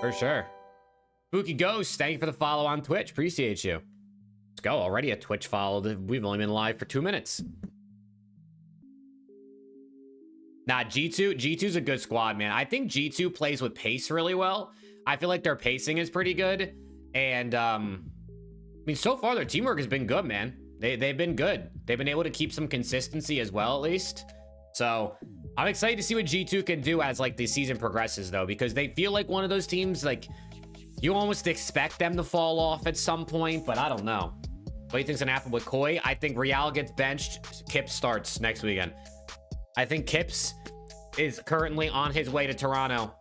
For sure. Spooky Ghost, thank you for the follow on Twitch. Appreciate you. Let's go. Already a Twitch follow. We've only been live for 2 minutes. Nah, G2's a good squad, man. I think G2 plays with pace really well. I feel like their pacing is pretty good. And, I mean, so far their teamwork has been good, man. They've been good. They've been able to keep some consistency as well, at least. So I'm excited to see what G2 can do as like the season progresses, though, because they feel like one of those teams, like, you almost expect them to fall off at some point, but I don't know. What do you think's gonna happen with Koi? I think Real gets benched. Kips starts next weekend. I think Kips is currently on his way to Toronto,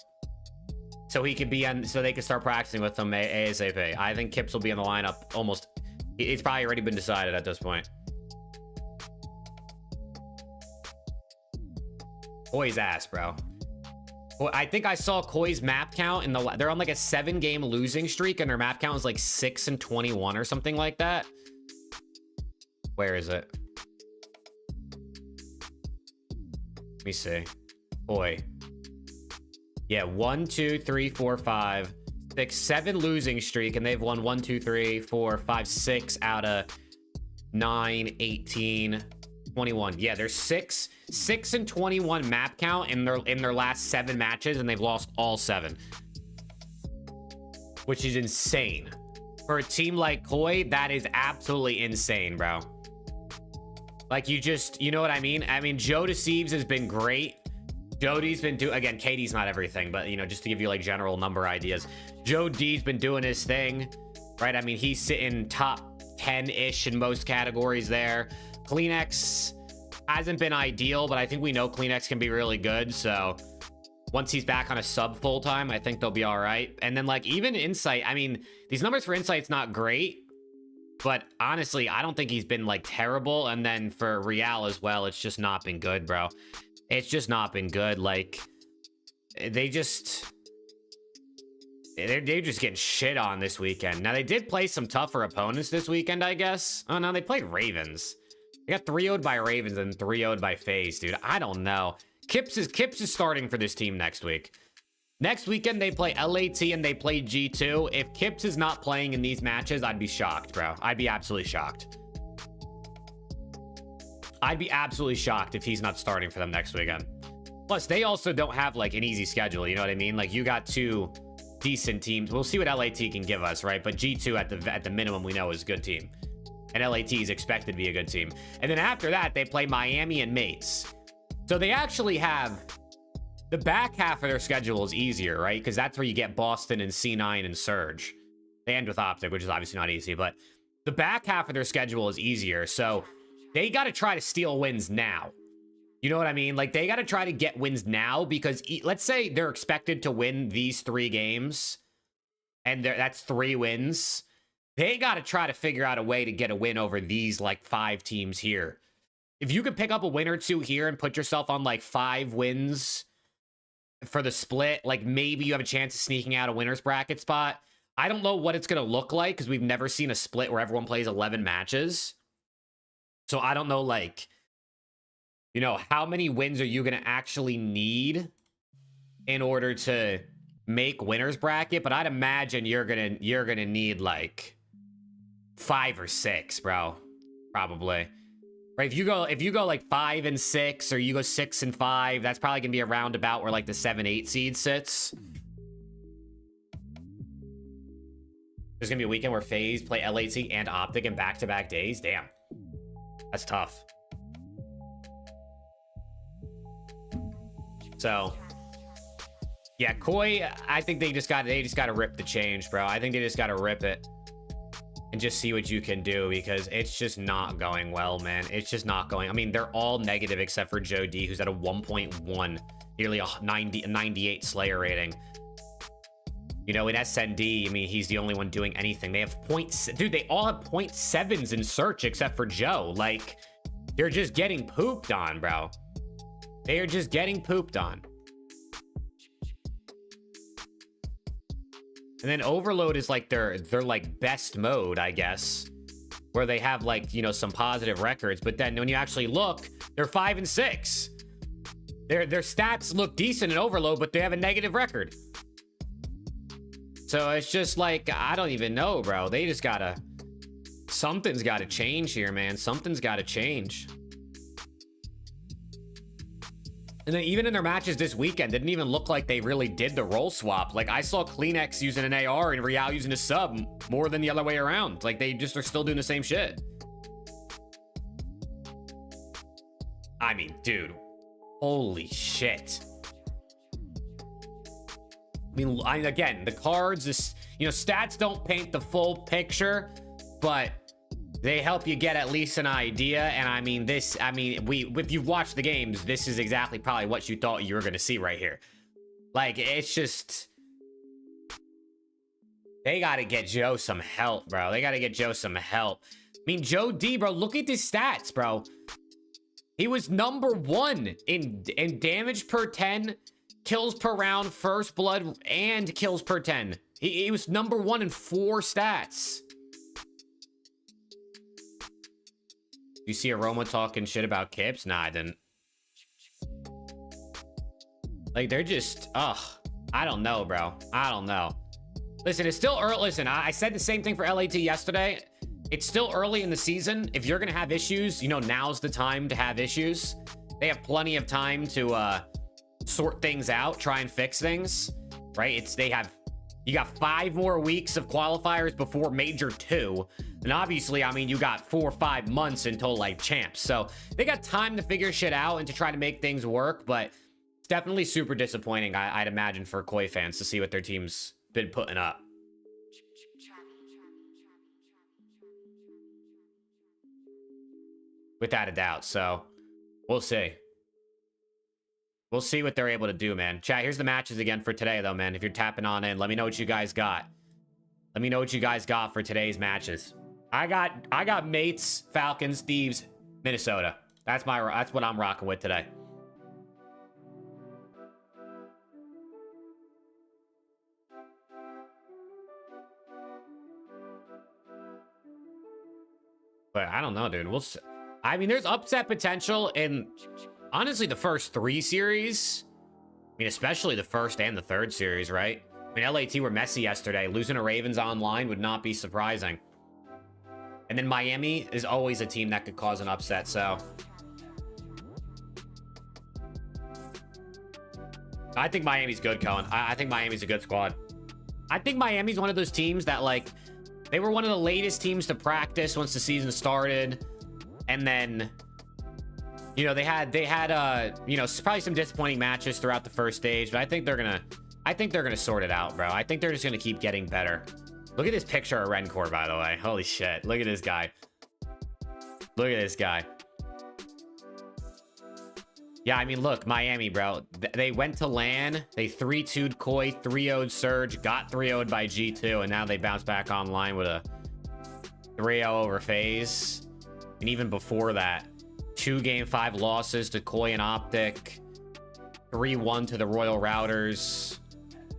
so he could be on, so they can start practicing with him ASAP. I think Kips will be in the lineup almost. It's probably already been decided at this point. Koi's ass, bro. Well, I think I saw Koi's map count in the, they're on like a 7-game losing streak, and their map count is like 6-21 or something like that. Where is it? Let me see. Boy. Yeah, 1, 2, 3, 4, 5, 6, 7 losing streak, and they've won 1, 2, 3, 4, 5, 6 out of 9, 18, 21. Yeah, there's 6-21 map count in their last 7 matches, and they've lost all 7, which is insane for a team like Koi. That is absolutely insane, bro. Like, you know what I mean? I mean, Joe Deceives has been great. Jody's been doing, again, KD's not everything, but, you know, just to give you like general number ideas, Joe D's been doing his thing, right? I mean, he's sitting top 10-ish in most categories there. Kleenex hasn't been ideal, but I think we know Kleenex can be really good. So once he's back on a sub full time, I think they'll be all right. And then like even Insight, I mean, these numbers for Insight's not great, but honestly, I don't think he's been like terrible. And then for Real as well, it's just not been good, bro. It's just not been good. Like they're just getting shit on this weekend. Now they did play some tougher opponents this weekend, I guess. Oh no, they played Ravens. They got 3-0'd by Ravens and 3-0'd by FaZe, dude. I don't know. Kips is starting for this team next week. Next weekend, they play LAT and they play G2. If Kips is not playing in these matches, I'd be shocked, bro. I'd be absolutely shocked. I'd be absolutely shocked if he's not starting for them next weekend. Plus, they also don't have, like, an easy schedule, you know what I mean? Like, you got 2 decent teams. We'll see what LAT can give us, right? But G2, at the minimum, we know is a good team. And LAT is expected to be a good team. And then after that, they play Miami and Mates. So they actually have... The back half of their schedule is easier, right? Because that's where you get Boston and C9 and Surge. They end with Optic, which is obviously not easy, but the back half of their schedule is easier. So they got to try to steal wins now. You know what I mean? Like, they got to try to get wins now because let's say they're expected to win these 3 games, and that's 3 wins. They got to try to figure out a way to get a win over these, like, 5 teams here. If you can pick up a win or 2 here and put yourself on, like, 5 wins for the split, like maybe you have a chance of sneaking out a winner's bracket spot. I don't know what it's going to look like because we've never seen a split where everyone plays 11 matches. So I don't know, like, you know, how many wins are you going to actually need in order to make winner's bracket? But I'd imagine you're going to need like 5 or 6, bro. Probably. Right, if you go like 5 and 6, or you go 6 and 5, that's probably gonna be a roundabout where like the 7-8 seed sits. There's gonna be a weekend where FaZe play LAT and Optic in back-to-back days. Damn, that's tough. So yeah, Koi, I think they just got to rip the change, bro. I think they just got to rip it and just see what you can do, because it's just not going well, man. It's just not going. I mean, they're all negative except for Joe D, who's at a 1.1, nearly a 98 Slayer rating. You know, in SND, I mean, he's the only one doing anything. They have dude, they all have 0.7s in search except for Joe. Like, they're just getting pooped on, bro. They are just getting pooped on. And then Overload is like their like best mode, I guess, where they have like, you know, some positive records. But then when you actually look, they're 5 and 6. Their stats look decent in Overload, but they have a negative record. So it's just like, I don't even know, bro. They just gotta, something's gotta change here, man. Something's gotta change. And then even in their matches this weekend, didn't even look like they really did the role swap. Like, I saw Kleenex using an AR and Real using a sub more than the other way around. Like, they just are still doing the same shit. I mean, dude, holy shit. I mean, again, the cards, this, you know, stats don't paint the full picture, but they help you get at least an idea. And I mean, this, I mean, if you've watched the games, this is exactly probably what you thought you were going to see right here. Like, it's just, they got to get Joe some help, bro. They got to get Joe some help. I mean, Joe D, bro, look at his stats, bro. He was #1 in damage per 10, kills per round, first blood, and kills per 10. He was #1 in 4 stats. You see Aroma talking shit about Kips? Nah, I didn't. Like, they're just, ugh. I don't know, bro. I don't know. Listen, it's still early. Listen, I said the same thing for LAT yesterday. It's still early in the season. If you're gonna have issues, you know, now's the time to have issues. They have plenty of time to sort things out, try and fix things, right? You got 5 more weeks of qualifiers before Major 2. And obviously, I mean, you got 4 or 5 months until, like, champs. So they got time to figure shit out and to try to make things work. But it's definitely super disappointing, I'd imagine, for Koi fans to see what their team's been putting up. Without a doubt. So we'll see. We'll see what they're able to do, man. Chat, here's the matches again for today, though, man. If you're tapping on in, let me know what you guys got. Let me know what you guys got for today's matches. I got Mates, Falcons, Thieves, Minnesota. That's what I'm rocking with today. But I don't know, dude. We'll see. I mean, there's upset potential in, honestly, the first 3 series. I mean, especially the first and the third series, right? I mean, LAT were messy yesterday. Losing to Ravens online would not be surprising. And then Miami is always a team that could cause an upset, so. I think Miami's good, Cohen. I think Miami's a good squad. I think Miami's one of those teams that, like, they were one of the latest teams to practice once the season started. And then, you know, they had you know, probably some disappointing matches throughout the first stage, but I think they're gonna sort it out, bro. I think they're just gonna keep getting better. Look at this picture of Rencore, by the way. Holy shit. Look at this guy. Look at this guy. Yeah, I mean, look, Miami, bro. They went to LAN. They 3-2'd Koi, 3-0'd Surge, got 3-0'd by G2, and now they bounce back online with a 3-0 over FaZe. And even before that, 2 Game 5 losses to Koi and Optic, 3-1 to the Royal Routers,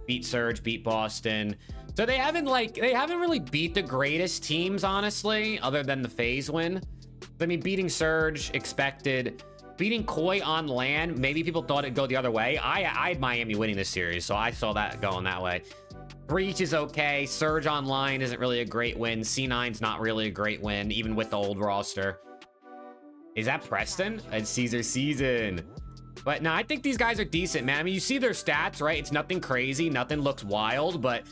beat Surge, beat Boston. So they haven't really beat the greatest teams, honestly, other than the FaZe win. I mean, beating Surge, expected. Beating Koi on LAN, maybe people thought it'd go the other way. I had Miami winning this series, so I saw that going that way. Breach is okay. Surge online isn't really a great win. C9's not really a great win, even with the old roster. Is that Preston? It's Caesar season. But no, I think these guys are decent, man. I mean, you see their stats, right? It's nothing crazy. Nothing looks wild, but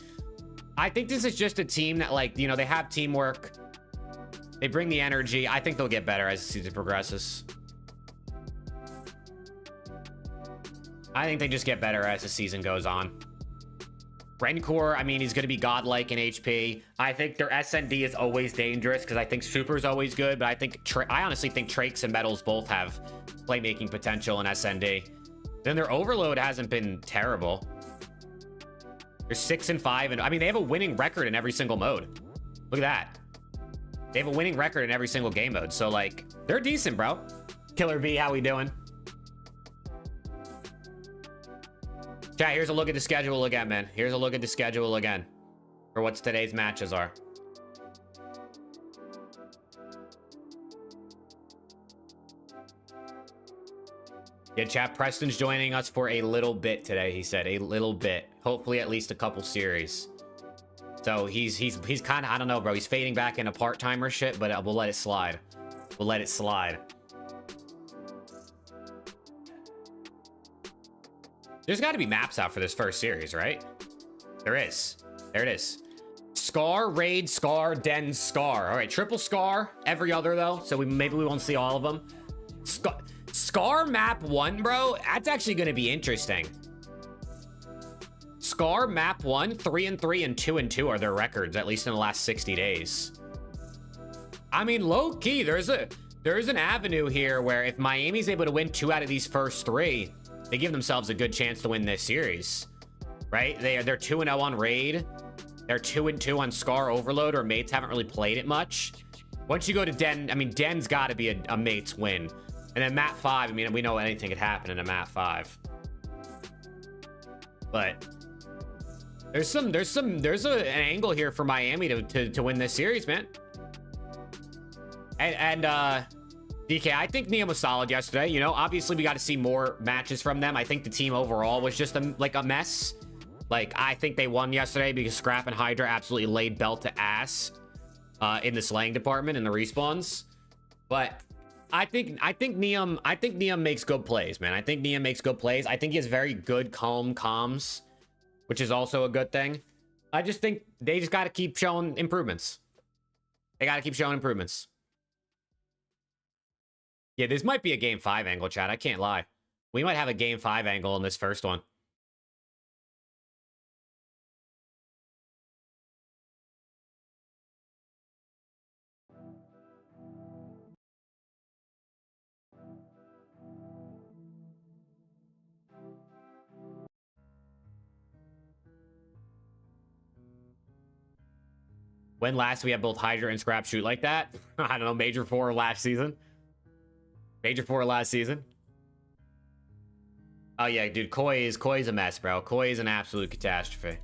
I think this is just a team that, like, you know, they have teamwork. They bring the energy. I think they'll get better as the season progresses. I think they just get better as the season goes on. Rencore, I mean, he's going to be godlike in HP. I think their SND is always dangerous because I think Super is always good, but I honestly think Trakes and Metals both have playmaking potential in SND. Then their Overload hasn't been terrible. They're 6-5, and I mean, they have a winning record in every single mode. Look at that. They have a winning record in every single game mode, so, like, they're decent, bro. Killer V, how we doing? Chat, here's a look at the schedule again, man. Here's a look at the schedule again for what today's matches are. Yeah, chat, Preston's joining us for a little bit today, he said. A little bit. Hopefully at least a couple series. So he's kind of, I don't know, bro. He's fading back into part-timer shit, but we'll let it slide. We'll let it slide. There's got to be maps out for this first series, right? There is. There it is. Scar, Raid, Scar, Den, Scar. All right, triple Scar. Every other, though. So maybe we won't see all of them. Scar map 1, bro. That's actually going to be interesting. Scar map 1, 3-3, and 2-2 are their records, at least in the last 60 days. I mean, low key, there's an avenue here where if Miami's able to win 2 out of these first 3, they give themselves a good chance to win this series, right? They're 2-0 on Raid. They're 2-2 on Scar Overload, or mates haven't really played it much. Once you go to Den, I mean, Den's got to be a mates win. And then map 5, I mean, we know anything could happen in a map 5. But there's an angle here for Miami to win this series, man. And DK, I think Neum was solid yesterday. You know, obviously we got to see more matches from them. I think the team overall was just like a mess. Like, I think they won yesterday because Scrap and Hydra absolutely laid belt to ass in the slaying department in the respawns. But I think Neum makes good plays, man. I think Neum makes good plays. I think he has very good calm comms, which is also a good thing. I just think they just got to keep showing improvements. They got to keep showing improvements. Yeah, this might be a game 5 angle, chat. I can't lie. We might have a game 5 angle in this first one. When last we had both Hydra and Scrap shoot like that? I don't know, Major 4 last season. Major 4 last season. Oh yeah, dude, Koi's a mess, bro. Koi is an absolute catastrophe.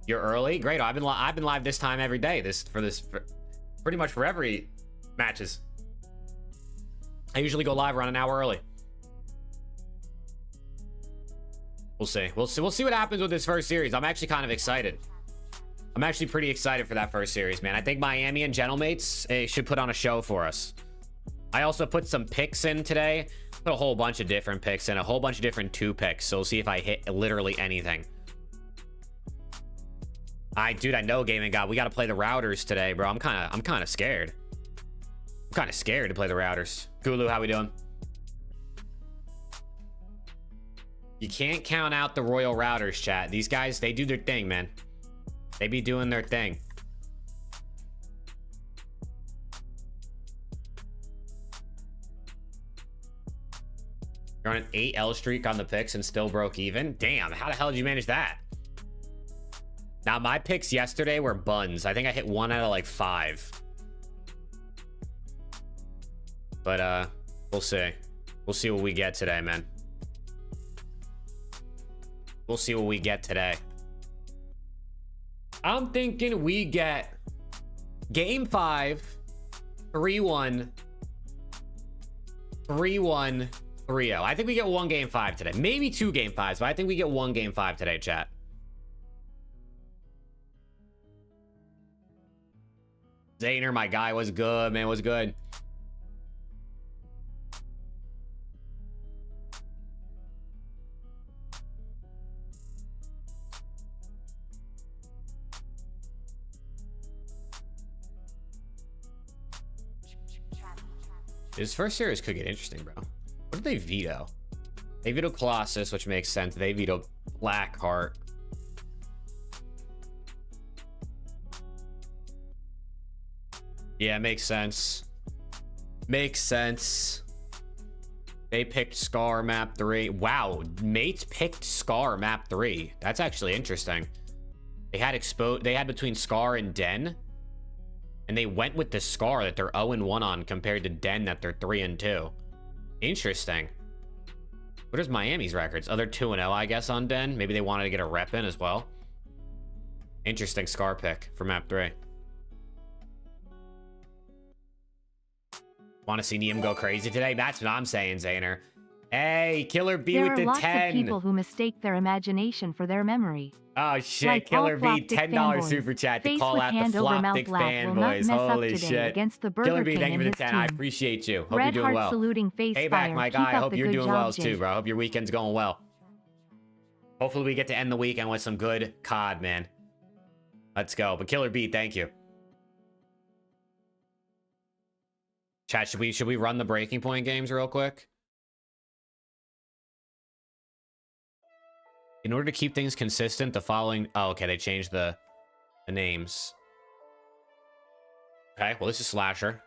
You're early? Great. I've been live this time every day. For pretty much for every matches. I usually go live around an hour early. We'll see. We'll see what happens with this first series. I'm actually kind of excited. I'm actually pretty excited for that first series, man. I think Miami and Gentlemates should put on a show for us. I also put some picks in today. Put a whole bunch of different picks in, a whole bunch of different 2 picks. So we'll see if I hit literally anything. Dude, I know Gaming God. We got to play the routers today, bro. I'm kind of scared. I'm kind of scared to play the routers. Gulu, how we doing? You can't count out the Royal Routers, chat. These guys, they do their thing, man. They be doing their thing. You're on an 8 L streak on the picks and still broke even? Damn, how the hell did you manage that? Now, my picks yesterday were buns. I think I hit 1 out of like 5. But, we'll see. We'll see what we get today, man. We'll see what we get today. I'm thinking we get game 5, 3-1, 3-1, 3-0. I think we get 1 game 5 today. Maybe 2 game 5s, but I think we get 1 game 5 today, chat. Zaner, my guy, was good, man. Was good. This first series could get interesting, bro. What did they veto? They vetoed Colossus, which makes sense. They vetoed Blackheart. Yeah, makes sense. Makes sense. They picked Scar map 3. Wow, mates picked Scar map 3. That's actually interesting. They had between Scar and Den. And they went with the Scar that they're 0-1 on compared to Den that they're 3-2. Interesting. What is Miami's records? Oh, they're 2-0, I guess, on Den. Maybe they wanted to get a rep in as well. Interesting Scar pick for map 3. Want to see Neum go crazy today? That's what I'm saying, Zaner. Hey, Killer B There with are the lots 10. of people who mistake their imagination for their memory. Oh shit, Like Killer all B, Floptic $10 fanboys, super chat to face call with out the hand over mouth Floptic LAT will not fanboys. mess up Holy today shit. against the Killer Burger B, King thank you and for the his 10. I team. appreciate you. Hope Red you're doing heart well. saluting face Payback, fire. my Keep guy. I up hope the you're good doing job, well Jay. too, bro. I hope your weekend's going well. Hopefully we get to end the weekend with some good COD, man. Let's go. But Killer B, thank you. Chat, should we run the breaking point games real quick? In order to keep things consistent, the following... Oh, okay, they changed the names. Okay, well, this is Slasher.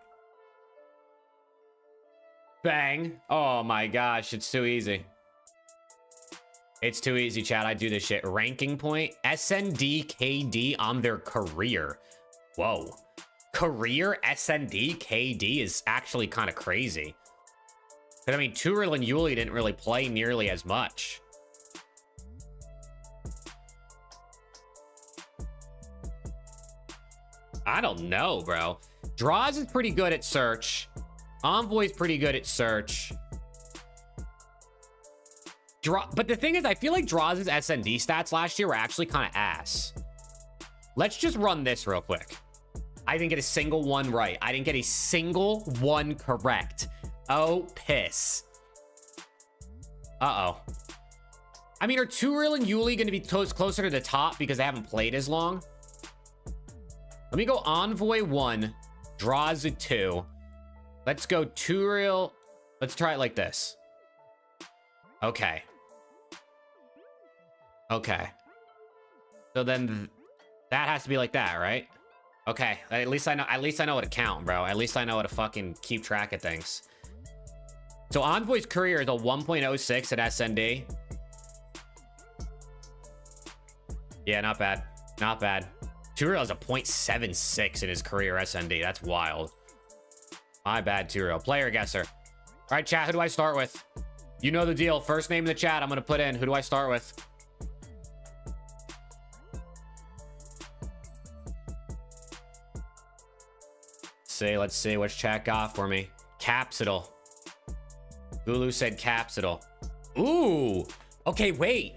Bang. Oh my gosh, it's too easy. It's too easy, chat. I do this shit. Ranking point. SND KD on their career. Whoa. Career SND KD is actually kind of crazy. But I mean, Turil and Yuli didn't really play nearly as much. I don't know, bro. Draws is pretty good at search. Envoy's pretty good at search. But the thing is, I feel like Draws' SND stats last year were actually kind of ass. Let's just run this real quick. I didn't get a single one right. I didn't get a single one correct. Oh, piss. Uh-oh. I mean, are Turil and Yuli going to be closer to the top because they haven't played as long? Let me go Envoy 1, Draws a 2. Let's go Turil. Let's try it like this. Okay. Okay. So then that has to be like that, right? Okay. At least I know how to count, bro. At least I know how to fucking keep track of things. So Envoy's career is a 1.06 at SND. Yeah, not bad. Not bad. Turil has a 0.76 in his career SND. That's wild. My bad, Turil. Player guesser. All right, chat. Who do I start with? You know the deal. First name in the chat. I'm going to put in. Who do I start with? Let's see. What's chat got for me? Capsidal. Gulu said Capsidal. Ooh. Okay, wait.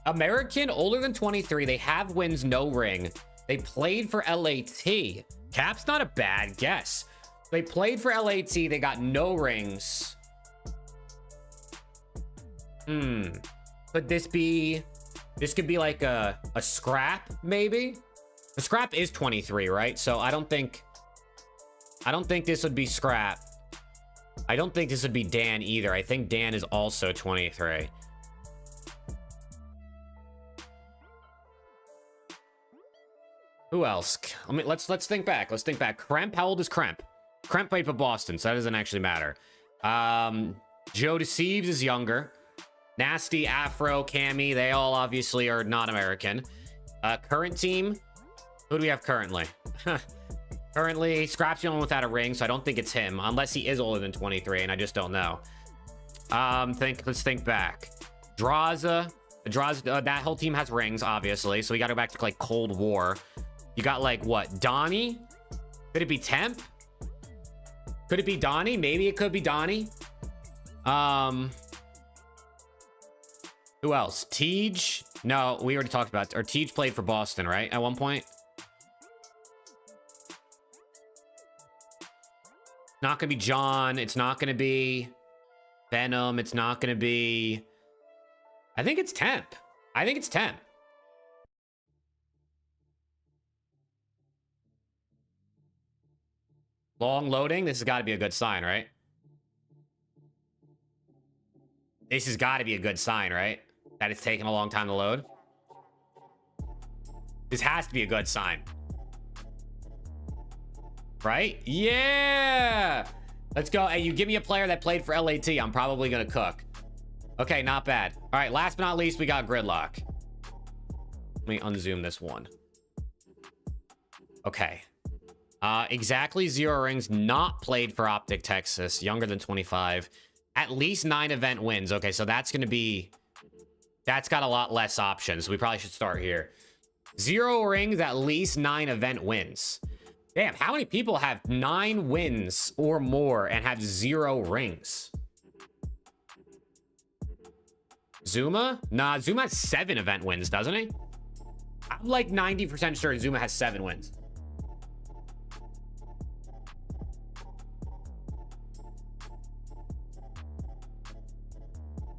American, older than 23. They have wins, no ring. They played for LAT. Cap's not a bad guess. They played for LAT. They got no rings. Could this be... This could be like a scrap, maybe? The scrap is 23, right? So I don't think this would be scrap. I don't think this would be Dan either. I think Dan is also 23. Who else? I mean, let's think back. Let's think back. Kremp, how old is Kremp? Kremp played for Boston, so that doesn't actually matter. Joe Deceives is younger. Nasty, Afro, Cammy, they all obviously are not American. Current team, who do we have currently? Currently, Scrap's the only one without a ring, so I don't think it's him, unless he is older than 23, and I just don't know. Let's think back. Draza, that whole team has rings, obviously, so we gotta go back to like Cold War. You got like what? Donnie? Could it be Temp? Could it be Donnie? Maybe it could be Donnie. Who else? Tej? No, we already talked about, or Tej played for Boston, right? At one point. Not gonna be John. It's not gonna be Venom. It's not gonna be... I think it's Temp. I think it's Temp. Long loading. This has got to be a good sign, right? This has got to be a good sign, right? That it's taking a long time to load. This has to be a good sign. Right? Yeah! Let's go. Hey, you give me a player that played for LAT. I'm probably going to cook. Okay, not bad. All right, last but not least, we got Gridlock. Let me unzoom this one. Okay. Exactly 0 rings, not played for Optic Texas, younger than 25. At least 9 event wins. Okay, so that's going to be... That's got a lot less options. We probably should start here. 0 rings, at least 9 event wins. Damn, how many people have 9 wins or more and have 0 rings? Zuma? Nah, Zuma has 7 event wins, doesn't he? I'm like 90% sure Zuma has 7 wins.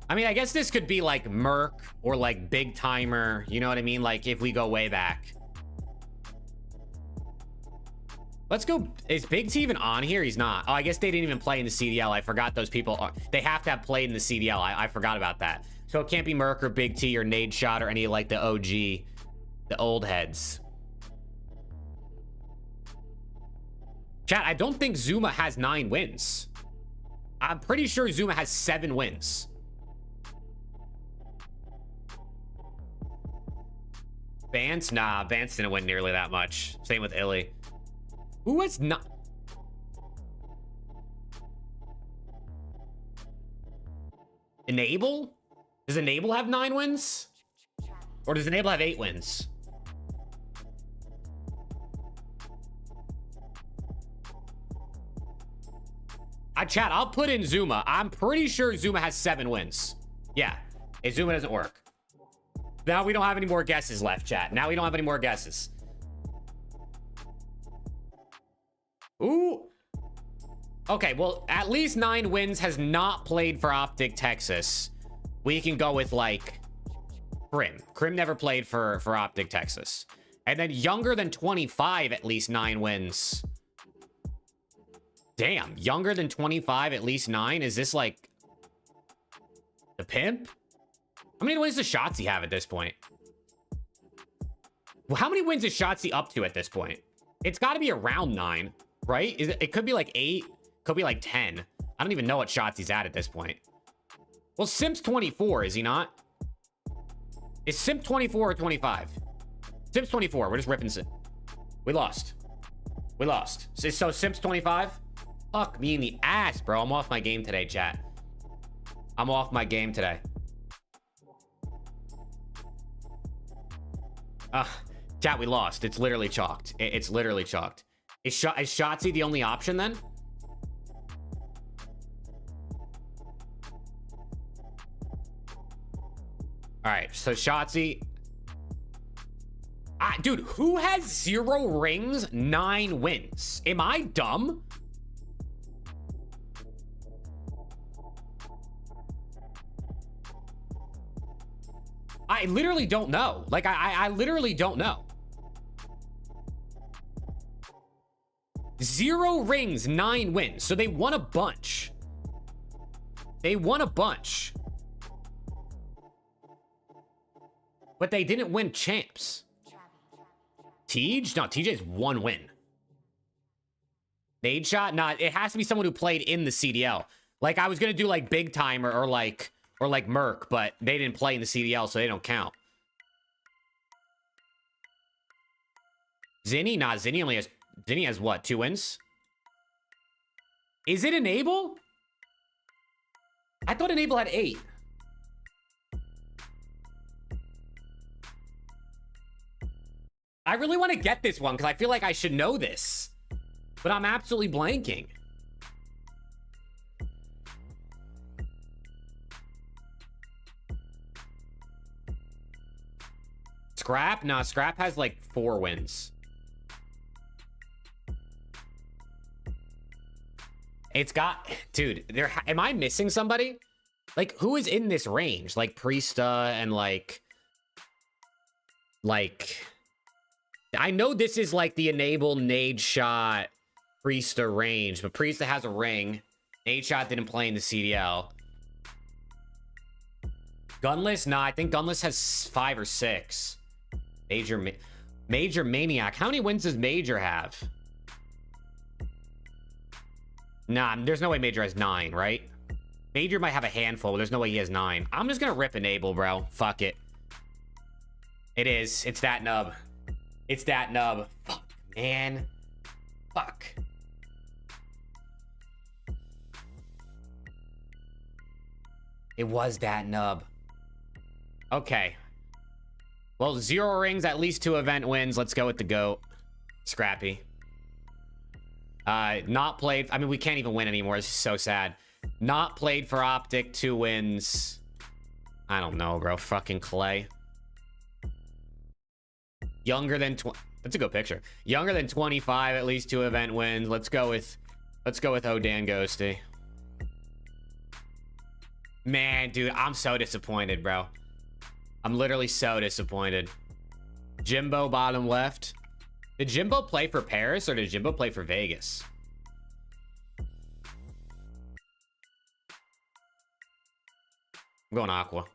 I mean, I guess this could be like Merc or like Big Timer. You know what I mean? Like if we go way back. Let's go. Is Big T even on here? He's not. Oh, I guess they didn't even play in the CDL. I forgot those people are. They have to have played in the CDL. I forgot about that. So it can't be Merc or Big T or Nade Shot or any like the OG, the old heads. Chat, I don't think Zuma has 9 wins. I'm pretty sure Zuma has 7 wins. Vance? Nah, Vance didn't win nearly that much. Same with Illy. Who has not? Enable? Does Enable have 9 wins? Or does Enable have 8 wins? Chat, I'll put in Zuma. I'm pretty sure Zuma has 7 wins. Yeah, if Zuma doesn't work. Now we don't have any more guesses left, chat. Now we don't have any more guesses. Ooh. Okay, well, at least 9 wins, has not played for Optic Texas. We can go with, like, Crim. Crim never played for Optic Texas. And then younger than 25, at least 9 wins. Damn, younger than 25, at least 9? Is this, like, the pimp? How many wins does Shotzi have at this point? Well, how many wins is Shotzi up to at this point? It's got to be around 9, right? It could be like 8, could be like 10. I don't even know what Shotzi's at this point. Well, Simp's 24, is he not? Is Simp 24 or 25? Simp's 24. We're just ripping Simp. We lost. We lost. So Simp's 25? Fuck me in the ass, bro. I'm off my game today, chat. I'm off my game today. Chat, we lost. It's literally chalked. It's literally chalked. Is Shotzi the only option then? All right, so Shotzi. Dude, who has 0 rings, 9 wins? Am I dumb? I literally don't know. Like, I literally don't know. 0 rings, 9 wins. So they won a bunch. They won a bunch. But they didn't win champs. Tej? No, TJ's 1 win. Nade Shot? Nah, it has to be someone who played in the CDL. Like, I was going to do, like, Big Timer or like Merc, but they didn't play in the CDL, so they don't count. Zinni? Nah, Zinni has what, 2 wins? Is it Enable? I thought Enable had 8. I really want to get this one because I feel like I should know this, but I'm absolutely blanking. Scrap? Nah, Scrap has like 4 wins. It's got, dude, am I missing somebody? Like, who is in this range? Like Priesta and like, I know this is like the Enable, Nade Shot, Priesta range, but Priesta has a ring. Nade Shot didn't play in the CDL. Gunless? Nah, I think Gunless has 5 or 6. Major Maniac. How many wins does Major have? Nah, there's no way Major has 9, right? Major might have a handful, but there's no way he has 9. I'm just gonna rip Enable, bro. Fuck it. It is. It's that nub. It's that nub. Fuck, man. Fuck. It was that nub. Okay. Well, 0 rings, at least 2 event wins. Let's go with the GOAT. Scrappy. Not played. I mean, we can't even win anymore. This is so sad. Not played for Optic, 2 wins. I don't know, bro. Fucking Clay. Younger than 20. That's a good picture. Younger than 25, at least 2 event wins. Let's go with Odan Ghosty. Man, dude, I'm so disappointed, bro. I'm literally so disappointed. Jimbo bottom left. Did Jimbo play for Paris or did Jimbo play for Vegas? I'm going Aqua.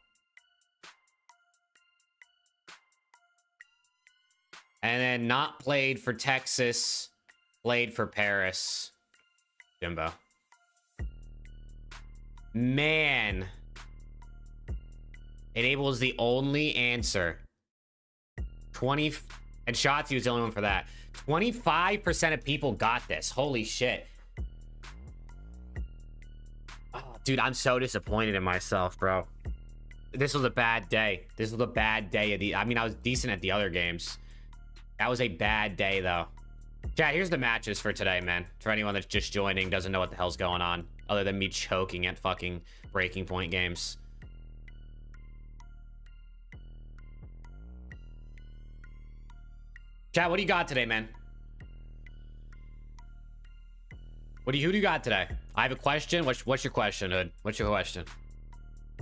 And then not played for Texas, played for Paris. Jimbo. Man. Enable is the only answer. 20 and Shotzi was the only one for that. 25% of people got this. Holy shit. Oh, dude, I'm so disappointed in myself, bro. This was a bad day. This was a bad day of the... I mean, I was decent at the other games. That was a bad day, though. Chat, here's the matches for today, man. For anyone that's just joining, doesn't know what the hell's going on, other than me choking at fucking Breaking Point games. Chat, what do you got today, man? Who do you got today? I have a question. What's your question, Hood? What's your question?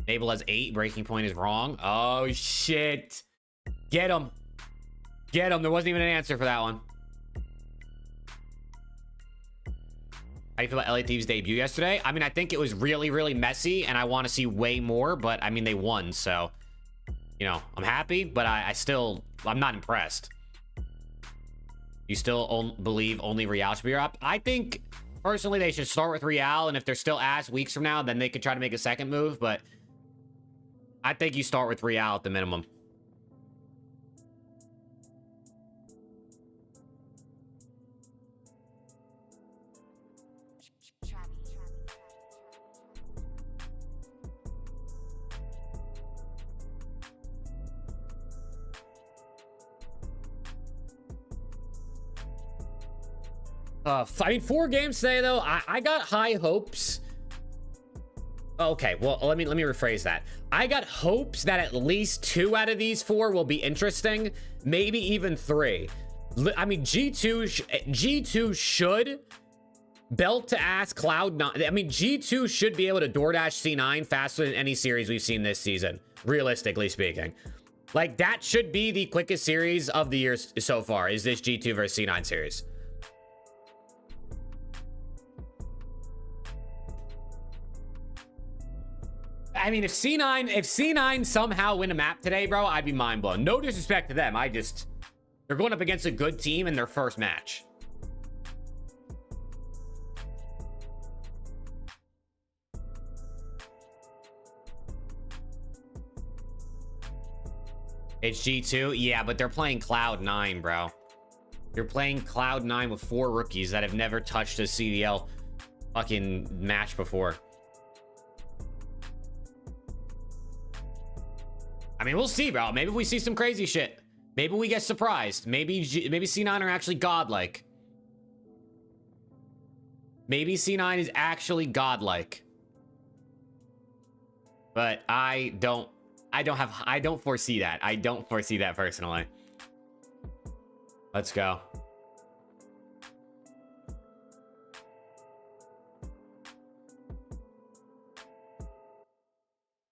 Mabel has 8. Breaking Point is wrong. Oh, shit. Get him. Get him. There wasn't even an answer for that one. How do you feel about LA Thieves' debut yesterday? I mean, I think it was really, really messy, and I want to see way more, but, I mean, they won, so, you know, I'm happy, but I'm not impressed. You still believe only Real should be up? I think, personally, they should start with Real, and if they're still ass weeks from now, then they could try to make a second move, but I think you start with Real at the minimum. I mean, 4 games today, though. I got high hopes. Okay, well, let me rephrase that. I got hopes that at least 2 out of these 4 will be interesting. Maybe even 3. I mean, G2 should belt to ass Cloud9. I mean, G2 should be able to DoorDash C9 faster than any series we've seen this season, realistically speaking. Like, that should be the quickest series of the year so far, is this G2 versus C9 series. I mean, if C9 somehow win a map today, bro, I'd be mind blown. No disrespect to them. They're going up against a good team in their first match. It's G2? Yeah, but they're playing Cloud9, bro. You're playing Cloud9 with 4 rookies that have never touched a CDL fucking match before. I mean, we'll see, bro. Maybe we see some crazy shit. Maybe we get surprised. Maybe C9 are actually godlike. Maybe C9 is actually godlike. But I don't foresee that. I don't foresee that personally. Let's go.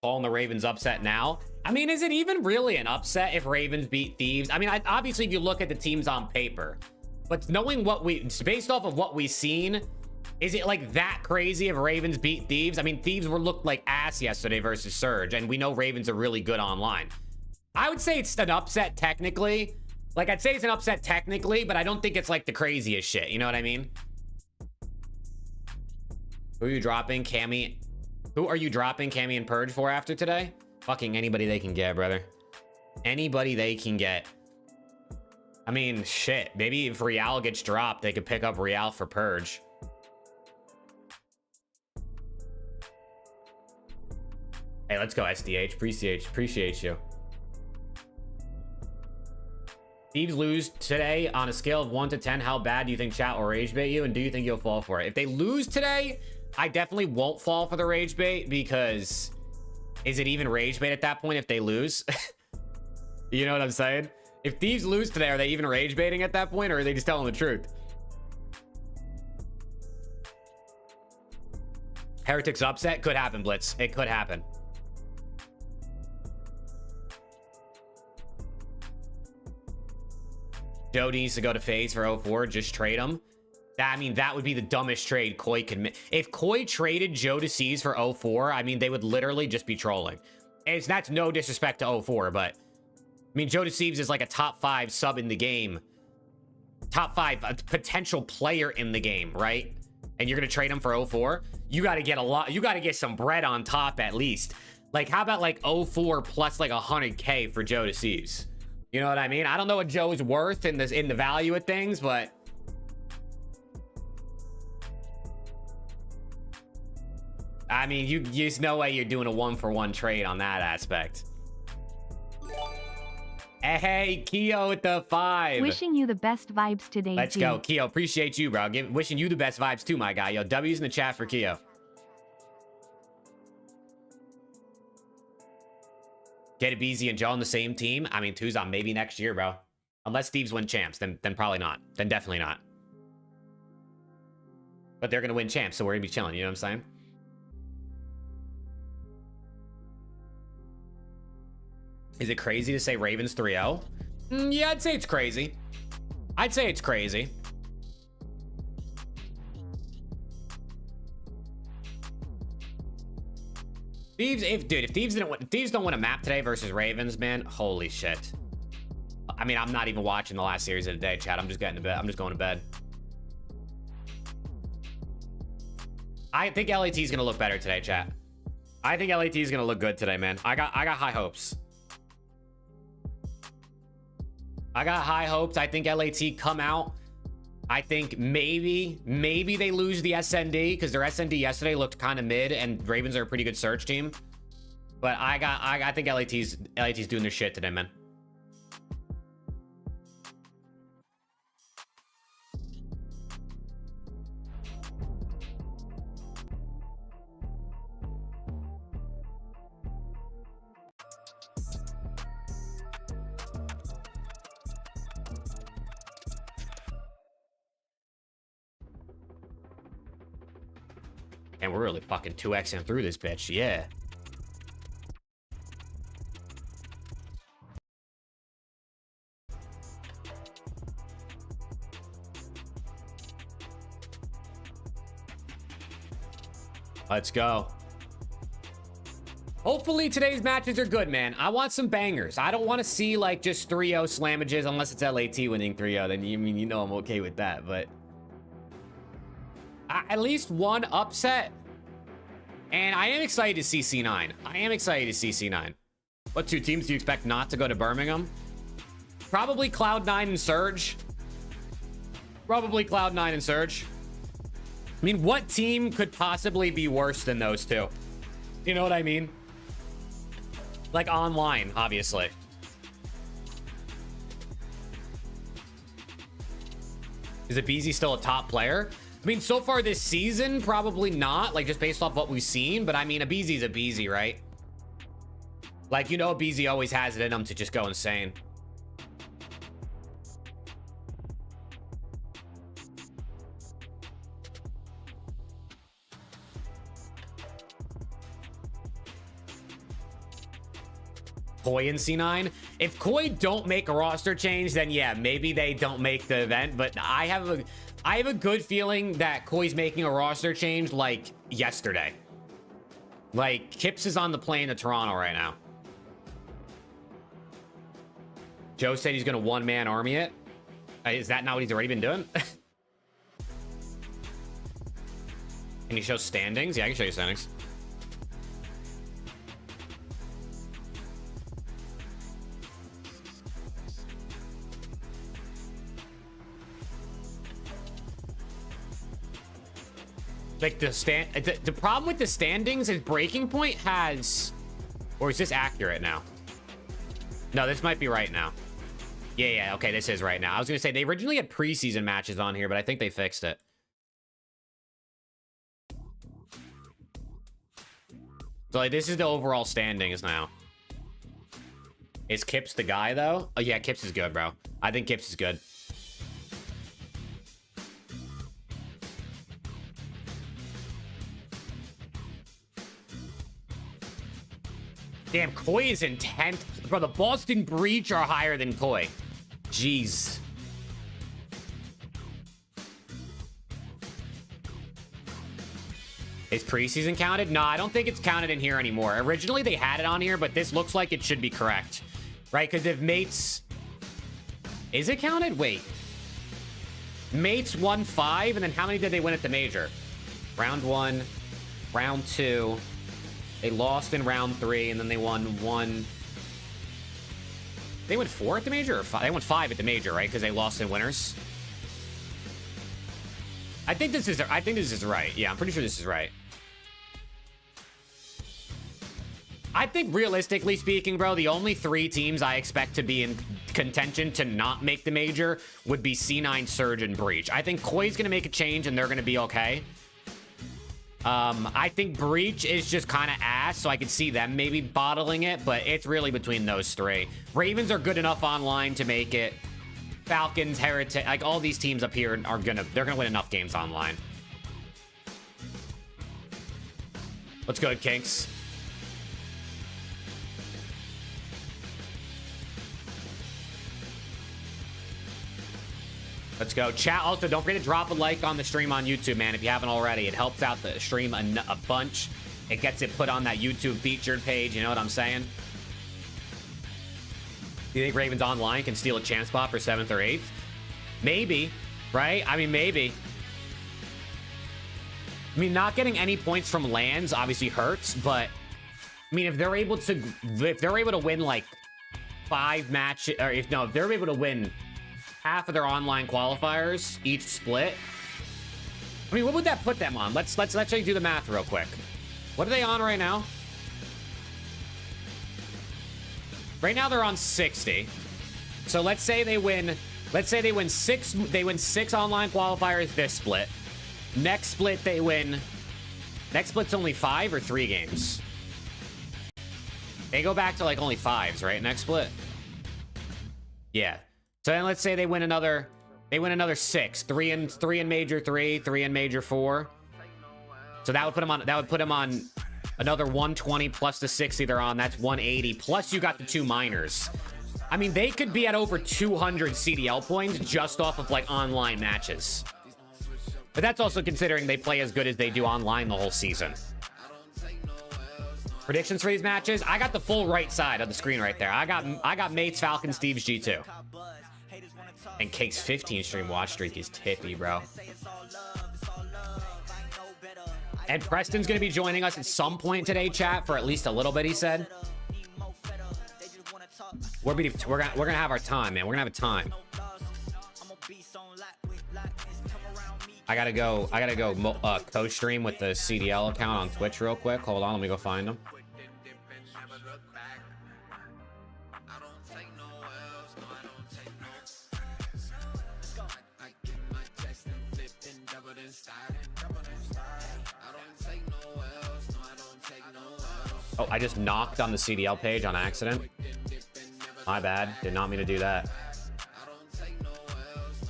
Calling the Ravens upset now. I mean, is it even really an upset if Ravens beat Thieves? I mean, obviously, if you look at the teams on paper, but knowing based off of what we've seen, is it like that crazy if Ravens beat Thieves? I mean, Thieves looked like ass yesterday versus Surge, and we know Ravens are really good online. I would say it's an upset technically. Like, I'd say it's an upset technically, but I don't think it's like the craziest shit. You know what I mean? Who are you dropping, Cammy? Who are you dropping Cammy and Purge for after today? Fucking anybody they can get, brother. Anybody they can get. I mean, shit. Maybe if Real gets dropped, they could pick up Real for Purge. Hey, let's go, SDH. Appreciate you. Thieves lose today on a scale of 1 to 10. How bad do you think chat will rage bait you? And do you think you'll fall for it? If they lose today, I definitely won't fall for the rage bait because Is it even rage bait at that point if they lose? You know what I'm saying? If Thieves lose today, are they even rage baiting at that point, or are they just telling the truth? Heretics upset? Could happen, Blitz. It could happen. Joe needs to go to FaZe for 04. Just trade him. I mean, that would be the dumbest trade Koi could make. If Koi traded Joe to C's for 04, I mean, they would literally just be trolling. And that's no disrespect to 04, but I mean, Joe Deceives is like a top 5 sub in the game. Top 5 potential player in the game, right? And you're going to trade him for 04? You got to get a lot. You got to get some bread on top at least. Like, how about like 04 plus like 100K for Joe Deceives? You know what I mean? I don't know what Joe is worth in this, in the value of things, but I mean, there's no way you're doing a 1-for-1 trade on that aspect. Hey, Keo with the 5. Wishing you the best vibes today, Let's go, Keo. Appreciate you, bro. Wishing you the best vibes too, my guy. Yo, W's in the chat for Keo. Get it, BZ and Joe on the same team. I mean, Tuzon maybe next year, bro. Unless Steve's win champs, then probably not. Then definitely not. But they're gonna win champs, so we're gonna be chilling. You know what I'm saying? Is it crazy to say Ravens 3-0? Yeah, I'd say it's crazy. I'd say it's crazy. Thieves, if Thieves don't win a map today versus Ravens, man, holy shit. I mean, I'm not even watching the last series of the day, chat. I'm just getting to bed. I'm just going to bed. I think LAT is gonna look better today, chat. I think LAT is gonna look good today, man. I got high hopes. I got high hopes. I think LAT come out. I think maybe they lose the SND because their SND yesterday looked kind of mid, and Ravens are a pretty good search team. But I think LAT's doing their shit today, man. And we're really fucking 2xing through this bitch, yeah. Let's go. Hopefully today's matches are good, man. I want some bangers. I don't want to see like just 3-0 slamages unless it's LAT winning 3-0. Then you know I'm okay with that, but at least one upset. And I am excited to see C9. I am excited to see C9. What 2 teams do you expect not to go to Birmingham? Probably Cloud9 and Surge. Probably Cloud9 and Surge. I mean, what team could possibly be worse than those two? You know what I mean? Like online, obviously. Is Abizi still a top player? I mean, so far this season, probably not, like just based off what we've seen. But I mean, Abizi's Abizi, right? Like, you know, Abizi always has it in him to just go insane. Koi and C9. If Koi don't make a roster change, then yeah, maybe they don't make the event. But I have a good feeling that Koi's making a roster change like yesterday. Like Kips is on the plane to Toronto right now. Joe said he's gonna one-man army it. Is that not what he's already been doing? Can you show standings? Yeah, I can show you standings. Like the problem with the standings is Breaking Point has, or is this accurate now? No, this might be right now. Yeah, okay, this is right now. I was gonna say they originally had preseason matches on here, but I think they fixed it. So like this is the overall standings now. Is Kips the guy though? Oh yeah, Kips is good, bro. I think Kips is good. Damn, Koi is in 10th. Bro, the Boston Breach are higher than Koi. Jeez. Is preseason counted? No, I don't think it's counted in here anymore. Originally, they had it on here, but this looks like it should be correct. Right? Because if Mates... Is it counted? Wait. Mates won 5, and then how many did they win at the major? Round 1, round 2... They lost in round 3, and then they won 1. They went 4 at the major, or 5? They went 5 at the major, right? Because they lost in winners. I think this is right. Yeah, I'm pretty sure this is right. I think realistically speaking, bro, the only 3 teams I expect to be in contention to not make the major would be C9, Surge, and Breach. I think Koi's gonna make a change, and they're gonna be okay. I think Breach is just kind of ass, so I could see them maybe bottling it, but it's really between those 3. Ravens are good enough online to make it. Falcons, Heretic, like all these teams up here are they're gonna win enough games online. What's good, Kinks? Let's go. Chat, also, don't forget to drop a like on the stream on YouTube, man, if you haven't already. It helps out the stream a bunch. It gets it put on that YouTube featured page, you know what I'm saying? Do you think Ravens Online can steal a chance spot for 7th or 8th? Maybe, right? I mean, maybe. I mean, not getting any points from lands obviously hurts, but I mean, if they're able to win like 5 matches, or if they're able to win half of their online qualifiers each split. I mean, what would that put them on? Let's actually do the math real quick. What are they on right now? Right now they're on 60. So let's say they win 6 online qualifiers this split. Next split next split's only 5 or 3 games. They go back to like only 5s, right? Next split. Yeah. So then let's say they win another 6. 3 in major 3, 3 in major 4. So that would put them on another 120 plus the 60 they're on. That's 180. Plus you got the 2 minors. I mean, they could be at over 200 CDL points just off of like online matches. But that's also considering they play as good as they do online the whole season. Predictions for these matches? I got the full right side of the screen right there. I got Mates, Falcons, Steve's G2. And Cake's 15 stream watch streak is tippy, bro. And Preston's gonna be joining us at some point today, chat, for at least a little bit, he said. We're gonna have our time, man. We're gonna have a time. I gotta go co-stream with the CDL account on Twitch real quick. Hold on, let me go find them. Oh, I just knocked on the CDL page on accident. My bad. Did not mean to do that.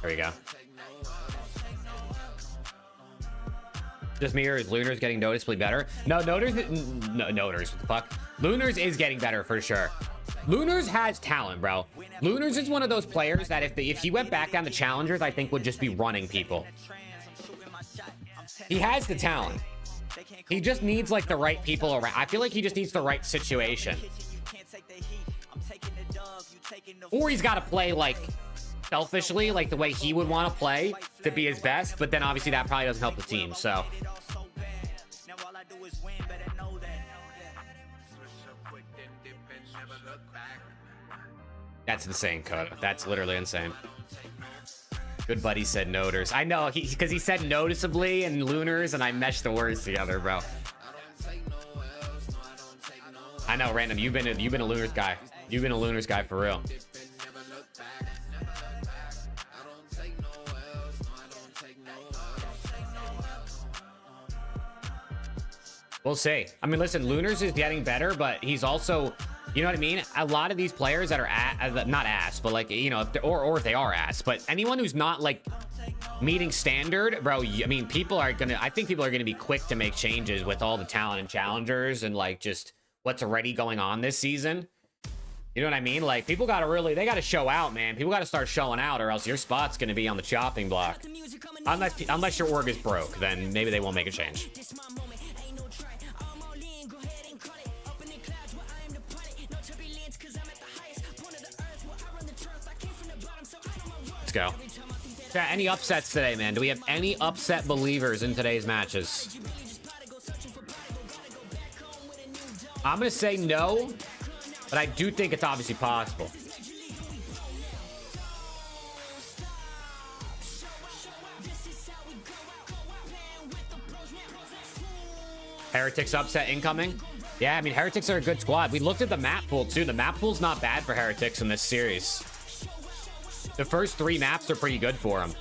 There we go. Just me or is Lunars getting noticeably better? No, Noters, what the fuck? Lunars is getting better for sure. Lunars has talent, bro. Lunars is one of those players that if he went back down the challengers, I think would just be running people. He has the talent. He just needs like the right people around. I feel like he just needs the right situation. Or he's got to play like selfishly, like the way he would want to play to be his best. But then obviously that probably doesn't help the team. So that's insane, Code. That's literally insane. Good buddy said noters. I know, because he said noticeably and lunars, and I meshed the words together, bro. I know, Random. You've been a lunars guy. You've been a lunars guy for real. We'll see. I mean, listen, Lunars is getting better, but he's also, you know what I mean? A lot of these players that are not ass, but like, you know, if or if they are ass, but anyone who's not like meeting standard, bro, I mean, I think people are gonna be quick to make changes with all the talent and challengers and like just what's already going on this season. You know what I mean? Like, people they gotta show out, man. People gotta start showing out, or else your spot's gonna be on the chopping block. Unless your org is broke, then maybe they won't make a change. Let's go. Yeah, any upsets today, man? Do we have any upset believers in today's matches? I'm gonna say no, but I do think it's obviously possible. Heretics upset incoming. Yeah, I mean, Heretics are a good squad. We looked at the map pool too. The map pool's not bad for Heretics in this series. The first 3 maps are pretty good for them.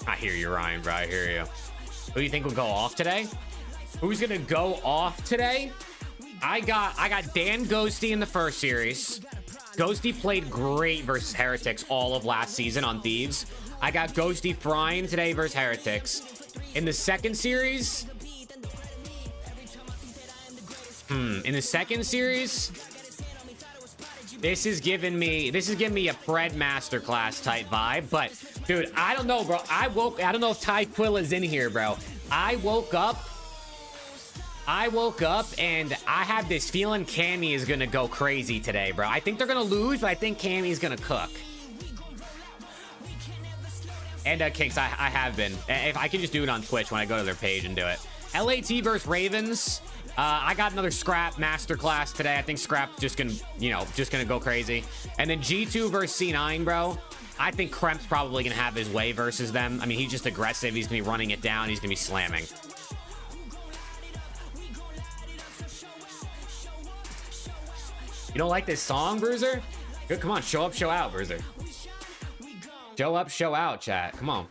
I hear you, Ryan, bro. I hear you. Who do you think will go off today? Who's gonna go off today? I got Dan Ghosty in the first series. Ghosty played great versus Heretics all of last season on Thieves. I got Ghosty frying today versus Heretics. In the second series, this is giving me a Pred Masterclass type vibe. But dude, I don't know, bro. I don't know if Ty Quill is in here, bro. I woke up and I have this feeling Cammy is gonna go crazy today, bro. I think they're gonna lose, but I think Cammy's gonna cook. And Kinks, I have been. If I can just do it on Twitch when I go to their page and do it. LAT versus Ravens. I got another Scrap Masterclass today. I think Scrap's just gonna go crazy. And then G2 versus C9, bro. I think Kremp's probably gonna have his way versus them. I mean, he's just aggressive. He's gonna be running it down. He's gonna be slamming. You don't like this song, Bruiser? Good, come on, show up, show out, Bruiser. Show up, show out, chat. Come on.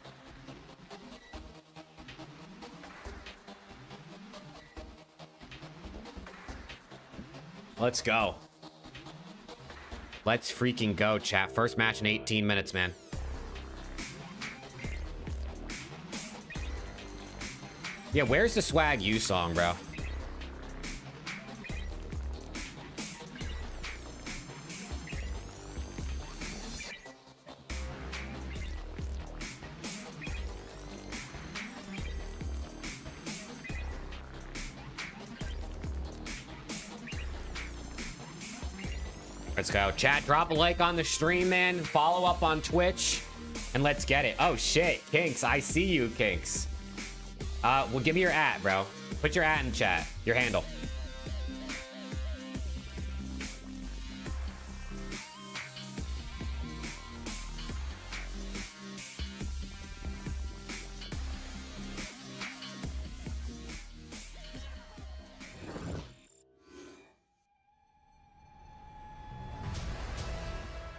Let's go. Let's freaking go, chat. First match in 18 minutes, man. Yeah, where's the Swag You song, bro? Let's go. Chat, drop a like on the stream, man. Follow up on Twitch, and let's get it. Oh, shit. Kinks, I see you, Kinks. Well, give me your @ bro. Put your @ in chat. Your handle.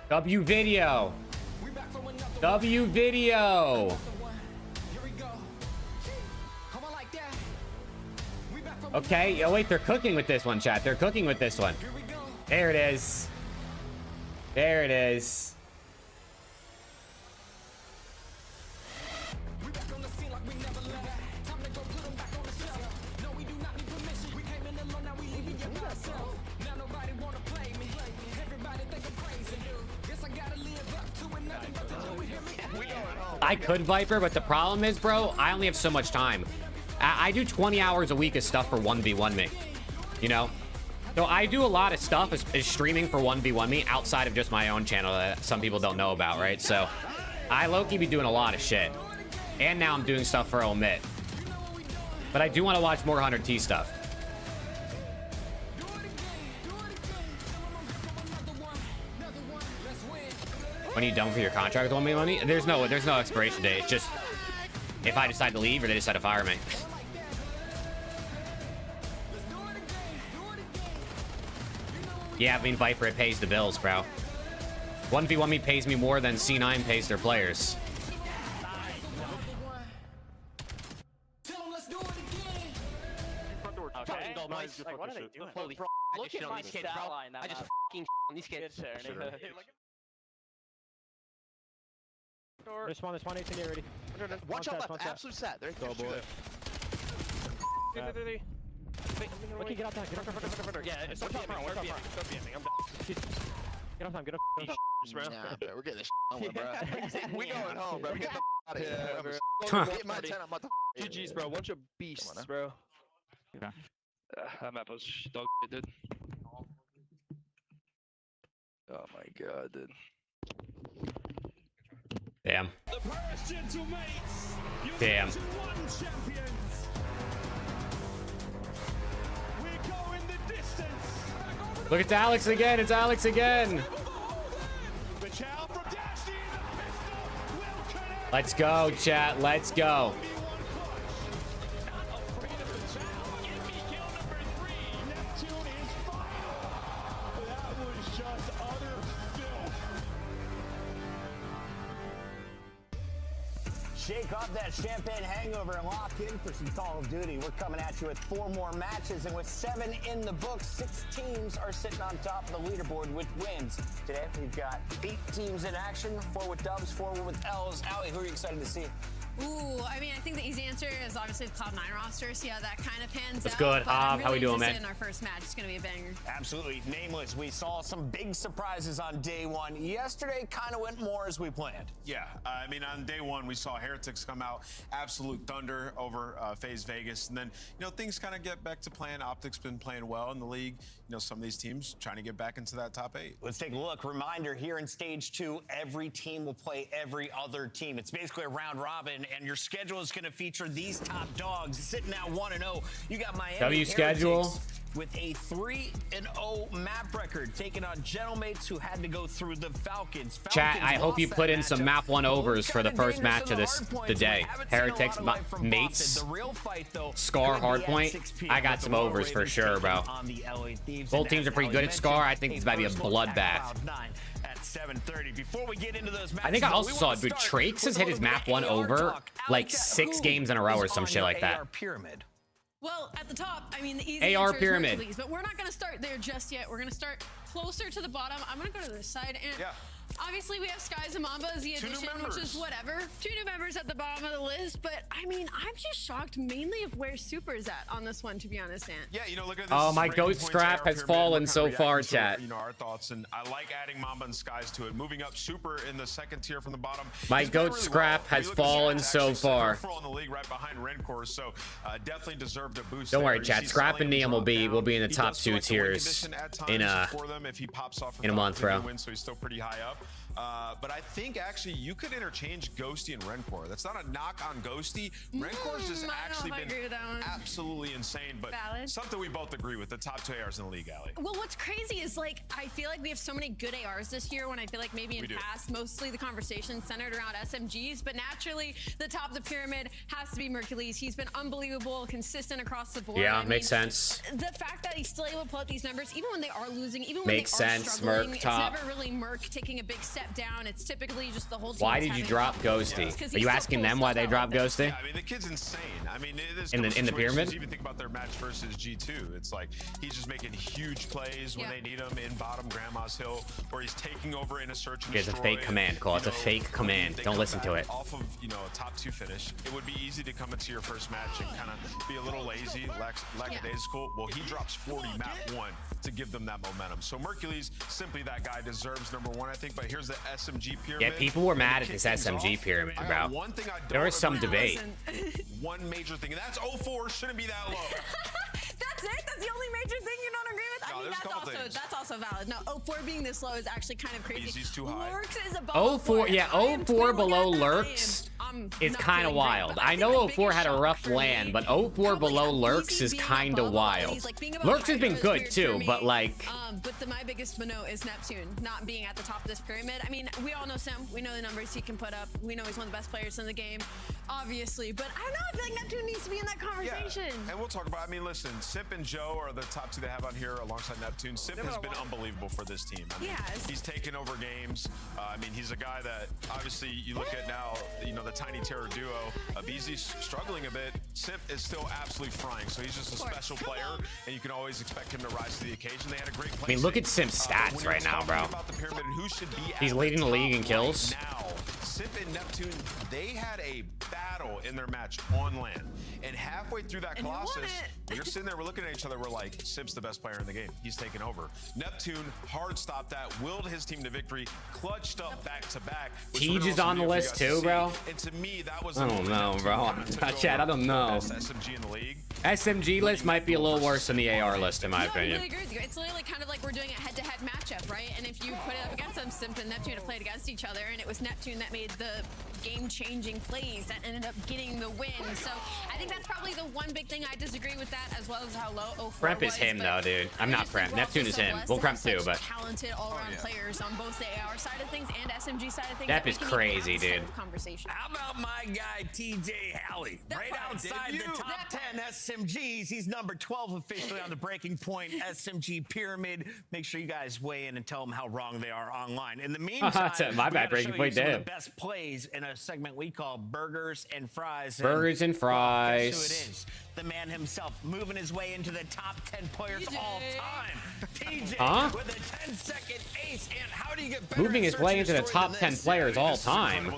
W video. W video. Okay. Oh, wait, they're cooking with this one, chat. They're cooking with this one. There it is. There it is. I could Viper, but the problem is, bro, I only have so much time. I do 20 hours a week of stuff for 1v1 me, you know? So I do a lot of stuff is streaming for 1v1 me outside of just my own channel that some people don't know about, right? So I low-key be doing a lot of shit. And now I'm doing stuff for Omit. But I do want to watch more 100T stuff. When are you done for your contract with 1v1 me? There's no expiration date. It's just if I decide to leave or they decide to fire me. Yeah, I mean, Viper, it pays the bills, bro. 1v1 me pays me more than C9 pays their players. Okay. Like, what are they doing? Holy Bro, look at my kids, bro. I just fucking on these kids. There's one 18 here already. Watch out left, absolute set. There's Go, boy. We can get out there, get off there. Yeah, it's start BMing, I'm down. Get off time, get off. Bro. Nah, bro, we're getting this on, bro. We going home, bro. Get the out of here. Yeah, Get my 10 on my GG's, bro. Bunch of beasts, bro. Okay. That map was dog shit, dude. Oh my god, dude. Damn. Damn. Look, it's Alex again. It's Alex again. Let's go, chat. Let's go. Shake off that champagne hangover and lock in for some Call of Duty. We're coming at you with 4 more matches, and with 7 in the books, 6 teams are sitting on top of the leaderboard with wins. Today, we've got 8 teams in action, 4 with dubs, 4 with L's. Allie, who are you excited to see? Ooh, I mean, I think the easy answer is obviously the Cloud9 roster. See how that kind of pans That's out. good. But I'm How we doing, man? In our first match, it's gonna be a banger. Absolutely. Nameless, we saw some big surprises on day 1. Yesterday kind of went more as we planned. Yeah, I mean, on day 1, we saw Heretics come out, absolute thunder over FaZe Vegas. And then, you know, things kind of get back to plan. Optic's been playing well in the league. You know, some of these teams trying to get back into that top 8. Let's take a look. Reminder, here in stage 2, every team will play every other team. It's basically a round robin, and your schedule is going to feature these top dogs sitting at 1-0. You got Miami W schedule Heretics with a 3-0 map record, taking on Gentlemates who had to go through the Falcons. Chat, I hope you put in some map 1 overs for the first match of the day. Heretics, mates, Scar, hardpoint. I got some overs for sure, bro. Both teams are pretty good at Scar. I think this might be a bloodbath. At 7:30. Before we get into those matches, I think I also saw, dude, Trakes has hit his map 1 over like 6 games in a row or some shit like that. Well, at the top, I mean, the easy AR answer pyramid. is Mercules, but we're not going to start there just yet. We're going to start closer to the bottom. I'm going to go to this side, and obviously we have Skies and Mamba as the addition, which is whatever. 2 new members at the bottom of the list, but I mean, I'm just shocked mainly of where Super is at on this one, to be honest, Ant. Yeah, you know, look at this. Oh, my goat scrap has fallen so far, chat. You know, our thoughts, and I like adding Mamba and Skies to it. Moving up Super in the 2nd tier from the bottom. My goat scrap has fallen so far. In the league right behind Rencor, so definitely deserved a boost. Don't worry, chat. Scrap and Neum will be in the top 2 tiers in a month, bro. So he's still pretty high up. But I think actually you could interchange Ghosty and Rencor. That's not a knock on Ghosty. Rencor's just actually been absolutely insane, but something we both agree with, the top 2 ARs in the league, Allie. Well, what's crazy is, like, I feel like we have so many good ARs this year when I feel like maybe in past, mostly the conversation centered around SMGs, but naturally the top of the pyramid has to be Mercules. He's been unbelievable, consistent across the board. Yeah, makes sense. The fact that he's still able to pull up these numbers, even when they are losing, even when makes they are sense. struggling, Merc it's top. never really Merc taking a big step down. It's typically just the whole team. Why did you drop Ghosty? Are you asking them why they dropped Ghosty? Yeah, I mean, the kid's insane. I mean, in the pyramid. Even think about their match versus G2. It's like he's just making huge plays when they need him in bottom Grandma's Hill, or he's taking over in a search and destroy. It's a fake command, Cole. It's a fake command. Don't listen to it. Off of, you know, a top 2 finish, it would be easy to come into your first match and kind of be a little lazy, lackadaisical. Well, he drops 40 map 1 to give them that momentum. So Mercules, simply that guy deserves number 1, I think. But here's the SMG pyramid. Yeah, people were mad at this SMG pyramid, bro. There was some debate. One major thing, and that's 04 shouldn't be that low. That's it? That's the only major thing you don't agree with? No, I mean, that's also valid. No, 04 being this low is actually kind of crazy. He's too high. Lurks is above 04, yeah, 04 below Lurks is kind of wild. I know 04 had a rough land, but 04 below Lurks is kind of wild. Lurks has been good too, but like... But my biggest no is Neptune not being at the top of this pyramid. I mean, we all know Sim. We know the numbers he can put up. We know he's one of the best players in the game. obviously, but I don't know. I feel like Neptune needs to be in that conversation. And we'll talk about, I mean, listen, Simp and Joe are the top two they have on here alongside Neptune. Simp has been unbelievable for this team. I mean, he's taken over games. I mean, he's a guy that obviously you look at now, you know, the Tiny Terror duo. BZ's struggling a bit. Simp is still absolutely frying. So he's just a special player, and you can always expect him to rise to the occasion. They had a great play. I mean, look at Simp's stats right now, bro. Who should be He's leading the league in kills. Now, Simp and Neptune, they had a battle in their match on land. And halfway through that Colossus, we're sitting there, we're looking at each other, we're like, Simp's the best player in the game. He's taken over. Neptune hard stopped that, willed his team to victory, clutched up back to back. Tej is on the list too, bro. And to me, that was I don't know, bro. Chad, I don't know. SMG in the league. SMG list might be a little worse than the AR list, in my opinion. I really agree with you. It's literally kind of like we're doing a head-to-head matchup, right? And if you put it up against them, Simp and Neptune have played against each other, and it was Neptune that made the game-changing plays that ended up getting the win. So I think that's probably the one big thing I disagree with that, as well as how low 04 Prep is him, though, dude. I'm not Prep. Neptune is him. We'll Prep too, but talented all-around players on both the AR side of things and SMG side of things. Prep is crazy, dude. How about my guy TJ Halley? Right outside the top 10 SMGs. He's number 12 officially on the Breaking Point SMG pyramid. Make sure you guys weigh in and tell them how wrong they are online. In the meantime, my bad, Breaking Point. Some of the best plays in a segment we call Burgers and Fries. Burgers and Fries. Guess who it is? The man himself, moving his way into the top 10 players all time. TJ with a 10-second ace. And how do you get better? Moving his way into the top 10 players all time.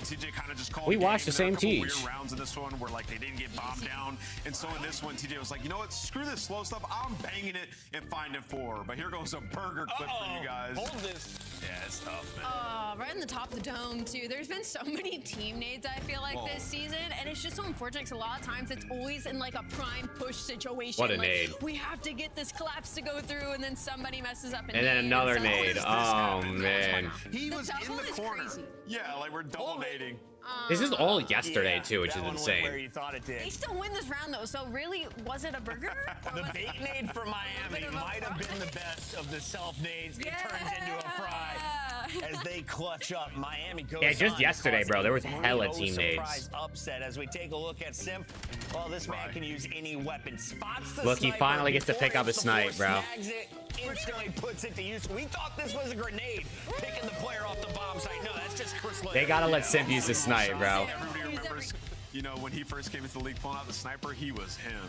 We watched the same Tej. Rounds in this one where like they didn't get bombed down, and so in this one, TJ was like, you know what? Screw this slow stuff. I'm banging it and finding 4. But here goes a burger clip for you guys. Hold this. Yeah, it's tough, man. Right in the top of the dome too. There's been so many team nades I feel like this season, and it's just so unfortunate because a lot of times it's always in like a prime push situation. What a like, nade! We have to get this collapse to go through, and then somebody messes up. And then another nade. Oh man. He was in the corner. Yeah, like we're double nading. This is all yesterday too, which is insane. Where you thought it did. They still win this round though, so really, was it a burger? The bait nade for Miami might have been the best of the self nades. It turns into a fry as they clutch up. Miami goes just yesterday, bro. There was hella team nades. Upset as we take a look at Simp. Well, this man can use any weapon. Spots the Look, he finally gets to pick up a snipe, bro. Instantly puts it to use. We thought this was a grenade, picking the player off the bomb site. No, that's just Chris. They gotta let Simp use the snipe, bro. Everybody remembers, you know, when he first came into the league pulling out the sniper, he was him.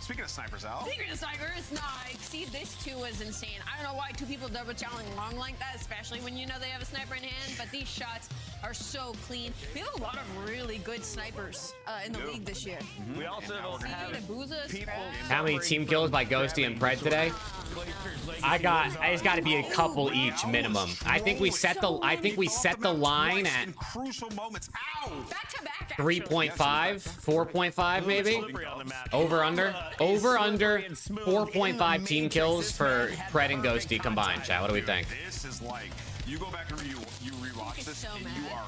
Speaking of snipers, Al. Speaking of snipers, see, this too was insane. I don't know why two people double challenge long like that, especially when you know they have a sniper in hand, but these shots are so clean. We have a lot of really good snipers in the league this year. We also don't have people. How many team kills by Ghosty and Pred today? It's got to be a couple each minimum. I think we set the line at crucial moments. Back to back. 3.5, 4.5 maybe. Over under 4.5 team kills for Pred and Ghosty combined. Chat, what do we think? This is like you go back and you rewatch this and you are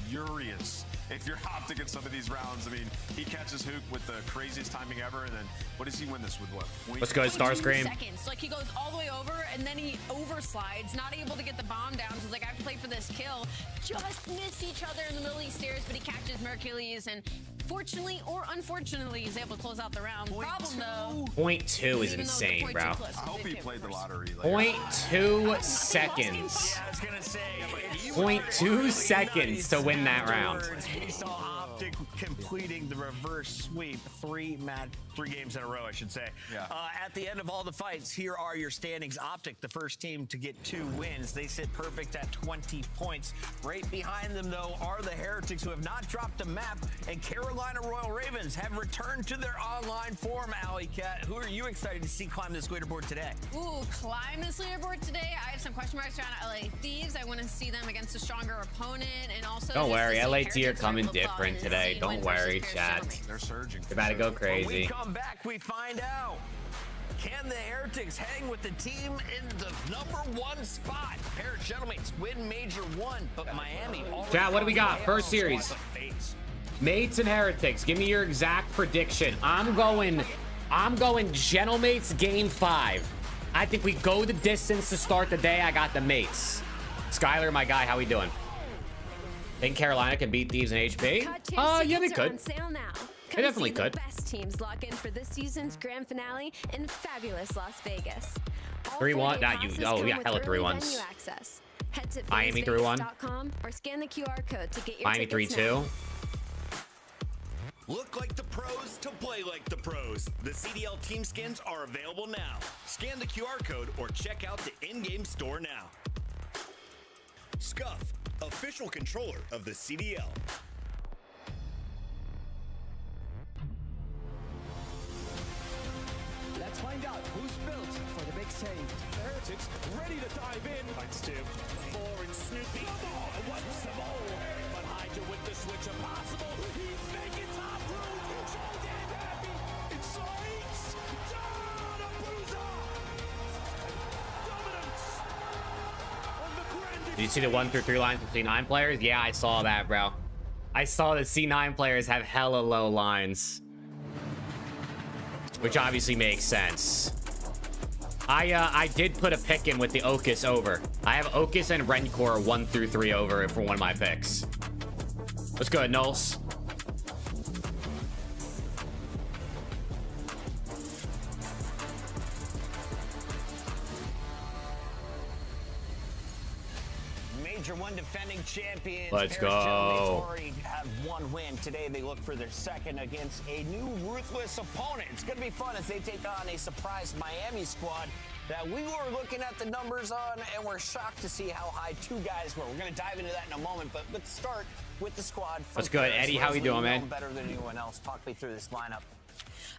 furious. If you're optic in some of these rounds, I mean, he catches Hook with the craziest timing ever, and then what does he win this with? What? Let's go, Starscream. Seconds. Like he goes all the way over, and then he overslides, not able to get the bomb down. So he's like, I have to play for this kill. Just miss each other in the middle of these stairs, but he catches Mercules, and fortunately or unfortunately, he's able to close out the round. Problem though. 0.2 is insane, bro. I hope he played the lottery. 0.2 seconds. Yeah, I was gonna say 0.2 seconds to win that round. We saw Optic completing the reverse sweep, 3 games in a row, I should say. Yeah. At the end of all the fights, here are your standings. Optic, the first team to get 2 wins. They sit perfect at 20 points. Right behind them, though, are the Heretics, who have not dropped a map, and Carolina Royal Ravens have returned to their online form. Alley Cat, who are you excited to see climb this leaderboard today? Ooh, climb this leaderboard today? I have some question marks around LA Thieves. I want to see them against a stronger opponent, and also don't worry, LAT are coming different today. Don't worry, chat. They're surging. They're about to go crazy. When we come back, we find out. Can the Heretics hang with the team in the #1 spot? Pair of gentlemen win Major 1, but Miami. Chat, what do we got? First series. Mates and Heretics. Give me your exact prediction. I'm going Gentlemates game 5. I think we go the distance to start the day. I got the Mates. Skylar, my guy, how we doing? Think Carolina can beat Thieves and HP? Yeah, they could. They definitely could. Best teams lock in for this season's grand finale in fabulous Las Vegas. 3-1. Not you. Oh, yeah, hella 3-1s. Miami 3-1. Or scan the QR code to get your Miami tickets 3-2. Look like the pros to play like the pros. The CDL team skins are available now. Scan the QR code or check out the in-game store now. Scuff, official controller of the CDL. Let's find out who's built for the big save. The Heretics ready to dive in. Finds two. Four and Snoopy. Wipes them all. But Hydra with the switch impossible. He's making top room. Jordan happy. It strikes. Down a bruiser. Dominance. On the grand. Did you see the 1 through 3 lines with C9 players? Yeah, I saw that, bro. I saw that C9 players have hella low lines. Which obviously makes sense. I did put a pick in with the Ocus over. I have Ocus and Rencor 1 through 3 over for one of my picks. What's good, Knowles? Major 1 defending champions. Let's Paris go. Gentlemen already have 1 win. Today they look for their second against a new ruthless opponent. It's going to be fun as they take on a surprise Miami squad that we were looking at the numbers on and we're shocked to see how high 2 guys were. We're going to dive into that in a moment, but let's start with the squad. What's good, Eddie? How you doing, man? Better than anyone else. Talk me through this lineup.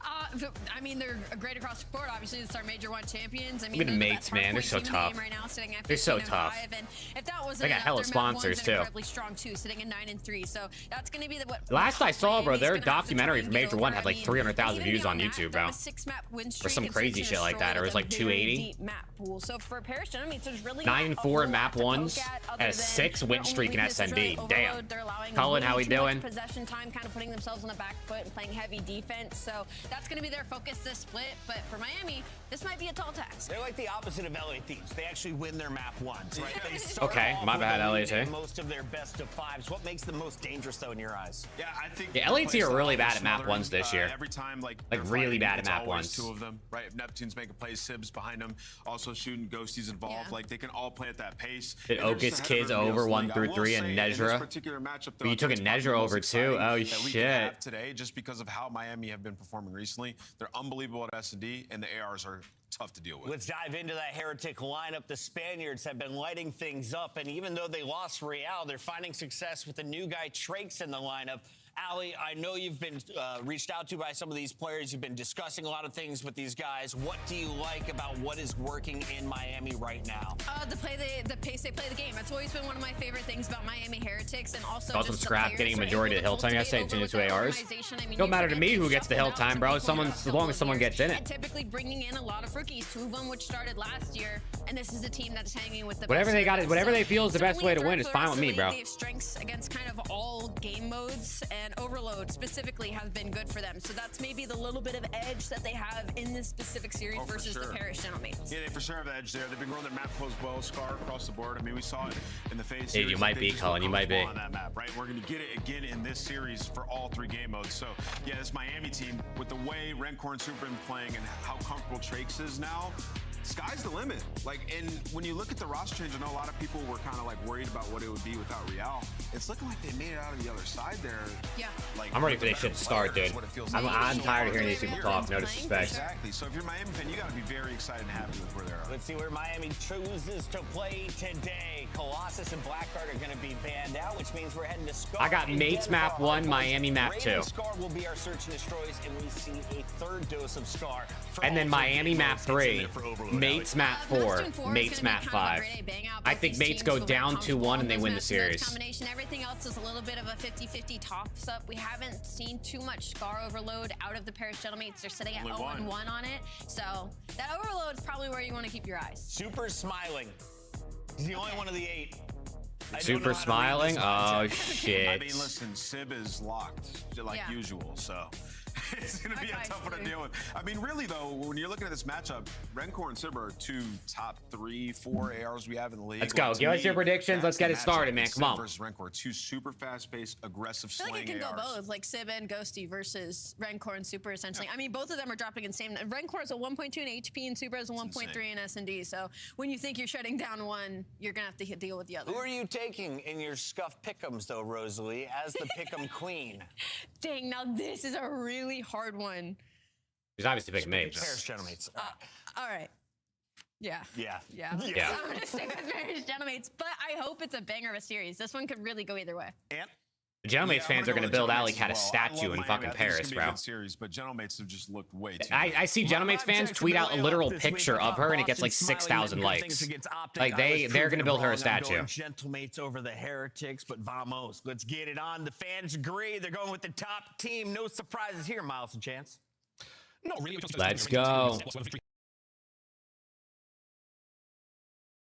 I mean, they're great across the board. Obviously, it's our Major 1 champions. I mean, Look at the they're mates, best man. They're hardcore so team in the tough. game right now, sitting at They're so 15 and tough. 5. And if that wasn't They got enough, hella their Map sponsors, one's too. incredibly strong too, sitting at 9 and 3. So that's going to be what. Last I saw, bro, Miami's their gonna have to try documentary and for get Major over. 1 had like I mean, 300,000 even views on beyond YouTube, that, bro. a 6-map win Or streak some and crazy search shit and like that. Or it was destroy like with a very 280. deep map pool. So for Paris Gentlemen, there's really 9-4 not a whole in map lot to ones poke at other and a than 6 win their streak in only weakness is really SMB. Damn. overload. They're allowing Colin, way how we too much doing? Possession time, kind of putting themselves on the back foot and playing heavy defense. So that's going to be their focus this split. But for Miami, this might be a tall task. They're like the opposite of LA Thieves. They actually win their map ones, right? They start Okay, off my with bad, a lead LAT. in most of their best of 5s. What makes them most dangerous, though, in your eyes? Yeah, I think. Yeah, the LAT play are style really is bad at map smothering. ones this year. Every time, like Like, they're really fighting, bad at it's map always ones. 2 of them, right? If Neptune's making plays, Sibs behind them, also shooting Ghosties involved. Yeah. Like they can all play at that pace. Did and they're Ocus just ahead of kids everybody over else in the 1 league. I through will 3 say, and in this Nezra? particular matchup, But you took a it's probably Nezra the most over too? exciting Oh, that we could shit. have today, just because of how Miami have been performing recently. They're unbelievable at S&D, and the ARs are tough to deal with. Let's dive into that Heretic lineup. The Spaniards have been lighting things up, and even though they lost Real, they're finding success with the new guy, Trakes, in the lineup. Ali, I know you've been reached out to by some of these players. You've been discussing a lot of things with these guys. What do you like about what is working in Miami right now? The pace they play the game. That's always been one of my favorite things about Miami Heretics, and also Saw some just the scrap players getting are majority able of the hill to time yesterday and cultivate turned into over ARs. the organization. I mean, Don't you matter to forget me they've who gets the hill shuffled out time, some bro. people As long couple as of someone years, gets in it. and typically bringing in a lot of rookies, 2 of them which started last year, and this is the team that's hanging with the Whatever best they of got, the best. whatever So they feel is the best certainly way to a win threat is for fine us with to me, lead. bro. They have strengths against kind of all game modes, and Overload specifically has been good for them. So that's maybe the little bit of edge that they have in this specific series Oh, for versus sure. the Paris Gentlemen. Yeah, they for sure have the edge there. They've been growing their map close well, Scar across the board. I mean, we saw it in the phase Hey, series. you that might they be, just Colin, you look might be. comfortable on that map, right? We're going to get it again in this series for all 3 game modes. So, yeah, this Miami team, with the way Rencor and Super been playing and how comfortable Trakes is now, sky's the limit. Like, and when you look at the roster change, I know a lot of people were kind of like worried about what it would be without Real. It's looking like they made it out of the other side there. Yeah. Like, I'm ready with for the this shit better to start, players, dude. what it feels I'm like. tired of hearing these people talk. No Playing, disrespect. for sure. Exactly. So if you're a Miami fan, you got to be very excited and happy with where they're at. Let's see where Miami chooses to play today. Colossus and Blackguard are going to be banned out, which means we're heading to Scar. I got in Mates Denver. map 1, Our Miami map Raven 2. Scar will be our search and destroys, and we see a 3rd dose of Scar. for And then all 3 Miami game map modes. 3, Mates map 4, Neptune 4 is Mates gonna map be kind of a 5. grade A bang out. I Both think these Mates teams go feel very down comfortable 2-1 in and they those win the maps and those series. combination. Everything else is a little bit of a 50-50 toss up. We haven't seen too much Scar overload out of the Paris Gentlemen. They're sitting at Only 0-1 one. on it. So that overload is probably where you want to keep your eyes. Super smiling. He's the only one of the 8. I don't know Super how to read smiling? this Oh, matchup. I shit. mean, listen, Sib is locked like Yeah. usual, so It's going to be a tough one to deal with. I mean, really, though, when you're looking at this matchup, Rencor and Sib are 2 top 3, 4 ARs we have in the league. Let's go. Give us your predictions. Let's get it started, man. Come on. Versus Rencor, 2 super fast-paced, aggressive I feel slaying like it can ARs. go both, like Sib and Ghosty versus Rencor and Super, essentially. I mean, both of them are dropping insane. Rencor is a 1.2 in HP, and Super is a 1.3 in S&D. So when you think you're shutting down one, you're going to have to deal with the other. Who are you taking in your scuff pick'ems, though, Rosalie, as the pick'em queen? Dang, now this is a really hard one. He's obviously picking mates. Paris Gentlemates. All right. Yeah. Yeah. Yeah. Yeah. I'm going to stick with Paris Gentlemates, but I hope it's a banger of a series. This one could really go either way. And The Gentlemates fans are going to build Alley Cat a I statue love in Miami. fucking I think it's Paris, gonna be a bro. good series, but Gentlemates have just looked way too I see Gentlemates fans tweet out a literal picture of her, and it gets like 6,000 likes. Like they're going to build her a statue. Gentlemates over the Heretics, but vamos, let's get it on. The fans agree. They're going with the top team. No surprises here, Miles and Chance. Not really. Let's go.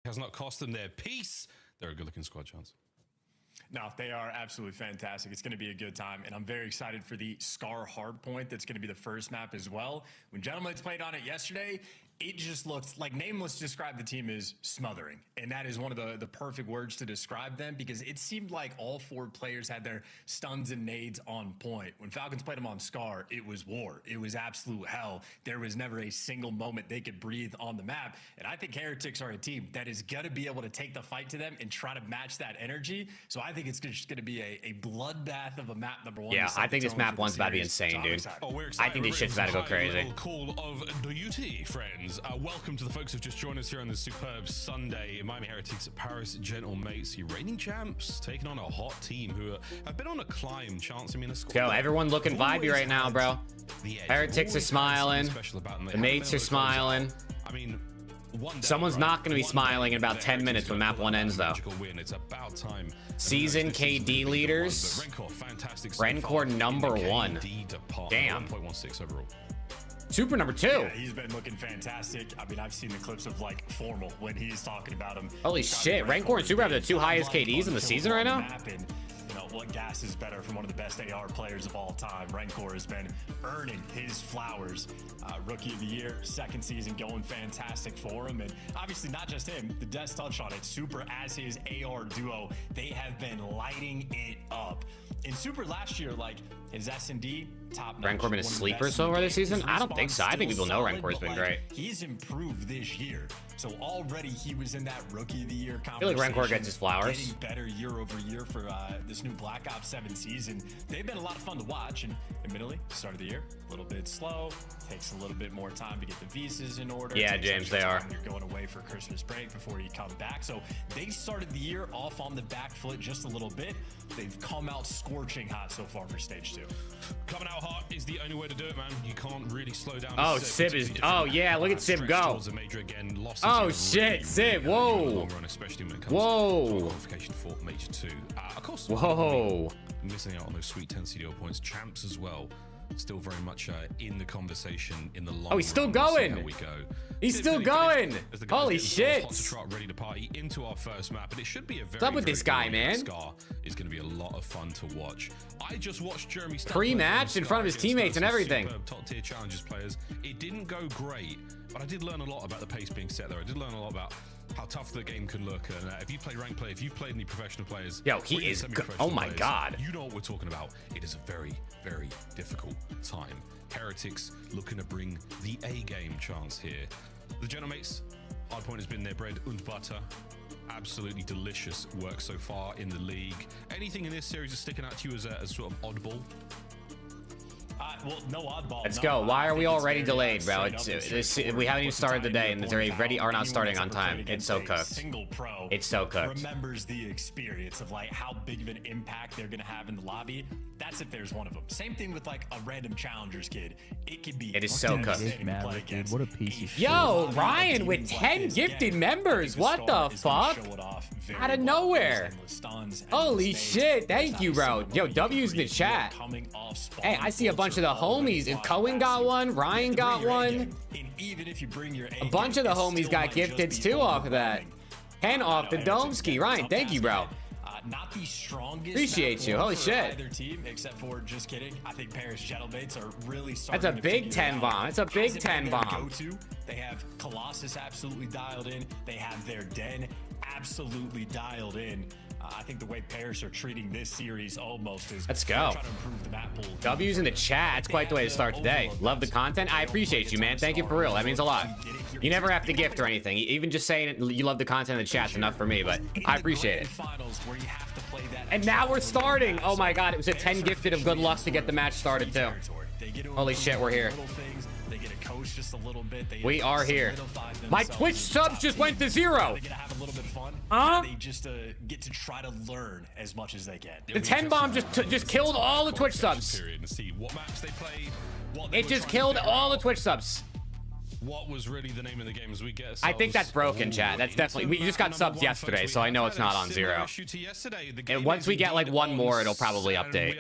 Has not cost them their peace. They're a good-looking squad, Chance. No, they are absolutely fantastic. It's going to be a good time, and I'm very excited for the Scar Hardpoint. That's going to be the first map as well. When Gentlemates played on it yesterday, it just looked like Nameless described the team as smothering, and that is one of the perfect words to describe them, because it seemed like all 4 players had their stuns and nades on point. When Falcons played them on Scar, it was war. It was absolute hell. There was never a single moment they could breathe on the map, and I think Heretics are a team that is going to be able to take the fight to them and try to match that energy. So I think it's just going to be a bloodbath of a map, number one. Yeah, I think this map one's about to be insane, dude. I think this shit's about to go crazy. Call of duty, friends. Welcome to the folks who've just joined us here on this superb Sunday. Miami Heretics, Paris Gentlemates, the reigning champs, taking on a hot team who have been on a climb. Chance, I mean, Yo, everyone looking vibey right now, bro. Heretics are smiling. The mates are smiling. I mean, someone's not going to be smiling in about 10 minutes when map 1 ends, though. It's about time. Season KD leaders. Rencor number 1. Damn. 1.16 overall. Super number 2. Yeah, he's been looking fantastic. I mean, I've seen the clips of like Formal when he's talking about him. Holy shit, Rencor and Super have the 2 highest KDs in the season right now? And, you know, what gas is better from one of the best AR players of all time? Rencor has been earning his flowers. Rookie of the year, 2nd season, going fantastic for him. And obviously not just him, the Des touched on it. Super as his AR duo, they have been lighting it up. In Super last year, like his S&D top notch. Rencor been a sleeper so far this season? I don't think so. I think people know Rencor's been great. He's improved this year. So already he was in that Rookie of the Year I feel like Rencor gets his flowers. Getting better year over year for this new Black Ops 7 season. They've been a lot of fun to watch, and admittedly, start of the year, a little bit slow. Takes a little bit more time to get the visas in order. Yeah, James, they are. You're going away for Christmas break before you come back. So they started the year off on the back foot just a little bit. They've come out scorching hot so far for stage 2. Coming out hot is the only way to do it, man. You can't really slow down. Oh, Sib is. Oh, yeah, look at Sib go. Oh, shit, Sib. Whoa. Whoa. Qualification for Major 2. Of course. Whoa. Missing out on those sweet 10 CDL points. Champs as well. Still very much in the conversation in the long Oh, he's still run. going. How we go. He's still going. Holy shit. Hot to trot, ready to party into our first map, and it should be a very. What's up with this guy, man? Scar is going to be a lot of fun to watch. I just watched Jeremy pre-match in front of his teammates and everything. Top tier challenges players. It didn't go great, but I did learn a lot about the pace being set there. I did learn a lot about how tough the game can look. And if you played ranked play, if you've played any professional players, yo, he is. Oh my god. You know what we're talking about. It is a very, very difficult time. Heretics looking to bring the A game chance here. The Gentlemates, Hardpoint has been their bread and butter. Absolutely delicious work so far in the league. Anything in this series is sticking out to you as a sort of oddball? Well, no oddball. Let's go. Why are we already delayed, bro? We haven't even started the day, and they're already are not starting on time. It's so cooked. Single pro it's so cooked. Remembers the experience of like how big of an impact they're gonna have in the lobby. That's if there's one of them. Same thing with like a random challengers kid. It could be. It is so cooked. What a piece of shit. Yo, Ryan with 10 gifted members. What the fuck? Out of nowhere. Holy shit. Thank you, bro. Yo, W's in the chat. Hey, I see a bunch of the homies. And Cohen got one. Ryan got one. A bunch of the homies got gifteds too off of that. 10 off the dome ski. Ryan, thank you, bro. not the strongest. Appreciate map you. Holy for shit. Either team, except for just kidding. I think Paris Gentlemen are really starting. That's a to big figure 10 out. bomb. That's a big Hasn't 10 been their bomb. go-to. They have Colossus absolutely dialed in. They have their Den absolutely dialed in. I think the way Paris are treating this series almost is Let's go. trying to improve the map pool. W's in the chat. It's quite the way to start today. Love the content. I appreciate you, man. Thank you for real. That means a lot. You never have to gift or anything. Even just saying you love the content in the chat's enough for me, but I appreciate it. And now we're starting. Oh my god, it was a 10 gifted of good luck to get the match started too. Holy shit, we're here. We are here. My Twitch subs just went to 0. Huh? They just get to try to learn as much as they can. The 10 bomb just killed all the Twitch subs. It just killed all the Twitch subs. What was really the name of the game as we get I think that's broken, chat. That's definitely. We just got subs yesterday, so I know it's not on 0. And once we get like one more, it'll probably update.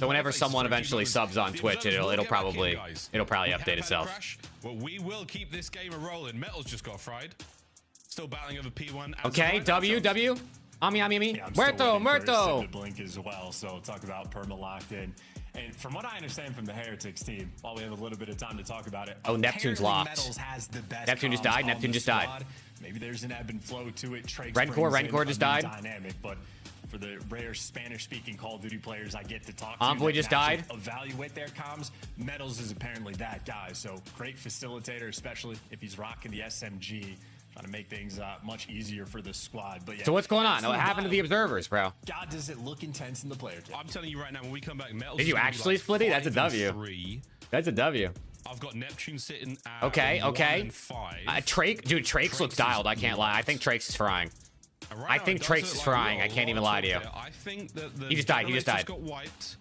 So whenever someone eventually subs on Twitch, it'll probably update itself. Well, we will keep this game a rolling. Metal's just got fried. Still battling over P1. Okay, W. Ami. Muerto. Blink as well. So talk about perma locked in. And from what I understand from the Heretics team, while we have a little bit of time to talk about it, oh, Neptune's locked. Metals has the best Neptune just died. Neptune just died. Maybe there's an ebb and flow to it. Rencor just died. Dynamic, but for the rare Spanish-speaking Call of Duty players I get to talk to, Envoy just died. Evaluate their comms. Metals is apparently that guy. So great facilitator, especially if he's rocking the SMG. Trying to make things much easier for the squad. But yeah, so what's going on? What happened to the observers, bro? God, does it look intense in the player team? I'm telling you right now, when we come back, Metal. Did you actually split it? That's a W. That's a W. I've got Neptune sitting at okay. 1 and 5. Trakes looks dialed. I can't lie. I think Trakes is frying. I think Trakes is frying. I can't even lie to you. I think that he just died. He just died. Got wiped.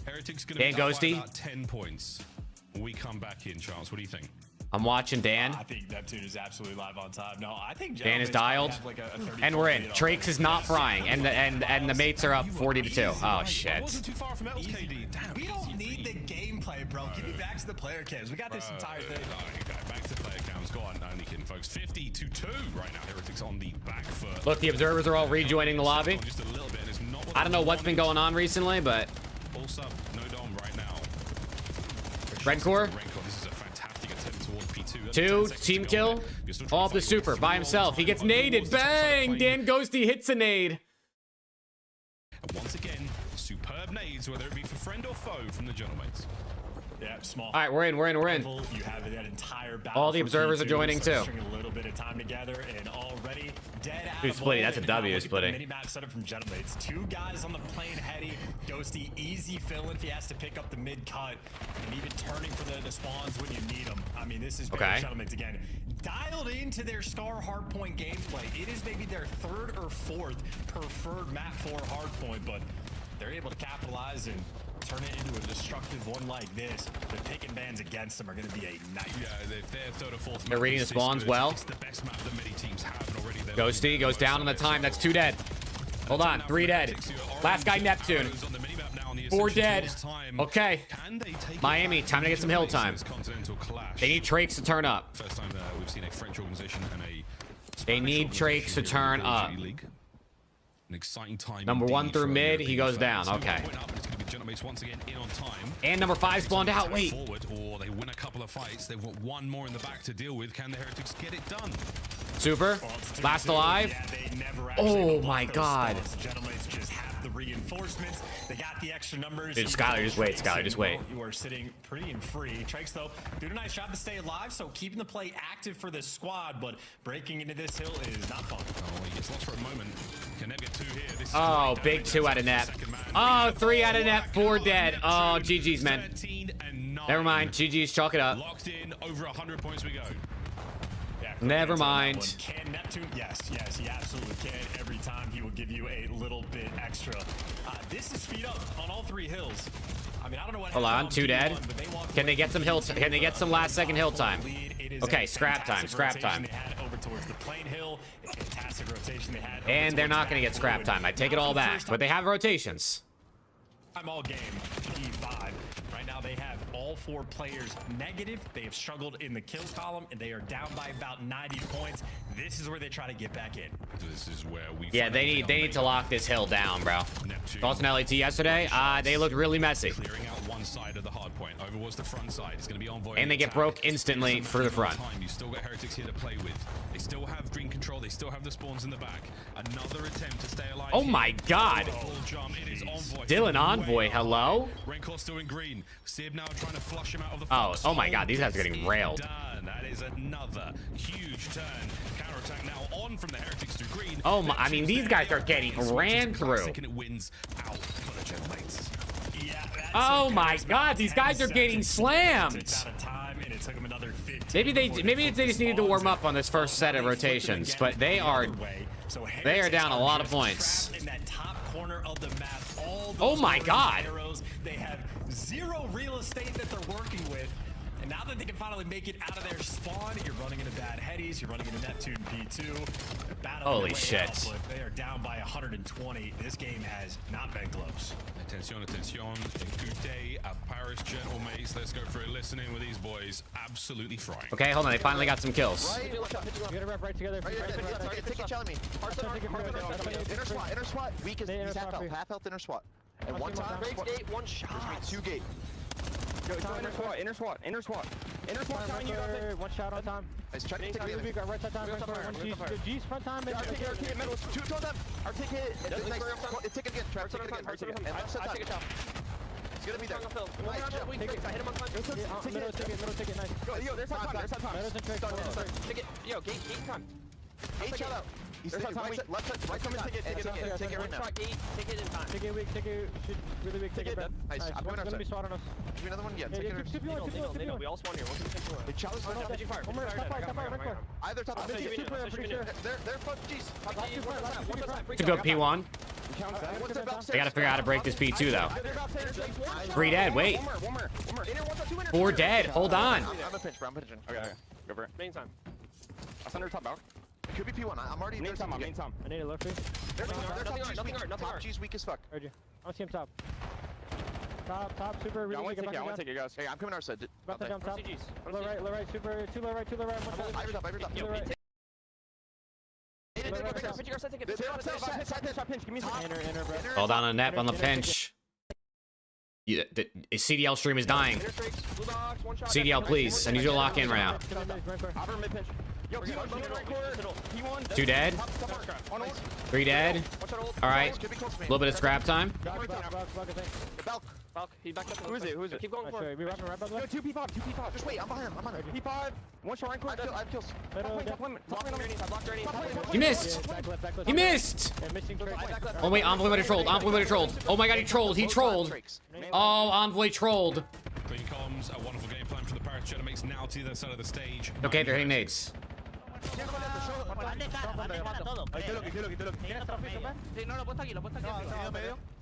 Heretics gonna be Ghosty. about 10 points. When we come back in, Charles. What do you think? I'm watching Dan. I think Neptune is absolutely live on top. No, I think Dan is dialed, and we're in. Trakes is not frying, and the mates are up 40-2. Oh shit. We don't need the gameplay, bro. Give me back to the player cams. We got this entire thing. Back to player cams. Go on, only kidding, folks. 50-2 right now. Heretics on the back foot. Look, the observers are all rejoining the lobby. Just a little bit. It's not what I don't know what's been going on recently, but. Full sub, no dom right now. Rencor. This is a fantastic attempt towards P2. 2 team kill. All of the super by himself. He gets naded. Bang! Dan Ghosty hits a nade. And once again, superb nades, whether it be for friend or foe from the Gentlemen. Yeah, small. All right, we're in. You have that entire battle. All the observers are joining too. A little bit of time together and already dead out. Dude, Splitty, that's a W, Splitty. Mini map setup from Gentlemen. It's 2 guys on the plane heady. Ghosty easy fill in if he has to pick up the mid cut, and even turning for the spawns when you need them. I mean, this is Gentlemen again. Dialed into their Scar hardpoint gameplay. It is maybe their 3rd or 4th preferred map for hardpoint, but they're able to capitalize and turn it into a destructive one like this. The pick and bans against them are going to be a nightmare. Yeah, they're 3rd or 4th. They're reading the spawns well. It's the best map that many teams have, and already Ghosty goes down on the time. That's 2 dead. Hold on, 3 dead. Last guy Neptune. 4 dead. Okay. Miami, time to get some hill time. They need Trakes to turn up. First time we've seen a French organization and a. They need Trakes to turn up. An exciting time. Number 1 through mid, he goes down. Okay. Once again in on time. And number 5 spawned out. Wait. Forward, or they win a couple of fights. They've got 1 more in the back to deal with. Can the Heretics get it done? Super. Last alive. Oh my god. Gentlemen just have the reinforcements. They got the extra numbers. Dude, Skylar, just wait. Skylar, just wait. You are sitting pretty and free. Trakes, though, doing a nice job to stay alive, so keeping the play active for this squad, but breaking into this hill is not fun. Oh, he gets lost for a moment. Can Neb get 2 here? This is oh, big 2 out of net. Oh, 3 out of net, 4 dead. Oh, GG's, man. Never mind. GG's, chalk it up. Locked in, over 100 points we go. Yeah, never mind. Can Neptune? Yes, he absolutely can. Every time he will give you a little bit extra. This is speed up on all 3 hills. I mean, I don't know what. Hold on, 2 dead. Can they get some hill? Can they get some last second hill time? Okay, scrap time. Scrap time. Over towards the plane hill. A fantastic rotation they had. And they're not going to get scrap time. I take it all back. But they have rotations. I'm all game. E5. Right now they have all all 4 players negative. They have struggled in the kill column, and they are down by about 90 points. This is where they try to get back in. This is where we. Yeah, they need to lock this hill down, bro. Thoughts on LAT yesterday? They looked really messy. Clearing out one side of the hard point. Over was the front side. It's going to be Envoy. And they get broke instantly for the front. You still got Heretics here to play with. They still have green control. They still have the spawns in the back. Another attempt to stay alive. Oh my God. It is Envoy. Dylan Envoy, hello? Rencor still in green. Sib now trying to flush him out of the fox. Oh my God, these guys are getting railed. Done. That is another huge turn. Counterattack now on from the Heretics through green. Oh my, I mean, these guys are getting ran through. And it wins out for the Gen mates. Oh my God, these guys are getting slammed. Maybe they just needed to warm up on this first set of rotations, but they are down a lot of points. Oh my God. They have 0 real estate that they're working with. And now that they can finally make it out of their spawn, you're running into bad headies, you're running into Neptune P2. Holy shit. They are down by 120. This game has not been close. Attention, attention. Good day at Paris, gentle mates. Let's go for a listening with these boys. Absolutely frying. Okay, hold on. They finally got some kills. Right, you gotta rep right together. Take it, challenge me. Inner SWAT, inner SWAT. Weak is he's half health, inner SWAT. And one time, gate, one shot. 2 gate. Go inner SWAT. Coming, you got one shot on time. Nice, try to take it. We got right side time. G's front time. Articulate middle. 2 towards them. Articulate. Nice. Take it again. Try to take it again. And left side time. It's gonna be there. Nice. I hit him on time. Middle ticket, nice. Yo, there's time. Middle's in trick. Take it. Yo, gate time. Gate shot out. He's right side, left side, take it right now. Take it in time. Take it weak, really weak, take it. Nice, I'm going Let me swat on us. Give me another one, yeah, take it. We all spawn here. The challenge is fire. either top. They're front G's. It's a good P1. They gotta figure out how to break this P2 though. 3 dead, wait. 4 dead, hold on. I'm a pinch, bro, I'm pinching. Okay, go for it. Main time. I'll send her top out. It could be P1, I'm already main time. I need a look for Nothing hard. Top G's weak as fuck. Heard you. I don't see him top. Top, super, really weak. I want to take it, guys. Hey, I'm coming our side. About to jump top. Low right, super, 2 low right, 2 low right. Ivor's up. Low right. Hold on a nap on the pinch. Yeah, the CDL stream is dying. CDL, please. I need you to lock in right now. 2 dead. 3 dead. All right. A little bit of scrap time. Who is it? Keep going for it. We rapping right by the way. 2 P5. Just wait, I'm behind him. P5. One shot rank. I have kills. He missed. He missed. Oh wait, Envoy might have trolled. Oh my God, he trolled. Oh, Envoy trolled. Clean comms, a wonderful game plan for the Paris Genemates now to the side of the stage. Okay, they're hitting nades.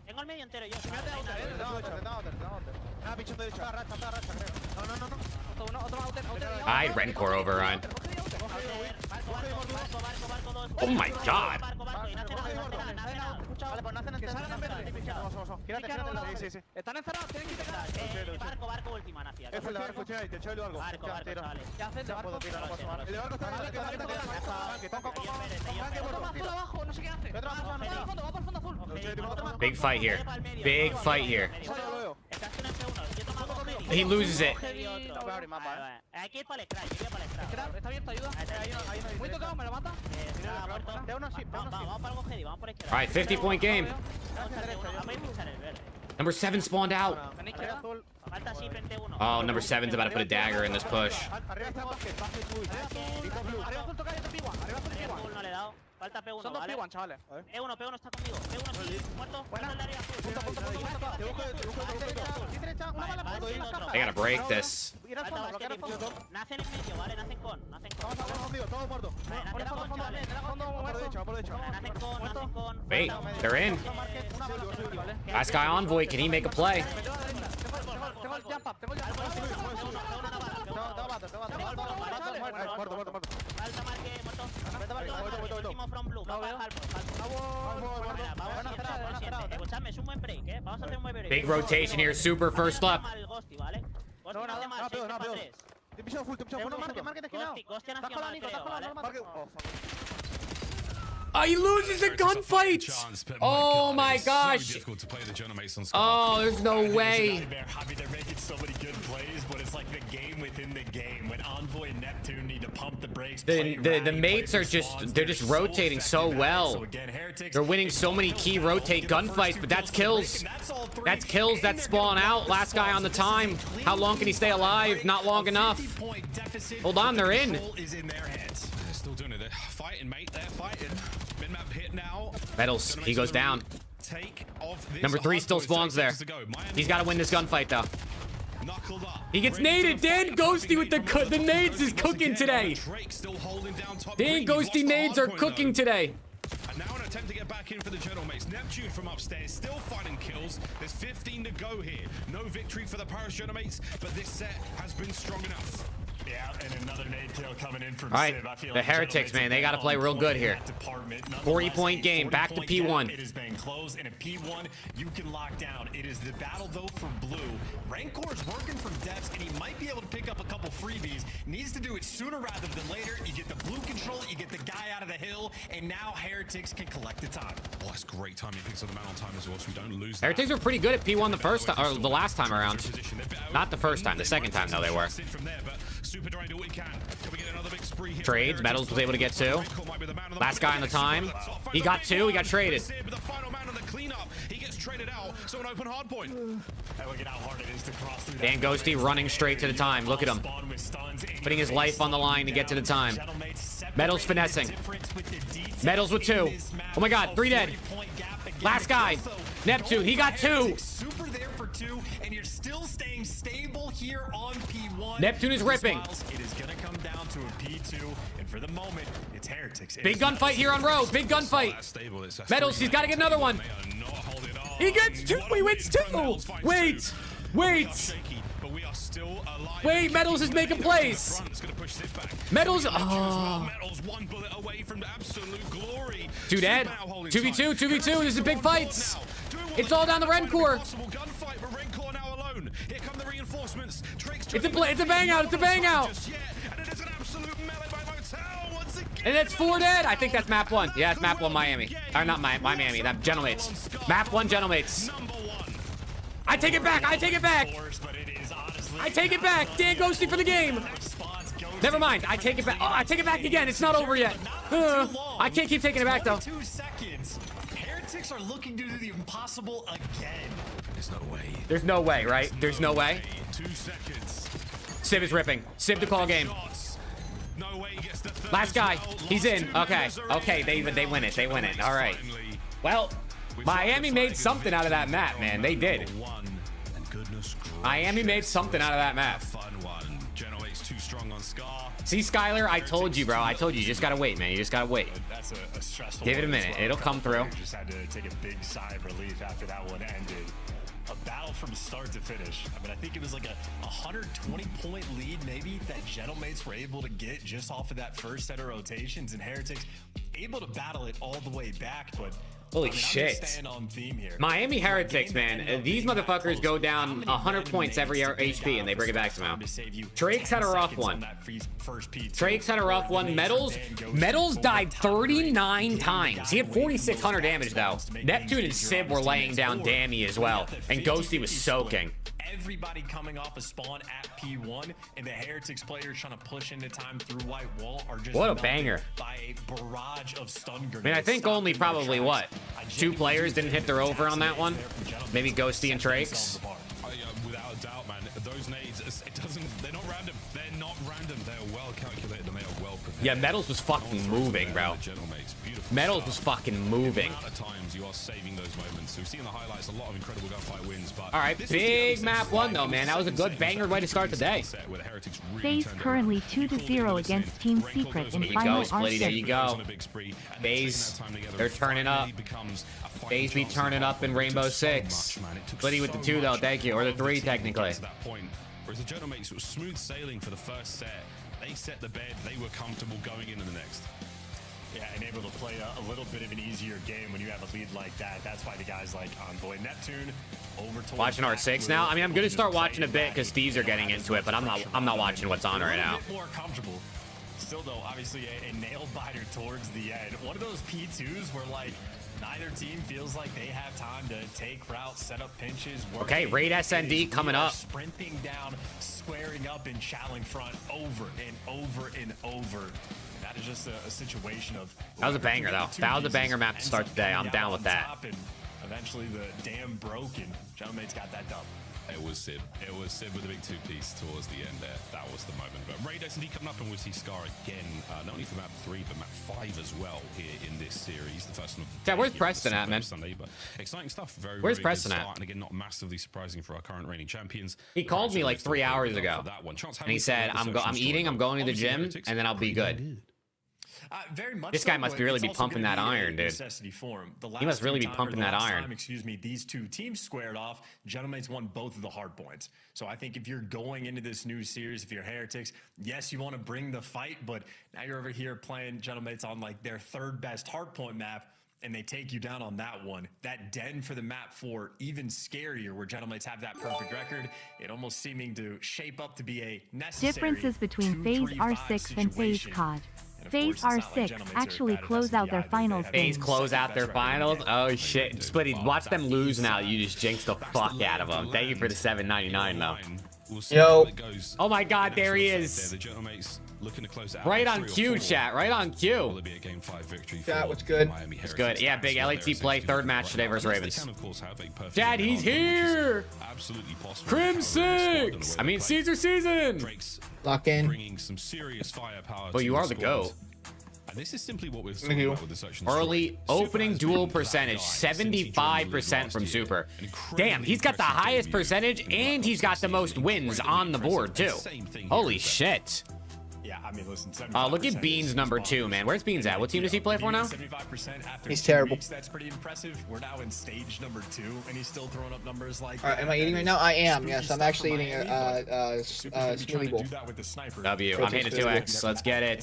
Tengo el medio entero yo. I Rencor over Ryan. Oh my God. Están encerrados, tienen que quitar. Barco última, Nacia. Big fight here. Big fight here. He loses it. Hay que ir para el scratch, está abierto, ayuda. Muy tocado, me levanta. Vamos para algo heavy, vamos por izquierda. All right, 50-point game. Number 7 spawned out. Oh, number 7's about to put a dagger in this push. Falta P1, son 2 P1, chavales. P1 está conmigo. P1 aquí, muerto. I gotta break this. Nacen en medio, ¿vale? Nacen con. Wait, they're in. Last guy Envoy, can he make a play? Big rotation here, super first up. No, nada, nada, pedo, nada, pedo. Te piso full, no marque esquinado. Estás con la Nico, estás con la marque. Oh, fuck. Oh, he loses the gunfight! Oh my gosh! Oh, there's no way. I mean, they're making so many good plays, but it's like the game within the game. When Envoy and Neptune need to pump the brakes. The mates are just—they're just rotating so well. They're winning so many key rotate gunfights, but that's kills. That's kills that spawn out. Last guy on the time. How long can he stay alive? Not long enough. Hold on, they're in. They're still doing it. They're fighting, mate. They're fighting. Mid-map hit now. Metals, he goes down. Number 3 still spawns there. He's got to win this gunfight, though. He gets naded. Dan Ghosty with the nades is cooking today. Dan Ghosty nades are cooking today. And now an attempt to get back in for the General Mates. Neptune from upstairs, still finding kills. There's 15 to go here. No victory for the Paris General Mates, but this set has been strong enough. Yeah, and another nade kill coming in from All right, Civ. I feel the like Heretics, man, they got to play real good here. 40-point game, back to P1. It has been close, and at P1, you can lock down. It is the battle, though, for blue. Rancor's working from depths, and he might be able to pick up a couple freebies. Needs to do it sooner rather than later. You get the blue control, you get the guy out of the hill, and now Heretics can collect the time. Oh, that's great time. He picks up the man on time as well, so we don't lose that. Heretics were pretty good at P1 the first time, or the last time around. Not the first time, the second time, though, they were. Super drained all we can. Can we get another big spree here? Trades, Metals was able to get 2. Last guy on the time. He got 2, he got traded. The final man of the cleanup. He gets traded out, so an open hard point. Look at how hard it is to cross through Dan Ghosty running straight to the time. Look at him. Putting his life on the line to get to the time. Metals finessing. Metals with 2. Oh my god, 3 dead. Last guy. Neptune, he got 2. Super there for 2, and you're still staying stable here on P1. Neptune is ripping. It is going to come down to a P2, and for the moment, it's Heretics. Big gunfight here on Row. Big gunfight. Metals, he's got to get another one. He gets 2. He wins 2. Wait. Wait. Wait, Metals is making plays. Metals. Oh. 2 dead. 2v2. 2v2. This is big fights. It's all down the Rencore. It's a bang out. It's a bang out. And it's 4 dead. I think that's map 1. Yeah, it's map 1 Miami. Or not Miami. That Gentlemates. Map 1 Gentlemates. I take it back. I take it back. I take it back. Dan Ghosty for the game. Never mind. I take it back. Oh, I take it back again. It's not over yet. I can't keep taking it back, though. 2 seconds. Heretics are looking to do the impossible again. There's no way. There's no way, right? There's no way. 2 seconds. Civ is ripping. Civ to call game. Last guy. He's in. Okay. Okay. They win it. They win it. All right. Well, Miami made something out of that map, man. They did. Miami made something out of that map. See, Skylar, I told you, bro. I told you. You just gotta wait, man. You just gotta wait. That's a stressful Give it a minute. It'll come through. Just had to take a big sigh of relief after that one ended. A battle from start to finish. I mean, I think it was like a 120-point lead, maybe, that Gentlemates were able to get just off of that first set of rotations, and Heretics able to battle it all the way back, but holy shit. Miami Heretics, man. These motherfuckers go down 100 points every HP and they bring it back somehow. Drake's had a rough one. Drake's had a rough one. Metals died 39 times. He had 4,600 damage, though. Neptune and Civ were laying down Dammy as well. And Ghosty was soaking. Everybody coming off a spawn at P1, and the Heretics players trying to push into time through White Wall are just what a banger by a barrage of stun grenades. I mean, I think only probably what 2 players didn't hit their over on that one. Maybe Ghosty and Trakes. Without a doubt, man. Those nades, they're not random. They're not random. They are well calculated and they are well prepared. Yeah, Metals was fucking moving, bro. Metals was fucking moving. At times you are saving those moments. So we've seen the highlights, a lot of incredible gunfight wins. But all right, big map 1 though, man. That was a good banger way to start the day. FaZe currently 2-0 against Team Secret in final Splitty, there you R6. go. FaZe, they're turning up. FaZe be turning up in Rainbow 6. Splitty with the 2 though, thank you, or the 3 technically. Whereas the Gentlemates were smooth sailing for the first set. They set the bed. They were comfortable going into the next. Yeah, and able to play a little bit of an easier game when you have a lead like that. That's why the guys like Envoy Neptune over to watching R6 now. I mean, I'm gonna start watching a bit because thieves are getting into it, but I'm not watching what's on right now. More comfortable. Still though, obviously a nail biter towards the end. One of those P2s where like neither team feels like they have time to take routes, set up pinches. Okay, raid SND coming up. Sprinting down, squaring up, and challenging front over and over and over. That is just a situation of. That was a banger though. That was a banger map to start the day. I'm down with that. And eventually the dam broke and Gentleman's got that dub. It was Sid. It was Sid with a big two-piece towards the end there. That was the moment. But Raid S&D coming up, and we'll see Scar again, not only for map 3, but map 5 as well here in this series. The first one. Yeah, where's Preston at, man? Sunday, but exciting stuff. Where's Preston at? And again, not massively surprising for our current reigning champions. He called me like 3 hours ago, and he said, "I'm eating. I'm going to the gym, and then I'll be good." Very much this guy so, must really be pumping that iron, dude. He must really be pumping that iron. Excuse me, these two teams squared off. Gentlemen's won both of the hard points. So I think if you're going into this new series, if you're Heretics, yes, you want to bring the fight, but now you're over here playing Gentlemen's on like their third best hard point map, and they take you down on that one. That den for the map 4, even scarier, where Gentlemen's have that perfect record. It almost seeming to shape up to be a necessary differences between FaZe R6 and FaZe COD. FaZe R6 actually close out their finals games. FaZe close out their finals? Oh shit. Splitty, watch them lose now. You just jinxed the fuck out of them. Thank you for the $7.99 though. Yo. Oh my god, there he is. Right on cue, chat. Right on cue. Chat, what's good? It's good. Yeah, big LAT play. Third match today versus Ravens. Dad, he's here. Crim 6. I mean, Caesar season. Lock in. Bringing some serious firepower. Well, you are the GOAT. And this is simply what we're talking about with the search and early opening duel percentage, 75% from Super. Damn, he's got the highest percentage and he's got the most wins on the board too. Holy shit. Yeah, I mean, listen. Look at Beans number 2, man. Where's Beans at? What team does he play for now? 75% after he's terrible. That's pretty impressive. We're now in stage number 2, and he's still throwing up numbers like. All right, am I eating right now? I am. Yes, I'm actually eating a smoothie bowl. W. I'm hitting 2x. Let's get it.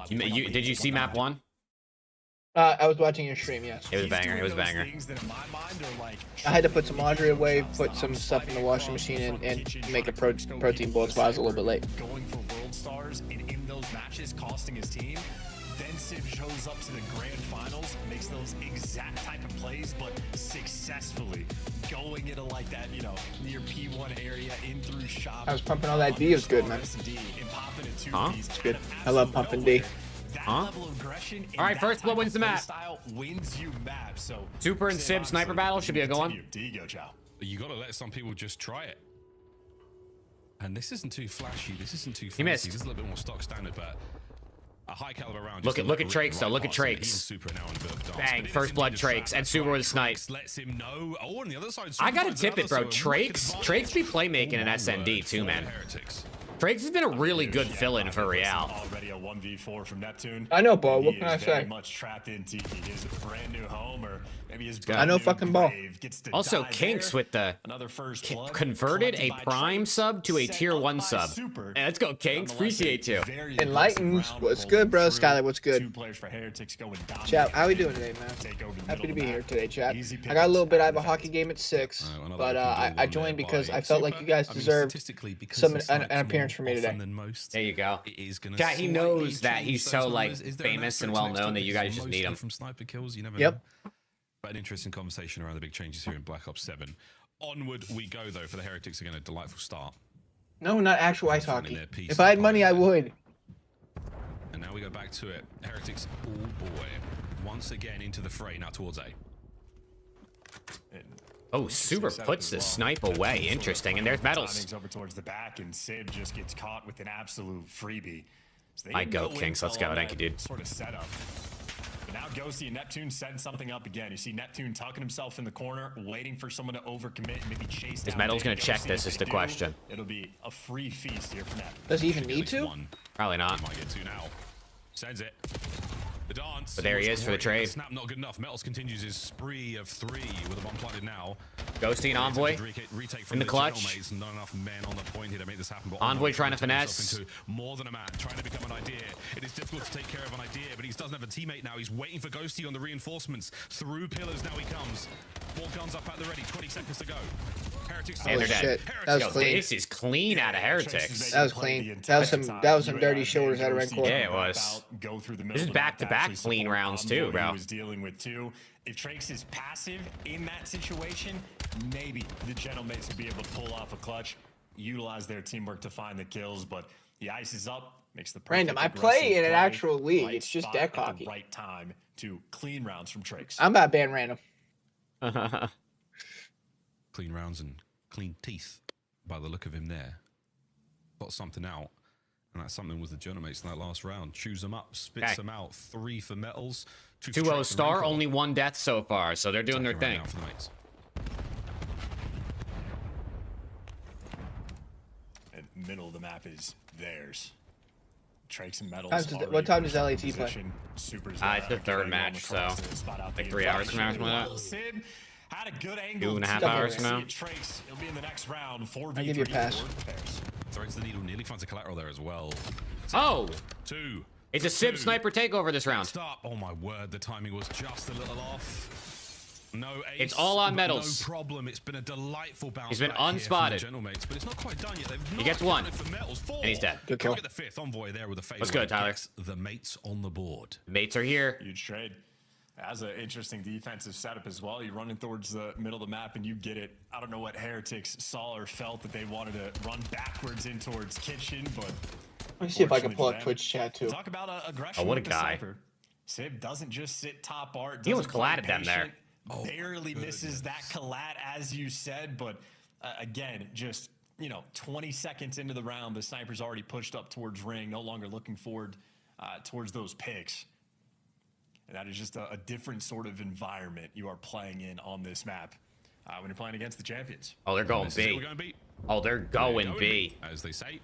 Did you see map 1? I was watching your stream, yes. It was banger. It was banger. I had to put some laundry away, put some stuff in the washing machine, and make a protein bowl. That's why I was a little bit late. Going for world stars and in those matches, costing his team. Then Civ shows up to the grand finals, makes those exact type of plays, but successfully going into like that, you know, near P1 area, in through shop. I was pumping all that D. It was good, man. Huh? It's good. I love pumping D. Huh? All right, first blood wins the map. Super and Sib sniper battle should be a good one. You gotta let some people just try it. And this isn't too flashy. This isn't too fancy. He missed. This is a little bit more stock standard, but a high caliber round. Look at Trakes though. Look at Trakes. Bang! First blood Trakes and Super with a snipe. Lets him know. Oh, on the other side, I gotta tip it, bro. Trakes be playmaking in SND too, man. Trakes has been a really good fill-in for Real. Already a 1v4 from Neptune. I know, Bo. What can I say? Much trapped into his brand new home, or maybe his I know fucking Bo. Also, Kinks with the converted a prime sub to a tier 1 sub. Hey, let's go, Kinks. Appreciate you. Enlightened. What's good, bro? Skylar, what's good? 2 players for Heretics going down. Chat, how we doing today, man? Happy to be here today, chat. I got a little bit. I have a hockey game at 6, but I joined because I felt like you guys deserved an appearance for me today. There you go. Yeah, he knows that he's so like famous and well known that you guys just need him. From sniper kills, you never know. But an interesting conversation around the big changes here in Black Ops 7. Onward we go though for the Heretics. Again, a delightful start. No, not actual ice hockey. If I had money, I would. And now we go back to it. Heretics, oh boy, once again into the fray now towards A. Oh, Super puts the snipe away. Interesting. And there's medals. Over towards the back, and Sid just gets caught with an absolute freebie. So I go, Kings. Let's go. Thank you, dude. Sort of setup. But now Ghosty and Neptune setting something up again. You see Neptune tucking himself in the corner, waiting for someone to overcommit and maybe chase down. His medal's going to check this is the question. It'll be a free feast here from Neptune. Does he even need to? Probably not. He might get 2 now. Sends it. The dance. But there he is for the trade. Snap not good enough. Metals continues his spree of 3 with a bomb planted now. Ghosty and Envoy in the clutch. Not enough men on the point here to make this happen. But Envoy trying to finesse. More than a man, trying to become an idea. It is difficult to take care of an idea, but he doesn't have a teammate now. He's waiting for Ghosty on the reinforcements. Through pillars now he comes. More guns up at the ready. 20 seconds to go. Heretics. And they're dead. That was clean. This is clean out of Heretics. That was clean. That was some dirty shoulders out of red court. Yeah, it was. This is back-to-back clean rounds too, bro. Was dealing with two. If Trakes is passive in that situation, maybe the Gentlemates will be able to pull off a clutch, utilize their teamwork to find the kills. But the ice is up, makes the Random. I play in an actual league. It's just deck hockey. Right time to clean rounds from Trakes. I'm about ban random. Clean rounds and clean teeth by the look of him there. Got something out. And that something was the Gentlemates in that last round. Chews them up, spits them out. 3 for metals. 2-0 star, only 1 death so far, so they're doing their thing. And middle of the map is theirs. Trakes and metals. What time does LAT play? It's the third match, so like 3 hours from now or something like that. Sid had a good angle. 2.5 hours from now. Trakes, it'll be in the next round. 4v3. I'll give you a pass. Threads the needle, nearly finds a collateral there as well. Oh! 2. It's a Sib sniper takeover this round. Stop. Oh my word, the timing was just a little off. No ace. It's all on metals. No problem. It's been a delightful bounce. He's been unspotted. But it's not quite done yet. He gets 1. And he's dead. Good kill. Get the 5th envoy there with a fade. Let's go, Tyler. The mates on the board. Mates are here. Huge trade. As an interesting defensive setup as well. You're running towards the middle of the map and you get it. I don't know what Heretics saw or felt that they wanted to run backwards in towards Kitchen, but let me see if I can pull up Twitch chat too. Talk about aggression. Oh, what a guy. Sib doesn't just sit top art. He almost collided them there. Barely misses that collat, as you said, but again, just 20 seconds into the round, the sniper's already pushed up towards ring, no longer looking forward towards those picks. And that is just a different sort of environment you are playing in on this map when you're playing against the champions. Oh, they're going B. Oh, they're going B. As they say.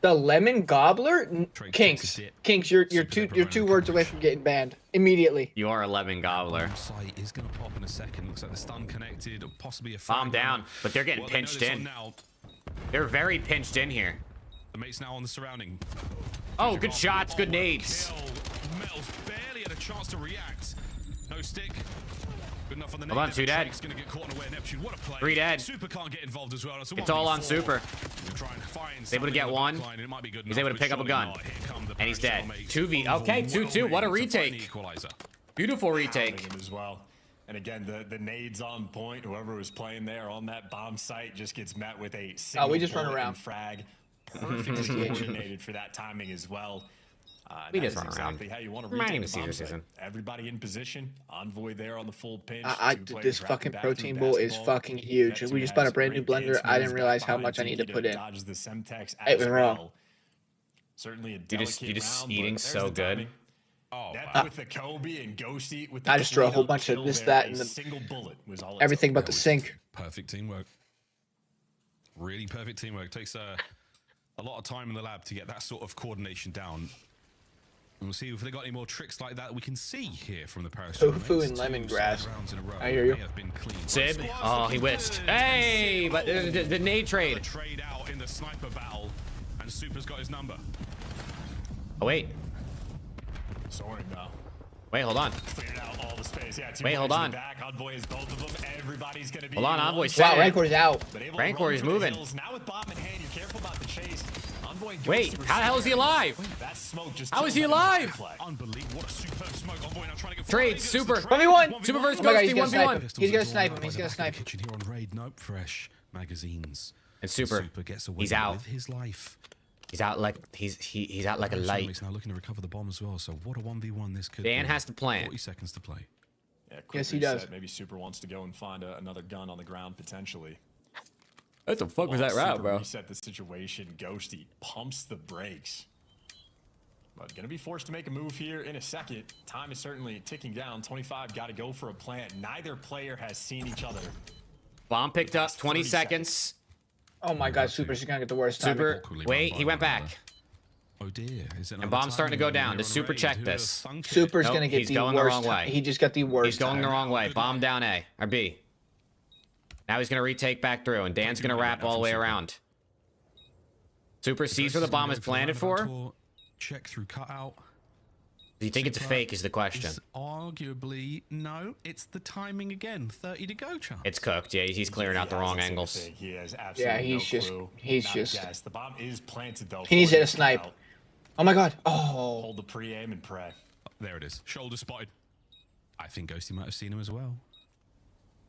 The lemon gobbler, Kinks. You're 2 words away from getting banned immediately. You are a lemon gobbler. Site is going to pop in a second. Looks like the stun connected, or possibly a bomb down, but they're getting pinched in. They're very pinched in here. The mate's now on the surrounding. Oh, good shots, good nades. Metals barely had a chance to react. No stick. Good enough on the Hold on, 2 dead. 3 dead. Super can't get involved as well. It's all on Super. He's able to get 1. He's able to pick up a gun. And he's dead. 2v. Okay, 2-2. What a retake. Beautiful retake. As well. And again, the nades on point. Whoever was playing there on that bomb site just gets met with a single we just run around. Frag. Perfectly coordinated for that timing as well. We just run exactly around. How you want to Might even the see bomb this site. season. Everybody in position. Envoy there on the full pinch. This fucking protein bowl is fucking huge. We just bought a brand new blender. I didn't realize how much I need to put in. It was raw. Certainly a you just eating so good. With the Kobe and Ghosty with I just throw a whole bunch of this, that, and single bullet was all everything but the sink. Perfect teamwork. Really perfect teamwork. Takes a lot of time in the lab to get that sort of coordination down. And we'll see if they got any more tricks like that we can see here from the Paris. Tofu and lemongrass. I hear you. Sib. Oh, he whisked. Hey, but the nade trade. Trade out in the sniper battle, and Super's got his number. Oh wait. Soaring now. Wait, hold on. Cleared out all the space. Yeah, wait, hold on. Back. Envoy is both of them. Everybody's gonna be. Hold on, Envoy. Wow, Rancor's out. Rancor is moving. Now with bomb in hand, you're careful about the chase. Wait, how the hell is he alive? That smoke just how is he alive? Unbelievable. What a superb smoke. Envoy now trying to get trade, Super. 1v1. Super versus Ghosty, 1v1. He's gonna snipe him. He's gonna snipe him. Kitchen here on raid. Nope, fresh magazines. And Super gets away he's out. With his life. He's out like he's out like a light. He's now looking to recover the bomb as well. So what a 1v1 this could Dan be. has to plant. 40 seconds to play. Yeah, yes, he does. Maybe Super wants to go and find another gun on the ground potentially. What the fuck was that route, bro? Reset the situation. Ghosty pumps the brakes. But gonna be forced to make a move here in a second. Time is certainly ticking down. 25 got to go for a plant. Neither player has seen each other. Bomb picked up. 20 seconds. Oh my God, Super's gonna get the worst time. Super, wait, he went back. Oh dear. And bomb's starting to go down. Does Super check this? Super's gonna get he's the going worst. the wrong way. He just got the worst. He's going the wrong way. Bomb down A or B. Now he's gonna retake back through, and Dan's gonna wrap all the way around. Super sees where the bomb is planted for. Check through cutout. Do you think it's a fake is the question? Arguably, no. It's the timing again. 30 to go, Chance. It's cooked. Yeah, he's clearing out the wrong angles. He has absolutely he's just. The bomb is planted though. He needs to hit a snipe. Oh my god. Oh. Hold the pre-aim and pray. There it is. Shoulder spotted. I think Ghosty might have seen him as well.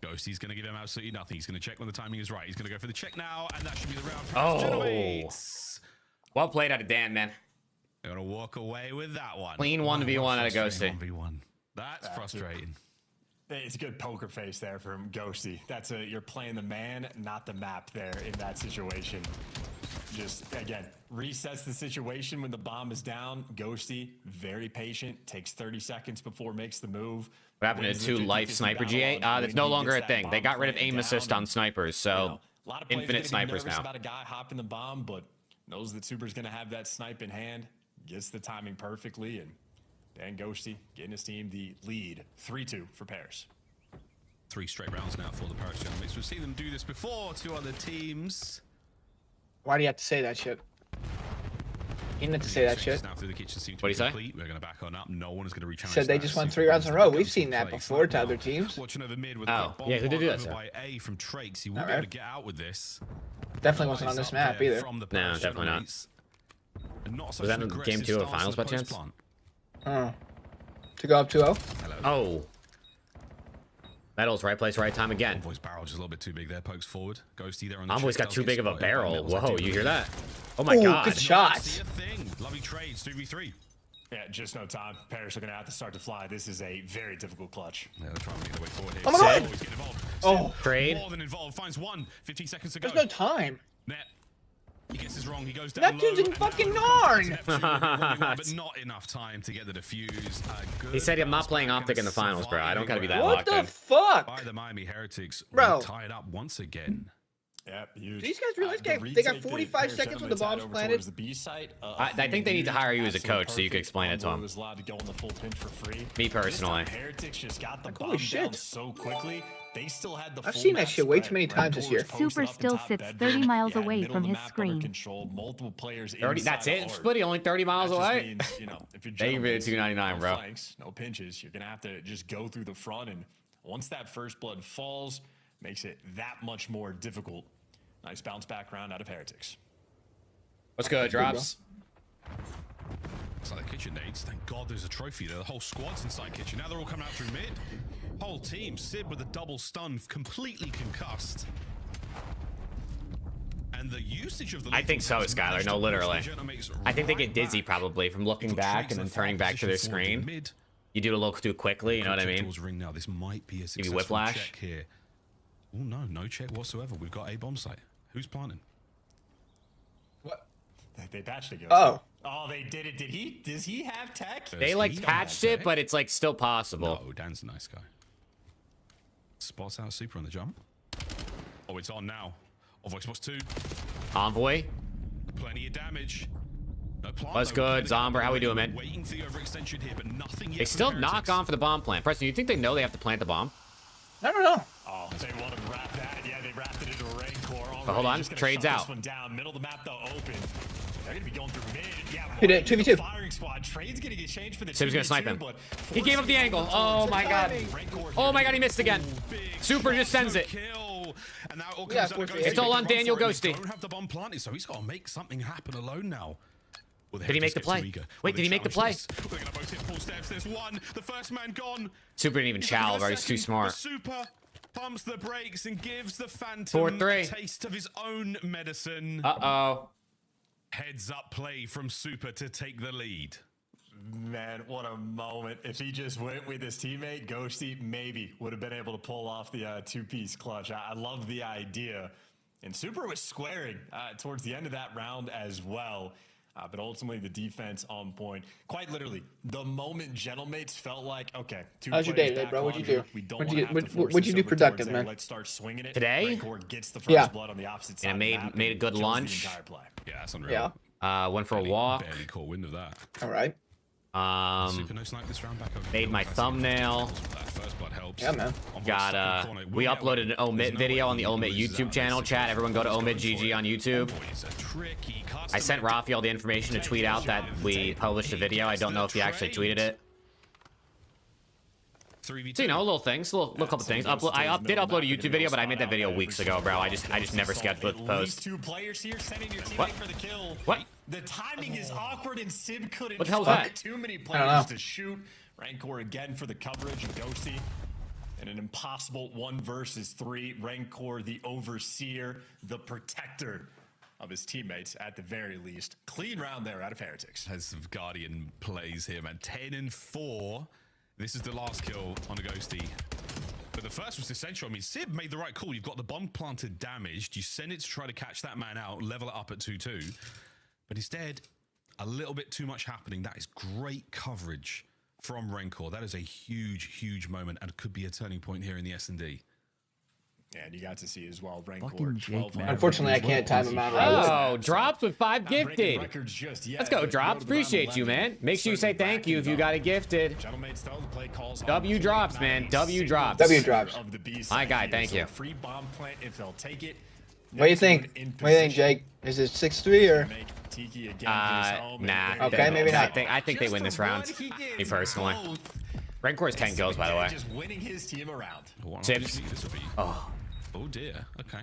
Ghosty's going to give him absolutely nothing. He's going to check when the timing is right. He's going to go for the check now, and that should be the round for Oh. Well played out of Dan, man. They're going to walk away with that one. Clean 1v1 out of Ghosty. 1v1. That's frustrating. It's a good poker face there from Ghosty. You're playing the man, not the map there in that situation. Just, again, resets the situation when the bomb is down. Ghosty, very patient, takes 30 seconds before makes the move. What happened to 2 life sniper G8? That's no longer a thing. They got rid of aim assist on snipers, so a lot of infinite snipers now. About a guy hopping the bomb, but knows that Super's going to have that snipe in hand. Gets the timing perfectly, and Dan Ghosty getting his team the lead. 3-2 for Paris. 3 straight rounds now for the Paris Gentlemen. We've seen them do this before to other teams. Why do you have to say that shit? You didn't have to say that shit. Now through the kitchen seem to What do you say? We're going to back on up. No one is going to reach out. Said they just won 3 rounds in a row. We've seen that before to other teams. Watching over mid with oh, yeah, who did do that, sir? by A from Trakes. He won't be able to get out with this. Definitely wasn't on this map either. No, definitely not. Was that in game 2 of finals by chance? To go up 2-0? Oh. Metals, right place, right time again. Envoy's barrel just a little bit too big there. Pokes forward. Ghosty there on the Envoy's got too big of a barrel. Whoa, you hear that? Oh my Ooh, god. good shots. Lovely trades, 2v3. Yeah, just no time. Paris are going to have to start to fly. This is a very difficult clutch. Yeah, they're trying to get their way forward here. Oh my god. Oh, trade. More than involved. Finds 1. 15 seconds to go. There's no time. Net. He gets this wrong. He goes down. Neptune's in fucking Narn. But not enough time to get the defuse. He said I'm not playing Optic in the finals, bro. I don't gotta be that locked in. What the fuck? By the Miami Heretics, bro. Tied up once again. Yeah, huge. These guys realize they got 45 seconds when the bomb's planted. The B site, I think they need to hire you as a coach so you can explain it to them. Was allowed to go on the full pinch for free. Me personally. Heretics just got the bomb down so quickly. They still had the I've seen that shit way too many times this year. Super still sits 30 miles away from his screen. Multiple players 30, that's it? Splitty only 30 miles away? Means, you know, if you're they give it $2.99, bro. Flanks, no pinches. You're going to have to just go through the front. And once that first blood falls, makes it that much more difficult. Nice bounce back round out of Heretics. Let's go, Drops. It's like the kitchen nades. Thank God there's a trophy there. The whole squad's inside kitchen. Now they're all coming out through mid. Whole team. Sid with a double stun, completely concussed. And the usage of the... I think so, Skylar. No, literally. I think they get dizzy probably from looking back and then turning back to their screen. You do it a little too quickly, you know what I mean? Ring now. This might be a Give you whiplash. check here. Oh, no check whatsoever. We've got a bomb site. Who's planting? What? They patched it. Oh. Oh, they did it. Does he have tech? They like patched it, but it's like still possible. No, Dan's a nice guy. Spots out Super on the jump. Oh, it's on now. Envoy spots 2. Envoy. Plenty of damage. No plant. What's good, Zomber? How we doing, man? Waiting for the overextension here, but nothing yet. They still knock on for the bomb plant. Preston, you think they know they have to plant the bomb? I don't know. Oh, they want to wrap that. Yeah, they wrapped it into a rain core. But hold on, trades out. This one down. Middle of the map, though, open. They're going to be going through mid. Yeah, 2v2. Firing squad. Trade's going to get changed for the Sim's going to snipe him. He gave up the angle. Oh, my God. Oh, my God, he missed again. Super just sends it. It's all on Daniel Ghosty. Don't have the bomb planted, so he's got to make something happen alone now. Did he make the play? Wait, did he make the play? They're going to both hit full steps. There's one. The first man gone. Super didn't even chow, bro. He's too smart. Super pumps the brakes and gives the Phantom a taste of his own medicine. Uh-oh. Heads up play from Super to take the lead. Man, what a moment. If he just went with his teammate, Ghosty maybe would have been able to pull off the two-piece clutch. I love the idea. And Super was squaring towards the end of that round as well. But ultimately, the defense on point. Quite literally, the moment Gentlemates felt like, okay, how's your day today, bro? What'd you do? What'd you do productive, man? Let's start swinging it. Today? Gets the first blood on the opposite side. And made a good lunch. Yeah, that's unreal. Went for a walk. Barely caught wind of that. All right. Super no snipe this round back over. Made my thumbnail. First blood helps. Yeah, man. Got we uploaded an Omit video on the Omit YouTube channel. Chat, everyone go to Omit GG on YouTube. I sent Rafi all the information to tweet out that we published a video. I don't know if he actually tweeted it. So, you know, little things, little couple things. I did upload a YouTube video, but I made that video weeks ago, bro. I just never scheduled the post. Two players here sending your teammate for the kill. What? The timing is awkward, and Sib couldn't. What the hell was that? Too many players to shoot. Rancor again for the coverage, and Ghosty. And an impossible 1 versus 3. Rancor, the overseer, the protector of his teammates at the very least. Clean round there out of Heretics. Has some Guardian plays here, man. 10 and 4. This is the last kill on a Ghosty. But the first was essential. I mean, Sib made the right call. You've got the bomb planted damaged. You send it to try to catch that man out, level it up at 2-2. But instead, a little bit too much happening. That is great coverage from Rancor. That is a huge, huge moment and could be a turning point here in the S&D. Yeah, and you got to see as well, Rancor 12. Unfortunately, I can't time him out right. Oh, Drops with 5 gifted. Let's go, Drops. Appreciate you, man. Make sure you say thank you if you got it gifted. W Drops, man. W Drops. W Drops. My guy, thank you. Free bomb plant if they'll take it. What do you think? What do you think, Jake? Is it 6-3 or? Nah. Okay, maybe not. I think they win this round. Me personally. Rancor's 10 kills, by the way. Just winning his team around. Sibs. Oh dear. Okay.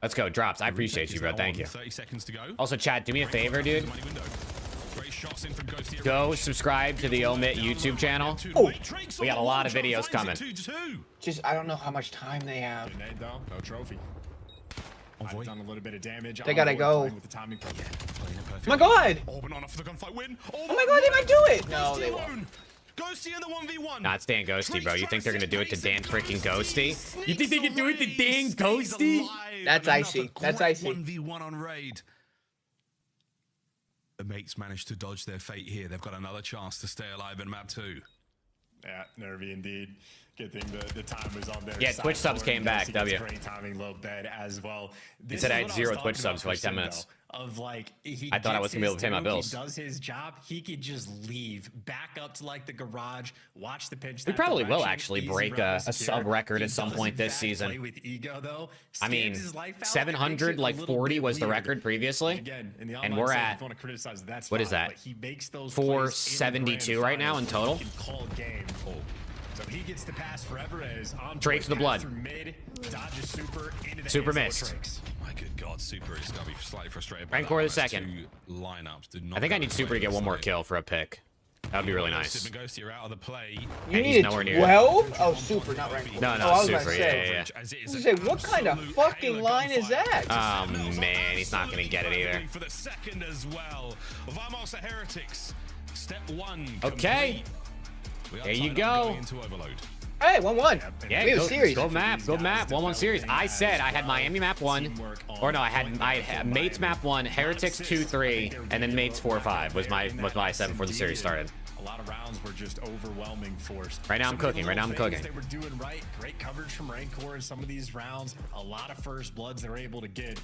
Let's go, Drops. I appreciate you, bro. Thank you. 30 seconds to go. Also, chat, do me a favor, dude. Go subscribe to the Omit YouTube channel. Oh, we got a lot of videos coming. Just, I don't know how much time they have. No trophy. I've done a little bit of damage. They gotta go. With the timing. Oh my god! Oh my god, they might do it! No, they won't. Ghosty in the 1v1. Nah, it's Dan Ghosty, bro. You think they're gonna do it to Dan freaking Ghosty? You think they can do it to Dan Ghosty? That's icy. That's icy. 1v1 on raid. The mates managed to dodge their fate here. They've got another chance to stay alive in map 2. Yeah, nervy indeed. Good thing the time was on there. Yeah, Twitch subs came back. W. Great timing, low bed as well. He said I had 0 Twitch subs for like 10 minutes. Of like, I thought I was gonna be able to pay my bills. He does his job. He could just leave, back up to like the garage, watch the pitch. We probably will actually break a sub record at some point this season. Play with ego, though. I mean, 700 like 40 was the record previously, and we're at what is that? 472 right now in total. So he gets the pass forever as Drake's the blood. Super missed. My good God, Super is gonna be slightly frustrated. Rancor the second. Lineups I think I need Super to get one more kill for a pick. That would be really nice. You're out of the play. You need 12? Oh, Super, not Rancor. No, I was Super. gonna say, Yeah. I was gonna say, what kind of fucking line is that? Oh man, he's not gonna get it either. For the second as well. Vamos to Heretics. Step 1. Okay. There you go. Hey, 1-1. Yeah, good map. 1-1 series. I said I had Miami map 1, or no, I had Mates map 1, Heretics 2-3, and then Mates 4-5 was my 7 before the series started. A lot of rounds were just overwhelming force. Right now I'm cooking. They were doing right. Great coverage from Rancor in some of these rounds. A lot of first bloods they're able to get.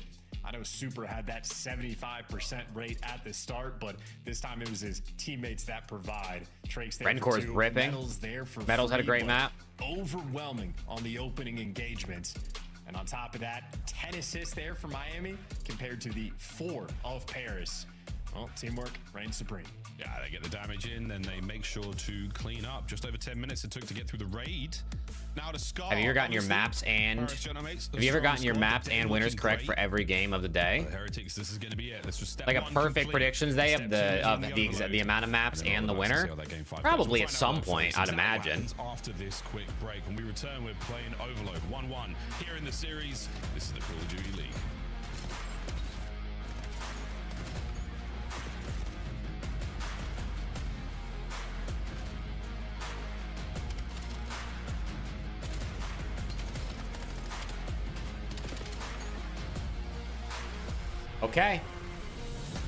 I know Super had that 75% rate at the start, but this time it was his teammates that provide. Trake's there Rancor is ripping. Metals there for Metals had a free, great map. Overwhelming on the opening engagements. And on top of that, 10 assists there for Miami compared to the 4 of Paris. Well, teamwork reigns supreme. Yeah, they get the damage in, then they make sure to clean up. Just over 10 minutes it took to get through the raid. Now to Scar. Have you ever gotten your maps and winners correct for every game of the day? Heretics, this is going to be it. This was step like a 1 perfect predictions day of the amount of maps and the winner. Probably at some point, I'd imagine. After this quick break, when we return, we're playing Overload 1-1 here in the series. This is the Call of Duty League. Okay.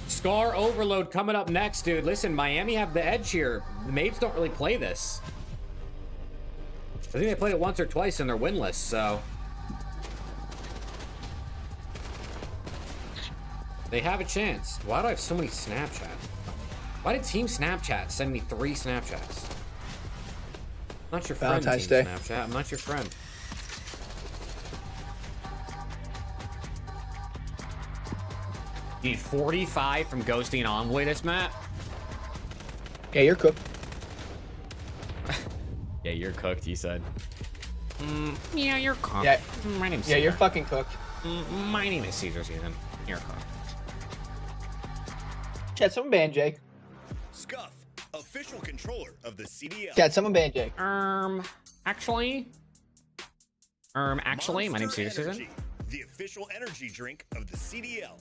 Scar Overload coming up next, dude. Listen, Miami have the edge here. The Mates don't really play this. I think they played it once or twice and they're winless, so. They have a chance. Why do I have so many Snapchat? Why did Team Snapchat send me 3 Snapchats? I'm not your friend, Valentine's Team Day. Snapchat. I'm not your friend. Need 45 from Ghosty and Envoy this map? Yeah, you're cooked. Yeah, you're cooked, you said. Yeah, you're cooked. Yeah, My name's yeah, you're Caesar. fucking cooked. My name is Caesar Season. You're cooked. Chat, someone ban Jake. Scuff, official controller of the CDL. Chat, someone ban Jake. Actually, my name's Caesar Season. Energy, the official energy drink of the CDL.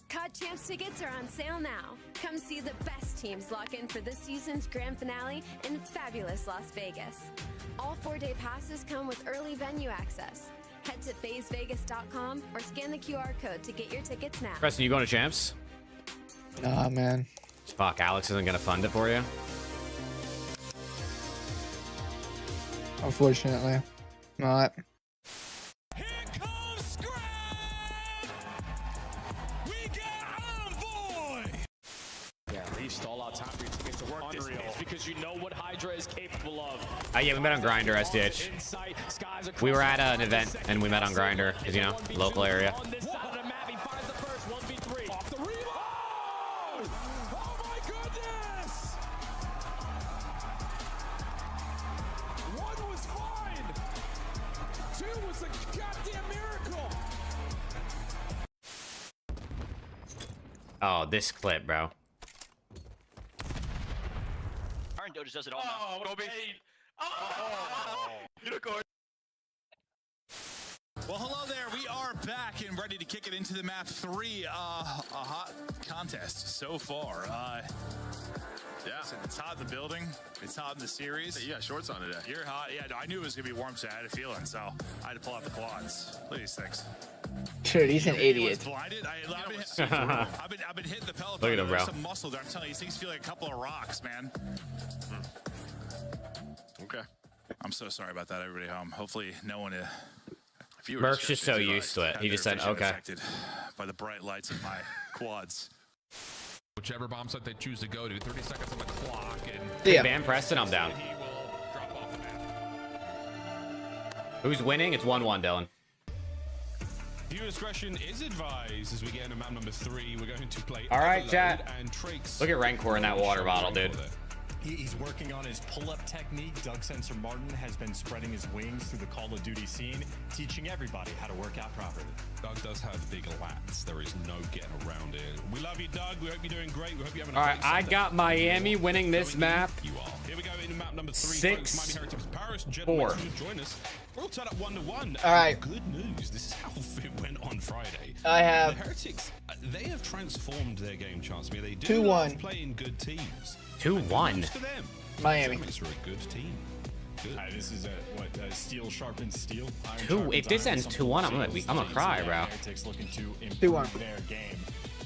COD Champs tickets are on sale now. Come see the best teams lock in for this season's grand finale in fabulous Las Vegas. All 4-day passes come with early venue access. Head to phasevegas.com or scan the QR code to get your tickets now. Preston, you going to Champs? Nah, man. Fuck, Alex isn't gonna fund it for you. Unfortunately. Not. Yeah, Reef stall out time for your teammates to work this space because you know what Hydra is capable of. Yeah, we met on Grindr, SDH. We were at an event and we met on Grindr, because, you know, local area. On this side of the map, he finds the first 1v3. Off the reload! Oh my goodness! One was fine. 2 was a goddamn miracle. Oh, this clip, bro. Iron Doge does it all. Oh, what a bait. Oh! Unicorn. Well, hello there. We are back and ready to kick it into the map 3. A hot contest so far. Yeah, it's hot in the building. It's hot in the series. You got shorts on today. You're hot. Yeah, no, I knew it was going to be warm today. I had a feeling, so I had to pull out the quads. Look at these things. Dude, he's an idiot. Blinded. I've been hitting the pellet. Look at him, bro. There's some muscle there. I'm telling you, these things feel like a couple of rocks, man. Okay. I'm so sorry about that, everybody home. Hopefully, no one. Merc's just so used to it. He just said, okay. Affected by the bright lights of my quads. Whichever bomb site they choose to go to, 30 seconds on the clock, and Yeah. Ban Preston, I'm down. he will drop off the map. Who's winning? It's 1-1, Dylan. Viewer discretion is advised as we get into map number 3. We're going to play. All right, Overload chat. And Trakes. Look at Rancor in that water bottle, dude. He's working on his pull-up technique. Doug Sensor Martin has been spreading his wings through the Call of Duty scene, teaching everybody how to work out properly. Doug does have big lats. There is no getting around it. We love you, Doug. We hope you're doing great. We hope you're having a All great right, I Sunday. got Miami winning this map. You are. Here we go into map number 3. 6, folks. Miami Heretics Paris. Gentlemen, 4. please join us. We're all tied up 1-1. All right. Good news. This is how it went on Friday. I have The Heretics, they have transformed their game chance. I mean, they do 2-1. love playing good teams. 2-1. For them. Miami. Gentlemen, are a good team. Good. This is steel sharpens steel. Iron Two- sharpens if this iron, ends something 2-1, I'm sales gonna things. cry, Yeah, bro. Heretics looking to 2-1. improve their game.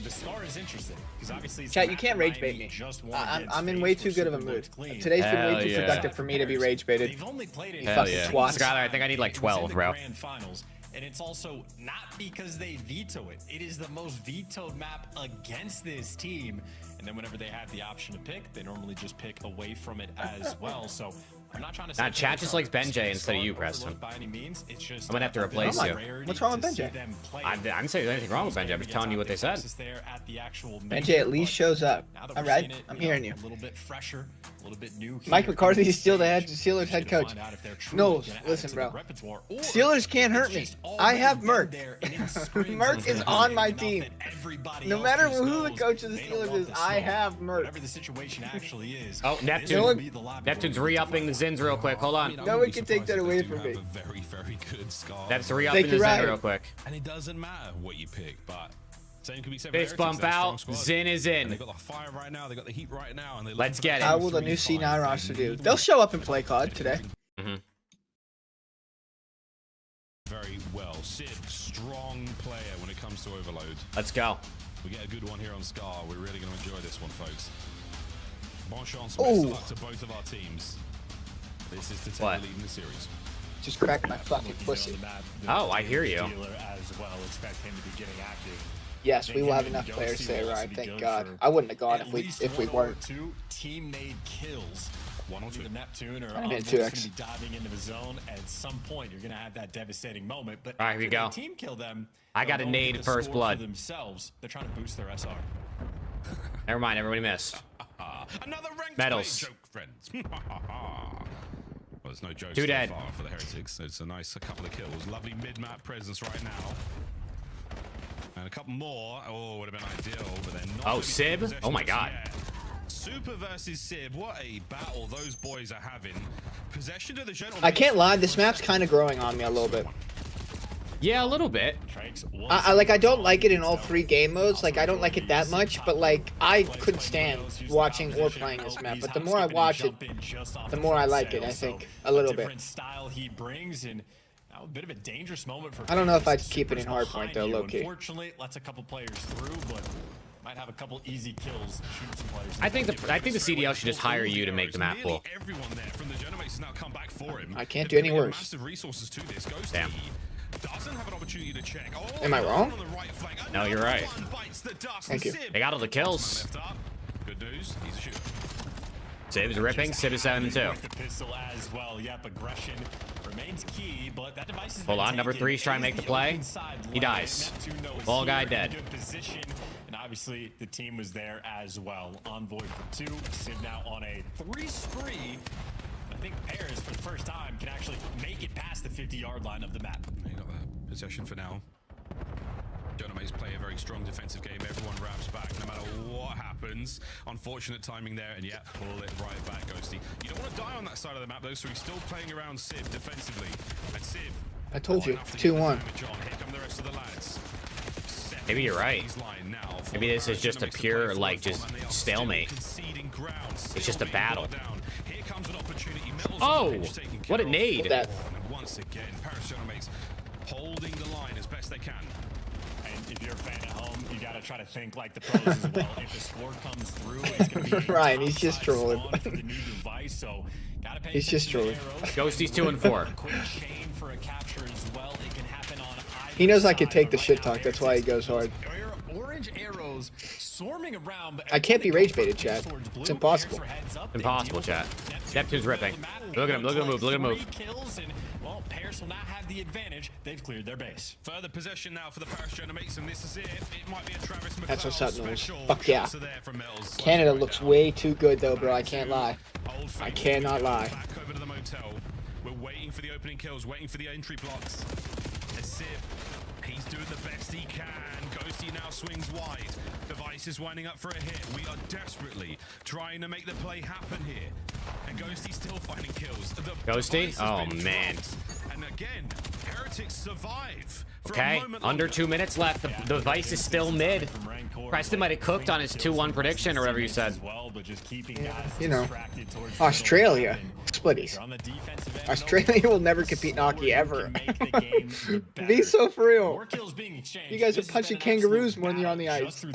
The scar is interesting because obviously it's Chat, the you map can't that rage bait Miami me. just won I'm against in way FaZe, too where good of a Super mood. looked clean. Today's been Hell way too yeah. productive for me to be rage baited. They've only played in You Hell fucking yeah. twats. Skylar, I think I need like 12, bro. Grand finals, and it's also not because they veto it. It is the most vetoed map against this team. And then whenever they have the option to pick, they normally just pick away from it as well. So I'm not trying to say Nah, chat just likes Ben J instead of you, Scar Preston. overlooked by any means. It's just I'm gonna have to a bit replace of a you. rarity What's wrong with to Ben J? see them play. I didn't say there's anything wrong with Ben J. I'm just telling you what they said. There at the actual Ben J at least shows up. now that All we're right, seeing it, I'm you know, hearing you. A little bit fresher, a little bit new. Mike here. McCarthy is still the Steelers head Just coach. to find out if they're truly No, gonna add listen, it to the bro. repertoire, or Steelers can't if hurt it's me. just I already have been Merc. there and it screams Merc it's is good on my enough team. that everybody No else matter just who the knows coach of the they don't Steelers want is, the I smoke. have Merc. Whatever the situation actually is. Oh, this Neptune. will be the lobby Neptune's where we re-upping the Zins real quick. Hold on. No one can take that away from me. A very, very good scar. That's re-upping the Zin real quick. And it doesn't matter what you pick, but same can be said for Fist Heretics. bump They're a strong out. squad. Zin is And they in. got the fire right now. They got the heat right now. And they Let's get it. How will the new C9 roster do? They'll show up and play COD today. Mhm. Very well. Sid, strong player when it comes to overload. Let's go. We get a good one here on Scar. We're really going to enjoy this one, folks. Bon chance. Ooh. Best of luck to both of our teams. This is to take What? the lead in the series. Just crack my fucking pussy. Oh, I hear you. Dealer as well. Expect him to be getting active Yes, we will have enough players to arrive. Thank God. I wouldn't have gone if we weren't. Two team-made kills. One or two. Either Neptune or I did Envoy's 2x. going to be diving into the zone. At some point, you're going to have that devastating moment. But all right, here we go. Team kill them. I got a nade first blood. Themselves, they're trying to boost their SR. Never mind, everybody missed. Another ranked medals. joke, friends. Well, there's no jokes Two so dead. far for the Heretics. It's a nice couple of kills. Lovely mid-map presence right now. And a couple more. Oh, would have been ideal, but they're not. Oh, Sib? Oh my God. Yeah. Super versus Sib. What a battle those boys are having. Possession to the general. I can't lie, this map's kind of growing on me a little bit. Yeah, a little bit. I don't like it in all 3 game modes. Like, I don't like it that much, but like, I couldn't stand watching or playing this map. But the more I watch it, the more I like it, I think, a little bit. Style he brings and a bit of a dangerous moment for. I don't know if I'd keep it in hardpoint though, low-key. Unfortunately, lets a couple players through, but might have a couple easy kills. Shoot some players. I think the CDL should just hire you to make the map full. Everyone there from the Genomates now come back for him. I can't do any worse. Massive resources to this. Damn. Doesn't have an opportunity to check. Oh, am I wrong? No, you're right. Thank you. They got all the kills. Good news. He's a shooter. Sib is ripping. Sib is 7-2. The pistol as well. Yep, aggression remains key, but that device is Hold on, number 3's trying to make the play. He dies. Ball guy dead. Position, and obviously the team was there as well. Envoy for 2. Sib now on a 3 spree. I think Paris, for the first time, can actually make it past the 50-yard line of the map. They got that possession for now. Genomates play a very strong defensive game. Everyone wraps back no matter what happens. Unfortunate timing there, and yeah, pull it right back, Ghosty. You don't want to die on that side of the map, though, so he's still playing around Sib defensively. And Sib, I told you, 2-1. here come the rest of the lads. Maybe you're right. Maybe this is just a pure, like, just stalemate. It's just a battle. Oh, what a nade. And once again, Paris Genomates holding the line as best they can. And if you're a fan at home, you got to try to think like the pros as well. If the score comes through, it's going to be Ryan, he's just trolling. for the new device, so gotta pay He's just trolling. Ghosty's 2-4. Quick chain for a capture as well. It can happen on He knows I could take the shit talk, that's why he goes hard. Orange arrows swarming around. I can't be rage baited, Chad. It's impossible. Impossible, chat. Neptune's ripping. Look at him, look at him move, look at him move. Kills and, well, Paris will not have the advantage. They've cleared their base. Further possession now for the Paris Genomates, and this is it. It might be a Travis McLeod That's what's up, Knowles. special. Fuck yeah. Canada looks way too good though, bro. I can't lie. I cannot lie. Back over to the motel. We're waiting for the opening kills, waiting for the entry blocks. As Sib, he's doing the best he can. Ghosty now swings wide. Device is winding up for a hit. We are desperately trying to make the play happen here. And Ghosty still finding kills. Ghosty? Oh, man. And again, Heretics survive. Okay, under 2 minutes left. The device is still mid. Preston might have cooked on his 2-1 prediction or whatever you said. You know, Australia. Splitties. Australia will never compete in hockey ever. Be so for real. You guys are punching kangaroos when you're on the ice. Seems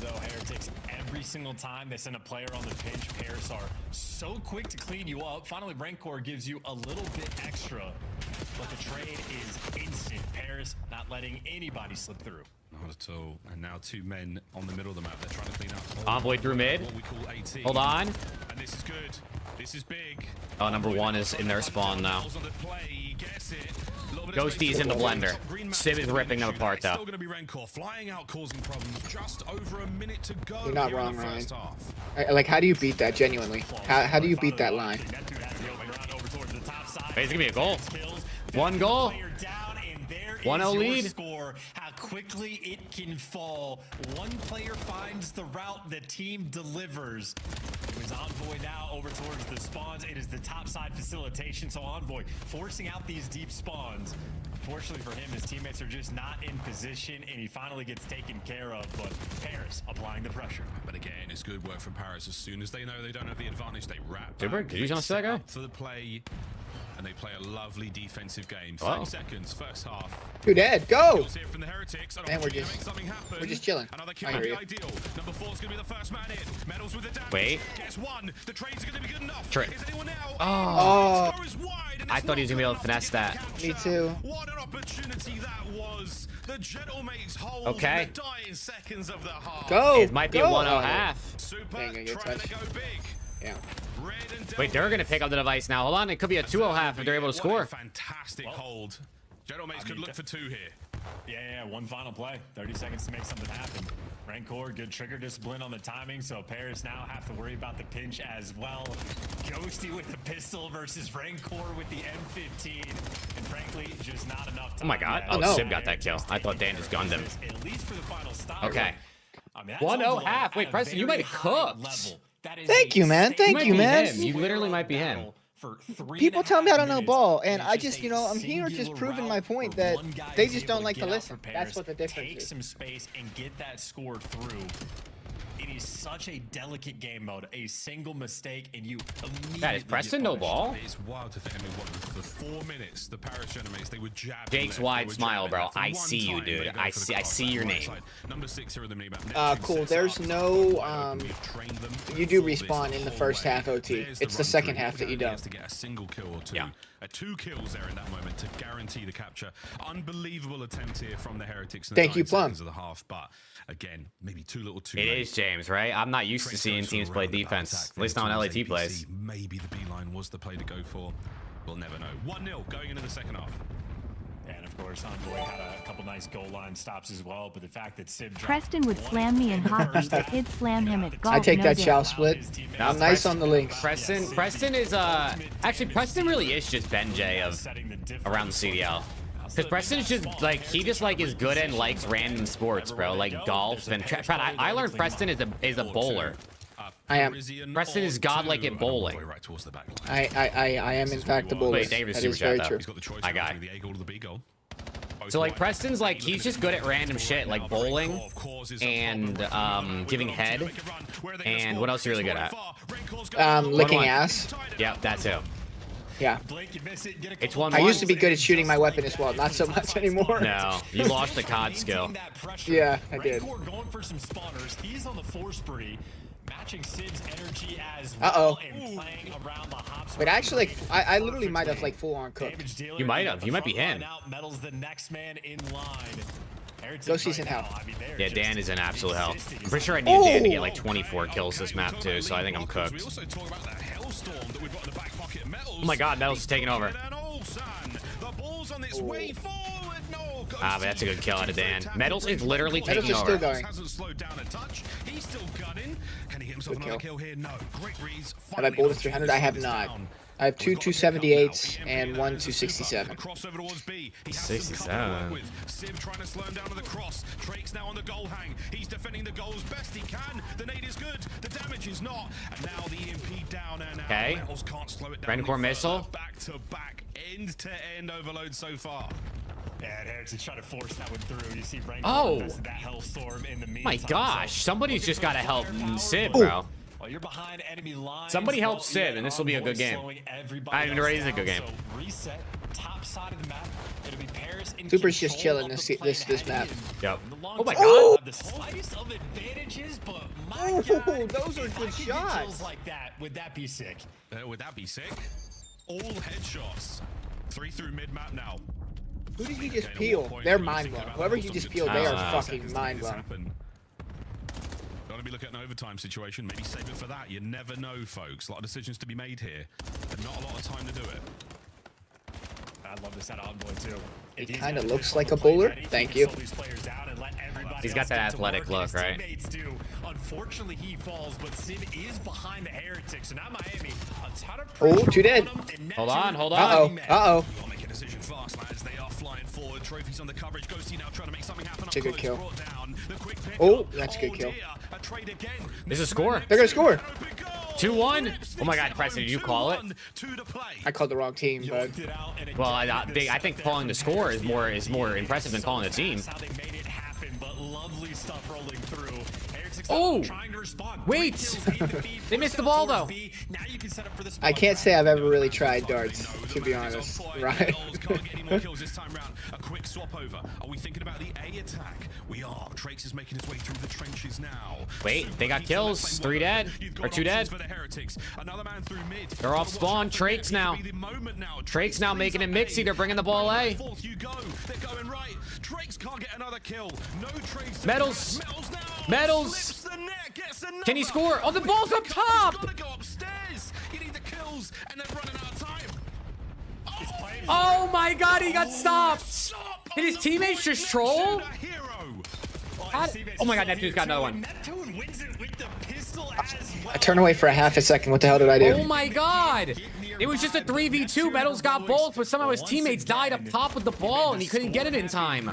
though Heretics every single time they send a player on the pinch, Paris are so quick to clean you up. Finally, Rancor gives you a little bit extra, but the trade is instant. Paris not letting anybody slip through. Not at all. And now 2 men on the middle of the map. They're trying to clean up. Envoy through mid. What we call 18. Hold on. And this is good. This is big. Oh, number 1 is in their spawn now. Ghosty's in the blender. Sib is ripping them apart though. Still going to be Rancor flying out, causing problems. Just over a minute to go. You're not wrong, Ryan. Like, how do you beat that genuinely? How do you beat that line? It's gonna be a goal. 1 goal. 1-0 lead. Score, how quickly it can fall. One player finds the route, the team delivers. It was Envoy now over towards the spawns. It is the top side facilitation, so Envoy forcing out these deep spawns. Unfortunately for him, his teammates are just not in position, and he finally gets taken care of, but Paris applying the pressure. But again, it's good work from Paris. As soon as they know they don't have the advantage, they wrap Super, back. did you just see that guy? For the play. and they play a lovely defensive game. Wow. 30 seconds, first half. Two dead. Go. Kills here from the Heretics. Man, we're just chilling. Another kill I would hear be you. ideal. Number 4's gonna be the first man in. Medals with the damage. Wait. Gets one. The trades are gonna be good enough. Trade. Is anyone now? Oh. Score is wide, and I it's thought he was not gonna be able good to finesse enough that. get the Me capture. too. What an opportunity that was. The Gentlemates hold Okay. in the dying seconds of the half. Go. It might be go. a 1-0 half. Super Ain't gonna get trying to touched. go big. Yeah. Red and Wait, they're gonna pick up the device now. Hold on, it could be a 2-0 half if they're able to What a score. fantastic hold. Gentlemates could look for 2 here. Yeah, one final play. 30 seconds to make something happen. Rancor, good trigger discipline on the timing, so Paris now have to worry about the pinch as well. Ghosty with the pistol versus Rancor with the M15. And frankly, just not enough time. Oh my god. yet. Oh, no. Sib got that kill. I thought Dan just gunned him. At least for the final stop. Okay. I mean, that 1-0 sounds like half. at Wait, a Preston, you very might have high cooked. level. That is Thank a you, man. Thank might you, be man. him. You literally might be him. For 3.5 People tell me I don't know minutes, ball, and it's I just just, a I'm here just singular proving route my point where that one guy they is just able don't like to get out listen. for Paris, That's what the difference take is. some space and get that score through. It is such a delicate game mode. A single mistake and you immediately That is Preston no ball. It's wild to think. I mean, what, for 4 minutes, the Paris Gentlemates, they were jabbing. Jake's left, wide they were smile, jabbing bro. left. For I one see you, time, dude. they go I for the see cross your side, right name. side. Number 6 here in the minimap. Cool. There's no, you do respawn in the first half OT. It's the second half that you don't. To get a single kill or 2. Yeah. 2 kills there in that moment to guarantee the capture. Unbelievable attempt here from the Heretics. In Thank the you, 9 Plum. seconds of the half, but again, maybe too little, too It late. is James, right? I'm not used to seeing teams play defense. At least not when LAT plays. Maybe the beeline was the play to go for. We'll never know. 1-0 going into the second half. And of course, Envoy had a couple nice goal line stops as well, but the fact that Sib dropped Preston would slam me in hockey, but he'd slam him at golf. I take no that doubt. shall split. I'm nice on the links. Preston is actually Preston really is just Ben J of around the CDL. Because Preston's just like he just like is good and likes random sports, bro, like golf and I learned Preston is a bowler. I am. Preston is godlike at bowling. I am in fact a bowler. Wait, David That super is very chat true. though. I got. So like Preston's like he's just good at random shit like bowling and giving head and what else are you really good at? Licking ass. Yep, that too. Yeah. It's 1-1. I used to be good at shooting my weapon as well, not so much anymore. No, you lost the COD skill. Yeah, I did. Going for some spawners. He's on the 4 spree, matching Sid's energy as well. Uh-oh. And playing around the hops. But actually, like, I literally might have like full on cooked. You might have. You might be him. Medals the next man in line. Go season hell. Yeah, Dan is in absolute hell. I'm pretty sure I need Dan to get like 24 kills this map too, so I think I'm cooked. Oh my god, Metal's taking over. Ah, but that's a good kill out of Dan. Metals is literally taking Metals is over. still going. Hasn't slowed down a touch. He's still gunning. Can he get himself another kill here? No. Great reads. Have I bowled a 300? I have not. I have 2 278s and 1 267. 67. Sib trying to slow him down with the cross. Drake's now on the goal hang. He's defending the goal as best he can. The nade is good. The damage is not. And now the EMP down and out. Okay. Metals can't slow it down. Rancor missile. Back to back. End to end overload so far. Yeah, and Harris is trying to force that one through. You see Rancor Oh. invested that hellstorm in the meantime. My gosh, So, somebody's just gotta help Sid, Ooh. bro. while you're behind enemy lines, Somebody help well, Sid, and this will be a good game. I mean, it is a good game. So reset top side of the map. It'll be Paris in Super's just control chilling of this the play this map. heading in. Yep. In the long Oh my term, God. have the slightest of advantages, but my Oh, God, those are if I good could get shots. kills like that, would that be sick? Would that be sick? All headshots. 3 through mid-map now. Who did he just peel? They're mind blown. Whoever he just peeled, they are fucking mind blown. Gotta be looking at an overtime situation. Maybe save it for that. You never know, folks. A lot of decisions to be made here, and not a lot of time to do it. I'd love this out of Envoy too. He kind of looks like a bowler. Thank you. He's got that athletic look, right? Unfortunately, he falls, but Sim is behind the Heretics, so now Miami a ton of Oh, pressure 2 dead. on him, and Hold Neptune on, hold on. Uh-oh. Uh-oh. You want to make a decision fast, lads. They are flying forward. Trophies on the coverage. Ghosty now trying to make something happen. That's a good kill. Brought down. The quick pick Oh, up. that's a good kill. Dear. A trade again. This is a score. They're gonna score. 2-1. Oh my God, Preston, did you call it? I called the wrong team, bud. Well, I think calling the score is more impressive than calling the team. That's how they made it happen, but lovely stuff rolling through. Heretics Oh, trying to respond. wait. They missed the ball, though. Now you can set up for the I can't say I've ever really tried darts, to be honest. Right? Can't get any more kills this time round. A quick swap over. Are we thinking about the A attack? We are. Trakes is making his way through the trenches now. Wait, they got kills. 3 dead. Or 2 dead. For the heretics. Another man through mid. They're off spawn. Trakes now. Trakes now making it mixy. They're bringing the ball A. Fourth you go. They're going right. Trakes can't get another kill. No Trakes. Medals. Now. Medals. Can he score? Oh, the ball's up top. Gotta go upstairs. You need the kills, and they're running out of time. Oh my God, he got stopped. Did his teammates just troll? Oh my God, Neptune's got another one. Neptune wins it with the pistol as well. I turned away for a half a second. What the hell did I do? Oh my God. It was just a 3v2. Medals got both, but somehow his teammates died up top with the ball and he couldn't get it in time.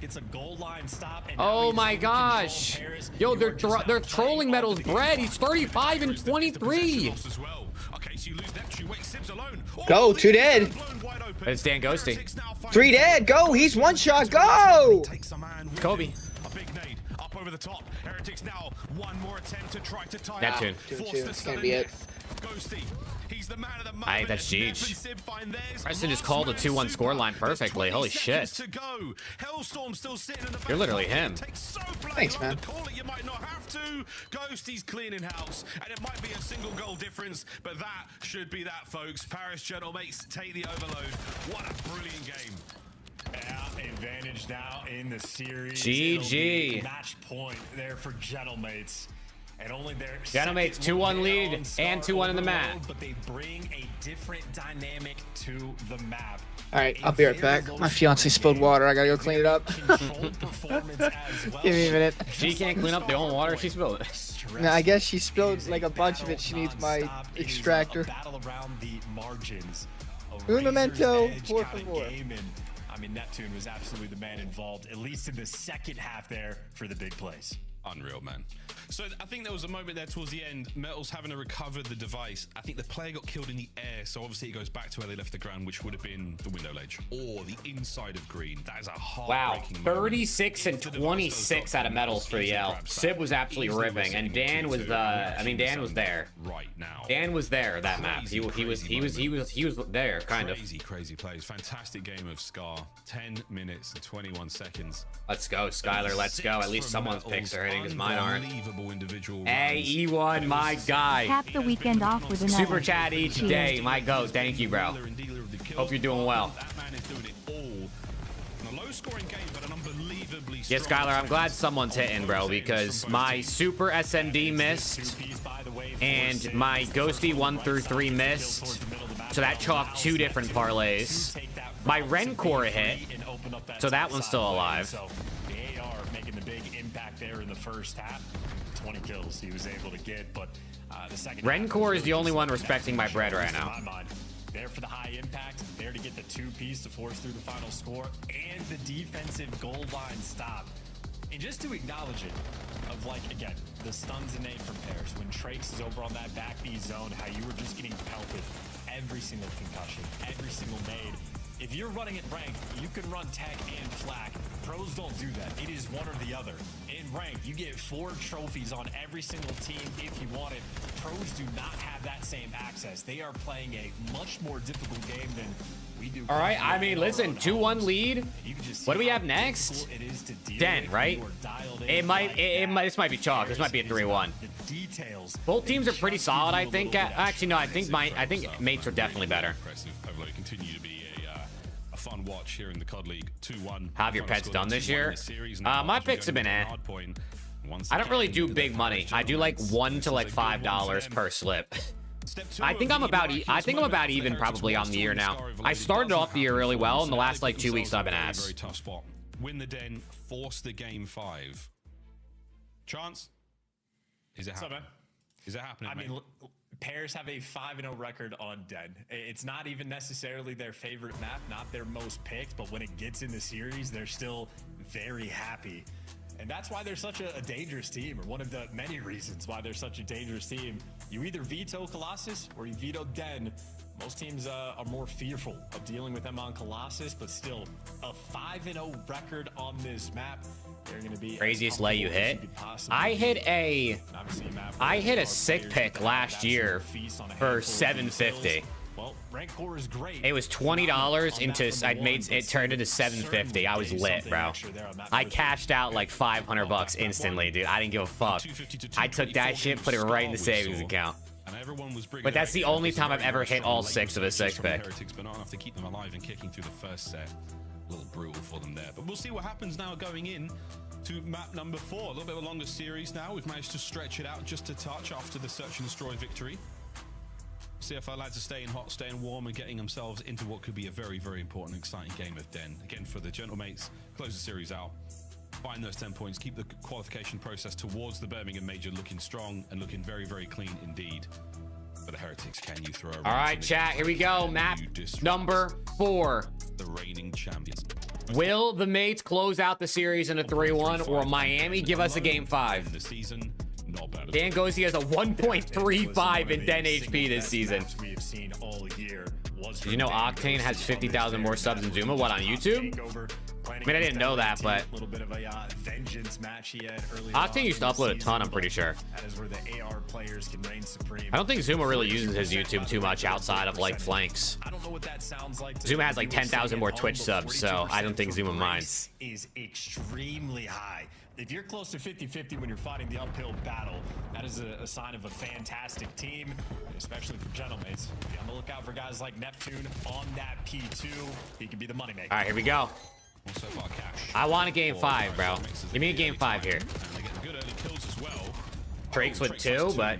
It's a goal line stop. Oh my gosh. Yo, they're trolling Medals bread. He's 35 and 23. Go, 2 dead. It's Dan Ghosty. 3 dead. Go. He's 1 shot. Go. Kobe. A big nade up over the top. Heretics now one more attempt to try to tie Neptune. It's gonna be it. Ghosty. He's the man of the moment. That's huge. Preston just called a 2-1 scoreline perfectly. Holy shit. You're literally him. Thanks, man. You might not have to. Ghosty's cleaning house, and it might be a single goal difference, but that should be that, folks. Paris Gentlemates take the overload. What a brilliant game. Yeah, advantage now in the series. GG. Match point there for Gentlemates. And only their Gentlemates 2-1 lead and 2-1 in the map. But they bring a different dynamic to the map. All right, I'll be right back. My fiance spilled water. I gotta go clean it up. Give me a minute. She can't clean up the own water she spilled. No, I guess she spilled like a bunch of it. She needs my extractor. Battle around the margins. Un momento, por favor. I mean, Neptune was absolutely the man involved, at least in the second half there for the big plays. Unreal, man. So I think there was a moment there towards the end, Metals having to recover the device. I think the player got killed in the air, so obviously it goes back to where they left the ground, which would have been the window ledge or the inside of green. That is a heartbreaking Wow, 36 and 26 out of Medals for the L. Sib was absolutely ripping, and Dan was Dan was there. Right now. Dan was there that map. He was there, kind of. Crazy plays. Fantastic game of Scar. 10 minutes and 21 seconds. Let's go, Skylar. Let's go. At least someone's picks are hitting, because mine aren't. Individual hey, E1, my guy. Cap the weekend off with another. Super chat each day. My goat. Thank you, bro. Hope you're doing well. That man is doing it all. In a low-scoring game, but an unbelievably yeah, Skylar, I'm glad someone's hitting, bro, because my Super SMD missed, and my Ghosty 1 through 3 missed, so that chalked 2 different parlays. My Rencor hit, so that one's still alive. The AR making the big impact there in the first half. 20 kills he was able to get, but the second Rencor is the only one respecting my bread right now. There for the high impact, there to get the 2-piece to force through the final score, and the defensive goal line stop. And just to acknowledge it, of like, again, the stuns and nade from Paris, when Trakes is over on that back B zone, how you were just getting pelted every single concussion, every single nade. If you're running it ranked, you can run tech and flak. Pros don't do that. It is one or the other. In ranked, you get 4 trophies on every single team if you want it. Pros do not have that same access. They are playing a much more difficult game than we do. All right, I mean, listen, 2-1 lead. What do we have next? Den, right? This might be chalk. This might be a 3-1. Both teams are pretty solid, I think. Actually, no, I think mates are definitely better. Continue to be a fun watch here in the COD League. 2-1. Have your pets done this year? My picks have been I don't really do big money. I do like $1 to like $5 per slip. I think I'm about even probably on the year now. I started off the year really well, and the last like 2 weeks I've been ass. Very tough spot. Win the den, force the game 5. Chance? Is it happening? Is it happening? I mean, Pairs have a 5-0 record on Den. It's not even necessarily their favorite map, not their most picked, but when it gets in the series, they're still very happy. And that's why they're such a dangerous team, or one of the many reasons why they're such a dangerous team. You either veto Colossus or you veto Den. Most teams are more fearful of dealing with them on Colossus, but still a 5-0 record on this map. They're going to be Craziest lay you hit? I hit a sick pick last year for 750. Well, rank core is great. It was $20 into it turned into 750. I was lit, bro. I cashed out like 500 bucks instantly, dude. I didn't give a fuck. I took that shit, put it right in the savings account. But that's the only time I've ever hit all 6 of a 6 pick. But not enough to keep them alive and kicking through the first set. A little brutal for them there. But we'll see what happens now going in to map number 4. A little bit of a longer series now. We've managed to stretch it out just a touch after the search and destroy victory. CFL lads are staying hot, staying warm, and getting themselves into what could be a very, very important and exciting game of Den. Again, for the Gentlemates, close the series out, find those 10 points, keep the qualification process towards the Birmingham Major looking strong and looking very, very clean indeed. For the Heretics, can you throw a all right, chat, here we go. Map number 4. The reigning champions. Will the Mates close out the series in a 3-1, or Miami give us a game 5? The season. Dan goes, he has a 1.35 in Den HP this season. Did you know Octane has 50,000 more subs than Zuma? What, on YouTube? I mean, I didn't know that, but Octane used to upload a ton, I'm pretty sure. I don't think Zuma really uses his YouTube too much outside of like flanks. Zuma has like 10,000 more Twitch subs, so I don't think Zuma minds. Is extremely high. If you're close to 50-50 when you're fighting the uphill battle, that is a sign of a fantastic team, especially for Gentlemates. Be on the lookout for guys like Neptune on that P2. He could be the moneymaker. All right, here we go. So far, cash. I want a game 5, bro. Give me a game 5 here. Good early kills as well. Drake's with 2, but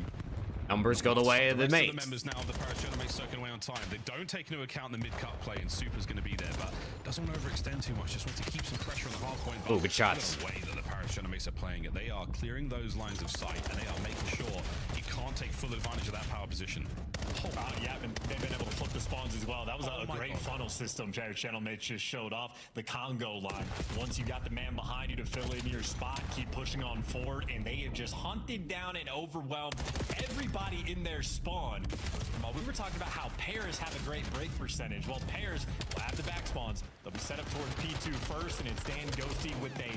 numbers go the way of the Mates. The members now of the Paris Gentlemates circling away on time. They don't take into account the mid-cut play, and Super's going to be there, but doesn't want to overextend too much. Just wants to keep some pressure on the hard point. Oh, good shots. The way that the Paris Gentlemates are playing it, they are clearing those lines of sight, and they are making sure he can't take full advantage of that power position. Yeah, they've been able to flip the spawns as well. That was a great funnel system Paris Gentlemates just showed off. The Congo line. Once you got the man behind you to fill in your spot, keep pushing on forward, and they have just hunted down and overwhelmed everybody in their spawn. We were talking about how pairs have a great break percentage. Well, pairs will have the back spawns. They'll be set up towards P2 first, and it's Dan Ghosty with a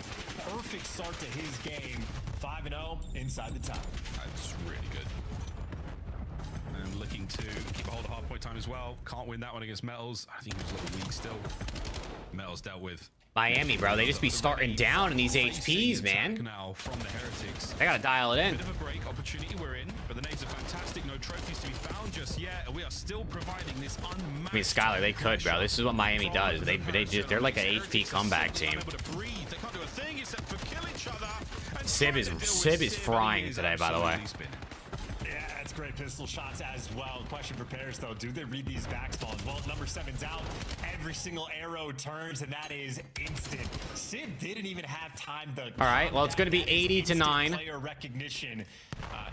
perfect start to his game. 5-0 inside the top. That's really good. And looking to keep a hold of hard point time as well. Can't win that one against Metals. I think he was a little weak still. Metals dealt with Miami, bro. They just be starting down in these HPs, man. Now from the Heretics. They gotta dial it in. Bit of a break opportunity we're in, but the nades are fantastic. No trophies to be found just yet, and we are still providing this unmatched. I mean, Skylar, they could, bro. This is what Miami does. They're like an HP comeback team. Sib is frying today, by the way. Great pistol shots as well. Question for pairs though, do they read these back spawns? Well, number 7's out. Every single arrow turns, and that is instant. Sid didn't even have time to. All right, well, it's going to be 80-9. Player recognition.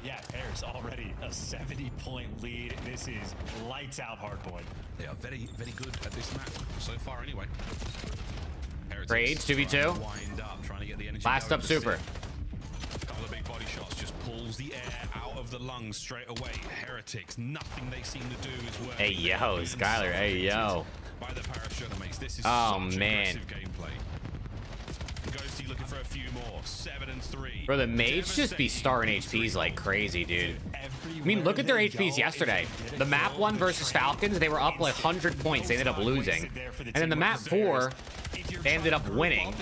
Yeah, pairs already a 70-point lead. This is lights out hardpoint. They are very, very good at this map so far, anyway. Trades 2v2. Wind up, trying to get the energy. Last up, Super. A couple of big body shots just pulls the air out of the lungs straight away. Heretics, nothing they seem to do is working. Hey yo, Skylar, hey yo. By the Paris Gentlemates. This is oh such man. Aggressive gameplay. Ghosty looking for a few more. 7-3. Bro, the Mates just be starting HPs like crazy, dude. I mean, look at their HPs yesterday. The map 1 versus Falcons, they were up like 100 points. They ended up losing. And then the map 4, they ended up winning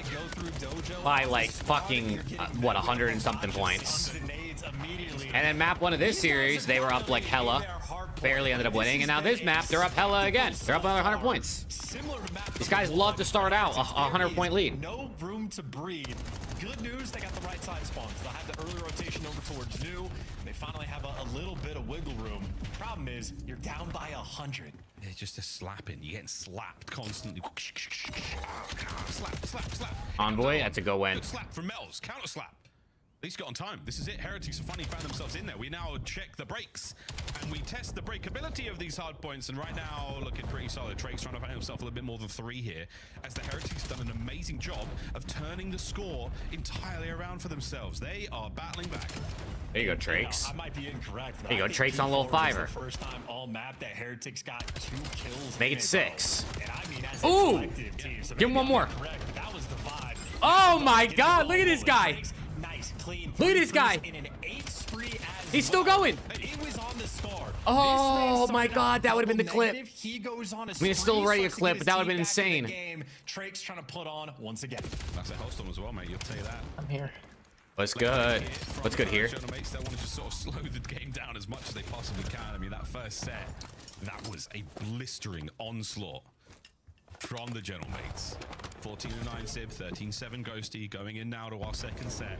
by like fucking, what, 100 and something points. And then map 1 of this series, they were up like hella. Barely ended up winning. And now this map, they're up hella again. They're up another 100 points. These guys love to start out a 100-point lead. No room to breathe. Good news, they got the right side spawns. They'll have the early rotation over towards new. And they finally have a little bit of wiggle room. Problem is, you're down by 100. It's just a slapping. You're getting slapped constantly. Slap, slap, slap. Envoy, that's a go win. Slap from Mel's. Counter slap. At least got on time. This is it. Heretics have finally found themselves in there. We now check the brakes and we test the breakability of these hard points. And right now, looking pretty solid. Drake's trying to find himself a little bit more than 3 here, as the Heretics have done an amazing job of turning the score entirely around for themselves. They are battling back. There you go, Trakes. I might be incorrect. There you go, Trakes on a little fiver. First time all map that Heretics got 2 kills. Make it 6. And I mean, as a Ooh! collective team, so Give him one more. correct, but that was the vibe. Oh my God! Look at this guy. Nice, clean. Look at this guy. In an 8 spree as He's still well. going. It was on the scar. Oh This my started God, out that would have been the double clip. negative. He goes on a I mean, it's still spree, already a starts to clip, get but that his would have been team back in the insane. game. Drake's trying to put on once again. That's a Hellstorm as well, mate. You'll tell you that. I'm here. What's good? What's good here? Mates that want to just sort of slow the game down as much as they possibly can. I mean, that first set, that was a blistering onslaught from the General Mates. 14-9 Sib, 13-7 Ghosty, going in now to our second set.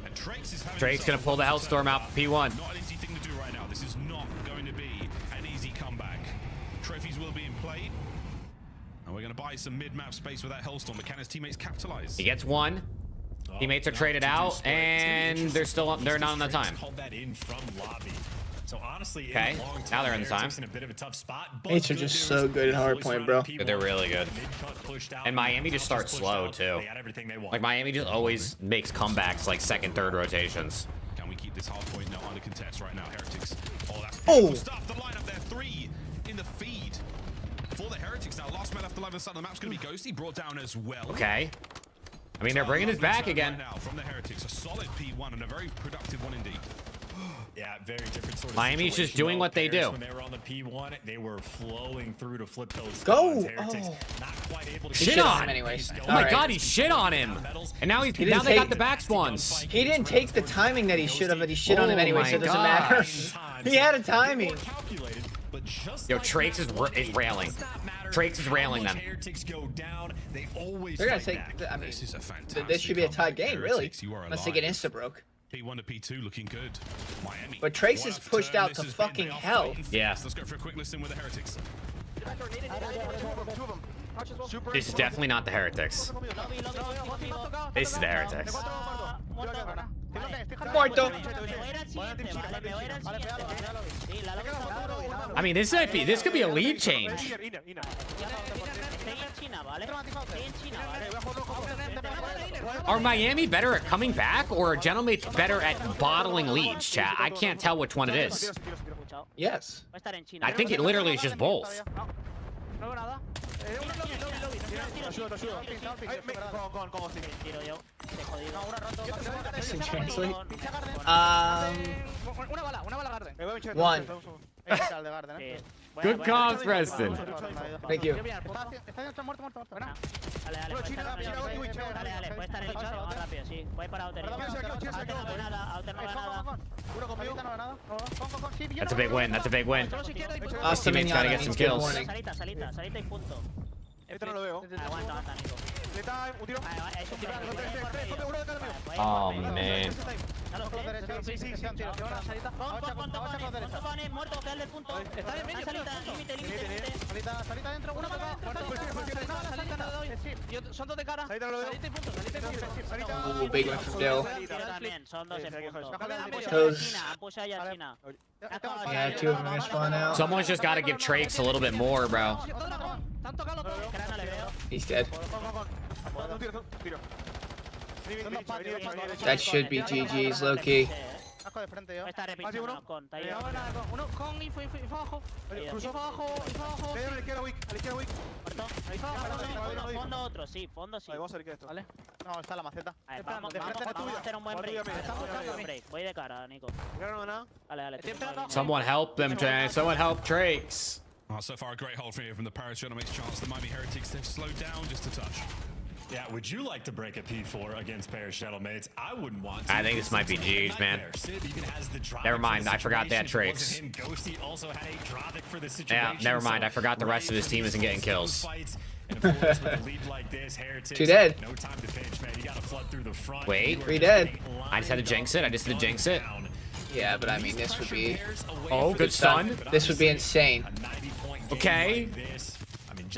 And Trakes is having Drake's gonna pull the Hellstorm out for P1. Not an easy thing to do right now. This is not going to be an easy comeback. Trophies will be in play. And we're going to buy some mid-map space with that Hellstorm, but can his teammates capitalize? He gets 1. Teammates are traded out, and they're not on the time. Called that in from lobby. So honestly, Okay, now they're in the time. In a bit of a tough spot. Mates are just so good at hardpoint, bro. They're really good. And Miami just starts slow too. Like Miami just always makes comebacks like second, third rotations. Can we keep this hardpoint now under contest right now? Heretics. Oh, that's Oh. beautiful stuff. The lineup there, 3 in the feed for the Heretics now. Last man left alive on the side of the map's going to be Ghosty, brought down as well. Okay. I mean, they're bringing us back again. Right now from the Heretics, a solid P1 and a very productive one indeed. Yeah, very different sort of Miami's just doing what they do. When they were on the P1, they were flowing through to flip those. Go! Heretics, Oh. not quite able to Shit shit on him anyways. Oh my God, he shit on him. And now He now didn't they got take- the back spawns. He didn't take the timing that he should have, but he shit on him Oh anyway, my so it doesn't God. matter. He had a timing. Yo, Trakes is railing. Trakes is railing them. They're gonna take. I mean, This is a fantastic this should be a tied comeback. game, really. Heretics, you are Unless they get alive. insta broke. P1 to P2 looking good. Miami. But Trace is What a pushed turn out this to has been. fucking They are hell. fighting Yeah. fast. Let's go for a quick listen with the Heretics. This is definitely not the Heretics. This is the Heretics. Muerto. I mean, this could be a lead change. Are Miami better at coming back, or are Gentlemates better at bottling leads, chat? I can't tell which one it is. Yes. I think it literally is just both. Translate. One. Good comms, Preston. Thank you. That's a big win. That's a big win. His teammates gotta get some kills. Oh man. Ooh, big one from Dill. Toes. Yeah, 2 of them are gonna spawn out. Someone's just gotta give Trakes a little bit more, bro. He's dead. That should be GG's, low key. Someone help them, Jay. Someone help Trakes. So far, a great hold for you from the Paris Gentlemates. Chance the Miami Heretics, they've slowed down just a touch. Yeah, would you like to break a P4 against Paris Gentlemates? I wouldn't want to. I think this might be G's, man. Never mind, I forgot they had Trakes. Yeah, never mind. I forgot the rest of his team isn't getting kills. 2 dead. Wait. 3 dead. I just had to jinx it. I just had to jinx it. Yeah, but I mean, this would be. Oh, good stun. This would be insane. Okay.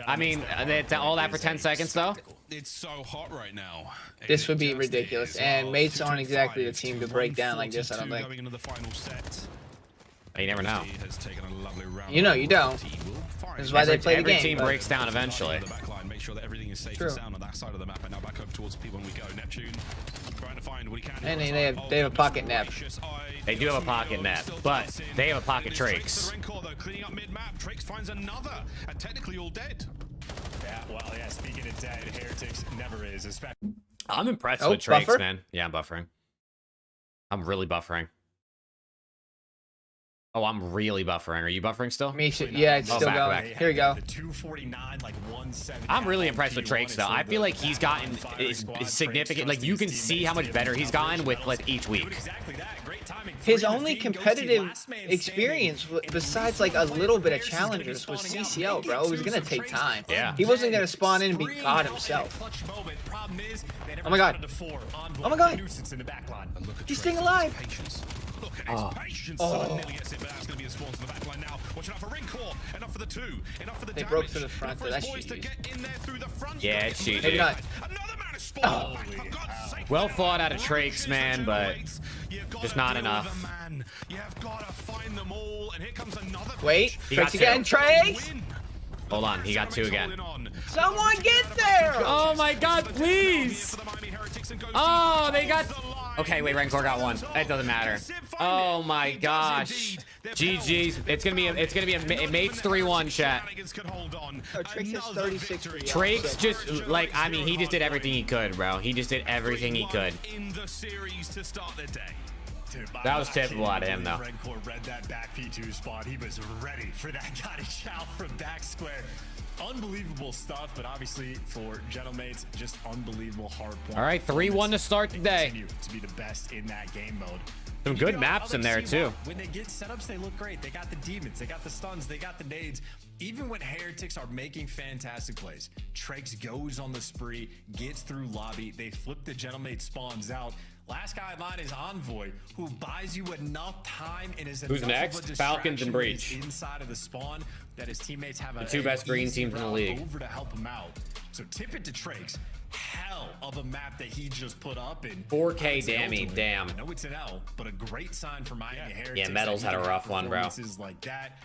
I mean, all that for 10 seconds, though? It's so hot right now. This would be ridiculous, and mates aren't exactly the team to break down like this, I don't think. Going into the final set. You never know. Has taken a lovely round. You know, you don't. This is why they play the game. Every team breaks down eventually. The back line, make sure that everything is safe and sound on that side of the map. And now back up towards people when we go. Neptune trying to find what he can. And they have a pocket nap. They do have a pocket net, but they have a pocket Trakes. Cleaning up mid-map, Trakes finds another, and technically all dead. Yeah, well, yeah, speaking of dead, Heretics never is. Especially. I'm impressed with Trakes, man. Yeah, I'm buffering. I'm really buffering. Oh, I'm really buffering. Are you buffering still? Yeah, it's still going. Here we go. 249, like 170. I'm really impressed with Trakes, though. I feel like he's gotten significant. Like, you can see how much better he's gotten with like each week. His only competitive experience, besides like a little bit of challengers, was CCL, bro. It was gonna take time. Yeah. He wasn't gonna spawn in and be God himself. Oh my God. Oh my God. He's staying alive. Oh. They broke through the front. That's cheating. Yeah, it's cheating. Maybe not. Oh. Well thought out of Trakes, man, but just not enough. Wait, He got Trakes again, two. Trakes! Hold on, he got two again. Someone get there! Oh my God, please! Oh, they got... Okay, wait, Rancor got one. It doesn't matter. Oh my gosh. GG's. It's gonna be a mates 3-1 chat. Trakes has 36. Trakes just like, I mean, he just did everything he could, bro. He just did everything he could. That was typical out of him, though. Read that back P2 spot. He was ready for that kind of shout from back square. Unbelievable stuff, but obviously for Gentlemates, just unbelievable hard point. All right, 3-1 to start today. Continue to be the best in that game mode. Some good maps in there too. When they get setups, they look great. They got the demons, they got the stuns, they got the nades. Even when Heretics are making fantastic plays, Trakes goes on the spree, gets through lobby, they flip the Gentlemate spawns out. Last guy in line is Envoy, who buys you enough time and is Who's next? Falcons and Breach. Inside of the spawn that his teammates have the two best green teams in the league. Over to help him out. So tip it to Trakes. Hell of a map that he just put up in 4K dammy, damn. I know it's an L, but a great sign for Miami Heretics. Yeah, Metals had a rough one, bro. Like that.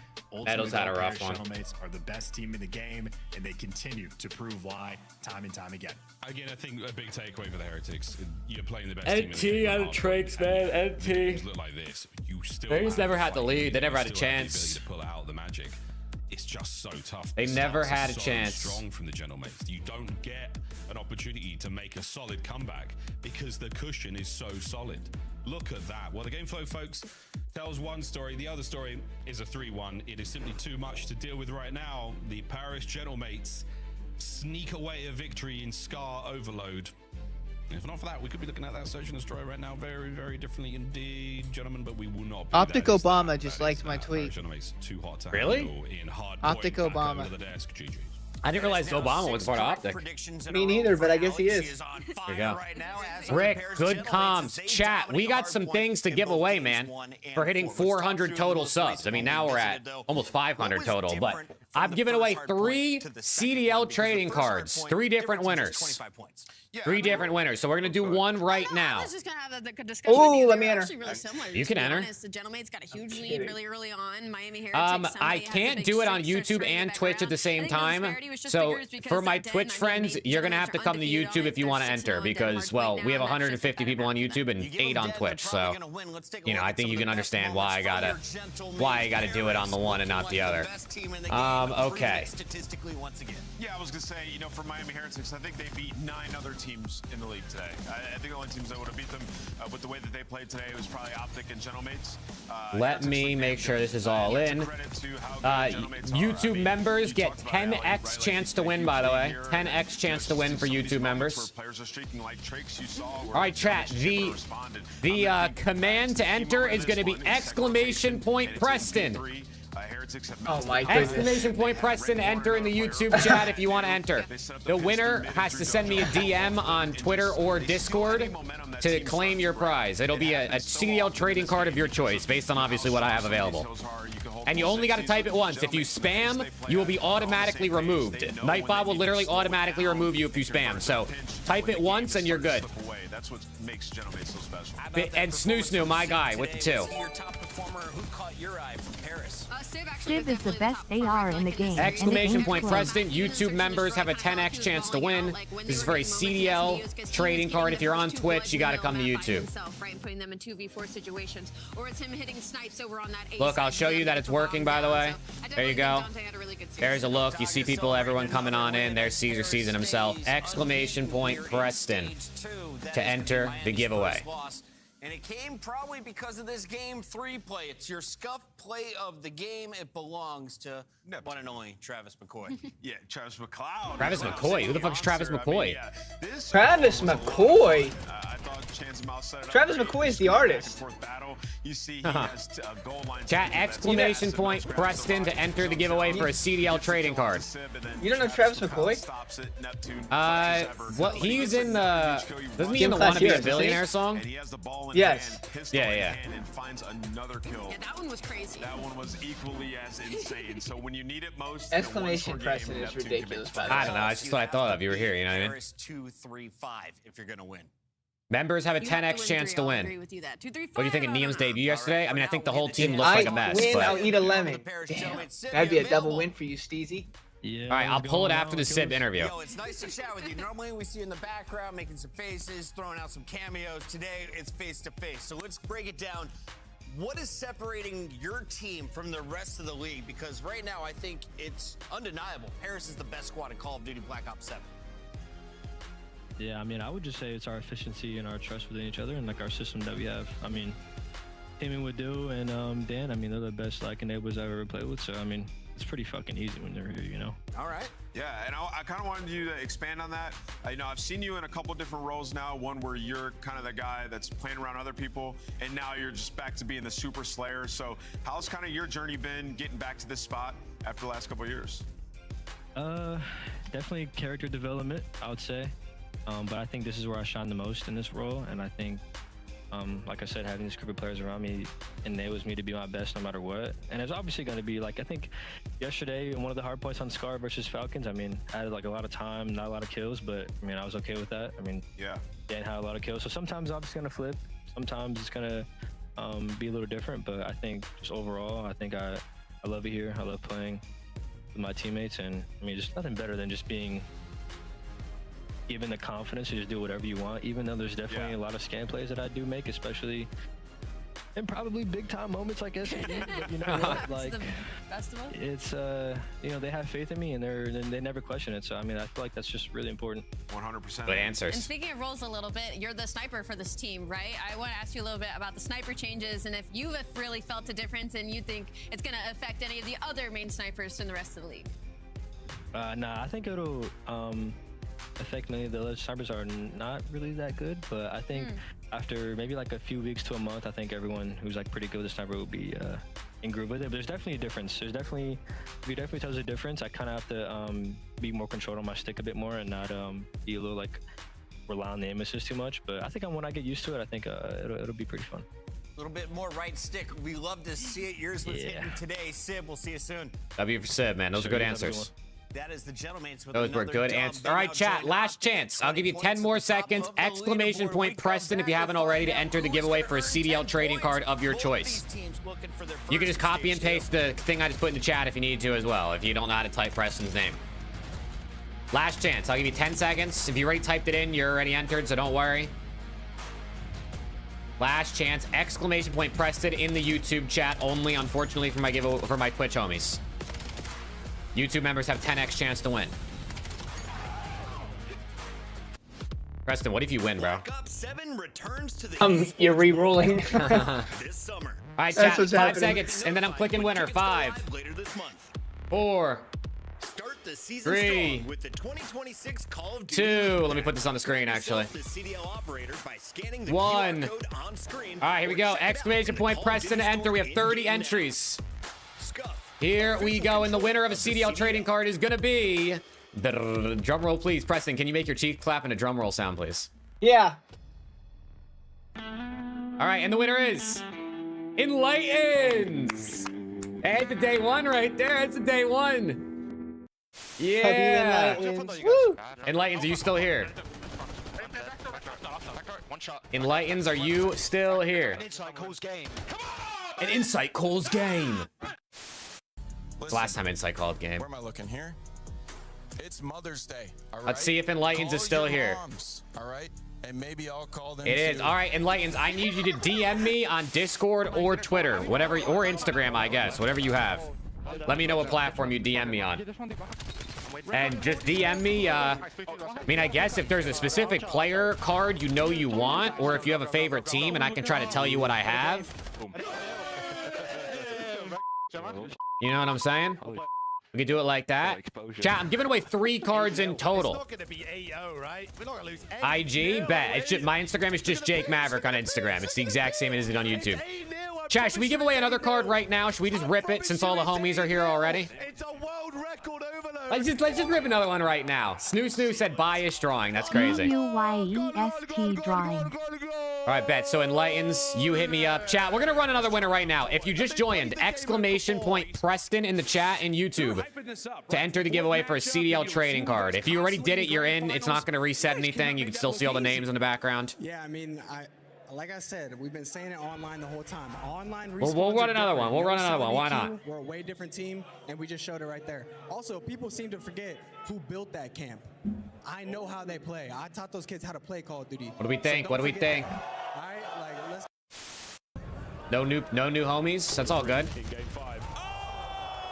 Metals had a rough one. Gentlemates are the best team in the game, and they continue to prove why time and time again. Again, I think a big takeaway for the Heretics. You're playing the best team in the NT game. out of Trakes, man. NT. Look like this. You still They just never had the lead. They never had a chance. To pull out the magic. It's just so tough. They never had a so chance. Strong from the Gentlemates. You don't get an opportunity to make a solid comeback because the cushion is so solid. Look at that. Well, the game flow, folks, tells one story. The other story is a 3-1. It is simply too much to deal with right now. The Paris Gentlemates sneak away a victory in Scar Overload. If not for that, we could be looking at that Search and Destroy right now very, very differently indeed, gentlemen, but we will not be. Optic Obama just liked my tweet. Too hot to really? Optic Obama. I didn't realize Obama was part of Optic. Me neither, but I guess he is. There you go. Rick, good comms. Chat, we got some things to give away, man, for hitting 400 total subs. I mean, now we're at almost 500 total, but I've given away 3 CDL trading cards, 3 different winners. 3 different winners. So we're going to do one right now. I was just going to have the discussion. Oh, let me enter. Really similar, you can enter. Honest. The Gentlemates got a huge lead really early on. Miami Heretics. I can't do it on YouTube and Twitch at the same time. So for my Twitch friends, you're going to have to come to YouTube if you want to enter because, well, we have 150 people on YouTube and 8 on Twitch. So, you know, I think you can understand why I got to do it on the one and not the other. Okay. Yeah, I was going to say, you know, for Miami Heretics, I think they beat 9 other teams in the league today. I think the only teams that would have beat them with the way that they played today was probably Optic and Gentlemates. Let me make sure this is all in. YouTube members get 10x chance to win, by the way. 10x chance to win for YouTube members. All right, chat. The command to enter is going to be !Preston. Oh my goodness. !Preston, enter in the YouTube chat if you want to enter. The winner has to send me a DM on Twitter or Discord to claim your prize. It'll be a CDL trading card of your choice based on obviously what I have available. And you only got to type it once. If you spam, you will be automatically removed. Nightbot will literally automatically remove you if you spam. So type it once and you're good. That's what makes Gentlemen so special. And Snoo, my guy, with the 2. Your top performer who caught your eye from Paris. Civ is the best AR in the game. Exclamation point, Preston. YouTube members have a 10x chance to win. This is for a CDL trading card. If you're on Twitch, you got to come to YouTube. Putting them in 2v4 situations, or it's him hitting snipes over on that. Look, I'll show you that it's working, by the way. There you go. There's a look. You see people, everyone coming on in. There's Caesar season himself. Exclamation point, Preston, to enter the giveaway. And it came probably because of this game 3 play. It's your scuffed play of the game. It belongs to one and only Travis McCoy. Yeah, Travis McCloud. Travis McCoy? Who the fuck is Travis McCoy? Travis McCoy? I thought Chance Mouse set it up. Travis McCoy is the artist. You see, he has goal line. Chat, exclamation point, Preston, to enter the giveaway for a CDL trading card. You don't know Travis McCoy? What? He's in the... Wasn't he in the Wanna Be a Billionaire song? Yes. Yeah. And finds another kill. Yeah, that one was crazy. That one was equally as insane. So when you need it most, Exclamation Preston is ridiculous. By the way. I don't know. It's just what I thought of. You were here. You know what I mean? Paris 2, 3, 5 if you're gonna win. Members have a 10x chance to win. What do you think of Neum's debut yesterday? I mean, I think the whole team looked like a mess. Win, But... I'll eat a lemon. Damn. That'd be a double win for you, Steezy. Yeah. All right, I'll pull it after the Sib interview. Yo, it's nice to chat with you. Normally we see you in the background making some faces, throwing out some cameos. Today it's face to face. So let's break it down. What is separating your team from the rest of the league? Because right now I think it's undeniable. Paris is the best squad in Call of Duty Black Ops 7. Yeah, I mean, I would just say it's our efficiency and our trust within each other and like our system that we have. I mean, Timmy would do and Dan, I mean, they're the best like enablers I've ever played with. So, I mean, it's pretty fucking easy when they're here, you know? All right. Yeah, and I kind of wanted you to expand on that. You know, I've seen you in a couple different roles now. One where you're kind of the guy that's playing around other people, and now you're just back to being the super slayer. So how's kind of your journey been getting back to this spot after the last couple of years? Definitely character development, I would say. But I think this is where I shine the most in this role, and I think, like I said, having this group of players around me enables me to be my best no matter what. And it's obviously going to be like, I think yesterday, one of the hard points on Scar versus Falcons, I mean, I had like a lot of time, not a lot of kills, but I mean, I was okay with that. I mean, Dan had a lot of kills. So sometimes I'm just going to flip. Sometimes it's going to be a little different, but I think just overall, I think I love it here. I love playing with my teammates, and I mean, just nothing better than just being given the confidence to just do whatever you want, even though there's definitely a lot of scan plays that I do make, especially in probably big time moments like SMD. But you know what? Like, it's you know, they have faith in me and they never question it. So I mean, I feel like that's just really important. 100%. Good answers. And speaking of roles a little bit, you're the sniper for this team, right? I want to ask you a little bit about the sniper changes and if you've really felt a difference and you think it's going to affect any of the other main snipers in the rest of the league. Nah, I think it'll affect many of the other snipers are not really that good, but I think after maybe like a few weeks to a month, I think everyone who's like pretty good with the sniper will be in groove with it. But there's definitely a difference. If you definitely tells a difference, I kind of have to be more controlled on my stick a bit more and not be a little like rely on the aim assist too much. But I think when I get used to it, I think it'll be pretty fun. A little bit more right stick. We love to see it. Yours was hitting today. Sib, we'll see you soon. W for Sib, man. Those are good answers. That is the Gentleman's with Those were good answers. All right, chat, last chance. I'll give you 10 more seconds. Exclamation point, Preston, if you haven't already, to enter the giveaway for a CDL trading card of your choice. You can just copy and paste the thing I just put in the chat if you need to as well, if you don't know how to type Preston's name. Last chance. I'll give you 10 seconds. If you already typed it in, you're already entered, so don't worry. Last chance. Exclamation point, Preston, in the YouTube chat only, unfortunately, for my giveaway for my Twitch homies. YouTube members have 10x chance to win. Preston, what if you win, bro? Black Ops 7 returns to the You're re-rolling. this summer. All right, chat, 5 seconds, and then I'm clicking winner. 5, later this month. 4, Start the season 3, strong with the 2026 Call of Duty. 2. Let me put this on the screen, actually. The CDL operator by scanning the 1. QR code on screen. All right, here we go. Exclamation point, Preston, to enter. We have 30 entries. Here we go, and the winner of a CDL trading card is going to be... Drum roll, please. Preston, can you make your cheek clap and a drum roll sound, please? Yeah. All right, and the winner is... Enlightens! Hey, it's a day one right there. It's a day one. Yeah. Woo! Enlightens, are you still here? Enlightens, are you still here? An insight calls game. An insight calls game. It's last time insight called game. Where am I looking here? It's Mother's Day. All right? Let's see if Enlightens is still here. Moms, all right? And maybe I'll call them. It is. All right, Enlightens, I need you to DM me on Discord or Twitter, whatever, or Instagram, I guess, whatever you have. Let me know what platform you DM me on. And just DM me, I mean, I guess if there's a specific player card you know you want, or if you have a favorite team and I can try to tell you what I have. You know what I'm saying? We can do it like that. Chat, I'm giving away 3 cards in total. IG, bet. It's just, my Instagram is just Jake Maverick on Instagram. It's the exact same as it on YouTube. Chat, should we give away another card right now? Should we just rip it since all the homies are here already? Let's just rip another one right now. Snoo said bias drawing. That's crazy. UYEST drawing. All right, bet. So Enlightens, you hit me up. Chat, we're going to run another winner right now. If you just joined, exclamation point Preston in the chat and YouTube to enter the giveaway for a CDL trading card. If you already did it, you're in. It's not going to reset anything. You can still see all the names in the background. Yeah, I mean, like I said, we've been saying it online the whole time. Online we'll run another one. We'll run another one. Why not? We're a way different team, and we just showed it right there. Also, people seem to forget who built that camp. I know how they play. I taught those kids how to play Call of Duty. What do we think? What do we think? All right, like, let's. No new homies. That's all good.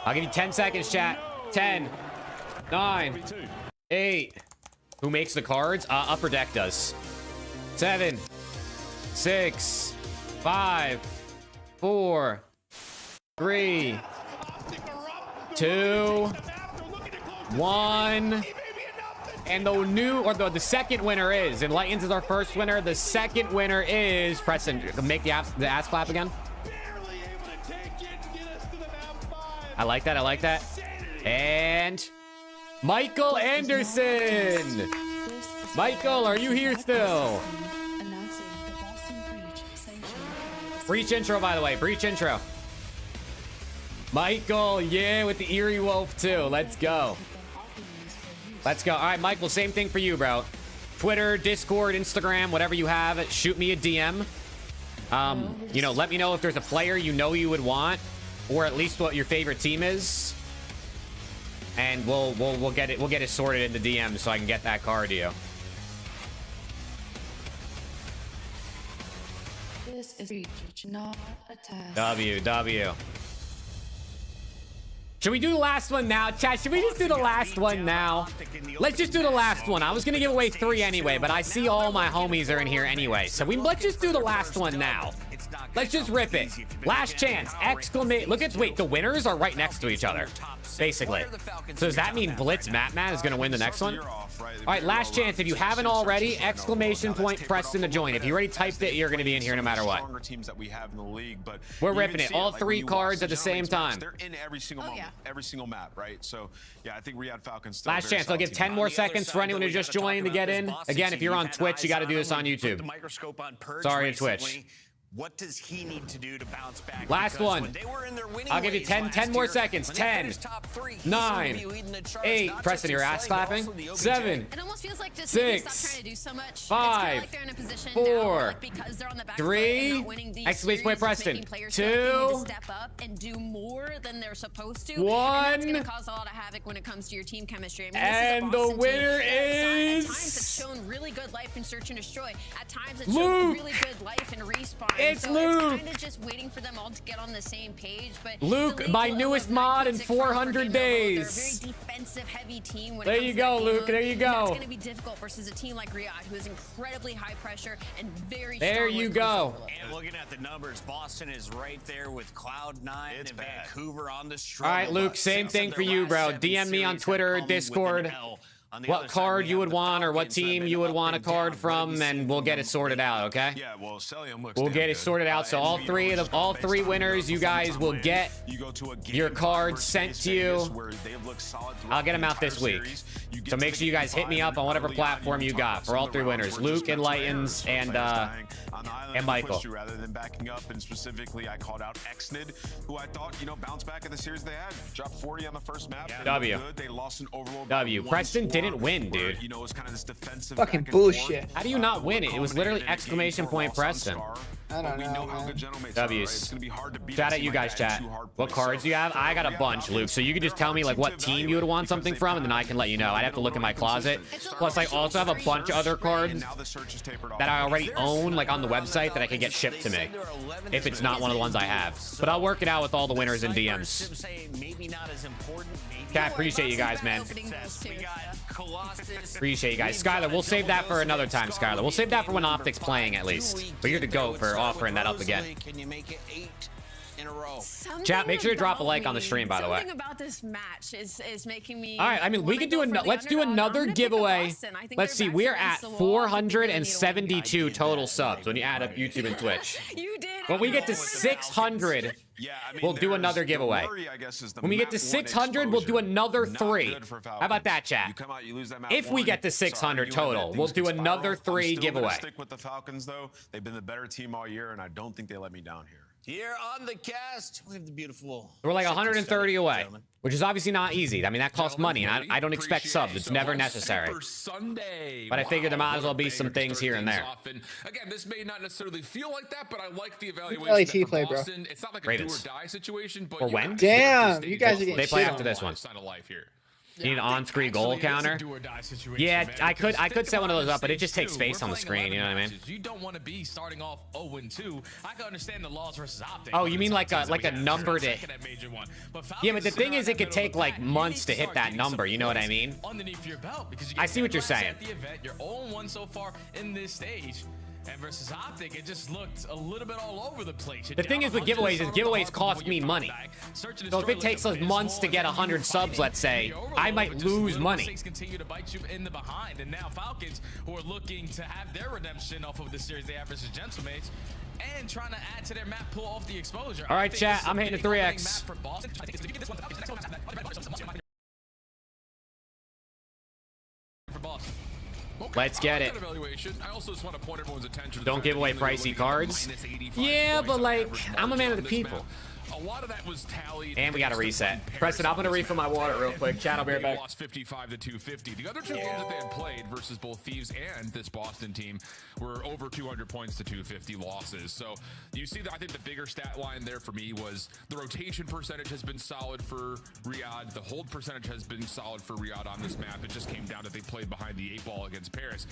I'll give you 10 seconds, chat. 10, 9, 8. Who makes the cards? Upper Deck does. 7, 6, 5, 4, 3, 2, 1. And the second winner is Enlightens is our first winner. The second winner is Preston. Make the ass clap again. I like that. I like that. And Michael Anderson. Michael, are you here still? Breach intro, by the way. Breach intro. Michael, yeah, with the Eerie Wolf too. Let's go. Let's go. All right, Michael, same thing for you, bro. Twitter, Discord, Instagram, whatever you have, shoot me a DM. You know, let me know if there's a player you know you would want, or at least what your favorite team is. And we'll get it sorted in the DM so I can get that card to you. This is Breach, not a test. W. Should we do the last one now, chat? Should we just do the last one now? Let's just do the last one. I was gonna give away 3 anyway, but I see all my homies are in here anyway, so let's just do the last one now. Let's just rip it. Last chance. Exclamation. Wait, the winners are right next to each other, basically. So does that mean Blitz Matman is gonna win the next one? All right, last chance. If you haven't already, exclamation point Preston to join. If you already typed it, you're gonna be in here no matter what. We're ripping it. All 3 cards at the same time. They're in every single moment, every single map, right? So yeah, I think Riyadh Falcons. Last chance. I'll give 10 more seconds for anyone who just joined to get in. Again, if you're on Twitch, you got to do this on YouTube. Sorry, Twitch. What does he need to do to bounce back? Last one. I'll give you 10 more seconds. 10, 9, 8. Preston, your ass clapping. 7, It almost feels like just 6, stop trying to do so much. 5, It's like they're in a position 4, now, like, because they're on the back foot and 3. not winning these Exclamation point series, it's Preston. making players feel like they need 2. to step up and do more than they're supposed to. 1. And that's going to cause a lot of havoc when it comes to your team chemistry. I mean, And the winner is. At times it's shown really good life in Search and Destroy. At times it's Luke. shown really good life in Respawn. It's so Luke. It's kind of just waiting for them all to get on the same page. But Luke, my newest mod in 400 days. They're a very defensive heavy team. There you go, Luke. There you go. That's going to be difficult versus a team like Riyadh, who is incredibly high pressure and very There strong you with go. And looking at the numbers, Boston is right there with Cloud9 and Vancouver on the All struggle right, Luke, bus. same thing for you, bro. DM me on Twitter, Discord. what card you would want or what team you would want a card from, and we'll get it sorted out, okay? Yeah, well, Celium looks We'll get it sorted out. So all three winners, you guys will get your cards sent to you. I'll get them out this week. So make sure you guys hit me up on whatever platform you got for all three winners, Luke, Enlightens, and Michael. Rather than backing up, and specifically, I called out Xnid, who I thought, bounced back in the series they had. Dropped 40 on the first map. W. They lost an overload. W. Preston didn't win, dude. It was kind of this defensive fucking bullshit. How do you not win it? It was literally exclamation point Preston. I don't know, man. W's. Shout out you guys, chat. What cards do you have? I got a bunch, Luke. So you could just tell me like what team you would want something from, and then I can let you know. I'd have to look in my closet. Plus, I also have a bunch of other cards that I already own, like on the website, that I can get shipped to me if it's not one of the ones I have. But I'll work it out with all the winners in DMs. Cat, appreciate you guys, man. Appreciate you guys. Skylar, we'll save that for another time, Skylar. We'll save that for when Optic's playing, at least. But you're the GOAT for offering that up again. Chat, make sure to drop a like on the stream, by the way. Something about this match is making me. All right, I mean, we could do let's do another giveaway. Let's see, we are at 472 total subs when you add up YouTube and Twitch. When we get to 600, we'll do another giveaway. When we get to 600, we'll do another 3. How about that, chat? If we get to 600 total, we'll do another 3 giveaway. Stick with the Falcons, though. They've been the better team all year, and I don't think they let me down here. Here on the cast, we have the beautiful. We're like 130 away, which is obviously not easy. I mean, that costs money, and I don't expect subs. It's never necessary. But I figured there might as well be some things here and there. Again, this may not necessarily feel like that, but I like the LAT evaluation. play, bro. It's not like a do or die situation, but or when? Damn, you guys are getting they play shit after on. this one. Sign of life here. You need an on-screen goal counter. Yeah, I could set one of those up, but it just takes space on the screen. You know what I mean? You don't want to be starting off 0-2. I can understand the laws versus Optic. Oh, you mean like a number to? Yeah, but the thing is, it could take like months to hit that number. You know what I mean? Underneath your belt, because I see what you're saying. You're 0-1 so far in this stage. And versus Optic, it just looked a little bit all over the place. The thing is with giveaways is giveaways cost me money. So if it takes us months to get 100 subs, let's say, I might lose money. Continue to bite you in the behind, and now Falcons, who are looking to have their redemption off of the series they have versus Gentlemates, and trying to add to their map pool off the exposure. All right, chat, I'm hitting a 3x. For Boston. Let's get it. Don't give away pricey cards. Yeah, but like, I'm a man of the people. A lot of that was tallied. And we got to reset. Preston, I'm going to refill my water real quick. Chat, I'll be right back. Lost 55 to 250. The other two games that they had played versus both Thieves and this Boston team were over 200 points to 250 losses. So you see that I think the bigger stat line there for me was the rotation percentage has been solid for Riyadh. The hold percentage has been solid for Riyadh on this map. It just came down to they played behind the 8-ball against Paris.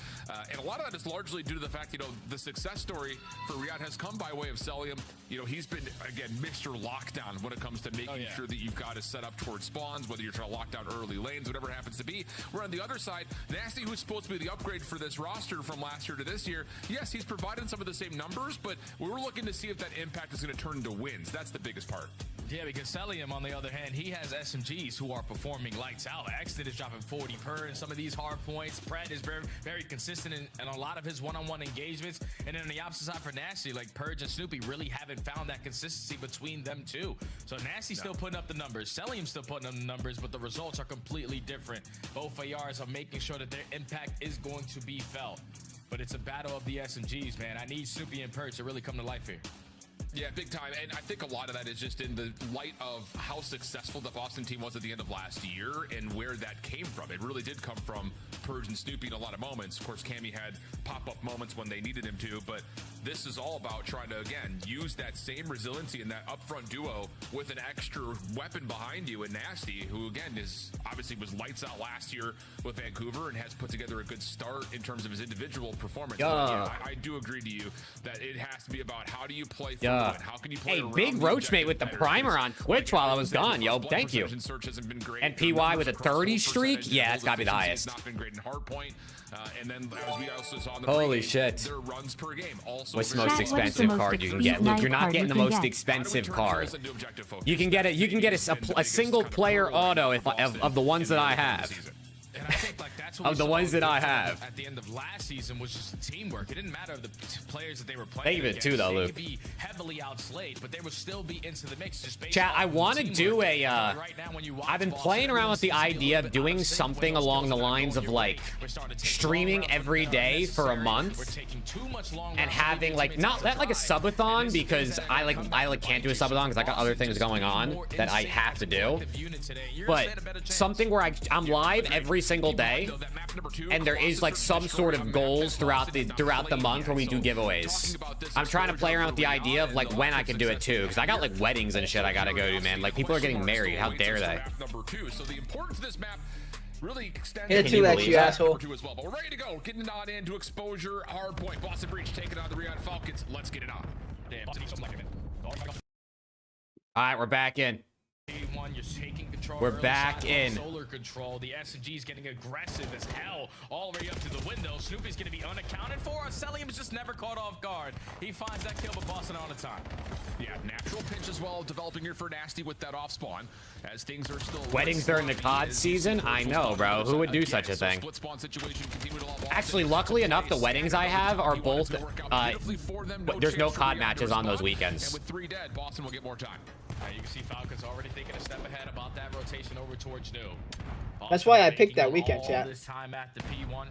And a lot of that is largely due to the fact, the success story for Riyadh has come by way of Celium. He's been, again, Mr. Lockdown when it comes to making sure that you've got to set up towards spawns, whether you're trying to lock down early lanes, whatever it happens to be. Where on the other side, Nasty, who's supposed to be the upgrade for this roster from last year to this year, yes, he's provided some of the same numbers, but we're looking to see if that impact is going to turn into wins. That's the biggest part. Yeah, because Celium, on the other hand, he has SMGs who are performing lights out. Exton is dropping 40 per in some of these hard points. Pred is very, very consistent in a lot of his one-on-one engagements. And then on the opposite side for Nasty, like Purge and Snoopy really haven't found that consistency between them two. So Nasty's still putting up the numbers. Celium's still putting up the numbers, but the results are completely different. Both ARs are making sure that their impact is going to be felt. But it's a battle of the SMGs, man. I need Snoopy and Purge to really come to life here. Yeah, big time. And I think a lot of that is just in the light of how successful the Boston team was at the end of last year and where that came from. It really did come from Purge and Snoopy in a lot of moments. Of course, Cammy had pop-up moments when they needed him to, but this is all about trying to, again, use that same resiliency in that upfront duo with an extra weapon behind you in Nasty, who, again, is obviously was lights out last year with Vancouver and has put together a good start in terms of his individual performance. Yeah, I do agree to you that it has to be about how do you play through it? How can you play big Roachmate with the primer on Twitch while I was gone, yo. Thank you. And PY with a 30 streak? Yeah, that's gotta be the highest. And then as we also saw in the holy shit. their runs per game also what's the most expensive card you can get? Look, you're not getting the most expensive card. You can get a single player auto of the ones that I have. And I think like That's what of the ones that I have. At the end of last season was just teamwork. It didn't matter the players that they were playing. They give it two though, Luke. They could be heavily outslayed, but they would still be into the mix. Just Chat, I want to do a. I've been playing around with the idea of doing something along the lines of like streaming every day for a month and having like not like a subathon, because I can't do a subathon because I got other things going on that I have to do. But something where I'm live every single day, and there is like some sort of goals throughout the month where we do giveaways. I'm trying to play around with the idea of like when I can do it too, because I got like weddings and shit I gotta go to, man. Like people are getting married. How dare they? So the importance of this map really extends Hit it 2x, you asshole. as well. But we're ready to go. Getting it on into exposure. Hard point. Boston Breach taking on the Riyadh Falcons. Let's get it on. Damn. All right, we're back in. You're taking control. We're back in. Solar control. The SMG is getting aggressive as hell, all the way up to the window. Snoopy's going to be unaccounted for. Celium's just never caught off guard. He finds that kill, but Boston on the time. Yeah, natural pinch as well, developing here for Nasty with that off spawn, as things are still. Weddings during the COD season? I know, bro. Who would do such a thing? Actually, luckily enough, the weddings I have are both. There's no COD matches on those weekends. And with 3 dead, Boston will get more time. You can see Falcons already thinking a step ahead about that rotation over towards new. That's why I picked that weekend, chat. This time at the P1,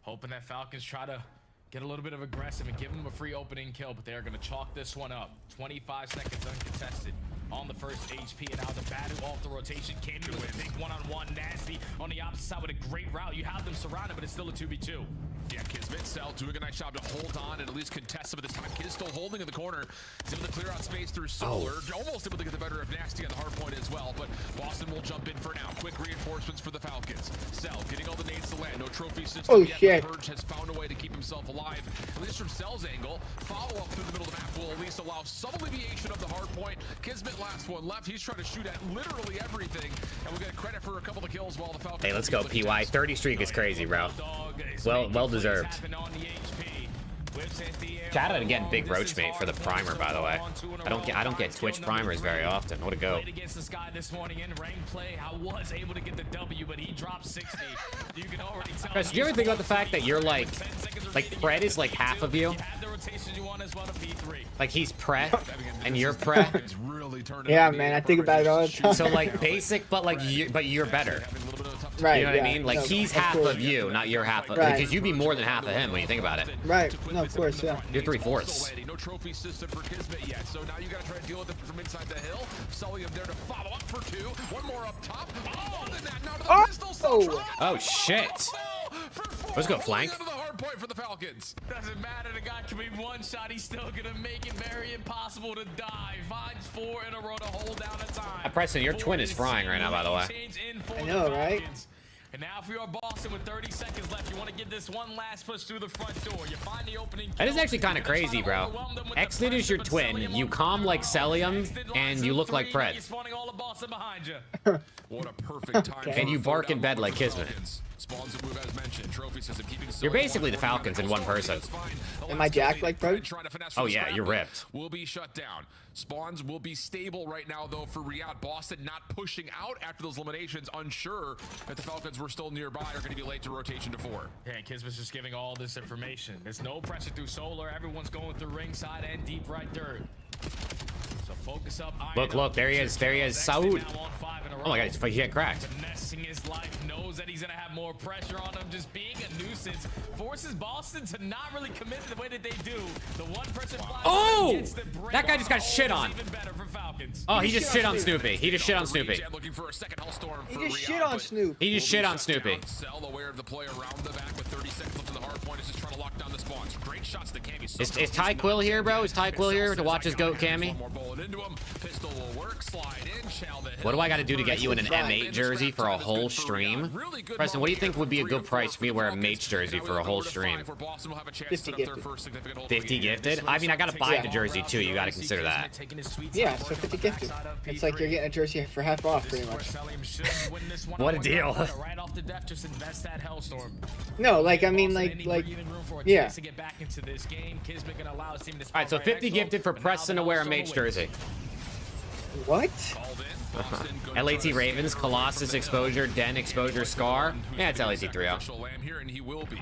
hoping that Falcons try to get a little bit of aggressive and give them a free opening kill, but they're going to chalk this one up. 25 seconds uncontested on the first HP, and now the battle off the rotation. Can do it. Big one-on-one. Nasty on the opposite side with a great route. You have them surrounded, but it's still a 2v2. Yeah, Kismet Cell doing a nice job to hold on and at least contest some of this time. Kid is still holding in the corner. He's able to clear out space through Solar. Almost able to get the better of Nasty on the hard point as well, but Boston will jump in for now. Quick reinforcements for the Falcons. Cell getting all the nades to land. No trophy system yet. Shit. Purge has found a way to keep himself alive. At least from Cell's angle. Follow up through the middle of the map will at least allow some alleviation of the hard point. Kismet last one left. He's trying to shoot at literally everything, and we'll get credit for a couple of kills while the Falcons. Hey, let's go, PY. 30 streak is crazy, bro. Well deserved. Shout out again, Big Roach mate, for the primer, by the way. I don't get Twitch primers very often. What a go. Against this guy this morning in ranked play, I was able to get the W, but he dropped 60. You can already tell. Chris, do you ever think about the fact that you're like Pred is like half of you? Like he's Pre and you're Pre. Yeah, man, I think about it all the time. So like basic, but like you're better. Right. You know what yeah, I mean? Like no, he's half of you, not your half of. Right. Because you'd be more than half of him when you think about it. Right. No, of course, yeah. You're 3/4. No trophy system for Kismet yet, so now you gotta try to deal with it from inside the hill. Sully up there to follow up for 2. One more up top. Oh, and then that now to the pistol. Oh shit. Let's go flank. The hard point for the Falcons. Doesn't matter, the guy can be one shot, he's still gonna make it very impossible to die. Finds 4 in a row to hold down a time. Preston, your twin is frying right now, by the way. I know, right? And now for your Boston with 30 seconds left, you want to get this one last push through the front door. You find the opening. That is actually kind of crazy, bro. Exit is your twin. You calm like Celium, and you look like Pred. What a perfect time. And you bark in bed like Kismet. Spawns a move as mentioned. Trophy system keeping You're basically the Falcons in one person. Am I jacked like Pred? Oh yeah, you're ripped. Will be shut down. Spawns will be stable right now though for Riyadh. Boston not pushing out after those eliminations, unsure that the Falcons were still nearby are going to be late to rotation to 4. Yeah, Kismet's just giving all this information. There's no pressure through Solar. Everyone's going through ringside and deep right dirt. So focus up. Look, there he is. Saud. Oh my god, he got cracked. Finessing his life, knows that he's gonna have more pressure on him. Just being a nuisance forces Boston to not really commit the way that they do. The one person. Oh, that guy just got shit on. Oh, he just shit on Snoopy. He just shit on Snoopy. Looking for a second Hellstorm. He just shit on Snoop. He just shit on Snoopy. Cell aware of the play around the back with 30 seconds left in the hard point. Is just trying to lock down the spawns. Great shots to Cammy. Is Ty Quill here, bro? Is Ty Quill here to watch his goat Cammy? What do I got to do to get you in an M8 jersey for a whole stream? Preston, what do you think would be a good price for me to wear a Mates jersey for a whole stream? 50 gifted. 50 gifted? I mean, I got to buy the jersey too. You got to consider that. Yeah, so 50 gifted. It's like you're getting a jersey for half off, pretty much. What a deal. No, like, I mean, like, yeah. All right, so 50 gifted for Preston to wear a Mates jersey. What? LAT Ravens, Colossus exposure, Den exposure, Scar. Yeah, it's LAT 3-0. Lamb here, and he will be.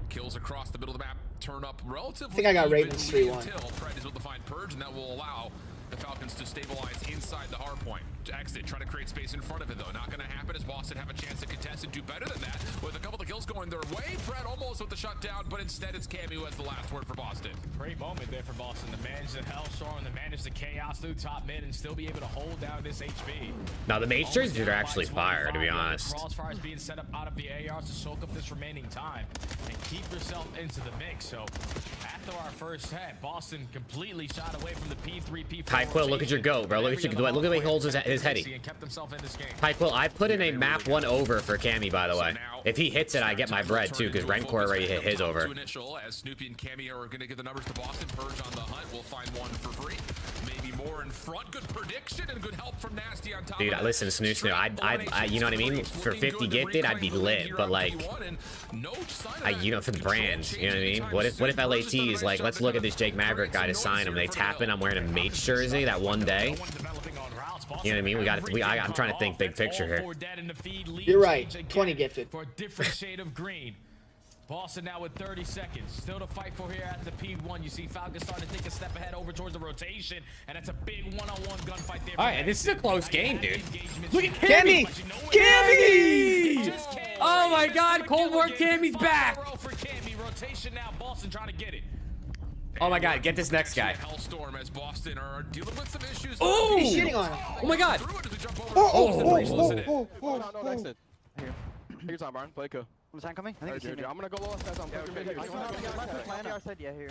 Kills across the middle of the map turn up relatively. I think I got Ravens 3-1. Until Pred is able to find Purge, and that will allow the Falcons to stabilize inside the hard point. To exit, try to create space in front of it, though. Not going to happen as Boston have a chance to contest and do better than that. With a couple of kills going their way, Pred almost with the shutdown, but instead it's Cammy who has the last word for Boston. Great moment there for Boston to manage the Hellstorm, to manage the chaos through top mid, and still be able to hold down this HP. Now, the mage jerseys are actually fire, to be honest. Crossfire is being set up out of the ARs to soak up this remaining time and keep yourself into the mix. So, after our first set, Boston completely shot away from the P3, P4. Tyquill, look at your go, bro. Look at the way he holds his heady. Tyquill, I put in a map 1 over for Cammy, by the way. If he hits it, I get my bread too, because Rencor already hit his over. Initial, as Snoopy and Cammy are going to give the numbers to Boston. Purge on the hunt. We'll find one for free. Maybe more in front. Good prediction and good help from Nasty on top. Dude, listen, Snoo, I you know what I mean? For 50 gifted, I'd be lit, but like, you know, for the brands, you know what I mean? What if LAT is like, let's look at this Jake Maverick guy to sign him. They tap in, I'm wearing a mage jersey that one day. You know what I mean? I'm trying to think big picture here. You're right. 20 gifted. For a different shade of green. Boston now with 30 seconds. Still to fight for here at the P1. You see Falcons starting to take a step ahead over towards the rotation. And it's a big one-on-one gunfight there. All right, this is a close game, dude. Look at Cammy! Cammy! Oh my God, Cold War Cammy's back. Rotation now. Boston trying to get it. Oh my God, get this next guy. Hellstorm as Boston are dealing with some issues. Oh! He's shitting on him. Oh my God. Oh. No, exit. Here. Take your time, Byron. Play cool. I'm coming. I think I'm gonna go low guys. I'm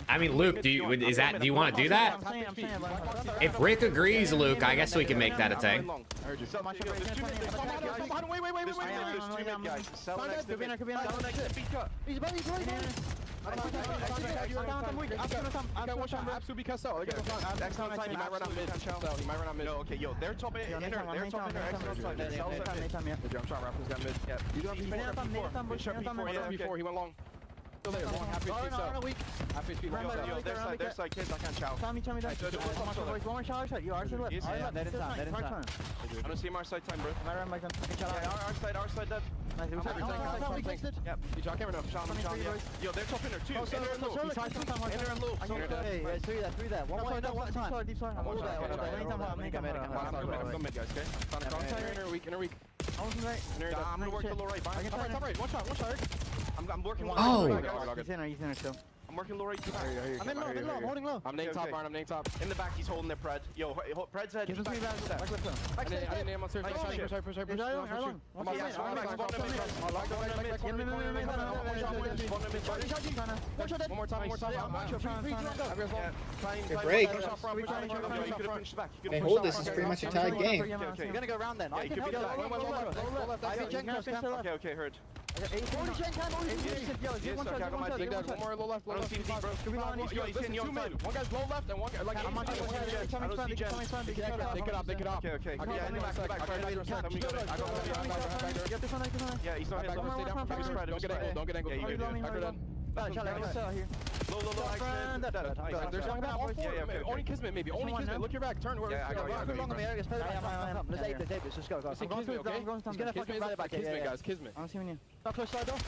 I mean, Luke, do you want to do that? If Rick agrees, Luke, I guess we can make that a thing. Okay, yo, they're top in. They're top in. I'm trying rappers got mid. Yeah. You don't P4, he went long. Still there, long, half HP, so. Half HP, yo, their side, kids, I can't chow. Tell me. One more shot. You are to left. I don't see him our side time, bro. Yeah, our side dead. Yep, you can't enough. Shot him. Yo, they're top in there too. Inner and low. Hey, through that. One time. Deep slide. Hold that. Come mid, guys, okay? Inner weak. I'm gonna work the low right. Top right. One shot. I'm working one. He's in still. I'm working low right. I'm in low. I'm holding low. I'm name top, Byron. I'm name top. In the back, he's holding the Pred. Yo, Pred's head. Give him 3 rounds. I didn't name on push. One more time. Break. Hey, hold this. It's pretty much a tied game. You're gonna go around then. Okay, heard. One more low left. One guy's low left and one guy like I'm on They get up. Okay. Yeah, he's not here. Don't get angled. Yeah, you do. Low. There's one back. Yeah. Only Kismet, maybe. Only Kismet. Look your back. Turn. Yeah, I got you. Let's just go. I'm going to He's gonna fucking ride back. Kismet, guys. Kismet. I'm seeing you. Stop close side though.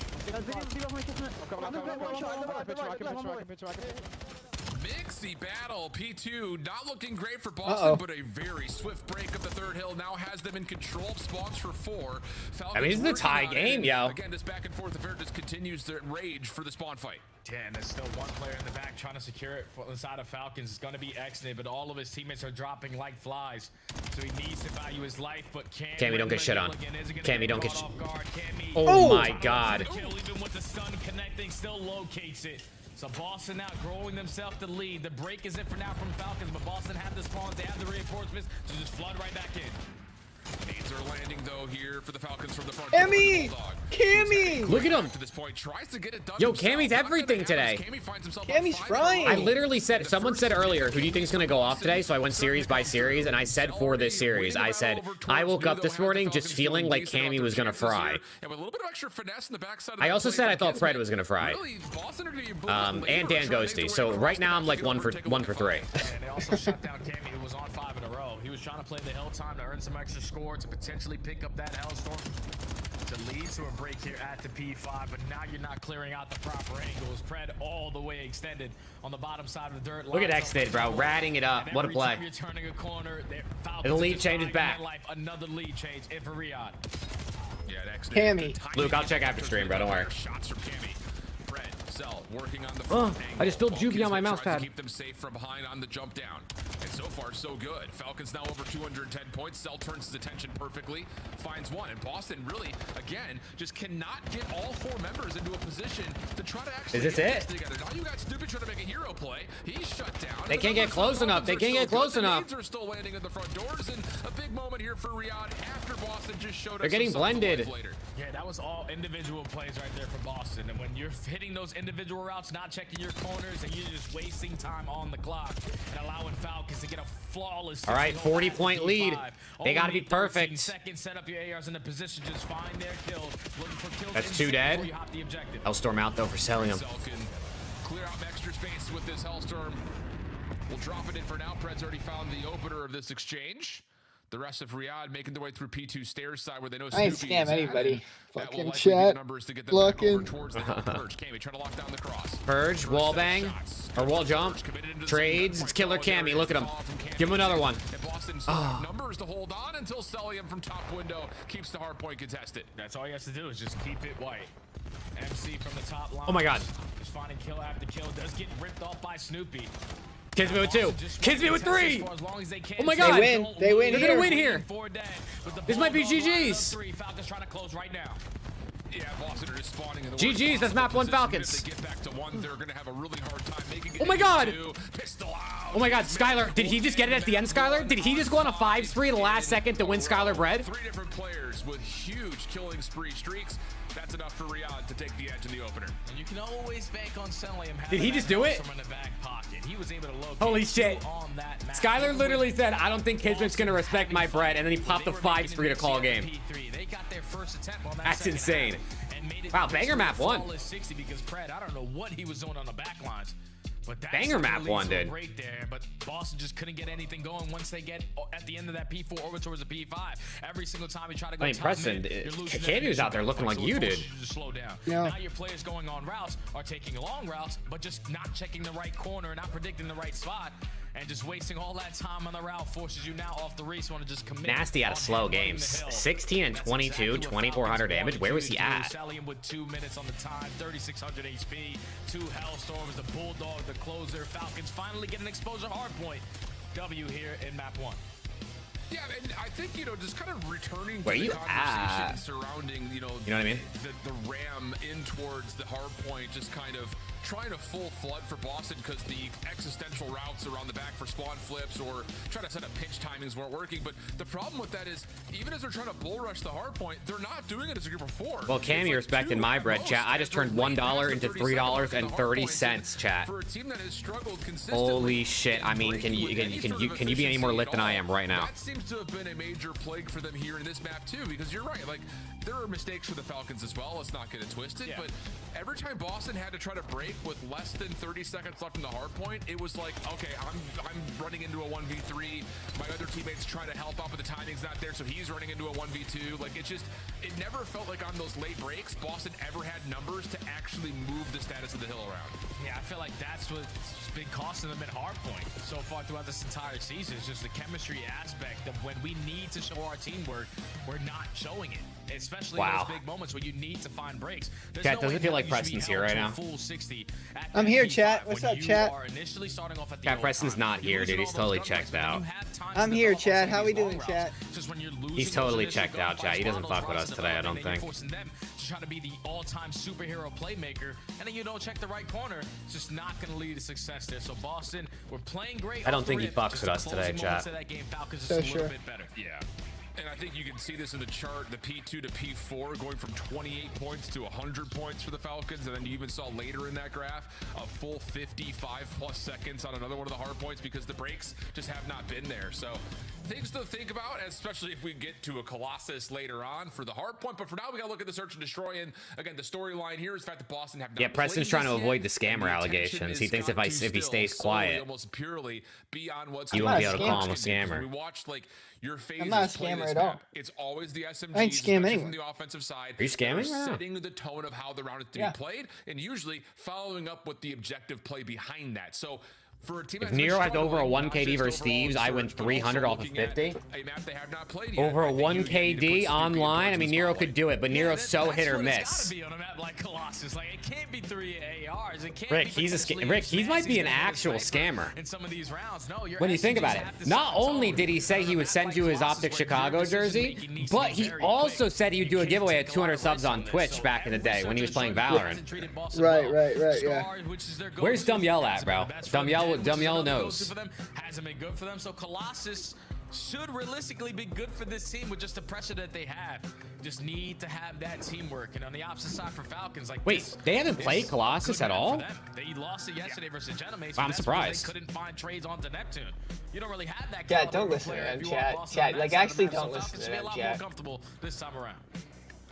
Mixy battle, P2 not looking great for Boston, but a very swift break of the third hill now has them in control of spawns for 4. I mean, this is a tie game, yo. Again, this back and forth affair just continues to rage for the spawn fight. Yeah, and there's still one player in the back trying to secure it for the side of Falcons. It's going to be exited, but all of his teammates are dropping like flies. So he needs to value his life, but Cammy don't get shit on. Cammy don't get shit. Oh my God. Even with the stun connecting, still locates it. So Boston now growing themselves the lead. The break is in for now from Falcons, but Boston have the spawns, they have the reinforcements to just flood right back in. Nades are landing though here for the Falcons from the front. Cammy! Cammy! Look at him. To this point, tries to get it done Yo, himself. Cammy's everything today. Cammy's frying. I literally said, someone said earlier, who do you think is going to go off today? So I went series by series, and I said for this series, I said, I woke up this morning just feeling like Cammy was going to fry. I also said I thought Fred was going to fry. And Dan Ghosty. So right now I'm like one for 3. And they also shut down Cammy, who was on 5 in a row. He was trying to play the hill time to earn some extra score to potentially pick up that Hellstorm to lead to a break here at the P5, but now you're not clearing out the proper angles. Pred all the way extended on the bottom side of the dirt. Look at X-Did, bro. Ratting it up. What a play. You're turning a corner. And the lead changes back. Another lead change in for Riyadh. Yeah, Cammy. Luke, I'll check after stream, bro. Don't worry. Shots from Cammy. Fred, Cell working on the front angle. I just spilled Juby on my mouse pad. Keep them safe from behind on the jump down. And so far, so good. Falcons now over 210 points. Cell turns his attention perfectly, finds one. And Boston really, again, just cannot get all 4 members into a position to try to actually Is this get it? this together. Now you got Stupid trying to make a hero play. He's shut down. They can't get close enough. They can't get close enough. The are still landing at the front doors, and a big moment here for Riyadh after Boston just showed us. They're getting blended. Yeah, that was all individual plays right there for Boston. And when you're hitting those individual routes, not checking your corners, and you're just wasting time on the clock and allowing Falcons to get a flawless. All right, 40-point lead. They got to be perfect. Seconds, set up your ARs in the position, just find their kills. Looking for kills. That's 2 dead. Hellstorm out though for selling him. Clear out extra space with this Hellstorm. We'll drop it in for now. Pred's already found the opener of this exchange. The rest of Riyadh making their way through P2 stairs side where they know I ain't Snoopy scam is anybody. at. Fucking chat. Looking. Towards the Purge. Cammy trying to lock down the cross. Purge, wall bang, or wall jump, trades. It's Killer Cammy. Look at him. Give him another one. Numbers to hold on until Celium from top window keeps the hard point contested. That's all he has to do is just keep it white. MC from the top line. Oh my God. Just finding kill after kill. Does get ripped off by Snoopy. Kids me with 2. Kids me with 3. Oh my God. They win. They're gonna win here. This might be GG's. Falcons trying to close right now. Yeah, Boston are just spawning in the GG's. That's map 1 Falcons. If they get back to 1, they're gonna have a really hard time making it. Oh my God. 2. Pistol out. Oh my God, Skylar. Did he just get it at the end, Skylar? Did he just go on a 5-3 the last second to win Skylar bread? 3 different players with huge killing spree streaks. That's enough for Riyadh to take the edge in the opener. And you can always bank on Celium. Did he just do it? In the back pocket. He was able to locate Holy shit. on that map. Skylar literally said, I don't think Kismet's going to respect my bread, and then he popped the 5-3 to call a game. They got their first attempt on that. That's insane. Wow, banger map 1. 60 because Pred, I don't know what he was doing on the back lines. But that's banger map 1, dude. Right there, but Boston just couldn't get anything going once they get at the end of that P4 over towards the P5. Every single time you try to go. I mean, Preston, Cammy's out there looking like you did. Just slow down. Yeah. Now your players going on routes are taking long routes, but just not checking the right corner, not predicting the right spot. And just wasting all that time on the route forces you now off the race. Want to just commit. Nasty out of slow games. 16 and 22, 2,400 damage. Where was he at? Celium with 2 minutes on the time, 3,600 HP, 2 Hellstorms, the Bulldog, the closer. Falcons finally get an exposure hard point. W here in map 1. Yeah, and I think, you know, just kind of returning Where to the you conversation at? surrounding, you know what I mean? The ram in towards the hard point, just kind of trying to full flood for Boston because the existential routes around the back for spawn flips or trying to set up pitch timings weren't working. But the problem with that is, even as they're trying to bull rush the hard point, they're not doing it as a group of 4. Well, Cammy respecting my bread, chat. I just turned $1 into $3.30, chat. For a team that has struggled consistently. Holy shit! I mean, can you be any more lit than I am right now? That seems to have been a major plague for them here in this map too, because you're right. Like, there are mistakes for the Falcons as well. Let's not get it twisted. Yeah. But every time Boston had to try to break with less than 30 seconds left in the hard point, it was like, okay, I'm running into a 1v3. My other teammates trying to help out, but the timing's not there, so he's running into a 1v2. Like, it never felt like on those late breaks, Boston ever had numbers to actually move the status of the hill around. Yeah, I feel like that's what's been costing them at hardpoint so far throughout this entire season. It's just the chemistry aspect of when we need to show our teamwork, we're not showing it. Especially in those big moments where you need to find breaks. Chat, doesn't feel like Preston's here right now. I'm here, chat. What's up, chat? Chat, Preston's not here, dude. He's totally checked out. I'm here, chat. How we doing, chat? He's totally checked out, chat. He doesn't fuck with us today, I don't think. To try to be the all-time superhero playmaker, and then you don't check the right corner, it's just not going to lead to success there. So Boston, we're playing great. I don't think he fucks with us today, chat. So sure. Yeah. And I think you can see this in the chart, the P2 to P4 going from 28 points to 100 points for the Falcons. And then you even saw later in that graph a full 55+ seconds on another one of the hard points because the breaks just have not been there. So things to think about, especially if we get to a Colossus later on for the hard point. But for now, we got to look at the search and destroy. And again, the storyline here is the fact that Boston have not Yeah, Preston's trying to yet, avoid the scammer allegations. He thinks if he stays quiet, almost purely be on what's you won't be able to call him a scammer. We watched like your phases. I'm not a play scammer this at all. map. It's always the SMGs, I ain't scamming especially anyone. from the offensive side. Are you scamming? They're Yeah. setting the tone of how the round is to be played, and usually following up with the objective play behind that. So for a team If that's been Nero has over a struggling, 1 not KD just versus overall Thieves, in I win search, but 300 also off of looking at 50. a map they have not played yet. Over I a think 1 you need to put KD Snoopy online, I in mean, the Nero spotlight. could do it, but Nero's so that's hit or what it's miss. gotta be on a map like Colossus. Like, it can't be 3 ARs. It can't Rick, be he's a potentially Rick, he might be an Snazzy's gonna actual hit a sniper scammer. in some of these rounds. No, When you think about it, not only did he say he would send you his Optic Chicago jersey, but he also said he would do a giveaway at 200 subs on Twitch back in the day when he was playing Valorant. Right, yeah. Where's Dumb Yell at, bro? Dumb Yell knows. Hasn't been good for them, so Colossus should realistically be good for this team with just the pressure that they have. Just need to have that teamwork. And on the opposite side for Falcons, like Wait, they haven't played Colossus at all? They lost it yesterday versus Genomates. I'm surprised. They couldn't find trades onto Neptune. You don't really have that. Chat, don't listen to them, chat. Like, actually don't listen to them, chat. Comfortable this time around.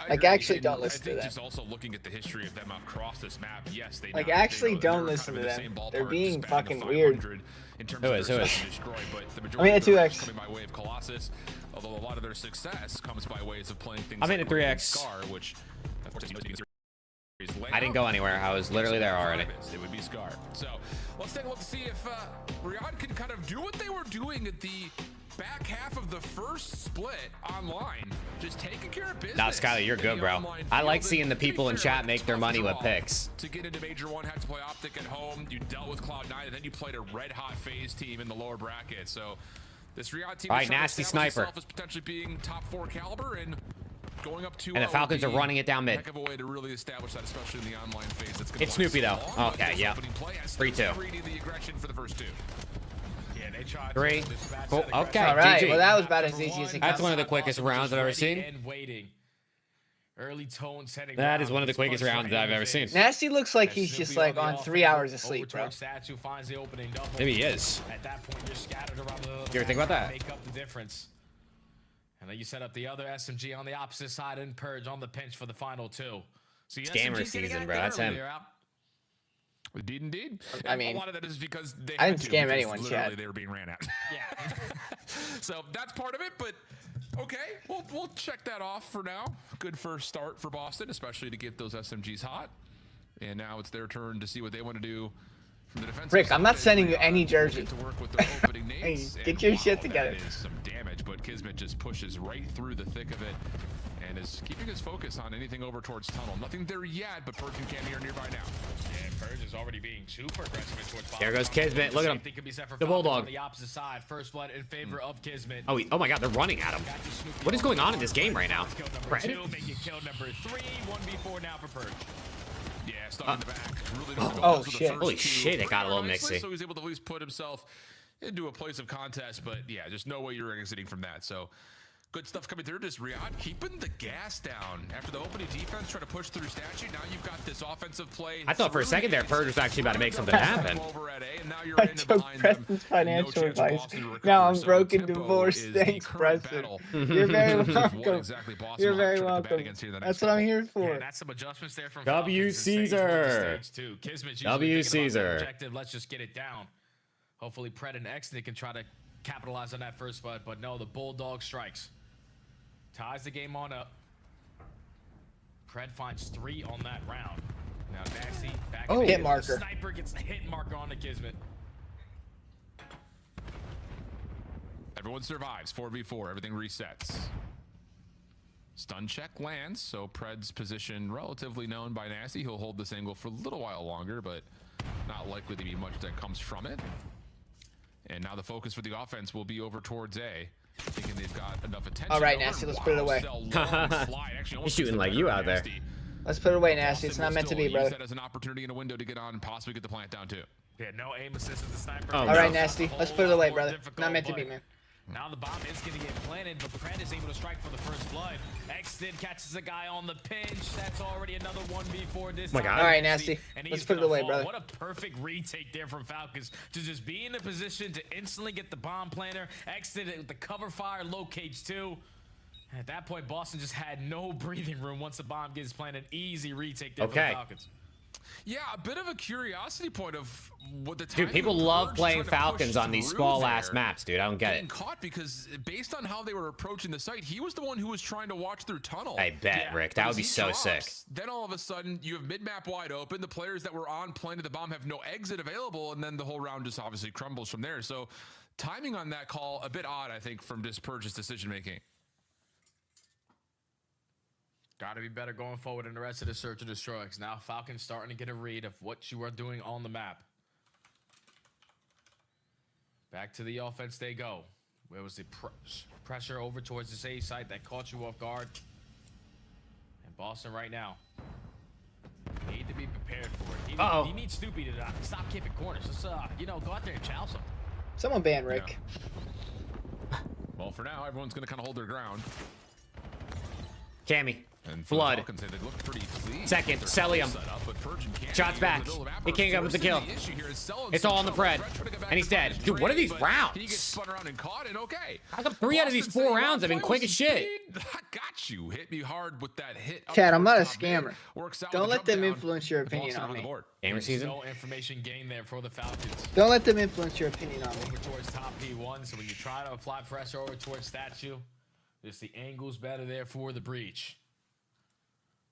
Like, actually don't listen to them. Just also looking at the history of them across this map, yes, they Like, know- actually they know don't they're listen kind to of in the them. same They're ballpark, being just batting fucking the weird. 500 in terms Who of is? their search and destroy, but the I'm majority in of their 2X. coming by way of Colossus, although a lot of their success comes by ways of playing things I'm in like at 3X. Scar, which of course, being a series I didn't go anywhere. I was literally there already. it would be Scar. So let's take a look to see if Riyadh can kind of do what they were doing at the back half of the first split online. Just taking care of business. Nah, Skyler, you're good, bro. I like seeing the people in chat make their money with picks. To get into Major 1, had to play Optic at home. You dealt with Cloud9, and then you played a red-hot FaZe team in the lower bracket. So this Riyadh team All right, is trying to nasty establish sniper. itself as potentially being top 4 caliber and going up 2-0. And the Falcons are running it down mid. Heck of a way to really establish that, especially in the online phase. That's gonna It's Snoopy, though. last long, but Okay, this yeah. opening play has 3-2. created the aggression for the first 2. Yeah, they tried 3. Cool. Okay, All right, GG. well, that was about as easy as it That's got. one of the quickest rounds I've ever Ready seen. and waiting. Early tone setting. That is one of the quickest rounds that I've ever seen. Nasty looks like he's just like on 3 hours of sleep, bro. Statue finds the opening double. Maybe he is. At that point, you're scattered around the. You ever think about that? Make up the difference. And then you set up the other SMG on the opposite side and Purge on the pinch for the final 2. So the Scammer SMG's getting season, active bro. That's early him. there, Al. Indeed. I mean, a lot of that is because they I had didn't to, scam because anyone, literally Chad. they were being ran at. Yeah. So that's part of it, but okay, we'll check that off for now. Good first start for Boston, especially to get those SMGs hot. And now it's their turn to see what they want to do from the defensive Rick, I'm not side. sending you They any are jersey. looking to work with their opening Hey, nades, get and your wow, shit together. That is some damage, but Kismet just pushes right through the thick of it and is keeping his focus on anything over towards tunnel. Nothing there yet, but Purge and Cammy are nearby now. Yeah, Purge is already being super aggressive towards bottom. There goes Kismet. Look at him. Same thing could be set for The Falcons Bulldog. on the opposite side. First blood in favor of Kismet. Oh, oh my God, they're running at him. What is going on in this game right now? Kill number Fred? 2, making kill number 3. 1v4 now for Purge. Yeah, stuck in the back. Really doesn't go Oh, well for the shit. first Holy 2. shit, it got a little Nicely, mixy. So he was able to at least put himself into a place of contest, but yeah, there's no way you're exiting from that. So good stuff coming through. Just Riyadh keeping the gas down after the opening defense, trying to push through statue. Now you've got this offensive play. I thought for a second there, Purge was actually about to make something happen. Over at A, and now you're I in and took behind them. Preston's financial No chance for advice. Boston to recover. Now I'm So broken, tempo divorced. is the Thanks, current Preston. battle. You're very What welcome. exactly Boston You're will very try to combat welcome. against here in the next That's what I'm couple. here for. Yeah, that's some adjustments there from W. Falcons in stage Caesar. 1 to stage 2. Kismet's usually W. thinking about the Caesar. objective. Let's just get it down. Hopefully Pred and Exney can try to capitalize on that first blood, but no, the Bulldog strikes. Ties the game on up. Pred finds 3 on that round. Now Nasty back. Oh, in hit the marker. Sniper gets the hit marker on the Kismet. Everyone survives. 4v4. Everything resets. Stun check lands, so Pred's position relatively known by Nasty. He'll hold this angle for a little while longer, but not likely to be much that comes from it. And now the focus for the offense will be over towards A, thinking they've got enough attention. All right, Nasty, let's put it away. He's shooting like you out there. Let's put it away, Nasty. It's not meant to be, Use brother. that as an opportunity and a window to get on and possibly get the plant down too. Yeah, no aim assist with the sniper. Oh, All no. right, Nasty. Let's put it away, brother. Not meant to be, man. Now the bomb is going to get planted, but Pred is able to strike for the first blood. Exton catches a guy on the pinch. That's already another 1v4 this time. All right, Nasty. And Let's he's put it gonna away, fall. brother. What a perfect retake there from Falcons to just be in the position to instantly get the bomb planter. Exton with the cover fire locates too. And at that point, Boston just had no breathing room once the bomb gets planted. Easy retake there for the Falcons. Yeah, a bit of a curiosity point of what the Dude, people love playing Falcons on these small ass maps, dude. I don't get it. Caught because based on how they were approaching the site, he was the one who was trying to watch through tunnel. I bet, Rick. That would be so sick. Then all of a sudden, you have mid-map wide open. The players that were on planting the bomb have no exit available, and then the whole round just obviously crumbles from there. So timing on that call, a bit odd, I think, from Disperge's decision-making. Got to be better going forward in the rest of the search and destroy. Now Falcons starting to get a read of what you are doing on the map. Back to the offense they go. Where was the pressure over towards this A site that caught you off guard? And Boston right now need to be prepared for it. He needs Snoopy to stop keeping corners. Let's you know, go out there and chow something. Someone ban Rick. Yeah. Well, for now, everyone's going to kind of hold their ground. Cammy. And Blood. Falcons, they look pretty pleased. Second, Celium. Shots back. He can't get with the kill. It's all on the Pred. And he's dead. Dude, what are these rounds? He gets spun around and caught, and okay. How come 3 out of these 4 rounds have been quick as shit? I got you. Hit me hard with that hit. Chad, I'm not a scammer. Don't let them influence your opinion on me. Gamer season. No information gained there for the Falcons. Don't let them influence your opinion on me. Over towards top P1, so when you try to apply pressure over towards statue, just the angle's better there for the breach.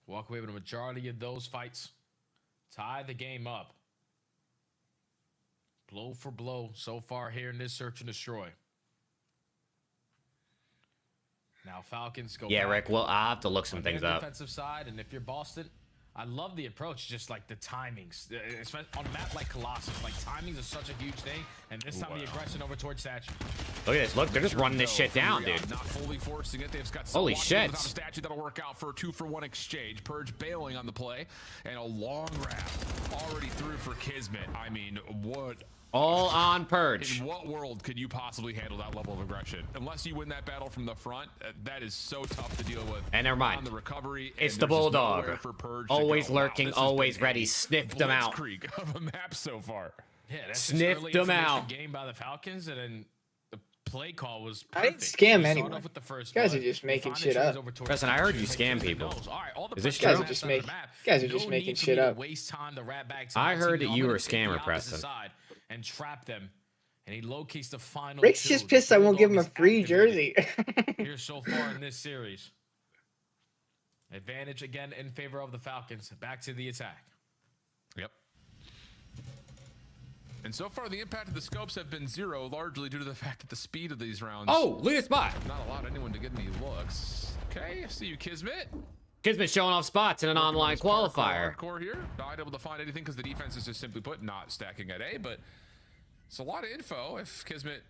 Walk away with a majority of those fights. Tie the game up. Blow for blow so far here in this search and destroy. Now Falcons go back. Rick, well, I'll have to look some things up. Defensive side, and if you're Boston, I love the approach, just like the timings. Especially on a map like Colossus, like timings is such a huge thing. And this time the aggression over towards statue. Look at this. Look, they're just running this shit down, dude. Not fully forcing it. They've got holy shit. Without a statue that'll work out for a 2-for-1 exchange. Purge bailing on the play, and a long wrap already through for Kismet. I mean, what? All on Purge. In what world could you possibly handle that level of aggression? Unless you win that battle from the front, that is so tough to deal with. And never mind. On the recovery, it's the Bulldog. Always lurking, always ready. Sniffed them out. Blitzkrieg of a map so far. Yeah, that's sniffed them out. Game by the Falcons, and then the play call was perfect. I didn't scam anyone. You guys are just making shit up. Preston, I heard you scam people. Is this true? You guys are just making shit up. I heard that you were a scammer, Preston. And trap them, and he locates the final. Rick's just pissed I won't give him a free jersey. Here so far in this series. Advantage again in favor of the Falcons. Back to the attack. Yep. And so far, the impact of the scopes have been 0, largely due to the fact that the speed of these rounds. Oh, look at this spot. Not allowed anyone to get any looks. Okay, I see you, Kismet. Kismet showing off spots in an online qualifier. Hardcore here, not able to find anything because the defense is just simply put not stacking at A, but it's a lot of info. If Kismet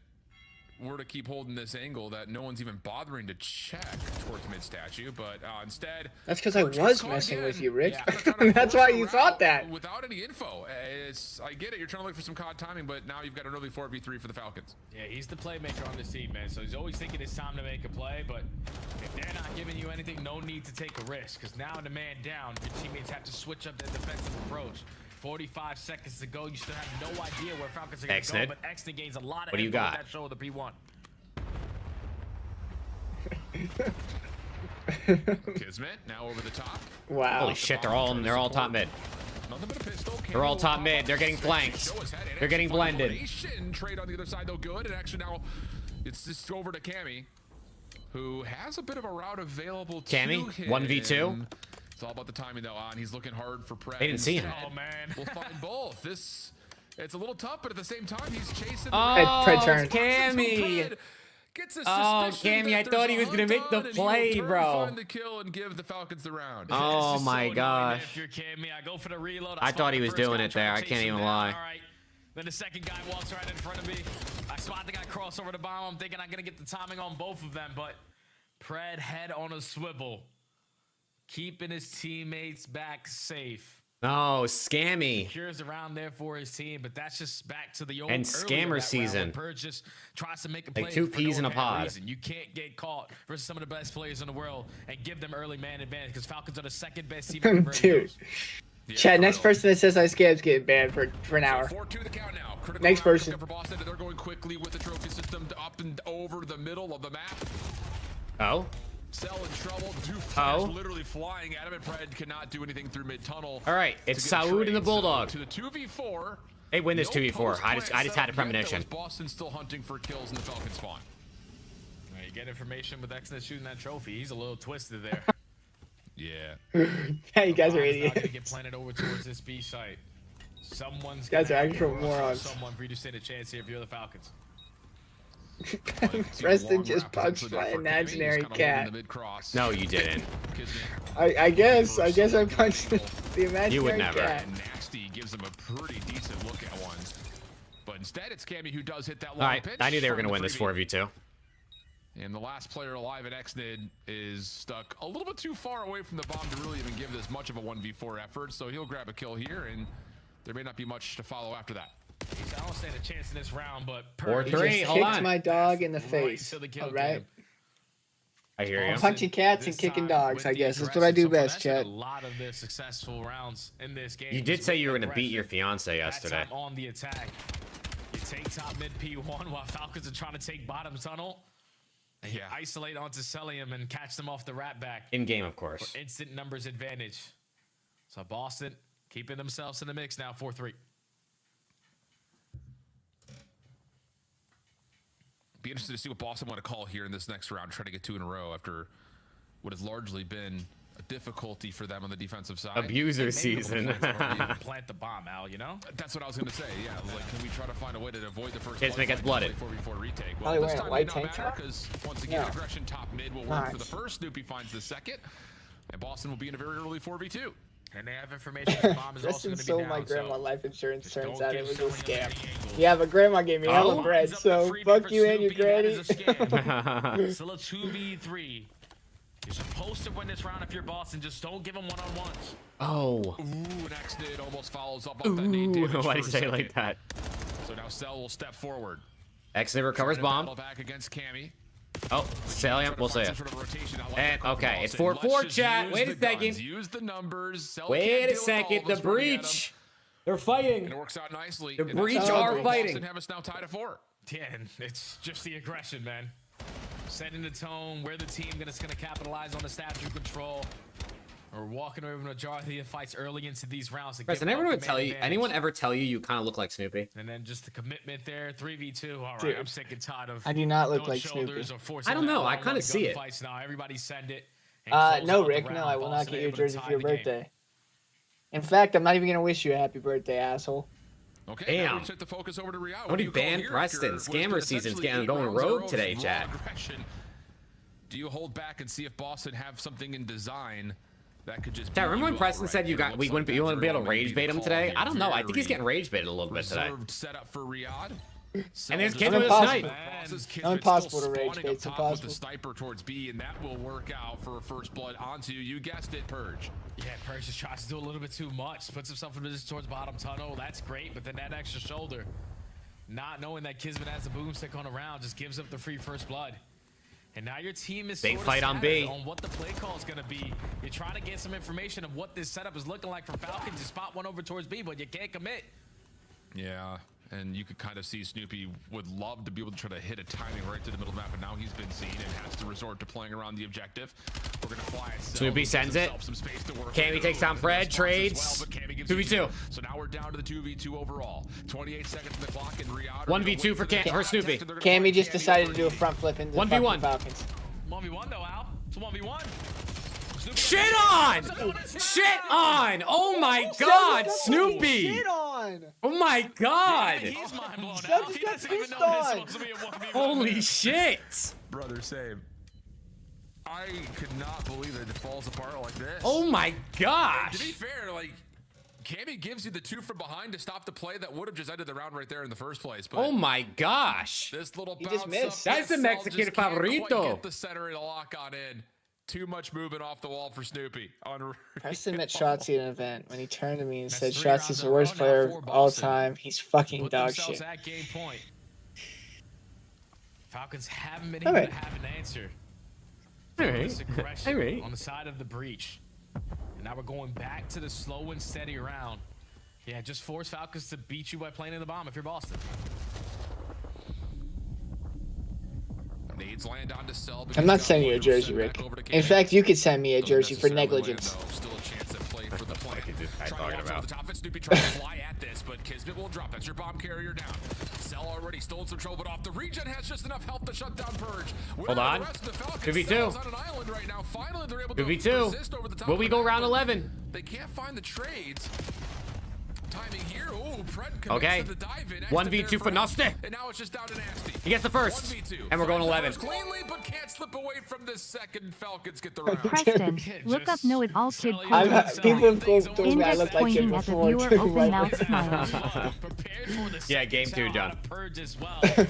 were to keep holding this angle that no one's even bothering to check towards mid statue, but instead that's because I was messing with you, Rick. Yeah. That's why you thought that without any info. I get it, you're trying to look for some COD timing, but now you've got an early 4v3 for the Falcons. Yeah, he's the playmaker on this team, man, so he's always thinking it's time to make a play, but if they're not giving you anything, no need to take a risk, because now in the man down, your teammates have to switch up their defensive approach. 45 seconds to go. You still have no idea where Falcons are going to go, but Exton gains a lot of info with that show of the P1. Kismet now over the top. Wow. Holy shit, they're all top mid. They're all top mid. They're getting flanked. They're getting blended. Trade on the other side though good, and actually now it's just over to Cammy, who has a bit of a route available to him. 1v2. It's all about the timing though. On he's looking hard for Pred. They didn't see him. Oh man, we'll find both. It's a little tough, but at the same time he's chasing. Pred turn. Cammy. Cammy, I thought he was gonna make the play, bro. Find the kill and give the Falcons the round. Oh my gosh. If you're Cammy, I go for the reload. I thought he was doing it there. I can't even lie. All right. Then the second guy walks right in front of me. I spot the guy cross over the bomb. I'm thinking I'm gonna get the timing on both of them, but Pred head on a swivel, keeping his teammates back safe. No, Scammy. Secures around there for his team, but that's just back to the old And scammer season. Purge just tries to make a play Like 2 for peas no in a apparent pod. reason. You can't get caught versus some of the best players in the world and give them early man advantage because Falcons are the second best team in the Dude. Chad, next person that says I scam's getting banned for an hour. 4-2 the count now. Critical Next round person. For Boston. They're going quickly with the trophy system up and over the middle of the map. Oh. Cell in trouble. Two Oh. literally flying at him, and Pred cannot do anything through mid-tunnel. All right, it's Saud and the Bulldog. To the 2v4. They win this No 2v4. I post just had a premonition. Boston still hunting for kills in the Falcon spawn. Right, you get information with Exodus shooting that trophy. He's a little twisted there. Yeah. Yeah, you guys are Bomb's not idiots. gonna get planted over towards this B site. Someone's Guys gonna are have to actual rush morons. someone for you to stand a chance here if you're the Falcons. Preston just punched my imaginary cat. No, you didn't. I guess I punched the imaginary You would never. cat. Nasty gives him a pretty decent look at one. But instead, it's Cammy who does hit that long All right, pitch. I knew they were from going to the win this 3v. 4v2. And the last player alive at XNID is stuck a little bit too far away from the bomb to really even give this much of a 1v4 effort. So he'll grab a kill here, and there may not be much to follow after that. I don't stand a chance in this round, but Or He three, just hold kicked on. my dog in the Right face. to the kill All right. I hear you. Punching cats and kicking dogs, I guess. That's what I do best, Chad. Chad. A lot of the successful rounds in this game. You did say you were going to beat your fiance yesterday. That time on the attack. You take top mid P1 while Falcons are trying to take bottom tunnel. And you isolate onto Celium and catch them off the rat back. In game, of course. For instant numbers advantage. So Boston keeping themselves in the mix now, 4-3. Be interested to see what Boston want to call here in this next round, try to get 2 in a row after what has largely been a difficulty for them on the defensive side. Abuser season. Plant the bomb, Al, you know? That's what I was going to say, yeah. Like, can we try to find a way to avoid the first Kismet gets blooded. 4v4 retake? Oh, Well, wait, this a time white may tank not matter top? because once again, No. aggression top mid will work for the Nice. first. Snoopy finds the second, and Boston will be in a very early 4v2. And they have information that the bomb is also Preston going to be sold down. my grandma so life insurance. just Turns don't out give it was a Celium scam. any angles. Yeah, but grandma gave me hella Oh. bread, Lines up the so freebie fuck for you and your Snoopy. That granny. is a scam. Still a 2v3. You're supposed to win this round if you're Boston. Just don't give them one-on-ones. Oh. Ooh, and XNID almost follows up on that nade Ooh, damage why for did a you say it second. like that? So now Cell will step forward. Exney recovers Trying to bomb. battle back against Cammy. Oh, Salient, we'll see it. Sort of rotation. I like And that call okay, from it's Boston. 4-4, Let's just chat. use Wait a the second. guns, use the numbers. Cell can't Wait deal a with all second. of The us running at breach. him. They're fighting. And it works out nicely. The And breach that's are how fighting. Boston have us now tied at 4. Yeah, and it's just the aggression, man. Setting the tone, where the team is going to capitalize on the stab through control. Or walking away with a majority of fights early into these rounds. To Preston, give up anyone the would tell man you? advantage. Anyone ever tell you you kind of look like Snoopy? And then just the commitment there, 3v2. All right, Dude, I'm sick and tired of. I do not look going like shoulders Snoopy. or forcing I don't know, that I long kinda gun see it. Fights now. Everybody send it. and close No, out the Rick, round. no, I will not Boston get you a able to jersey tie for your the game. birthday. In fact, I'm not even gonna wish you a happy birthday, asshole. Okay, now Damn. we set the focus over to Riyadh. What do you ban Preston? Scammer season's getting going rogue today, chat. Do you hold back and see if Boston have something in design that could just? Chat, remember when beat you Preston outright? said you And it got looks we like wouldn't be, you that wouldn't be able to very rage bait him call today? here. I don't know. I think he's Very getting rage baited a little bit today. reserved setup for Riyadh. And there's Sells kids it. with a Impossible. snipe. Boss's kids I'm are impossible still to rage spawning bait, up it's top impossible. With the sniper towards B, and that will work out for a first blood onto, you guessed it, Purge. Yeah, Purge just tries to do a little bit too much. Puts himself in position towards bottom tunnel. That's great, but then that extra shoulder, not knowing that Kismet has the boomstick on a round, just gives up the free first blood. And now your team is Big sort of fight on scattered B. on what the play call is going to be. You're trying to get some information of what this setup is looking like for Falcons. You spot one over towards B, but you can't commit. Yeah, and you could kind of see Snoopy would love to be able to try to hit a timing right to the middle of the map, but now he's been seen and has to resort to playing around the objective. We're going to fly it. Snoopy sends it. Cammy takes down Fred, trades. 2v2. So now we're down to the 2v2 overall. 28 seconds on the clock, and Riyadh. 1v2 for Snoopy. Cammy just decided to do a front flip into the 1v1. fucking Falcons. 1v1 though, Al. It's a 1v1. Shit on! Shit on! Oh my God, Snoopy! Shit on! Oh my God! He's mind blown Seth out. just He got doesn't even pissed know this is on. supposed to be a 1v1. Holy shit! Brother, same. I could not believe that it falls apart like this. Oh my To gosh! be fair, like, Cammy gives you the 2 from behind to stop the play that would have just ended the round right there in the first place. But Oh my gosh! this little He bounce just missed. up, That's the Cell Mexican just can't quite favorito. Get the center and a lock on in. Too much movement off the wall for Snoopy. Unreal. Preston met Shotzi at an event. When he turned to me and said Shotzi's the worst player of all time, he's fucking Put dog themselves shit. at game point. Falcons haven't been All able right. to have an answer. All for right. this aggression All right. on the side of the breach. And now we're going back to the slow and steady round. Yeah, just force Falcons to beat you by playing in the bomb if you're Boston. Needs land onto Cell. I'm not sending you a jersey, Rick. In fact, you could send me a jersey for negligence. Still a chance at play for the play. Talking about. The top of Snoopy trying to fly at this, but Kismet will drop. That's your bomb carrier down. Cell already stole some trouble, but off the regen has just enough health to shut down Purge. Hold on. 2v2. 2v2. Will we go round 11? They can't find the trades. Timing here. Oh, Pred Okay. to the dive in. 1v2 for Nasty. And now it's just down to Nasty. He gets the first. 1v2. And we're going 11. Cleanly, but can't slip away from this second. Falcons get the round. Preston, look up Know It All Kid People have told me I Index look like him pointing at the before. viewer, too, open like- mouth smile. Yeah, game 2, John. Purge as well. And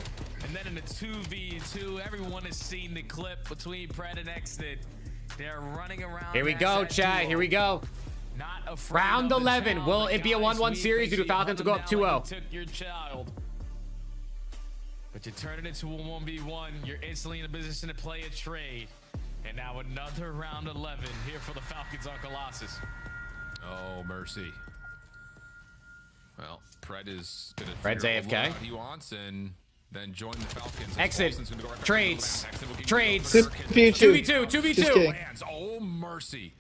then in the 2v2, everyone has seen the clip between Pred and Exit. They're running around. Here we go, chat. Here we go. Not afraid Round of the 11. child. Will The it be a guys 1-1 we series or do patiently Falcons go held up them down 2-0? like you took your child. But you turn it into a 1v1. You're instantly in a position to play a trade. And now another round 11 here for the Falcons on Colossus. Oh, mercy. Well, Pred is going to Pred's AFK. he wants and then join the Falcons. Exit. Trades. Trades. 2v2. 2v2. Just kidding. 2v2. Oh, mercy.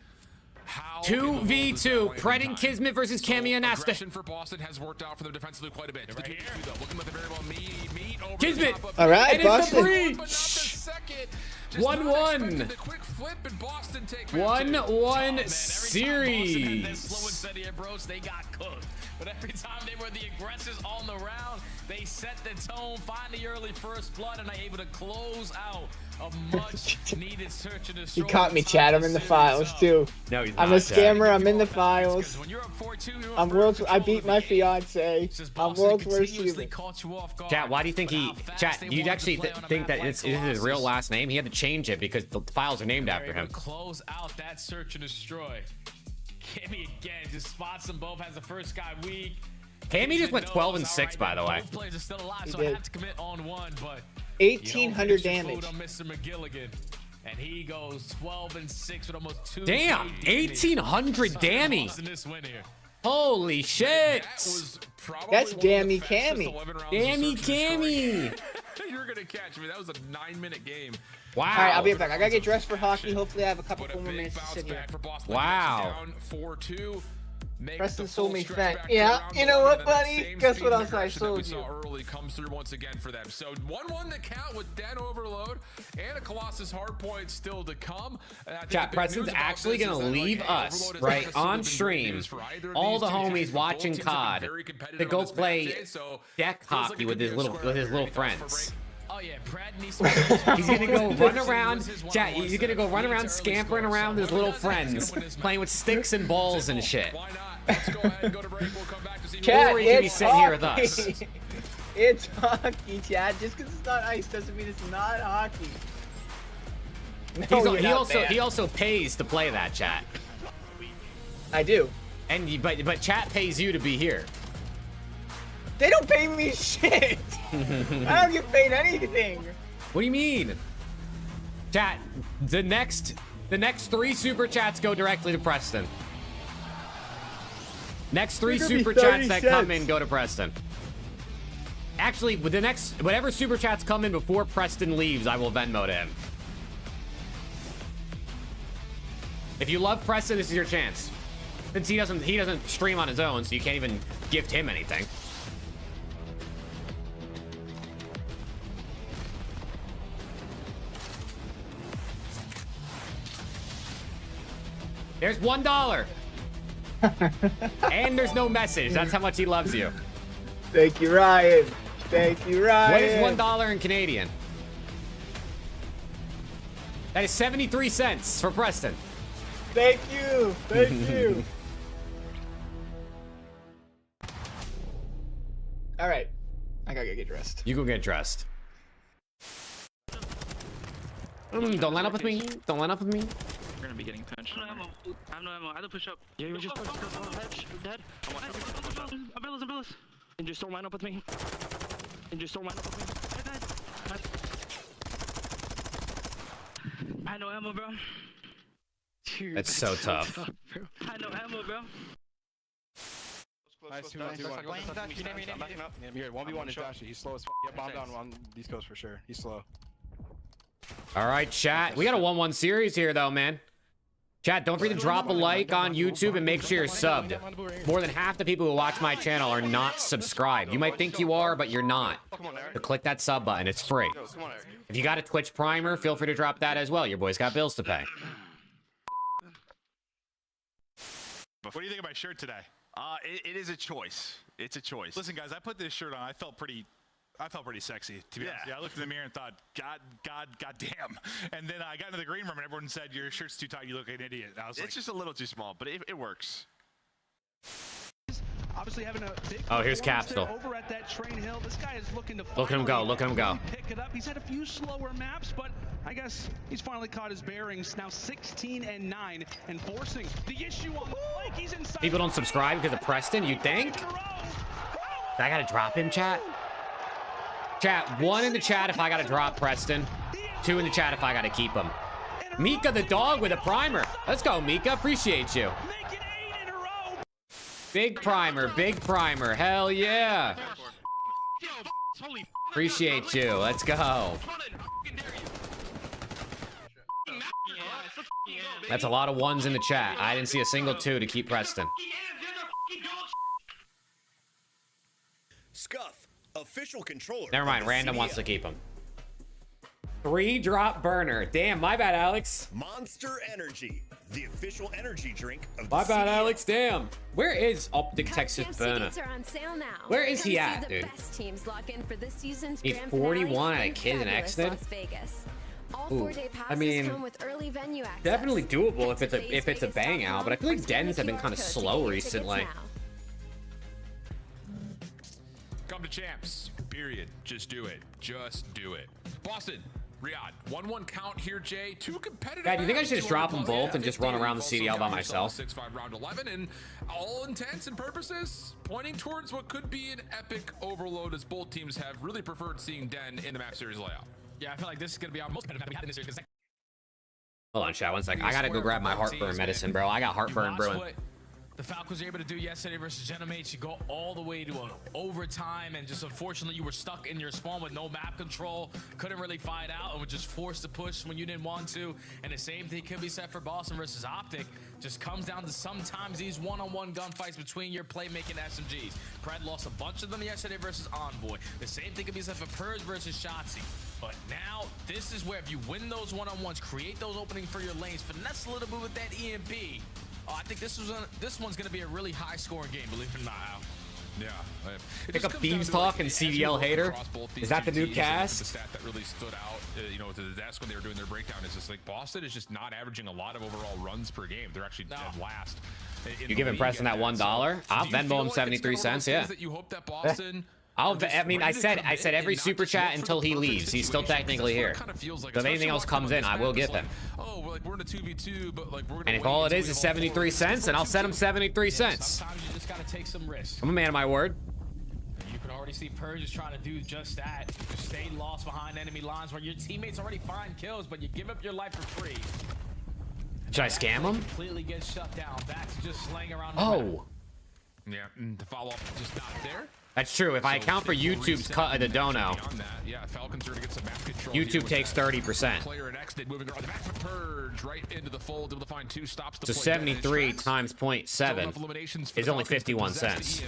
How 2v2. Pred and Kismet versus Cammy and Nasta. aggression for Boston has worked out for them defensively quite a bit. The 2v2 though, looking at the variable meat over Kismet. the top of All right, And it's the Boston. breach. but not the second. Just 1-1. not expecting the quick flip and Boston take round two. 1-1 Every series. slow and steady approach, they got cooked. But every time they were the aggressors on the round, they set the tone, find the early first blood, and are able to close out a much needed search and destroy. You caught me, Chad. I'm in the files too. No, he's I'm not, a scammer. I'm in the files. When you're up 4-2, you're I'm up world's. first I control beat of my the game. fiance. It's just I'm Boston world's worst continuously human. caught you off guard. Chat, why do you think But he... how fast Chat, they you wanted to actually play on a think map that like it's his real Colossus. last name? He had to change it because the files are named They're after able him. to close out that search and destroy. Kimmy again just spots them both, has the first guy weak. Cammy just went Knows, 12 and all 6, by the way. Both players are still alive, He so I did. have to commit on one, but 1,800 you don't finish your damage. food on Mr. McGilligan. And he goes 12 and 6 with almost 2. Damn, 1,800 damage. This win here. Holy shit. That's Dammy Cammy. Dammy Cammy. You're gonna catch me. That was a 9-minute game. Wow. All right, I'll be right back. I gotta get dressed for hockey. Hopefully, I have a couple But a more big minutes to bounce sit here. back for Boston. Wow. Down 4-2. Make Preston the sold full me stretch fat. back to Yeah, round you know 11, what, and that buddy? same Guess speed what and else I aggression that we sold saw you? early comes through once again for them. So 1-1 to count with Den overload and a Colossus hard point still to come. And I think Chat, the big Preston's news about actually this going is to that, like, leave hey, us, overload is right, not on necessarily stream. good news for either of All these the two homies teams. Both watching teams have been COD very competitive to on go this map, play Jay, so deck feels like hockey it with could his be a little square here. Oh friends. yeah, Brad needs to He's gonna go run around. Chat, he's gonna go run around, scampering around with his little friends, playing with sticks and balls and shit. Chad, Or he could be it's sitting here with hockey. us. It's hockey, Chad. Just because it's not ice doesn't mean it's not hockey. No, you're not bad. He also pays to play that, chat. I do. But chat pays you to be here. They don't pay me shit. I don't get paid anything. What do you mean? Chat, the next 3 super chats go directly to Preston. Next 3 They're gonna be super 30 chats that come cents. in go to Preston. Actually, with the next whatever super chats come in before Preston leaves, I will Venmo to him. If you love Preston, this is your chance. Since he doesn't stream on his own, so you can't even gift him anything. There's $1. And there's no message. That's how much he loves you. Thank you, Ryan. Thank you, Ryan. What is $1 in Canadian? That is 73 cents for Preston. Thank you. Thank you. All right. I gotta get dressed. You go get dressed. Don't line up with me. Don't line up with me. We're gonna be getting pinched. I have no ammo. I have to push up. Yeah, you just push up. Dead. Umbrellas. And just don't line up with me. I had no ammo, bro. Dude, That's so tough. I had no ammo, bro. Nice, 2-1. Backing up. You're good. 1v1 is Dashy. He's slow as f. Yeah, bomb down on these coasts for sure. He's slow. All right, chat. We got a 1-1 series here, though, man. Chat, don't forget to drop a like on YouTube and make sure you're subbed. More than half the people who watch my channel are not subscribed. You might think you are, but you're not. So click that sub button. It's free. If you got a Twitch primer, feel free to drop that as well. Your boy's got bills to pay. What do you think of my shirt today? It is a choice. It's a choice. Listen, guys, I put this shirt on. I felt pretty sexy, to be honest. Yeah, I looked in the mirror and thought, God damn. And then I got into the green room and everyone said, your shirt's too tight, you look like an idiot. And I was it's just a little too small, but it works. Obviously having a big here's Capsule. Over at that train hill. This guy is looking to look at him go. Look at him go. Pick it up. He's had a few slower maps, but I guess he's finally caught his bearings. Now 16-9 and forcing the issue on the flank. He's inside. People don't subscribe because of Preston, you think? I gotta drop him, chat? Chat, 1 in the chat if I gotta drop Preston. 2 in the chat if I gotta keep him. Mika the dog with a primer. Let's go, Mika. Appreciate you. Big primer, big primer. Hell yeah. Appreciate you. Let's go. That's a lot of 1s in the chat. I didn't see a single 2 to keep Preston. Scuff, official controller. Never mind, Random wants to keep him. 3-drop burner. Damn, my bad, Alex. Monster Energy, the official energy drink of my the bad, CDL. Alex. Damn. Where is Optic Texas Burner? Where is he at, dude? He's 41 and a kid in Exton. Ooh, I mean, definitely doable if it's a bang out, but I feel like Dens have been kind of slow recently. Come to champs, period. Just do it. Just do it. Boston, Riyadh, 1-1 count here, Jay. 2 competitive. Yeah, do you think I should just drop them both and just run around the CDL by myself? 6-5 round 11, and all intents and purposes pointing towards what could be an epic overload, as both teams have really preferred seeing Den in the map series layout. Yeah, I feel like this is gonna be our most competitive map we had in this series. Hold on, chat. 1 second. I gotta go grab my heartburn medicine, bro. I got heartburn brewing. The Falcons were able to do yesterday versus Genomates. You go all the way to an overtime, and just unfortunately you were stuck in your spawn with no map control, couldn't really fight out, and were just forced to push when you didn't want to. And the same thing could be said for Boston versus Optic. Just comes down to sometimes these one-on-one gunfights between your playmaking SMGs. Pred lost a bunch of them yesterday versus Envoy. The same thing could be said for Purge versus Shotzi. But now this is where if you win those one-on-ones, create those openings for your lanes, finesse a little bit with that EMP. I think this one's going to be a really high-scoring game, believe it or not, Al. Yeah. Pick up Thieves Talk and CDL Hater. Is that the new cast? The stat that really stood out, to the desk when they were doing their breakdown is just like Boston is just not averaging a lot of overall runs per game. They're actually dead last. You giving Preston that $1? I'll Venmo him 73 cents. Yeah. That you hope that Boston. I mean, I said every super chat until he leaves. He's still technically here. So if anything else comes in, I will give him. Oh, we're in a 2v2, but like we're. And if all it is 73 cents, then I'll send him 73 cents. Sometimes you just gotta take some risks. I'm a man of my word. You can already see Purge is trying to do just that. Just stay lost behind enemy lines where your teammates already find kills, but you give up your life for free. Should I scam him? Completely get shut down. That's just slaying around. Oh. Yeah, the follow-up just not there. That's true. If I account for YouTube's cut of the dono, yeah, Falcons are to get some map control. YouTube takes 30%. Player and X moving around the back of Purge right into the fold, able to find 2 stops. So 73 times 0.7 is only 51 cents.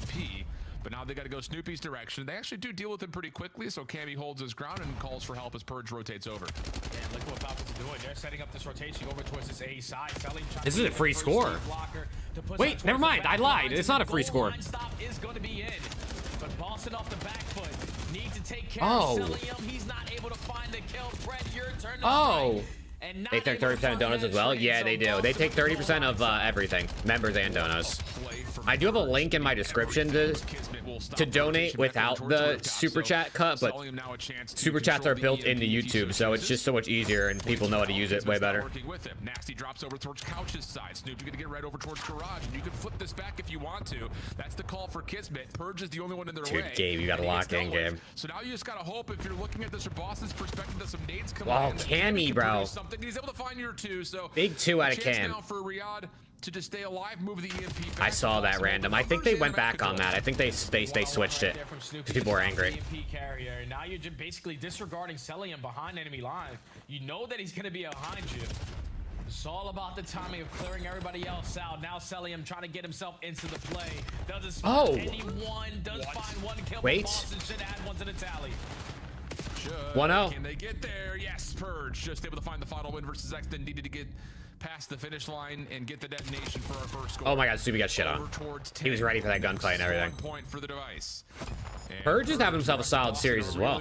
But now they got to go Snoopy's direction. They actually do deal with him pretty quickly, so Cammy holds his ground and calls for help as Purge rotates over. And look what Falcons are doing. They're setting up this rotation over towards this A side. This is a free score. Wait, never mind. I lied. It's not a free score. Stop is going to be in. But Boston off the back foot. Need to take care of Celium. He's not able to find the kill. Brett, your turn to strike. They take 30% of donos as well? Yeah, they do. They take 30% of everything, members and donos. I do have a link in my description to donate without the super chat cut, but super chats are built into YouTube, so it's just so much easier and people know how to use it way better. Nasty drops over towards Couch's side. Snoopy gonna get right over towards Garage, and you can flip this back if you want to. That's the call for Kismet. Purge is the only one in their way. Dude, Gabe, you got a lock in game. So now you just gotta hope, if you're looking at this from Boston's perspective, that some nades come wow, in. Cammy, bro. He's able to find your two, so big 2 out of Cam. Now for Riyadh to just stay alive, move the EMP back. I saw that random. I think they went back on that. I think they switched it because people were angry. Carrier. Now you're just basically disregarding Celium behind enemy line. You know that he's going to be behind you. It's all about the timing of clearing everybody else out. Now Celium trying to get himself into the play. Doesn't spot anyone. Does find one kill. Wait. Boston should add one to the tally. 1-0. Can they get there? Yes, Purge just able to find the final win versus X. Then needed to get past the finish line and get the detonation for our first score. Oh my God, Subi got shit on. He was ready for that gunfight and everything. Point for the device. Purge is having himself a solid series as well.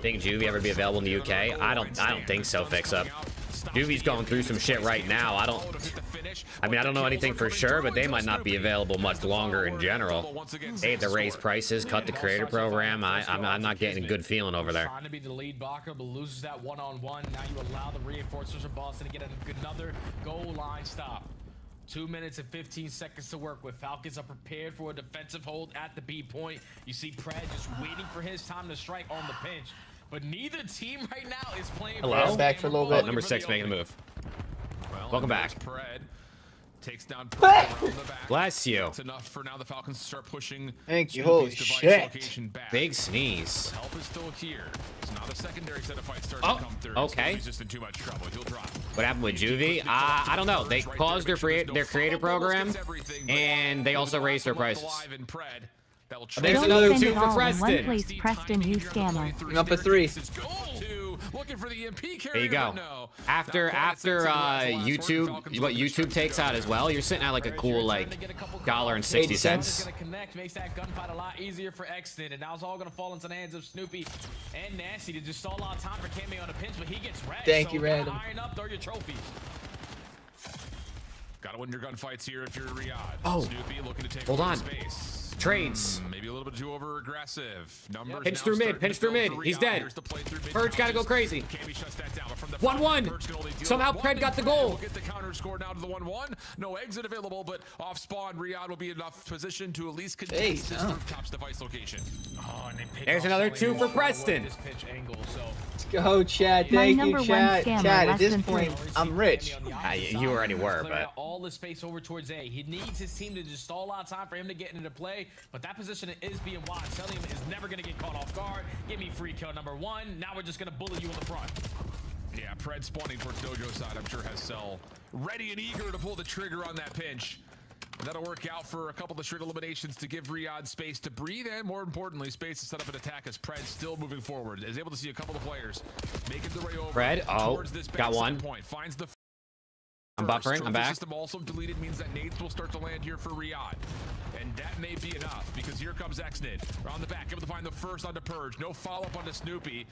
Think Juvie ever be available in the UK? I don't think so. Fix up. Juvie's going through some shit right now. I mean, I don't know anything for sure, but they might not be available much longer in general. They had to raise prices, cut the creator program. I'm not getting a good feeling over there. Trying to be the lead blocker, but loses that one-on-one. Now you allow the reinforcements from Boston to get another goal line stop. 2 minutes and 15 seconds to work with. Falcons are prepared for a defensive hold at the B point. You see Pred just waiting for his time to strike on the pinch. But neither team right now is playing. Hello? Back for a little bit. Number 6 making a move. Well, welcome back. Pred takes down around the back. Bless you. That's enough for now. The Falcons to start pushing. Thank you. Holy shit. Big sneeze. Help is still here. It's not a secondary set of fights starting to come through. Okay. He's just in too much trouble. He'll drop. What happened with Juvie? I don't know. They paused their creator program, and they also raised their prices. There's another 2 for Preston. One place, Preston, you scammer. Up a 3. Looking for the EMP carrier. There you go. After YouTube, what YouTube takes out as well, you're sitting at like a cool like $1.60. Connect makes that gunfight a lot easier for Exton, and now it's all gonna fall into the hands of Snoopy and Nasty to just stall out time for Cammy on the pinch, but he gets wrecked. Thank you, Random. Iron up, throw your trophies. Gotta win your gunfights here if you're Riyadh. Oh, Snoopy looking to take hold on. Space. Trades. Maybe a little bit too over aggressive. Numbers pinch through mid. Pinch through mid. He's dead. Purge gotta go crazy. 1-1. Somehow Pred got the goal. Get the counter score now to the 1-1. No exit available, but off spawn, Riyadh will be enough position to at least continue this rooftops device location. There's another 2 for Preston. Let's go, Chad. Thank you, Chad. Chad, at this point, I'm rich. You already were, but all the space over towards A. He needs his team to just stall out time for him to get into play, but that position is being watched. Celium is never going to get caught off guard. Give me free kill number 1. Now we're just going to bully you in the front. Yeah, Pred spawning towards Dojo's side. I'm sure has Cell ready and eager to pull the trigger on that pinch. And that'll work out for a couple of straight eliminations to give Riyadh space to breathe, and more importantly, space to set up an attack as Pred still moving forward. Is able to see a couple of players making their way over. Pred, got one. Point. Finds the I'm buffering. I'm back. System also deleted means that nades will start to land here for Riyadh. And that may be enough because here comes Xnid. Around the back, able to find the first onto Purge. No follow-up onto Snoopy.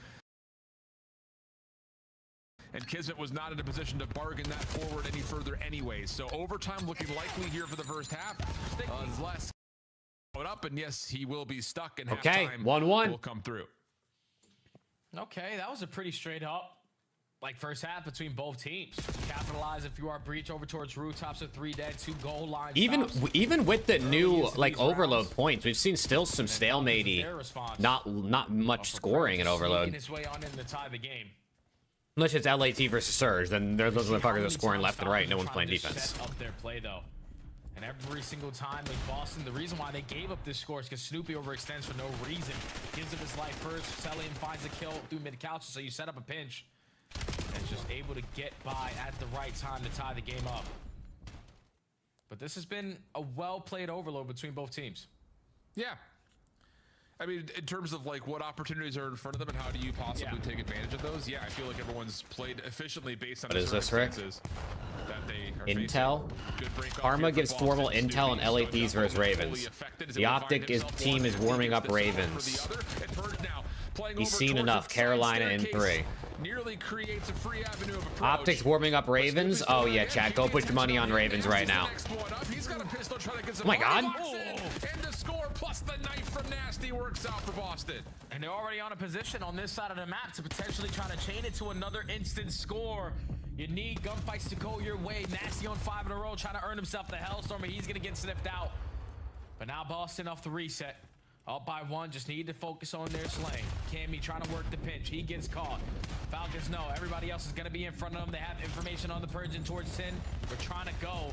And Kismet was not in a position to bargain that forward any further anyways. So overtime looking likely here for the first half. Less up, and yes, he will be stuck in halftime. 1-1 will come through. Okay, that was a pretty straight up first half between both teams. Capitalize if you are breach over towards rooftops of 3 dead, 2 goal line. Even with the new overload points, we've seen still some stalemate-y, not much scoring in overload. His way on in to tie the game. Unless it's LAT versus Surge, then those motherfuckers are scoring left and right. No one's playing defense. Set up their play though, and every single time with Boston, the reason why they gave up this score is because Snoopy overextends for no reason. Gives him his life first. Celium finds a kill through mid couch, so you set up a pinch. And just able to get by at the right time to tie the game up. But this has been a well-played overload between both teams. Yeah. I mean, in terms of what opportunities are in front of them and how do you possibly take advantage of those? Yeah, I feel like everyone's played efficiently based on the circumstances that they are intel. Karma gives formal intel on LATs versus Ravens. The Optic team is warming up Ravens. He's seen enough. Carolina in 3. nearly creates a free avenue of approach. Optics warming up Ravens. Oh yeah, chat. Go put your money on Ravens right now. Oh my God. And the score plus the knife from Nasty works out for Boston. And they're already on a position on this side of the map to potentially try to chain it to another instant score. You need gunfights to go your way. Nasty on 5 in a row, trying to earn himself the Hellstorm, but he's going to get sniffed out. But now Boston off the reset. Up by 1, just need to focus on their slaying. Cammy trying to work the pinch. He gets caught. Falcons know everybody else is going to be in front of them. They have information on the Purge and towards 10. We're trying to go.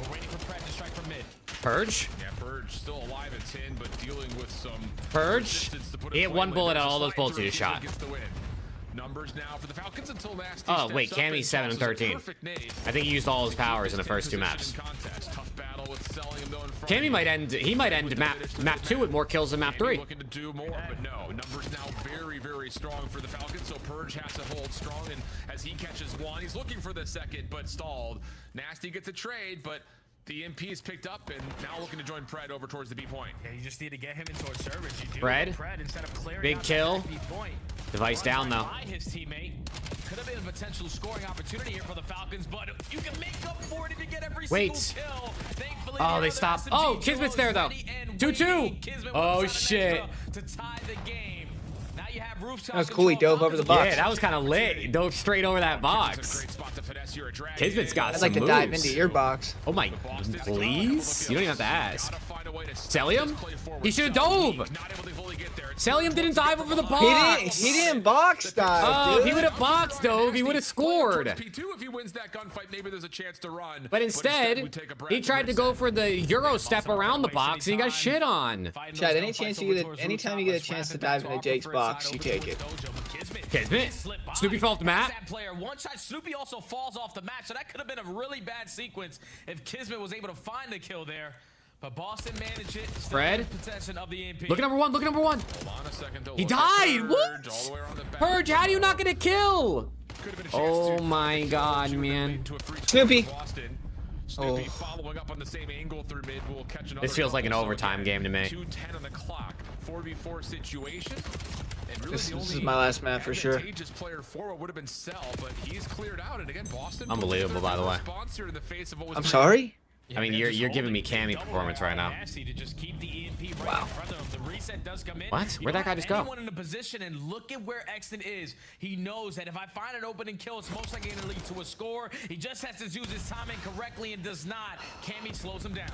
We're waiting for Pred to strike from mid. Purge? Yeah, Purge still alive at 10, but dealing with some Purge? He hit 1 bullet at all those bullets he shot. Numbers now for the Falcons until Nasty. Oh wait, Cammy's 7 and 13. I think he used all his powers in the first 2 maps. Cammy might end. He might end map 2 with more kills than map 3. Looking to do more, but no. Numbers now very, very strong for the Falcons. So Purge has to hold strong, and as he catches 1, he's looking for the second, but stalled. Nasty gets a trade, but the MP is picked up and now looking to join Pred over towards the B point. Yeah, you just need to get him into a service. You do Pred instead of clearing big out kill. that B point. Device down though. His teammate could have been a potential scoring opportunity here for the Falcons, but you can make up for it if you get every single kill. Thankfully, Oh, they stopped. Oh, Kismet's there though. 2-2. Oh shit. To tie the game. Now you have rooftop. That was cool. He dove over the box. Yeah, that was kind of lit. He dove straight over that box. Kismet's got some I'd like to moves. dive into your box. Oh my, please? You don't even have to ask. Celium? He should have dove. Celium didn't dive over the box. He didn't box dive. Oh, dude. he would have box dove. He would have scored. P2, if he wins that gunfight, maybe there's a chance to run. But instead, he tried to go for the Euro step around the box and he got shit on. Chad, anytime you get a chance to dive into Jake's box, you take it. Kismet. Snoopy fell off the map. Player one shot. Snoopy also falls off the map, so that could have been a really bad sequence if Kismet was able to find the kill there. But Boston managed it. Fred, possession of the MP. look at number 1. Look at number 1. He died. What? Purge, how do you not get a kill? Oh my God, man. Snoopy. Snoopy following up on the same angle through mid. Will catch another. This feels like an overtime game to me. 2:10 on the clock. 4v4 situation. And really This is my last map for sure. Player forward would have been Cell, but he's cleared out. And again, Boston. Unbelievable, by the way. I'm sorry. I mean, you're giving me Cammy performance right now. Wow. What? Where'd that guy just go? Anyone in a position, and look at where Exton is. He knows that if I find an opening kill, it's most likely going to lead to a score. He just has to use his timing correctly and does not. Cammy slows him down.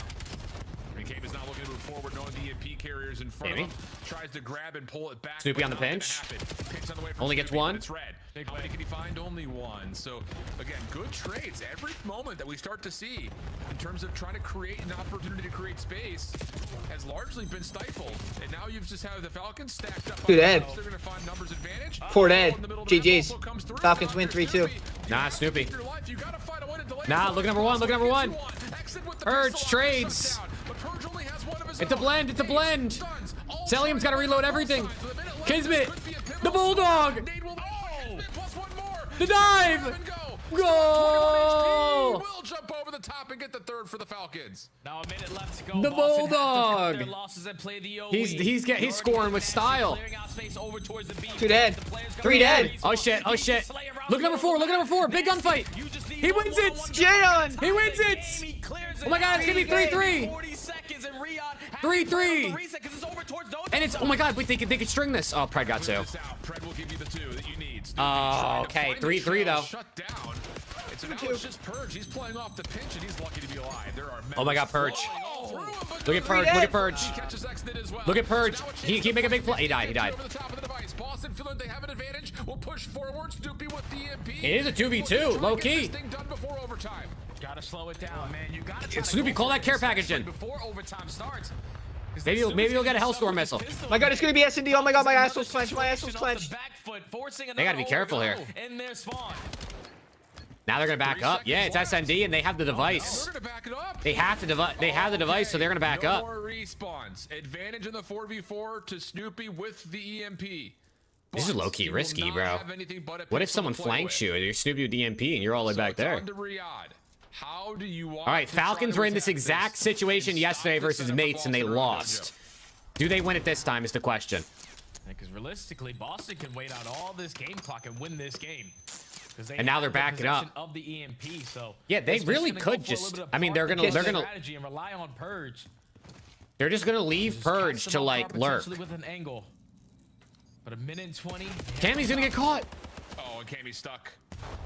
Cave is not looking to move forward, knowing the EMP carriers in front of him. Tries to grab and pull it back. Snoopy on the pinch. Only gets 1. It's red. How many can he find? Only 1. So again, good trades. Every moment that we start to see in terms of trying to create an opportunity to create space has largely been stifled. And now you've just had the Falcons stacked up. 2 dead. They're going to find numbers advantage. 4 dead. GG's. Falcons win 3-2. Nah, Snoopy. Nah, look at number 1. Look at number 1. Purge trades. It's a blend. It's a blend. Celium's got to reload everything. Kismet. The Bulldog. The dive. Goal. Will jump over the top and get the 3rd for the Falcons. Now a minute left to go. The Bulldog. He's scoring with style. 2 dead. 3 dead. Oh shit. Oh shit. Look at number 4. Look at number 4. Big gunfight. He wins it. Jayon. He wins it. Oh my God. It's gonna be 3-3. 3-3. And it's, oh my God, wait, they could string this. Oh, Pred got 2. Pred will give you the 2 that you need. Oh, okay. 3-3 though. Shut down. Now it's just Purge. He's playing off the pinch and he's lucky to be alive. There are oh my God, Purge. Look at Purge. Look at Purge. Look at Purge. He make a big play. He died. He died. Boston feeling they have an advantage. Will push forward. Snoopy with the EMP. It is a 2v2. Low key. Gotta slow it down, man. You gotta Snoopy, call that care package in. Before overtime starts. Maybe you'll get a Hellstorm missile. My God, it's gonna be S&D. Oh my God, my asshole's clenched. My asshole's clenched. They gotta be careful here. Now they're gonna back up. Yeah, it's SND and they have the device. They have the device, so they're gonna back up. Response. Advantage in the 4v4 to Snoopy with the EMP. This is low-key risky, bro. What if someone flanks you and you're Snoopy with DMP and you're all the way back there? How do you want all right, Falcons were in this exact situation yesterday versus Mates and they lost. Do they win it this time is the question. Because realistically, Boston can wait out all this game clock and win this game. And now they're backing up. Of the EMP, so yeah, they really could just. I mean, they're gonna strategy and rely on Purge. They're just gonna leave Purge to like lurk. With an angle. But a minute and 20. Cammy's gonna get caught. Oh, and Cammy's stuck.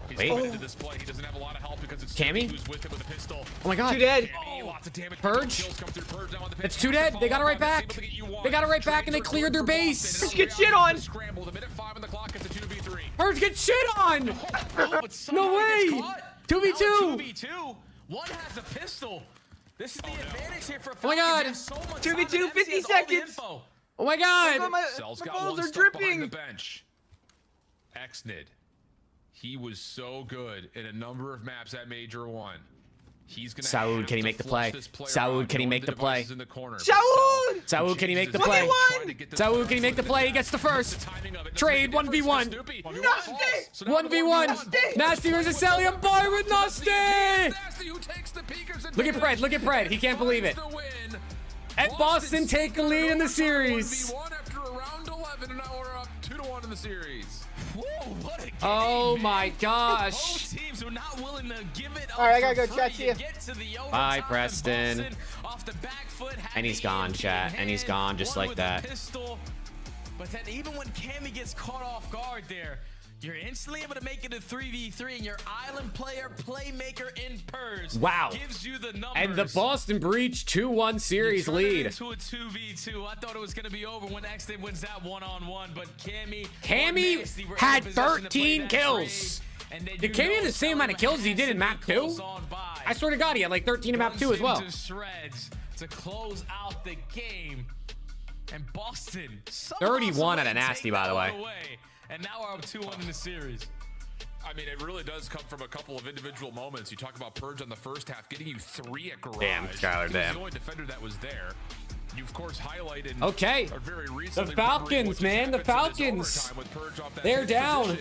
He's Wait. committed to this play. He doesn't have a lot of help because it's Cammy? who's with him with a pistol. Oh my God. Two dead. Cammy, lots of damage. Purge. Kills come through. Purge now on the It's two dead. They got it right back. They got it right back, and they cleared their base. Purge get shit on. Scramble. The minute 5 on the clock. It's a 2v3. Purge get shit on. No way. 2v2. 2v2. One has a pistol. This is the advantage here for Oh my God. 2v2, 50 seconds. Oh my God. Cell's My got balls one are stuck behind dripping. the bench. Xnid. He was so good in a number of maps at Major 1. He's gonna Saud, can he make the play? Saud, can he make the play? Saud! Saud, can he make the play? Saud, can he make the play? He gets the first. Trade 1v1. Nasty! 1v1. Nasty versus Sally. I'm bar with Nasty. Look at Fred. Look at Fred. He can't believe it. And Boston take the lead in the series. After around 11, and now we're up 2-1 in the series. Whoa, what a game, Oh my Both gosh. teams were not willing to give it up. All right, I gotta go, for chat. free See ya. to get to the Bye, overtime. Preston. Boston off the back foot, had And he's the gone, EMP chat. in And he's hand, gone just one like with a that. pistol. But then even when Cammy gets caught off guard there, you're instantly able to make it a 3v3, and your island player, playmaker in Purge Wow. gives you the numbers. And the Boston Breach 2-1 series You turn it lead. into a 2v2. I thought it was going to be over when Xnid wins that one-on-one, but Cammy had 13 kills. Did Cammy have the same amount of kills as he did in map 2? I swear to God, he had like 13 in map 2 as well. To shreds to close out the game. And Boston 31 at a nasty, by the way. And now we're up 2-1 in the series. I mean, it really does come from a couple of individual moments. You talk about Purge on the first half, getting you 3 at garage. Damn, Skylar, He was damn. the only defender that was there. You, of course, highlighted. Okay. Or very The recently Falcons, man. The Falcons. They're down.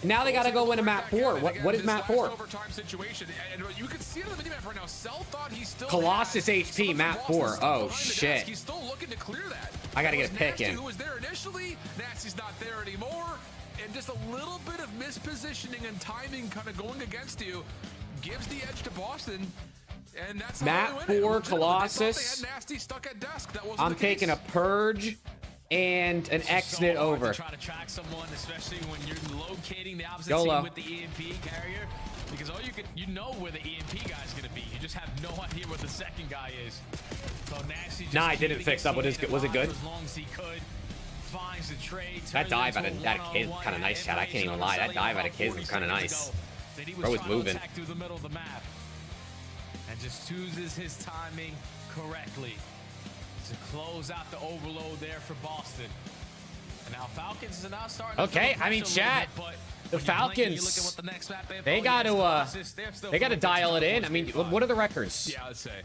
Now they got to go win a map 4. What is map 4? Overtime situation, and you can see on the minimap right now. Cell thought he still Colossus had HP some map losses 4. Oh, behind the shit. desk. He's still looking to clear that. I got to That get a was pick Nasty in. who was there initially. Nasty's not there anymore. And just a little bit of mispositioning and timing kind of going against you gives the edge to Boston. And that's Map 4 Colossus. Nasty stuck at desk. That wasn't I'm the taking a case. Purge and an Xnid over. To try to track someone, especially when you're locating the opposite YOLO. team with the EMP carrier, because all you know where the EMP guy's gonna be. You just have no idea where the second guy is. So Nasty just Nah, I didn't fix up. Was it good? As long as he could. Finds the trade. That dive out of that kid was kind of nice, chat. I can't even lie. That dive out of kids was kind of nice. Bro was moving. Through the middle of the map, and just chooses his timing correctly to close out the overload there for Boston. And now Falcons are now starting. Okay, I mean, chat. The Falcons, they got to dial it in. I mean, what are the records? Yeah, I'd say.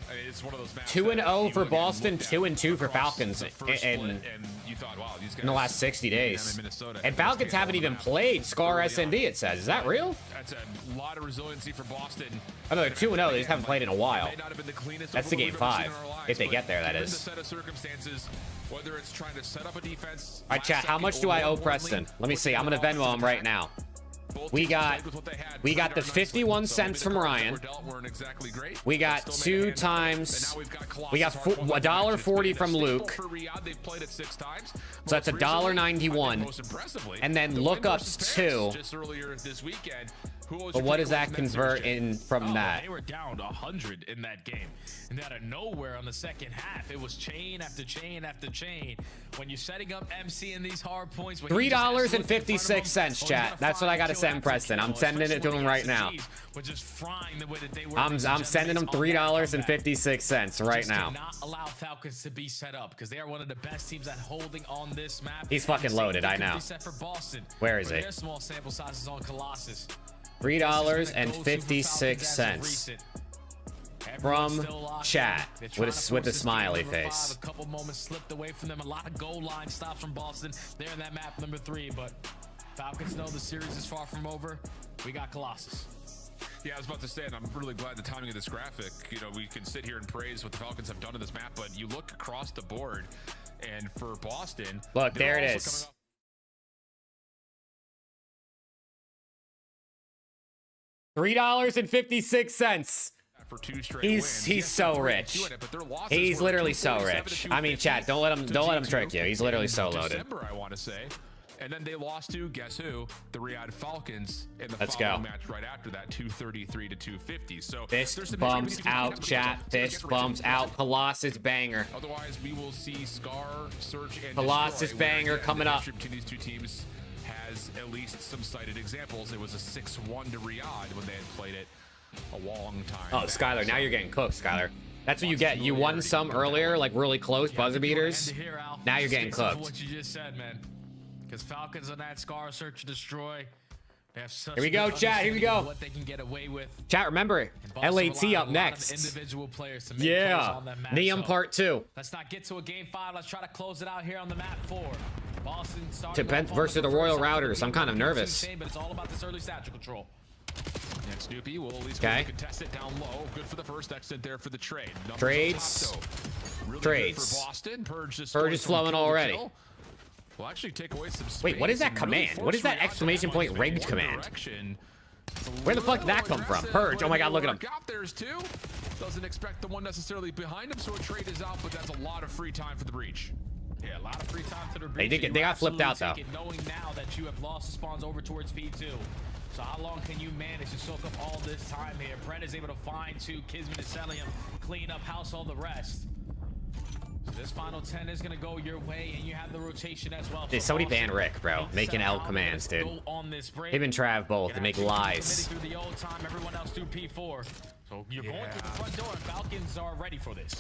I mean, it's one of those maps 2-0 for Boston, 2-2 for Falcons in you thought, wow, these guys the last 60 days. Minnesota. And Falcons haven't even played Scar SND, it says. Is that real? That's a lot of resiliency for Boston. Oh, no, they're 2-0. They just haven't played in a while. May not have been the cleanest That's the overload game we've ever seen 5, in our lives, if they but get there, that given is. the set of circumstances, whether it's trying to set up a defense. All right, chat, how much do I owe Preston? Let me see. I'm going to Venmo him right now. We got the 51 cents from Ryan. We got 2 times. We got $1.40 from Luke. So that's $1.91. And then lookups 2. Just earlier this weekend. But what does that convert in from that? They were down 100 in that game. And out of nowhere on the second half, it was chain after chain after chain. When you're setting up MC in these hard points, $3.56, chat. That's what I got to send Preston. I'm sending it to him right now. I'm sending him $3.56 right now. Not allow Falcons to be set up because they are one of the best teams at holding on this map. He's fucking loaded, I know. Where is he? Their small sample sizes on Colossus. $3.56 from chat with a smiley face. A couple moments slipped away from them. A lot of goal line stops from Boston. They're in that map number 3, but Falcons know the series is far from over. We got Colossus. Yeah, I was about to say, and I'm really glad the timing of this graphic. You know, we can sit here and praise what the Falcons have done in this map, but you look across the board, And for Boston, look, there it is. $3.56. For 2 straight He's wins. so rich. He's literally so rich. I mean, chat, don't let him trick you. He's literally so loaded. December, I want to say. And then they lost to, guess who? The Riyadh Falcons in the Let's following go. match right after that, 233 to 250. So Fist bumps out, chat. Fist bumps out. Colossus banger. Otherwise, we will see Scar, Search, and Colossus Destroy, banger where, again, coming the up. history between these two teams has at least some cited examples. It was a 6-1 to Riyadh when they had played it a long time. Oh, back. Skylar, now you're getting cooked, Skylar. That's what you get. You won some earlier, like really close buzzer beaters. Now you're getting cooked. What you just said, man. Because Falcons on that Scar, Search, and Destroy. They have such Here we go, good chat. Here we go. what they can get away with. Chat, remember, Boston LAT rely on up a lot of next. individual players to make Yeah. plays on that map. Neum So part 2. let's not get to a game 5. Let's try to close it out here on the map 4. Boston Depends versus the Royal Routers. I'm kind of nervous. But it's all about this early statue control. And Snoopy will at least Okay. contest it down low. Good for the first exit there for the trade. Numbers Trades. on top, though. Really Trades. good for Boston. Purge is Purge is flowing already. Will actually take away some space. Wait, what is that and really command? What is force that Riyadh exclamation to point have rigged one command? direction. Where the fuck did that come from? Purge. Oh my god, look at him. Out there's 2. Doesn't expect the one necessarily behind him, so a trade is out, but that's a lot of free time for the breach. Yeah, a lot of free time to the They breach. did get- they got flipped out, though. Knowing now that you have lost the spawns over towards P2. So how long can you manage to soak up all this time here? Brett is able to find 2. Kismet is selling him, clean up, household the rest. So this final 10 is going to go your way, and you have the rotation as well. Dude, So somebody Boston ban Rick, bro. needs to Making settle L down, commands, dude. go on this break. Him and Trav both. They make Committing lies. through the old time, everyone else through P4. So you're going through the front door, and Falcons are ready for this.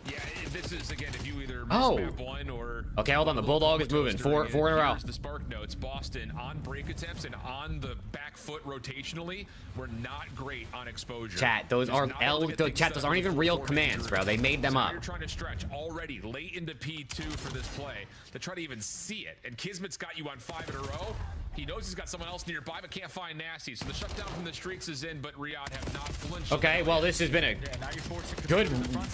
Yeah, this is, again, if you either miss Oh. map 1 or... Okay, hold on. The Bulldog is moving. Four in a row. Here's the spark notes. Boston on break attempts and on the back foot rotationally were not great on exposure. Chat, those Just are not able to get things chat, set those up aren't even before real being commands, bro. driven. They made them So up. You're trying to stretch already late into P2 for this play to try to even see it. And Kismet's got you on 5 in a row. He knows he's got someone else nearby, but can't find Nasty. So the shutdown from the streaks is in, but Riyadh have not flinched. Okay, well, this has been a good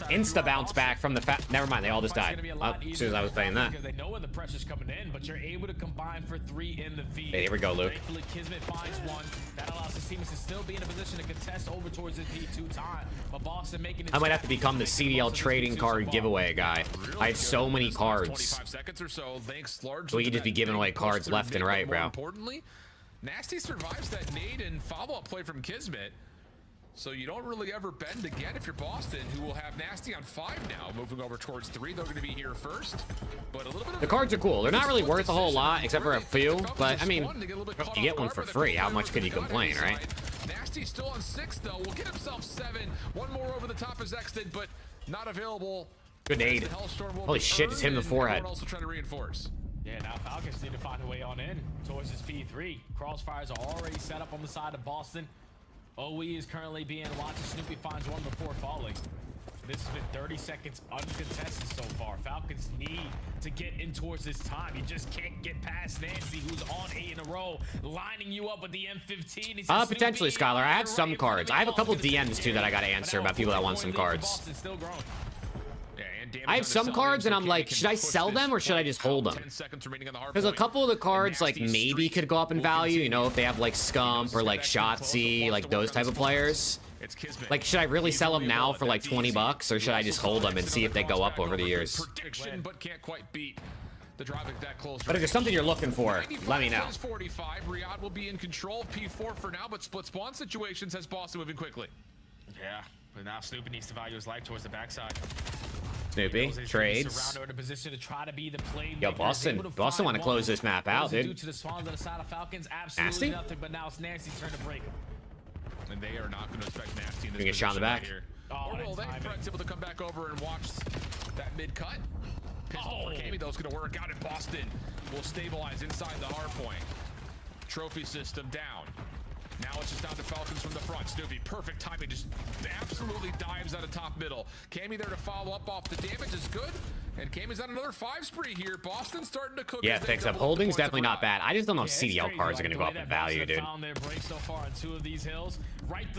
insta bounce back from the Never mind, they all just died. As soon as I was playing that. Because they know when the pressure's coming in, but you're able to combine for 3 in the feed. Hey, here we go, Luke. Thankfully, Kismet finds 1. That allows his teams to still be in a position to contest over towards the P2 time. But Boston making it. I might have to become the CDL trading card giveaway guy. I have so many cards. 25 seconds or so, thanks largely. So we could just be giving away cards left and right, More bro. importantly, Nasty survives that nade and follow-up play from Kismet. So you don't really ever bend again if you're Boston, who will have Nasty on 5 now, moving over towards 3. They're going to be here first. But a little bit of The cards are cool. They're not really worth a whole lot, except for a few. But, I mean, you get one for free. How much could you complain, right? Nasty's still on 6, though. Will get himself 7. One more over the top is exited, but not available. Good aid. Holy shit, just hit him in the forehead. Also trying to reinforce. Yeah, now Falcons need to find a way on in towards this P3. Crossfires are already set up on the side of Boston. OE is currently being watched as Snoopy finds 1 before falling. This has been 30 seconds uncontested so far. Falcons need to get in towards this time. You just can't get past Nancy, who's on 8 in a row, lining you up with the M15. Potentially, Skylar. I have some cards. I have a couple DMs, too, that I gotta answer about people that want some cards. I have some cards, and I'm like, should I sell them or should I just hold them? Because a couple of the cards, like, maybe could go up in value, you know, if they have, like, Scump or, like, Shotzzy, like, those type of players. Like, should I really sell them now for, like, 20 bucks, or should I just hold them and see if they go up over the years? But can't quite beat the drive that close. But if there's something you're looking for, let me know. 45. Riyadh will be in control of P4 for now, but split spawn situations has Boston moving quickly. Yeah, but now Snoopy needs to value his life towards the backside. Snoopy, trades. Yo, Boston want to close this map out, dude. To the swans on the side of Falcons, absolutely Nasty? nothing, but now it's Nasty's turn to break him. And they are not going to expect Nasty in this Gonna get shot in the back. here. Or will they? Brett's able to come back over and watch that mid-cut. Pistol for Cammy, though, is going to work out, and Boston will stabilize inside the hard point. Trophy system down. Now it's just down to Falcons from the front. Snoopy, perfect timing, just absolutely dies 5s out of top middle. Cammy there to follow up off the damage is good. And Cammy's on another 5 spree here. Boston starting to cook. Yeah, fix up. Holding's definitely not bad. I just don't know if CDL cards are going to go up in value, dude.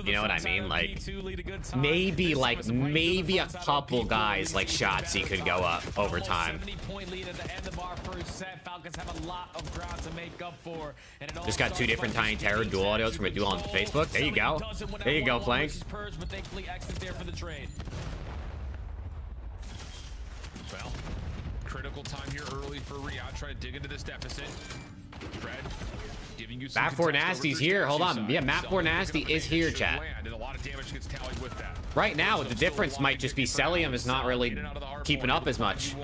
You know what I mean? Like, maybe a couple guys like Shotzi could go up over time. Just got 2 different Tiny Terror dual audios from a duel on Facebook. There you go. There you go, Flank. Well, critical time here early for Riyadh. Try to dig into this deficit. Fred giving you some Map 4 Nasty's here. Hold on. Yeah, Map 4 Nasty is here, chat. And a lot of damage gets tallied with that. Right now, the difference might just be Celium is not really keeping up as much.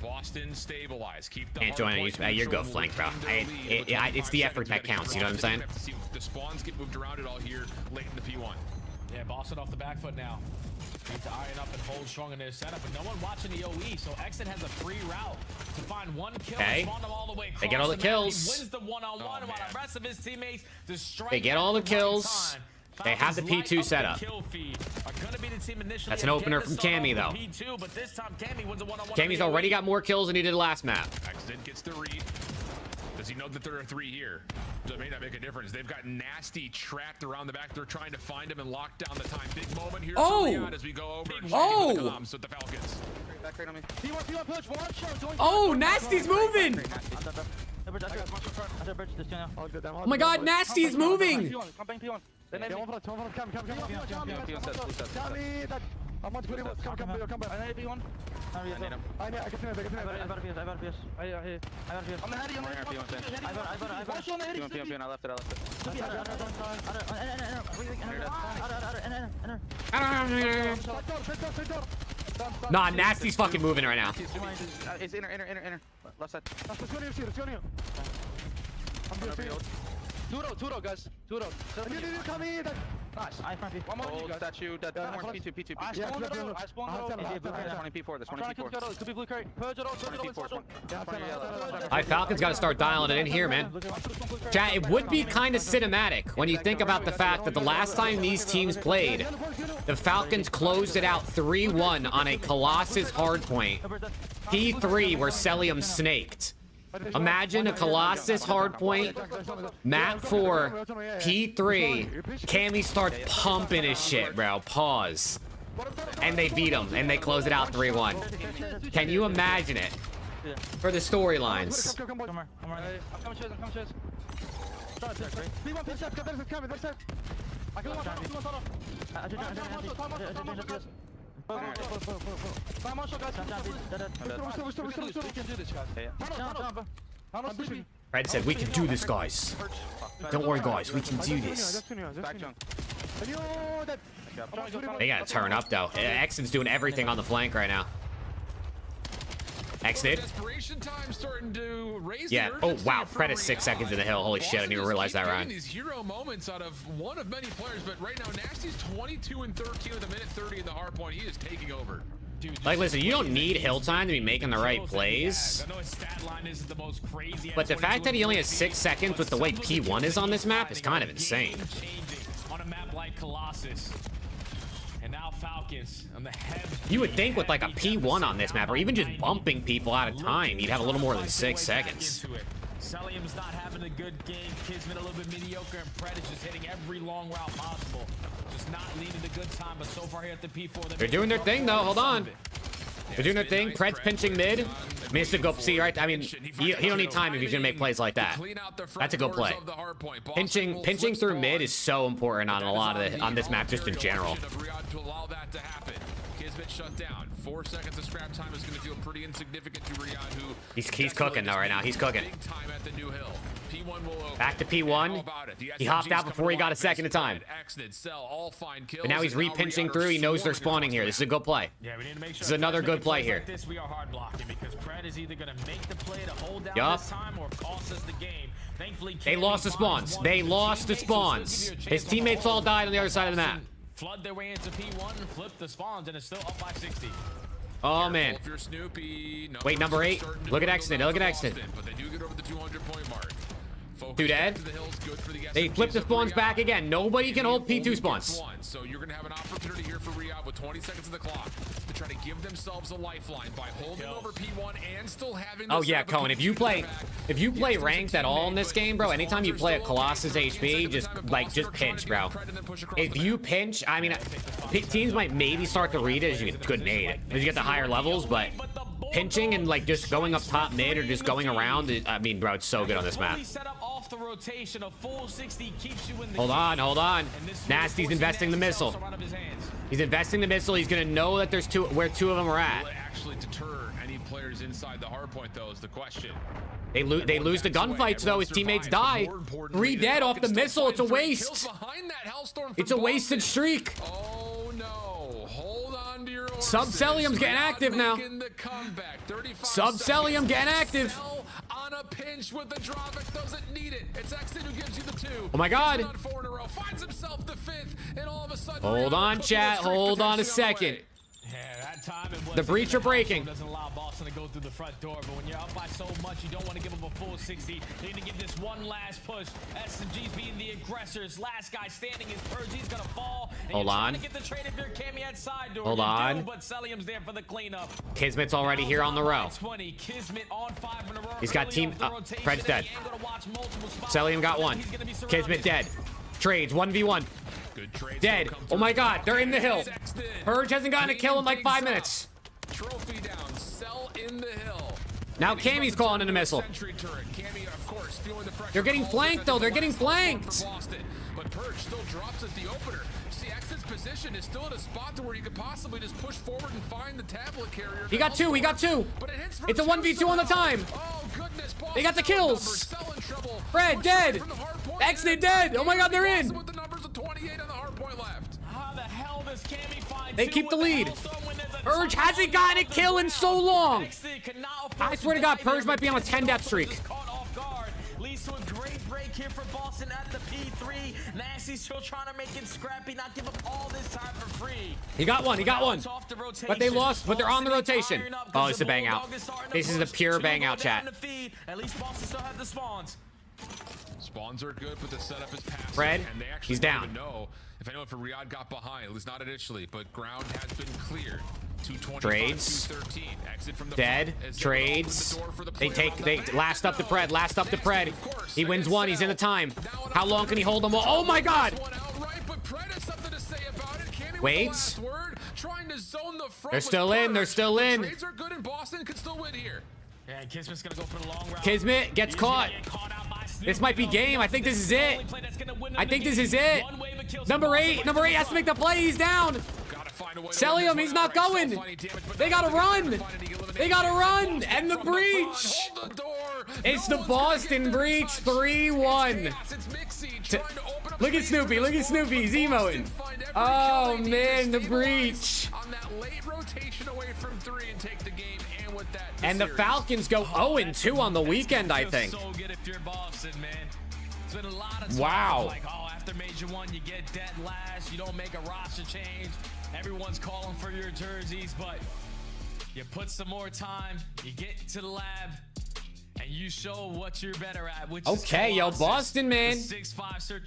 Boston stabilize. Keep the Can't join on YouTube. Hey, you're go flank, bro. It's the effort that counts. You know what I'm saying? Have to see if the spawns get moved around at all here late in the P1. Yeah, Boston off the back foot now. Need to iron up and hold strong in their setup, but no one watching the OE, so Exit has a free route to find 1 kill and spawn them all the way across. They get all the kills. He wins the one-on-one while the rest of his teammates They get all the kills. They have the P2 setup. That's an opener from Cammy, though. Cammy's already got more kills than he did last map. Exit gets the read. Does he know that there are 3 here? That may not make a difference. They've got Nasty trapped around the back. They're trying to find him and lock down the time. Big moment here for Riyadh as we go over. Oh! With the Falcons. Oh, Nasty's moving! Oh my God, Nasty's moving! Nah, Nasty's fucking moving right now. It's inner. Left side. Two row, guys. Two row. Nice. One more you guys. Statue. That P2. I spawned There's 20 P4. There's 20 P4. Could be blue crate. Purge it all. Alright, Falcons got to start dialing it in here, man. Chat, it would be kind of cinematic when you think about the fact that the last time these teams played, the Falcons closed it out 3-1 on a Colossus hardpoint. P3 where Celium snaked. Imagine a Colossus hardpoint, map 4, P3, Cammy starts pumping his shit, bro. Pause. And they beat him, and they close it out 3-1. Can you imagine it? For the storylines. Fred said, we can do this, guys. Don't worry, guys. We can do this. They gotta turn up, though. Exon's doing everything on the flank right now. Exited. Yeah. Oh, wow. Fred is 6 seconds in the hill. Holy shit. I didn't even realize that, Ryan. These hero moments out of one of many players, but right now, Nasty's 22 and 13 with a minute 30 in the hard point. He is taking over. Like, listen, you don't need hill time to be making the right plays. But the fact that he only has 6 seconds with the way P1 is on this map is kind of insane. On a map like Colossus. And now Falcons on the heavy. You would think with like a P1 on this map, or even just bumping people out of time, you'd have a little more than 6 seconds. Celium's not having a good game. Kid's been a little bit mediocre, and Pred is just hitting every long route possible. Just not leading the good time, but so far here at the P4, they're doing their thing though. Hold on. They're doing their thing. Pred's pinching mid. I mean, it's a good see, right? I mean, he don't need time if he's gonna make plays like that. That's a good play. Pinching through mid is so important on a lot of on this map, just in general. Shut down. 4 seconds of scrap time is going to feel pretty insignificant to Riyadh, who he's cooking though right now. He's cooking. Time at the new hill. P1 will back to P1. He hopped out before he got a second of time. But now he's re-pinching through. He knows they're spawning here. This is a good play. Yeah, we need to make sure this is another good play here. This we are hard blocking because Pred is either going to make the play to hold down this time or cost us the game. Thankfully, they lost the spawns. They lost the spawns. His teammates all died on the other side of the map. Flood their way into P1 and flip the spawns, and it's still up by 60. Oh man. Wait, number 8. Look at Exton. Look at Exton. Two dead. They flip the spawns back again. Nobody can hold P2 spawns. So you're gonna have an opportunity here for Riyadh with 20 seconds of the clock to try to give themselves a lifeline by holding over P1 and still having. Oh yeah, Cohen. If you play ranked at all in this game, bro, anytime you play a Colossus HP, just pinch, bro. If you pinch, I mean, teams might maybe start to read it as you get good nade as you get the higher levels, but pinching and like just going up top mid or just going around, I mean, bro, it's so good on this map. Hold on. Nasty's investing the missile. He's investing the missile. He's gonna know that there's where two of them are at. Will it actually deter any players inside the hard point, though, is the question. They lose the gunfights, though. His teammates die. 3 dead off the missile. It's a waste. It's a wasted streak. Oh no! Hold on to your horses. Subcelium's getting active now. Subcelium getting active. On a pinch with the Dravik, doesn't need it. It's Exit who gives you the 2. Oh my God. Finds himself the 5th, and all of a sudden. Hold on, chat. Hold on a second. Yeah, that time it was the breach are breaking. Doesn't allow Boston to go through the front door, but when you're up by so much, you don't want to give up a full 60. They need to give this one last push. SMG's being the aggressors. Last guy standing is Purge. He's gonna fall. And hold on. To get the trade if you're Cammy at side door. Hold on. But Celium's there for the cleanup. Kismet's already here on the row. 20. Kismet on 5 in a row. He's got team. Fred's dead. Celium got 1. Kismet dead. Trades 1v1. Dead. Oh my God, they're in the hill. Purge hasn't gotten a kill in like 5 minutes. Trophy down. Cell in the hill. Now Cammy's calling in a missile. They're getting flanked though. They're getting flanked. But Purge still drops at the opener. See, Exit's position is still at a spot to where he could possibly just push forward and find the tablet carrier. He got 2. He got 2. It's a 1v2 on the time. They got the kills. Fred dead. Exit dead. Oh my God, they're in. They keep the lead. Purge hasn't gotten a kill in so long. I swear to God, Purge might be on a 10 death streak. Leads to a great break here for Boston at the P3. Nasty still trying to make it scrappy, not give up all this time for free. He got 1. He got 1. But they lost. But they're on the rotation. Oh, it's a bang out. This is a pure bang out, chat. At least Boston still have the spawns. Spawns are good, but the setup is passive. Fred, and they actually he's down. Even know if anyone for Riyadh got behind, at least not initially, but ground has been cleared. 225, Trades. 213. Exit from the dead. Trades. They last up the Pred. Last up the Pred. He wins 1. He's in the time. How long can he hold them? Oh my God. Wait. They're still in. They're still in. Trades are good and Boston could still win here. Yeah, Kismet's gonna go for the long route. Kismet gets caught. This might be game. I think this is it. I think this is it. Number 8 has to make the play. He's down. Celium, he's not going. They gotta run. They gotta run. And the breach. It's the Boston breach 3-1. Look at Snoopy. Look at Snoopy. He's emoting. Oh man, the breach. And the Falcons go 0-2 on the weekend, I think. Wow. Like, oh, after Major 1, you get dead last. You don't make a roster change. Everyone's calling for your jerseys, but you put some more time. You get to the lab, and you show what you're better at. Which okay, yo, Boston, man.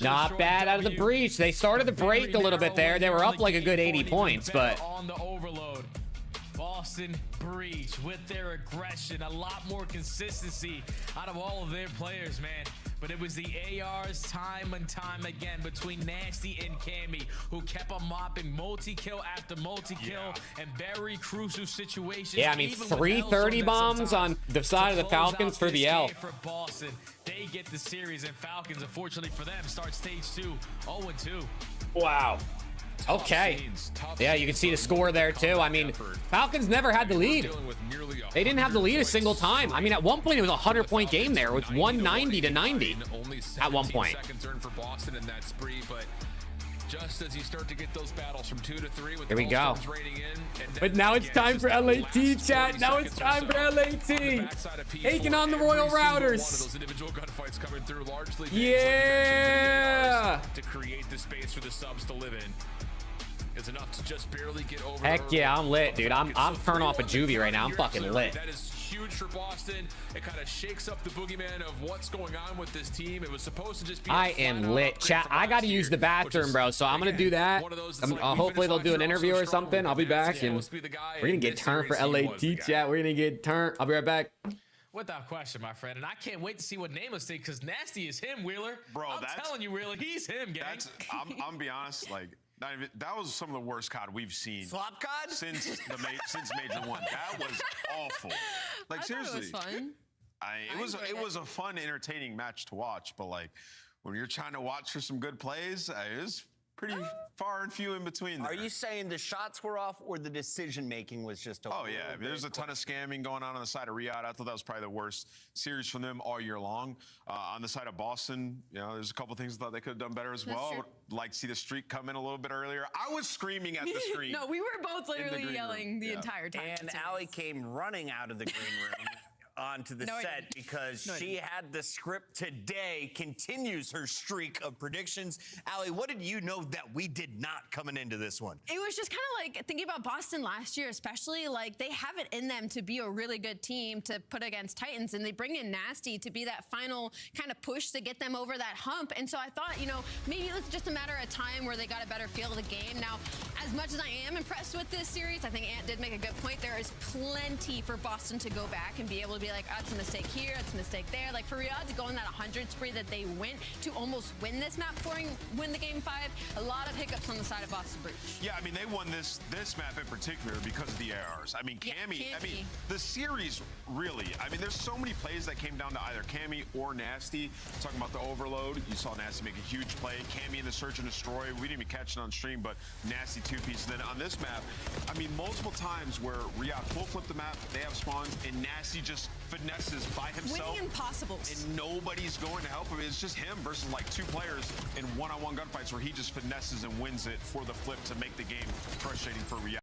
Not bad out of the breach. They started to break a little bit there. They were up like a good 80 points, but on the overload. Boston breach with their aggression, a lot more consistency out of all of their players, man. But it was the ARs time and time again between Nasty and Cammy, who kept on mopping multi-kill after multi-kill and very crucial situations. Yeah, I mean, 330 bombs on the side of the Falcons for the L. For Boston, they get the series, and Falcons, unfortunately for them, start stage 2, 0-2. Wow. Okay. Yeah, you can see the score there too. I mean, Falcons never had the lead. They didn't have the lead a single time. I mean, at one point it was a 100-point game there. It was 190 to 90 at one point. For Boston in that spree, but just as you start to get those battles from 2 to 3 with here we go. But now it's time for LAT, chat. Now it's time for LAT. Taking on the Royal Routers. Yeah. To create the space for the subs to live in. Is enough to just barely get over. Heck yeah, I'm lit, dude. I'm turning off a juvie right now. I'm fucking lit. huge for Boston. It kind of shakes up the boogeyman of what's going on with this team. It was supposed to just be I am lit, chat. I got to use the bathroom, bro. So I'm gonna do that. Hopefully they'll do an interview or something. I'll be back, and we're gonna get turned for LAT, chat. We're gonna get turned. I'll be right back. Without question, my friend. And I can't wait to see what Nameless thinks, because Nasty is him, Wheeler. Bro, I'm telling you, Wheeler, he's him, gang. I'm gonna be honest, like, that was some of the worst COD we've seen. Slop COD? Since Major 1. That was awful. Like, seriously. It was fun. It was a fun, entertaining match to watch, but like when you're trying to watch for some good plays, it was pretty far and few in between there. Are you saying the shots were off or the decision making was just Oh yeah, I mean, there's a ton of scamming going on the side of Riyadh. I thought that was probably the worst series from them all year long. On the side of Boston, you know, there's a couple things I thought they could have done better as well. I would like to see the streak come in a little bit earlier. I was screaming at the screen. No, we were both literally yelling the entire time. And Allie came running out of the green room onto the set because she had the script today, continues her streak of predictions. Allie, what did you know that we did not coming into this one? It was just kind of like thinking about Boston last year, especially like they have it in them to be a really good team to put against Titans, and they bring in Nasty to be that final kind of push to get them over that hump. And so I thought, you know, maybe it was just a matter of time where they got a better feel of the game. Now, as much as I am impressed with this series, I think Ant did make a good point. There is plenty for Boston to go back and be able to be like, oh, it's a mistake here, it's a mistake there. Like for Riyadh to go on that 100 spree that they went to almost win this map win the game 5, a lot of hiccups on the side of Boston Breach. Yeah, I mean, they won this map in particular because of the ARs. I mean, Cammy, I mean, the series really, I mean, there's so many plays that came down to either Cammy or Nasty. Talking about the overload, you saw Nasty make a huge play. Cammy in the search and destroy, we didn't even catch it on stream, but Nasty 2-piece. And then on this map, I mean, multiple times where Riyadh full flip the map, they have spawns, and Nasty just finesses by himself. Winning impossibles. And nobody's going to help him. It's just him versus like 2 players in one-on-one gunfights where he just finesses and wins it for the flip to make the game frustrating for Riyadh.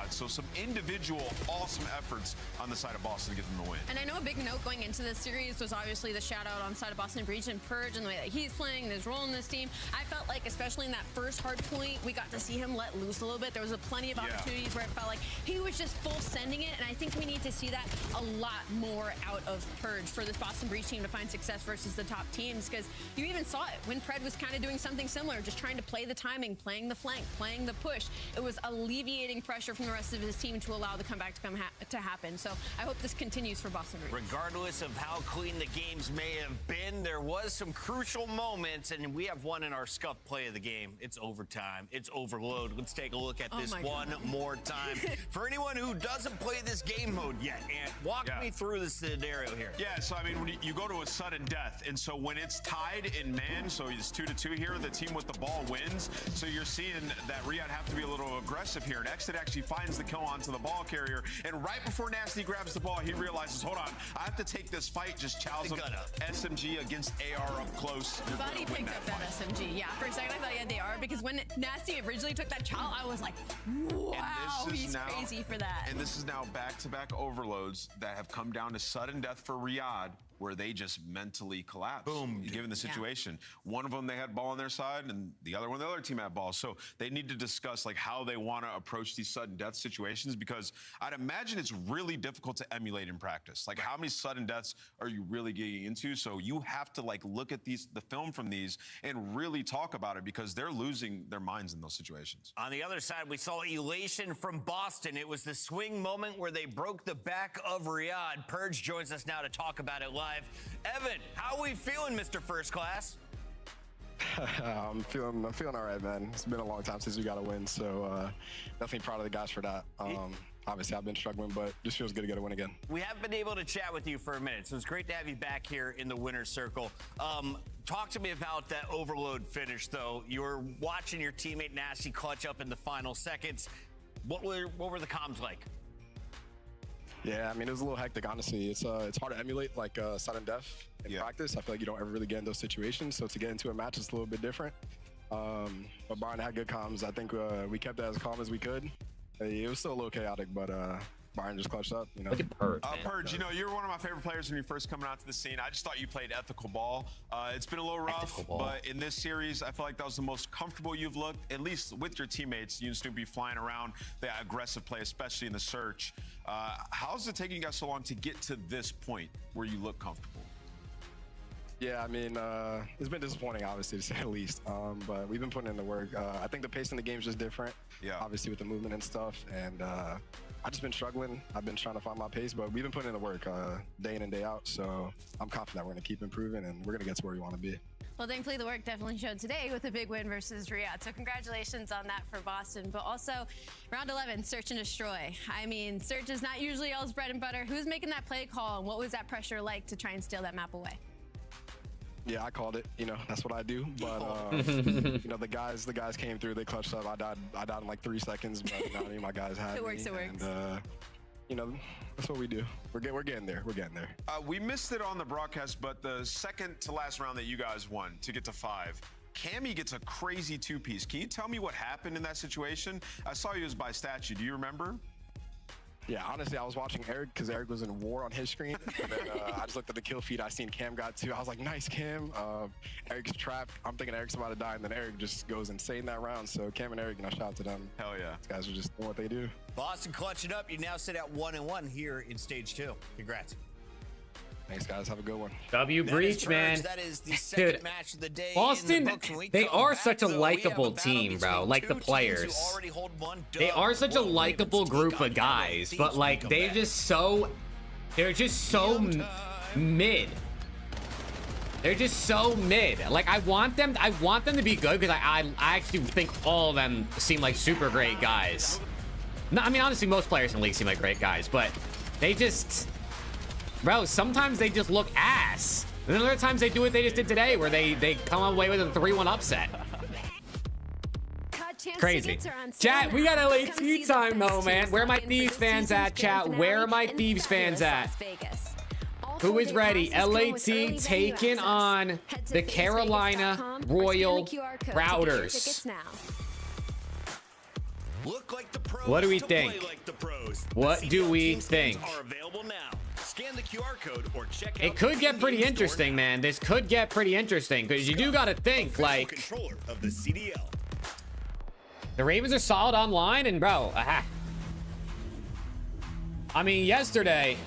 So some individual awesome efforts on the side of Boston to get them the win. And I know a big note going into this series was obviously the shout out on the side of Boston Breach and Purge and the way that he's playing and his role in this team. I felt like, especially in that first hard point, we got to see him let loose a little bit. There was plenty of opportunities where it felt like he was just full sending it, and I think we need to see that a lot more out of Purge for this Boston Breach team to find success versus the top teams, because you even saw it when Pred was kind of doing something similar, just trying to play the timing, playing the flank, playing the push. It was alleviating pressure from the rest of his team to allow the comeback to happen. So I hope this continues for Boston Breach. Regardless of how clean the games may have been, there was some crucial moments, and we have one in our scuff play of the game. It's overtime. It's overload. Let's take a look at this one more time. For anyone who doesn't play this game mode yet, and walk me through the scenario here. Yeah, so I mean, when you go to a sudden death, and so when it's tied in man, so it's 2-2 here, the team with the ball wins. So you're seeing that Riyadh have to be a little aggressive here, and Exit actually finds the kill onto the ball carrier, and right before Nasty grabs the ball, he realizes, hold on, I have to take this fight, just chows him SMG against AR up close. But he picked up that SMG. Yeah, for a second I thought he had the AR, because when Nasty originally took that chow, I was like, wow, he's crazy for that. And this is now back-to-back overloads that have come down to sudden death for Riyadh, where they just mentally collapse. Boom. Given the situation. One of them, they had ball on their side, and the other one, the other team had ball. So they need to discuss like how they want to approach these sudden death situations, because I'd imagine it's really difficult to emulate in practice. Like, how many sudden deaths are you really getting into? So you have to like look at the film from these and really talk about it, because they're losing their minds in those situations. On the other side, we saw elation from Boston. It was the swing moment where they broke the back of Riyadh. Purge joins us now to talk about it live. Evan, how are we feeling, Mr. First Class? I'm feeling all right, man. It's been a long time since we got a win, so definitely proud of the guys for that. Obviously, I've been struggling, but just feels good to get a win again. We haven't been able to chat with you for a minute, so it's great to have you back here in the winner's circle. Talk to me about that overload finish, though. You were watching your teammate Nasty clutch up in the final seconds. What were the comms like? Yeah, I mean, it was a little hectic, honestly. It's hard to emulate like sudden death in practice. I feel like you don't ever really get in those situations. So to get into a match, it's a little bit different. But Brian had good comms. I think we kept it as calm as we could. It was still a little chaotic, but Byron just clutched up, you know. Look at Purge, Purge, you know, you're one of my favorite players when you first coming out to the scene. I just thought you played ethical ball. It's been a little rough, but in this series, I feel like that was the most comfortable you've looked, at least with your teammates. You and Snoopy flying around, that aggressive play, especially in the search. How's it taking you guys so long to get to this point where you look comfortable? Yeah, I mean, it's been disappointing, obviously, to say the least. But we've been putting in the work. I think the pace in the game is just different. Yeah. Obviously, with the movement and stuff. And I've just been struggling. I've been trying to find my pace, but we've been putting in the work day in and day out. So I'm confident we're going to keep improving and we're going to get to where we want to be. Well, thankfully, the work definitely showed today with a big win versus Riyadh. So congratulations on that for Boston. But also, round 11, search and destroy. I mean, search is not usually y'all's bread and butter. Who's making that play call, and what was that pressure like to try and steal that map away? Yeah, I called it. You know, that's what I do. But you know, the guys came through. They clutched up. I died in like 3 seconds, but you know, I mean, my guys had It works. me. It works. And you know, that's what we do. We're getting there. We're getting there. We missed it on the broadcast, but the second to last round that you guys won to get to 5, Cammy gets a crazy 2-piece. Can you tell me what happened in that situation? I saw you as by statue. Do you remember? Yeah, honestly, I was watching Eric because Eric was in war on his screen. And then I just looked at the kill feed. I seen Cam got 2. I was like, nice, Cam. Eric's trapped. I'm thinking Eric's about to die, and then Eric just goes insane that round. So Cam and Eric, you know, shout out to them. Hell yeah. These guys are just doing what they do. Boston clutching up. You now sit at 1-1 here in stage 2. Congrats. Thanks, guys. Have a good one. W breach, man. That is the second match of the day. Boston, they are such a likable team, bro. Like the players. They are such a likable group of guys, but like they're just so mid. They're just so mid. Like I want them to be good because I actually think all of them seem like super great guys. No, I mean honestly most players in the league seem like great guys, but they just, bro, sometimes they just look ass. And then other times they do what they just did today where they come away with a 3-1 upset. Crazy. Chat, we got LAT time though, man. Where are my Thieves fans at, chat? Where are my Thieves fans at? Who is ready? LAT taking on the Carolina Royal Routers. Look like the pros, what do we think? Like the pros. What do we think? Are available now. Scan the QR code or check out it could get pretty interesting, man. This could get pretty interesting because you do got to think like controller of the CDL. The Ravens are solid online, and bro, I mean, yesterday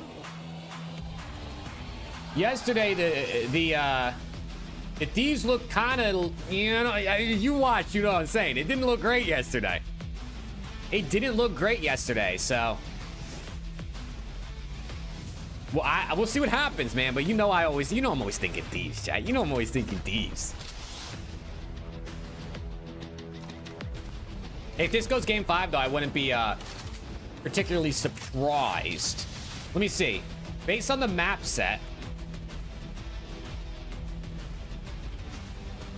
the Thieves looked kind of, you know, you watch, you know what I'm saying. It didn't look great yesterday. It didn't look great yesterday, so. Well, we'll see what happens, man. But you know, I'm always thinking Thieves, chat. You know, I'm always thinking Thieves. If this goes game 5, though, I wouldn't be particularly surprised. Let me see. Based on the map set.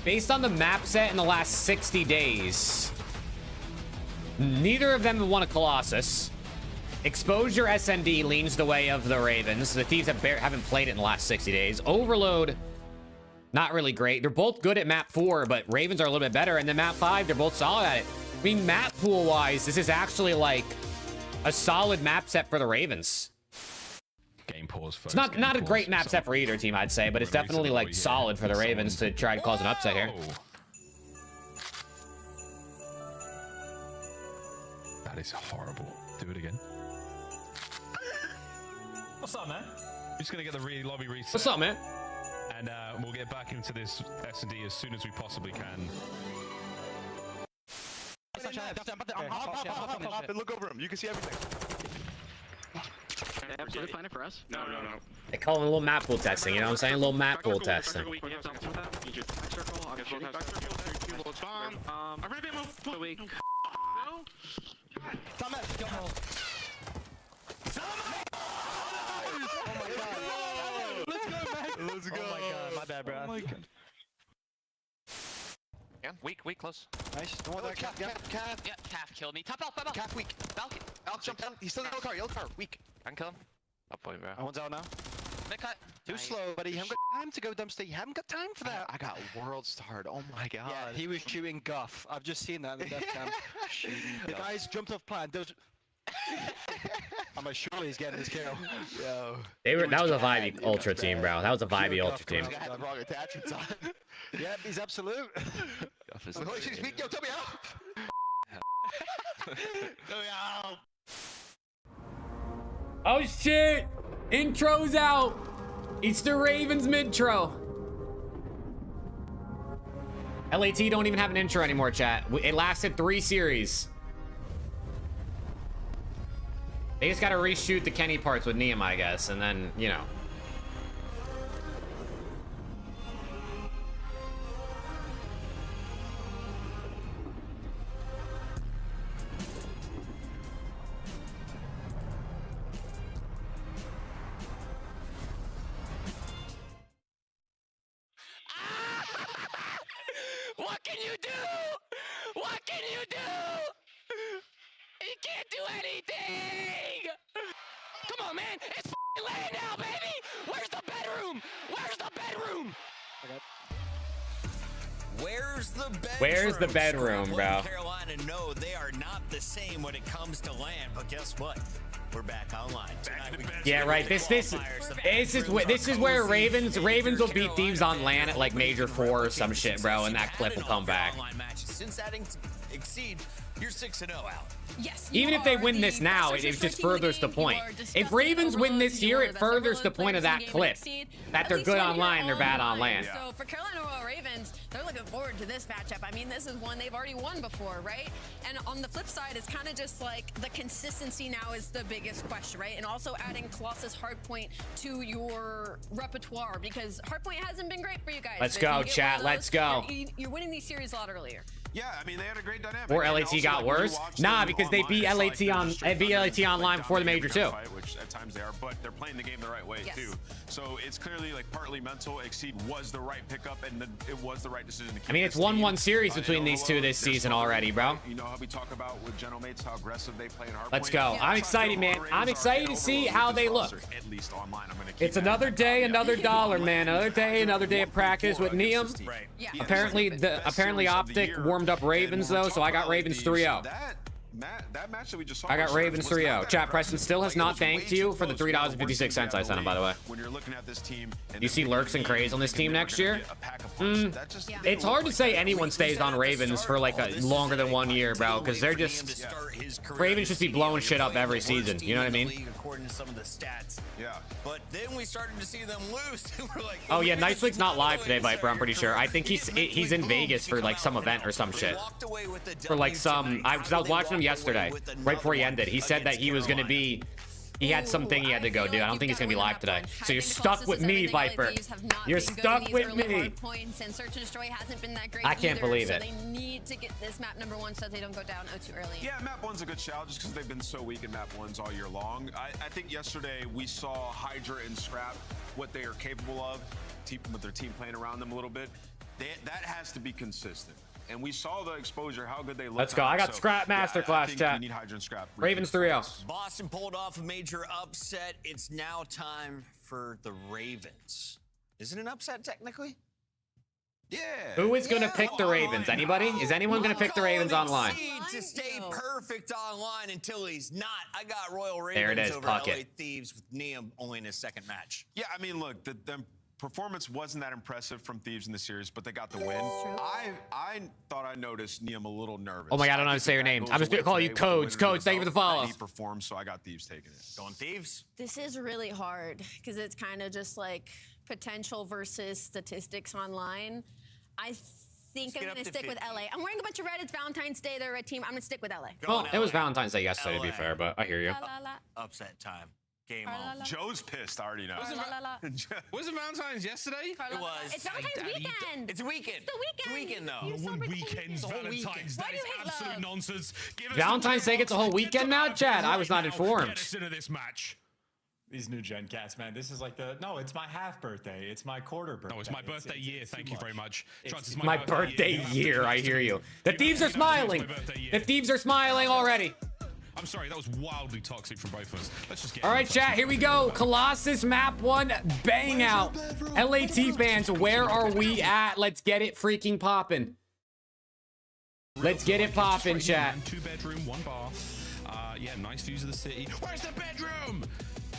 Based on the map set in the last 60 days, neither of them have won a Colossus. Exposure SND leans the way of the Ravens. The Thieves haven't played it in the last 60 days. Overload, not really great. They're both good at map 4, but Ravens are a little bit better. And then map 5, they're both solid at it. I mean, map pool wise, this is actually like a solid map set for the Ravens. Game pause first. It's not a great map set for either team, I'd say, but it's definitely like solid for the Ravens to try to cause an upset here. That is horrible. Do it again. What's up, man? We're just gonna get the lobby reset. What's up, man? And we'll get back into this S&D as soon as we possibly can. Hop and look over him. You can see everything. Absolutely fine for us. No. They call it a little map pool testing, you know what I'm saying? A little map pool testing. Let's go. Oh my god, my bad, bro. Oh my god. Yeah, weak, close. Nice. No more calf. Yeah, calf killed me. Top out. Calf weak. Falcon. Jump down. He's still in the yellow car. Weak. I can kill him. Up point, bro. One's out now. Mid cut. Too slow, buddy. You haven't got time to go dumpster. You haven't got time for that. I got world starred. Oh my god. Yeah, he was shooting guff. I've just seen that in the death cam. The guys jumped off plan. I'm like, surely he's getting his kill. Yo. That was a vibey ultra team, bro. That was a vibey ultra team. I had the wrong attachments on. Yep, he's absolute. Holy shit, yo, tell me how. Oh shit! Intro's out! It's the Ravens midtro. LAT don't even have an intro anymore, chat. It lasted 3 series. They just gotta reshoot the Kenny parts with Neum, I guess, and then, you know. What can you do? What can you do? You can't do anything! Come on, man! It's f***ing land now, baby! Where's the bedroom? Where's the bedroom? Where's the bedroom? Where's the bedroom, bro? Carolina, no, they are not the same when it comes to land, but guess what? We're back online. Yeah, right. This is where Ravens will beat Thieves on LAN at like Major 4 or some shit, bro, and that clip will come back. Since that exceed, you're 6-0 out. Yes. Even if they win this now, it just furthers the point. If Ravens win this year, it furthers the point of that clip. That they're good online, they're bad on LAN. So for Carolina Royal Ravens, they're looking forward to this matchup. I mean, this is one they've already won before, right? And on the flip side, it's kind of just like the consistency now is the biggest question, right? And also adding Colossus Hardpoint to your repertoire, because Hardpoint hasn't been great for you guys. Let's If go, you get chat. one of Let's those, go. You're winning these series a lot earlier. Yeah, I mean, they had a great dynamic. Or And LAT also, got like, when you worse? watch Nah, them because they online, beat it's like LAT they're on just straight beat up LAT online before the Major too. fight, which at times they are, but they're playing the game the right way Yes. too. So it's clearly like partly mental. Exceed was the right pickup, and it was the right decision to keep. I mean, it's this team. 1-1 series They between know these hello, two this they're season slow, already, bro. You know how we talk about with Genomates how aggressive they play in hard. Let's go. I'm excited, man. I'm excited to see how they look. At least online, I'm gonna keep It's another day, another dollar, man. Another day of practice with Neum. Yeah. Apparently Optic warmed up Ravens though, so I got Ravens 3-0. That match that we just saw. I got Ravens was not 3-0. that Chat Preston impressive. still has Like, it not was thanked way you too for the close. $3.56 I sent him, by the way. When you're looking at this team, and You see Lurks and Craze on this team next year? It's hard to say anyone stays on Ravens for like a longer than 1 year, bro, because they're just Ravens just be blowing shit up every season. You know what I mean? According to some of the stats. Yeah. But then we started to see them lose. We're like, Oh yeah, Nice League's not live today, Viper. I'm pretty sure. I think he's in Vegas for like some event or some shit. For like some, I was watching him yesterday, right before he ended. He said that he was gonna be. He had something he had to go do. I don't think he's gonna be live today. So you're stuck with me, Viper. You're stuck with me. And Search and Destroy hasn't been that great. I can't believe it. So they need to get this map #1 so they don't go down 0 too early. Yeah, map 1's a good shout just because they've been so weak in map 1s all year long. I think yesterday we saw Hydra and Scrap what they are capable of, with their team playing around them a little bit. That has to be consistent. And we saw the exposure, how good they look. Let's go. I got Scrap Masterclass, chat. We need Hydra and Scrap. Ravens 3-0. Boston pulled off a major upset. It's now time for the Ravens. Is it an upset technically? Yeah. Who is gonna pick the Ravens? Anybody? Is anyone gonna pick the Ravens online? To stay perfect online until he's not. I got Royal Ravens There it is, over puck LA it. Thieves with Neum only in his second match. Yeah, I mean, look, the performance wasn't that impressive from Thieves in the series, but they got the win. I thought I noticed Neum a little nervous. Oh my god, I don't know how to say your name. I'm just gonna call you Codes. Codes, thank you for the follow. He performed, so I got Thieves taking it. Going Thieves? This is really hard because it's kind of just like potential versus statistics online. I think I'm going to stick with LA. I'm wearing a bunch of red. It's Valentine's Day. They're a red team. I'm going to stick with LA. Well, it was Valentine's Day yesterday, to be fair, but I hear you. Upset time. Game on. Joe's pissed, I already know. Wasn't Valentine's yesterday? It was. It's Valentine's weekend. It's a weekend. It's the weekend. Weekend, though. You celebrate Weekends, the whole Valentine's weekend. Day Why do is you hate absolute love? nonsense. Give us Valentine's Day gets a whole weekend now, Chad? I was not informed. Get us into this match. These new gen cats, man. This is like no, it's my half birthday. It's my quarter birthday. No, it's my birthday year. Thank you very much. It's My birthday year, I hear you. The Thieves are smiling. The Thieves are smiling already. I'm sorry, that was wildly toxic from both of us. Let's just get All right, chat, here we go. Colossus map 1, bang out. LAT fans, where are we at? Let's get it freaking popping. Let's get it popping, chat. 2 bedroom, 1 bath. Yeah, nice views of the city. Where's the bedroom?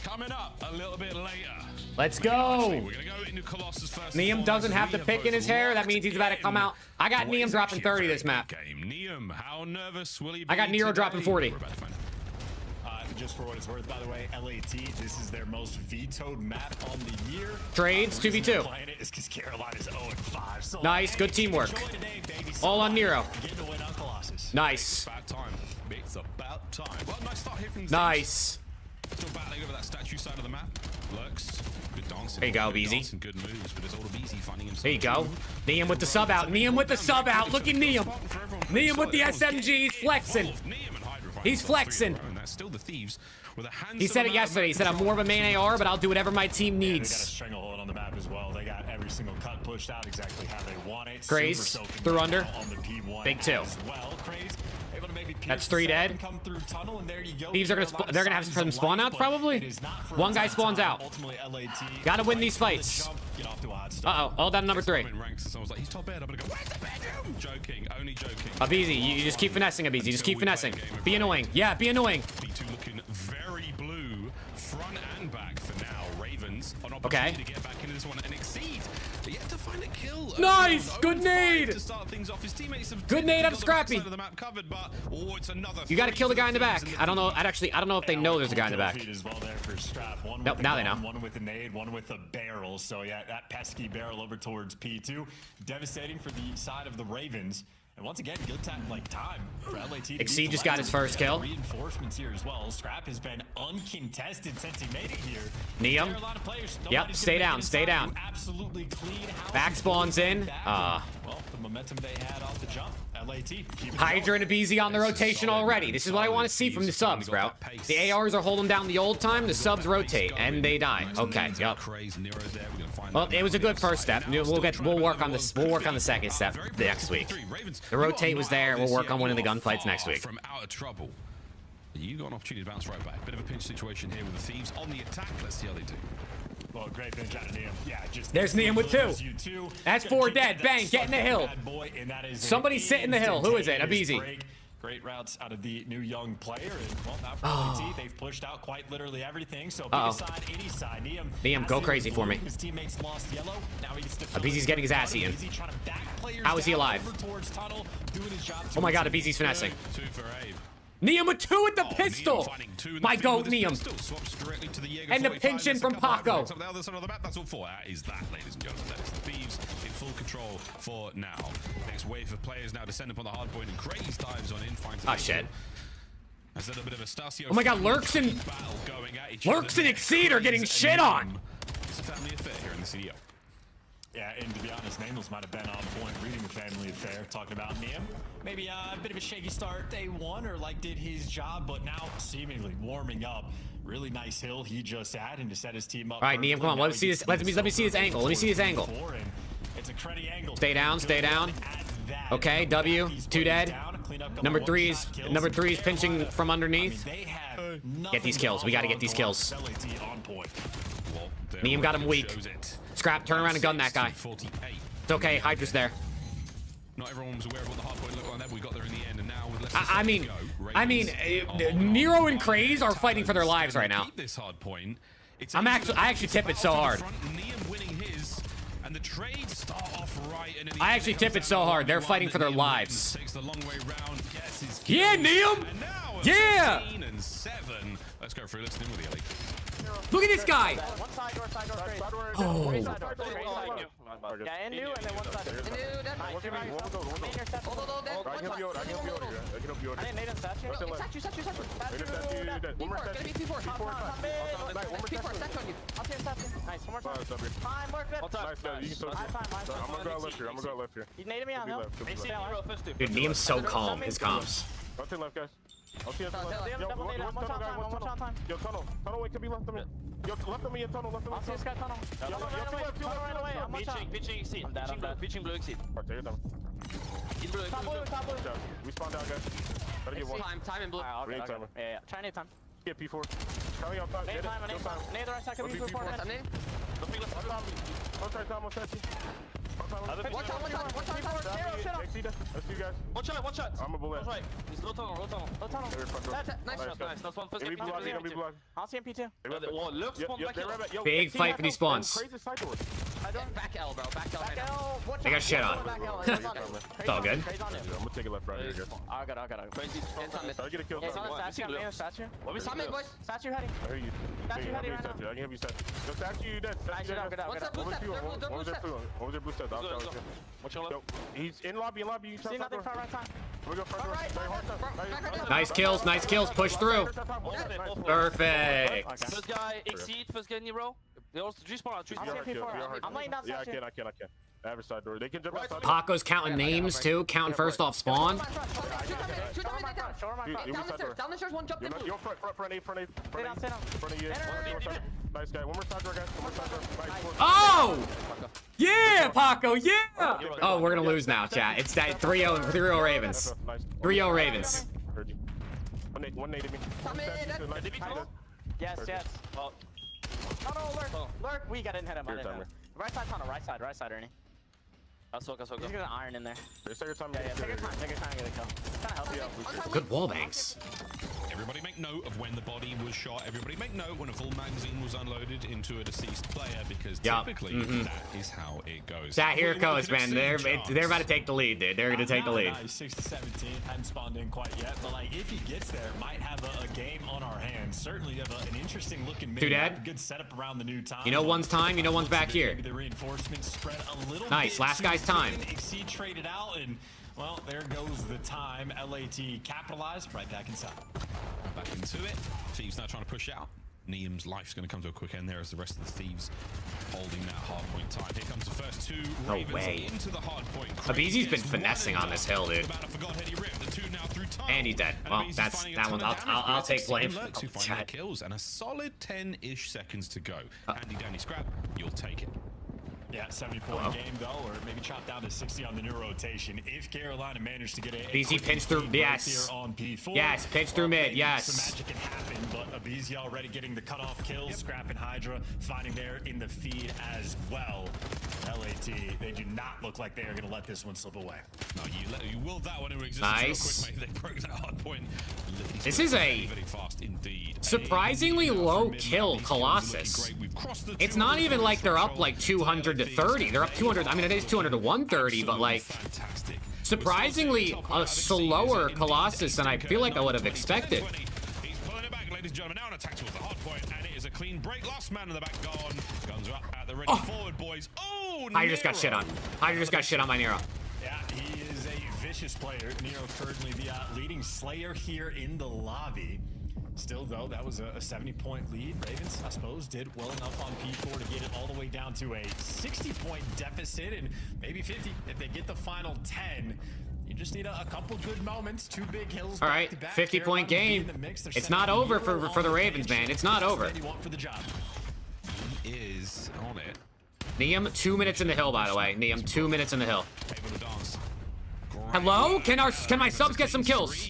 Coming up a little bit later. Let's go. We're gonna go into Colossus first. Neum doesn't have the pick in his hair. That means he's about to come out. I got Neum dropping 30 this map. Neum, how nervous will he be? I got Nero dropping 40. Just for what it's worth, by the way, LAT, this is their most vetoed map on the year. Trades, 2v2. Is because Carolina's 0-5. So Nice, good teamwork. All on Nero. Nice. Bad time. It's about time. Well, nice start here from the Nice. Still battling over that statue side of the map. Lurks. Good dancing. There you go, Good Beezy. dancing, good moves, but it's all Beezy finding himself. There you go. Neum with the sub out. Neum with the sub out. Look at Neum. Neum with the SMGs flexing. He's flexing. And that's still the Thieves with a hand. He said it yesterday. He said, I'm more of a main AR, but I'll do whatever my team They got a needs. stranglehold on the map as well. They got every single cut pushed out exactly how they want it. Grace, Super soaking through right under. now on the P1 Big two. as well. Craze, able to maybe That's pierce 3 the dead. come through tunnel, and there you go. Thieves are gonna Carolina they're gonna have signs some of spawn life, outs but probably. it is not for One a guy time. spawns out. Ultimately, LAT Gotta win right these from the fights. jump, get off to a hot start. Uh-oh, all down to number 3. Ranks, and someone's like, he's top bed. I'm gonna go, where's the bedroom? Joking, only joking. Abizi, you just keep finessing Abizi. Just keep finessing. Be annoying. Yeah, be annoying. B2 looking very blue, front and back for now. Ravens, an opportunity to get back into this one and exceed. Yet to find a kill. Nice! Good nade! To start things off. His teammates have Good nade out of got the back Scrappy. side of the map covered, but it's another You gotta three kill the for guy in the back. Thieves I don't know. I don't know if they know there's a guy in the back. As well there for Strap. One Nope, with now a they gun, know. One with a nade, one with a barrel. So yeah, that pesky barrel over towards P2. Devastating for the side of the Ravens. And once again, good time for LAT. to Exceed be just got his first kill. Reinforcements here as well. Scrap has been uncontested since he made it here. Neum. Carolina players, Yep, nobody's stay gonna down, make it stay inside. down. Absolutely clean house. Back spawns in. Well, the momentum they had off the jump. LAT. keep it Hydra and Abizi on the rotation already. This is what I want to see from the subs, bro. The ARs are holding down the old time. The subs rotate and they die. Okay, yep. Well, it was a good first step. We'll work on this. We'll work on the second step next week. The rotate was there. We'll work on winning the gunfights next week. From out of trouble. You got an opportunity to bounce right back. Bit of a pinch situation here with the Thieves on the attack. Let's see how they do. Well, great pinch out of Neum. Yeah, just There's Neum with 2. That's 4 dead. Bang, get in the hill. Somebody sit in the hill. Who is it? Abizi. Great routes out of the new young player. And, well, now for LAT, they've pushed out quite literally everything. So, big side, 80 side. Neum, go crazy for me. His teammates lost yellow. Now he gets to Abizi's getting his ass eaten. How is he alive? Oh my god, Abizi's finessing. 2 for Abe. Neum with 2 with the pistol. My goat, Neum. And the pinch in from Paco. The other side of the map, that's all 4. That is that, ladies and gentlemen. That is the Thieves in full control for now. Next wave of players now descend upon the hard point, and Craze dives on in, finds Ah, shit. There's a little bit of a Stasio. Oh my god, Lurks and Exceed are getting shit on. It's a family affair here in the CDL. Yeah, and to be honest, Nameless might have been on point reading the family affair, talking about Neum. Maybe a bit of a shaky start day 1, or like did his job, but now seemingly warming up. Really nice hill he just had, and to set his team up. All right, Neum, come on. Let me see this. Let me see his angle. Let me see his angle. It's a cruddy angle. Stay down. Stay down. Okay, W. 2 dead. Number 3's pinching from underneath. Get these kills. We got to get these kills. Neum got him weak. Scrap, turn around and gun that guy. It's okay, Hydra's there. Not everyone was aware of what the hard point looked like that. We got there in the end, and now with less I mean, Nero and Craze are fighting for their lives right now. This hard point. I actually tip it so hard. And the trades start off right, and I actually tip it so hard. They're fighting for their lives. Takes the long way round, gets his Yeah, Neum! Yeah! 16 and 7. Let's go through. Let's deal with the elite. Look at this guy! Oh. Yeah, and new, and then one side. And new, that's nice. I didn't need him statue. Statue. One more statue. P4, stack on you. I'll take statue. Nice, one more time. Time, work it. I'm gonna go left here. You naded me on hill. Dude, Neum's so calm, his comps. I'll take left, guys. I'll see you left. Yo, tunnel. Tunnel, wait, could be left of me. Yo, left of me in tunnel, I'll see this guy tunnel. Tunnel ran away. I'm one shot. Pitching exceed. Pitching blue exceed. Alright, take it down. Top blue. We spawned out, guys. Gotta get one. Time and blue. We need timer. Yeah. Try nade time. Get P4. Coming up top. Nade time. Nade the right side. Could be P4. One side, Tom, one side. One shot. Let's see, guys. One shot. I'm a bullet. Right. He's low tunnel. Nice shot. That's one. First I'll see MP2. Well, look, spawn back L. Big fight for these spawns. Back L, bro. Back L. They got shit on. It's all good. I'm gonna take it left right here, guys. I got it. Crazy. Try to get a kill. It's on the statue. What we summon, boys? Statue heading. I hear you. I can help you statue. Yo, statue, you dead. Statue dead. What was your blue step? What's your left? He's in lobby. You see nothing for right time. We go front. Nice kills. Push through. Perfect. First guy exceed. First guy in the row. They also respawn out. I'm laying down statue. Yeah, I can. Average side door. They can jump outside. Paco's counting names too. Counting first off spawn. Down the stairs, one jump in. Yo, front A. Nice guy. One more side door, guys. Oh! Yeah, Paco, yeah! Oh, we're gonna lose now, chat. It's that 3-0 Ravens. 3-0 Ravens. One nade me. Yes. Oh. No, lurk. We got in hit him. Right side, Ernie. I'll soak. He's gonna iron in there. Take your time. Take your time to get a kill. Good wall banks. Everybody make note of when the body was shot. Everybody make note when a full magazine was unloaded into a deceased player, because typically that is how it goes. That here it goes, man. They're about to take the lead, dude. They're gonna take the lead. 6-17, hadn't spawned in quite yet, but like if he gets there, might have a game on our hands. Certainly have an interesting looking mid. Good setup around the new time. You know one's time. You know one's back here. Maybe the reinforcements spread a little. Nice. Last guy's time. Exceed traded out, and well, there goes the time. LAT capitalized right back inside. Back into it. Thieves now trying to push out. Neum's life's going to come to a quick end there as the rest of the Thieves holding that hard point time. Here comes the first two Ravens into the hard point. Abizi's been finessing on this hill, dude. And he's dead. Well, that one. I'll take blame. To find their kills and a solid 10-ish seconds to go. Handy Danny Scrap, you'll take it. Yeah, 70-point game though, or maybe chop down to 60 on the new rotation. If Carolina managed to get a BZ pinch through, yes. On P4, yes, pinch through mid, yes. Some magic can happen, but Abizi already getting the cutoff kills. Scrap and Hydra finding there in the feed as well. LAT, they do not look like they are going to let this one slip away. No, you willed that one into existence. Nice. Real quick, mate. They broke that hard point. This is a surprisingly low kill Colossus. It's not even like they're up like 200 to 30. They're up 200. I mean, it is 200 to 130, but like surprisingly a slower Colossus than I feel like I would have expected. He's pulling it back, ladies and gentlemen. Now an attack towards the hard point, and it is a clean break. Last man in the back gone. Guns are up at the ready forward, boys. Oh, I just got shit on. I just got shit on my Nero. Yeah, he is a vicious player. Nero currently the leading slayer here in the lobby. Still, though, that was a 70-point lead. Ravens, I suppose, did well enough on P4 to get it all the way down to a 60-point deficit, and maybe 50 if they get the final 10. You just need a couple good moments, two big hills. All right, 50-point game. It's not over for the Ravens, man. It's not over. He is on it. Neum, 2 minutes in the hill, by the way. Neum, 2 minutes in the hill. Hello? Can my subs get some kills?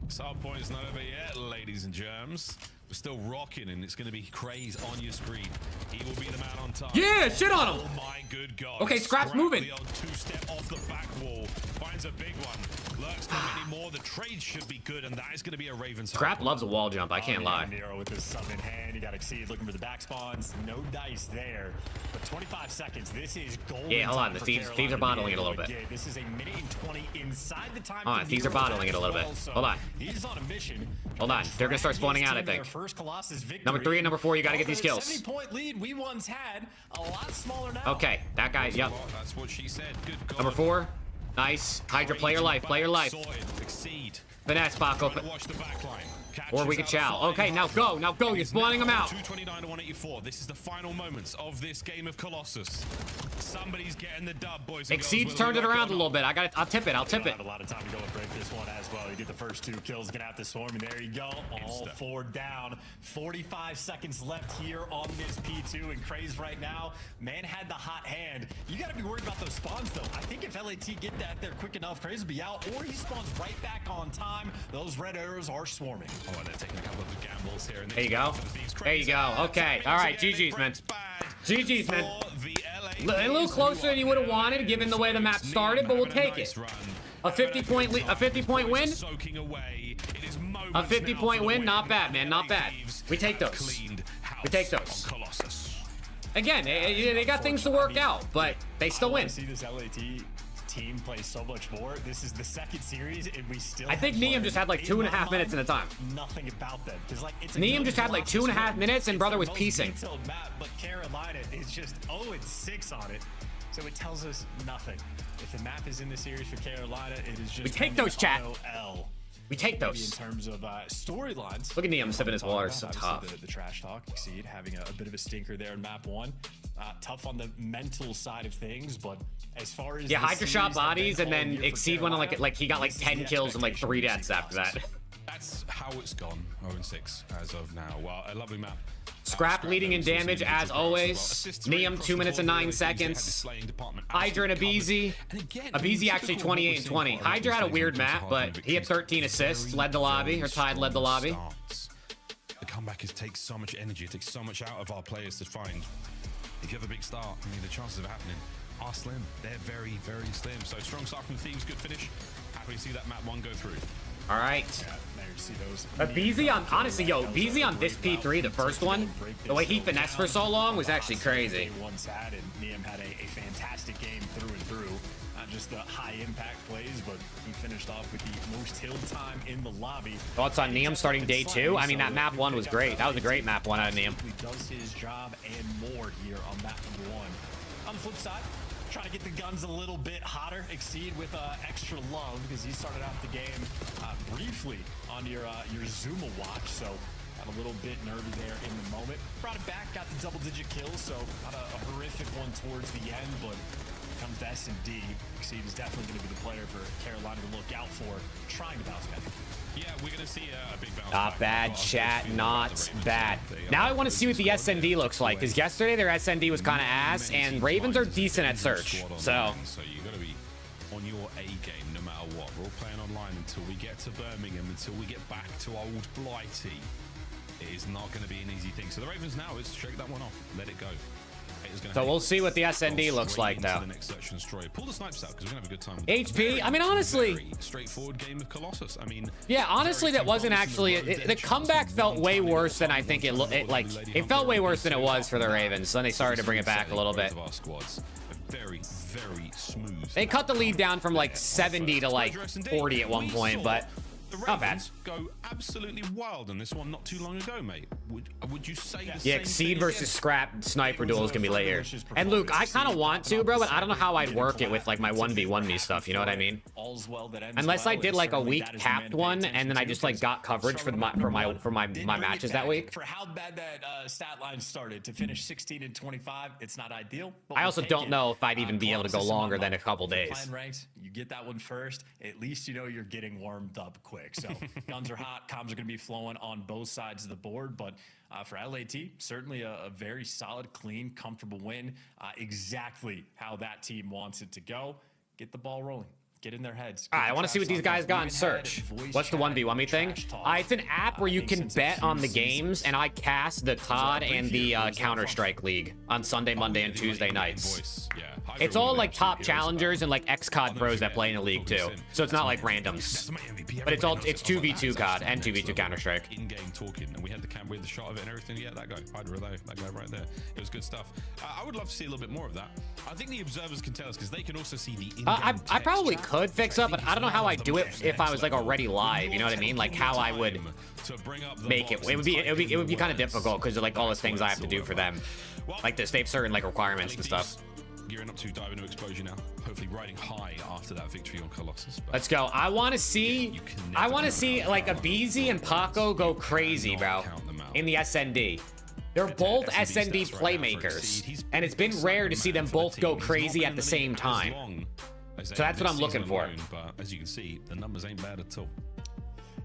Sub point is not over yet, ladies and germs. We're still rocking, and it's going to be craze on your screen. He will be the man on top. Yeah, shit on him. Oh my good God. Okay, Scrap's moving. The old two-step off the back wall. Finds a big one. Lurks not anymore. The trade should be good, and that is going to be a Ravens. Scrap loves a wall jump. I can't lie. Nero with his sub in hand. You got Exceed looking for the back spawns. No dice there. But 25 seconds. This is golden. Yeah, hold on. The Thieves are bottling it a little bit. This is a minute and 20 inside the time. Hold on. Thieves are bottling it a little bit. Hold on. He's on a mission. Hold on. They're going to start spawning out, I think. Number 3 and number 4, you got to get these kills. 70-point lead we once had. A lot smaller now. Okay, that guy, yep. That's what she said. Good God. Number 4. Nice. Hydra, play your life. Play your life. Finesse, Paco. Or we can chow. Okay, now go. Now go. You're spawning them out. 229 to 184. This is the final moments of this game of Colossus. Somebody's getting the dub, boys and girls. Exceeds turned it around a little bit. I'll tip it. I'll tip it. A lot of time to go and break this one as well. You get the first 2 kills, get out the swarm, and there you go. All 4 down. 45 seconds left here on this P2, and Craze right now, man had the hot hand. You got to be worried about those spawns, though. I think if LAT get that there quick enough, Craze will be out, or he spawns right back on time. Those red arrows are swarming. Oh, and they're taking a couple of the gambles here. There you go. There you go. Okay. All right. GG's, man. GG's, man. A little closer than you would have wanted, given the way the map started, but we'll take it. A 50-point win. A 50-point win, not bad, man, not bad. We take those. We take those. Again, they got things to work out, but they still win. See this LAT team play so much more. This is the second series, and we still. I think Neum just had like 2.5 minutes in a time. Nothing about them, because like it's. Neum just had like 2.5 minutes, and brother was piecing. But Carolina is just 0-6 on it, so it tells us nothing. If the map is in the series for Carolina, it is just. We take those, chat. L. We take those. In terms of storylines. Look at Neum sipping his water. So tough. The trash talk, Exceed having a bit of a stinker there in map 1. Tough on the mental side of things, but as far as Hydra shot bodies, and then Exceed went on like he got like 10 kills and like 3 deaths after that. That's how it's gone. 0-6 as of now. Well, a lovely map. Scrap leading in damage as always. Neum 2 minutes and 9 seconds. Hydra and Abizi. Abizi actually 28 and 20. Hydra had a weird map, but he had 13 assists, led the lobby, or Tide led the lobby. The comeback takes so much energy, it takes so much out of our players to find. If you have a big start, I mean, the chances of it happening are slim. They're very, very slim. So strong start from Thieves, good finish. Happy to see that map 1 go through. All right. See those. Abizi on, honestly, yo, Abizi on this P3, the first one, the way he finessed for so long was actually crazy. Once had, and Neum had a fantastic game through and through. Not just the high impact plays, but he finished off with the most hill time in the lobby. Thoughts on Neum starting day 2? I mean, that map 1 was great. That was a great map 1 out of Neum. He does his job and more here on map number 1. On the flip side, trying to get the guns a little bit hotter. Exceed with extra love, because he started out the game briefly on your Zuma watch, so got a little bit nervy there in the moment. Brought it back, got the double-digit kills, so not a horrific one towards the end, but comes to S&D. Exceed is definitely going to be the player for Carolina to look out for, trying to bounce back. Yeah, we're going to see a big bounce Not bad, chat, not bad. Now I want to see what the SND looks like, because yesterday their SND was kind of ass, and Ravens are decent at search, so. So you got to be on your A game no matter what. We're all playing online until we get to Birmingham, until we get back to old Blighty. It is not going to be an easy thing. So the Ravens now is shake that one off, let it go. So we'll see what the SND looks like, though. Pull the snipes out, because we're gonna have a good time with HP, I mean, honestly, straightforward game of Colossus. I mean, yeah, honestly, that wasn't actually the comeback felt way worse than I think it felt way worse than it was for the Ravens. Then they started to bring it back a little bit. Very, very smooth. They cut the lead down from like 70 to like 40 at one point, but not bad. Go absolutely wild in this one not too long ago, mate. Would you say the yeah, same Exceed thing versus Scrap sniper duel is gonna be later. And Luke, I kind of want to, bro, but I don't know how I'd work it with like my 1v1 me stuff. You know what I mean? Unless I did like a week capped one, and then I just like got coverage for my matches that week. For how bad that stat line started to finish 16 and 25, it's not ideal. I also don't know if I'd even be able to go longer than a couple days. Ranks, you get that one first. At least you know you're getting warmed up quick. So guns are hot, comms are going to be flowing on both sides of the board, but for LAT, certainly a very solid, clean, comfortable win. Exactly how that team wants it to go. Get the ball rolling. Get in their heads. All right, I want to see what these guys got in search. What's the 1v1 thing? It's an app where you can bet on the games, and I cast the COD and the Counter-Strike League on Sunday, Monday, and Tuesday nights. It's all like top challengers and like ex-COD pros that play in the league too. So it's not like randoms. But it's 2v2 COD and 2v2 Counter-Strike. In-game talking, and we had the shot of it and everything. Yeah, that guy, Hydra, that guy right there. It was good stuff. I would love to see a little bit more of that. I think the observers can tell us, because they can also see the in-game I probably could fix up, but I don't know how I'd do it if I was like already live. You know what I mean? Like how I would make it. It would be kind of difficult because of like all the things I have to do for them. Like this, they have certain like requirements and stuff. Gearing up to dive into exposure now. Hopefully riding high after that victory on Colossus. Let's go. I want to see like Abizi and Paco go crazy, bro, in the SND. They're both SND playmakers, and it's been rare to see them both go crazy at the same time. So that's what I'm looking for. But as you can see, the numbers ain't bad at all.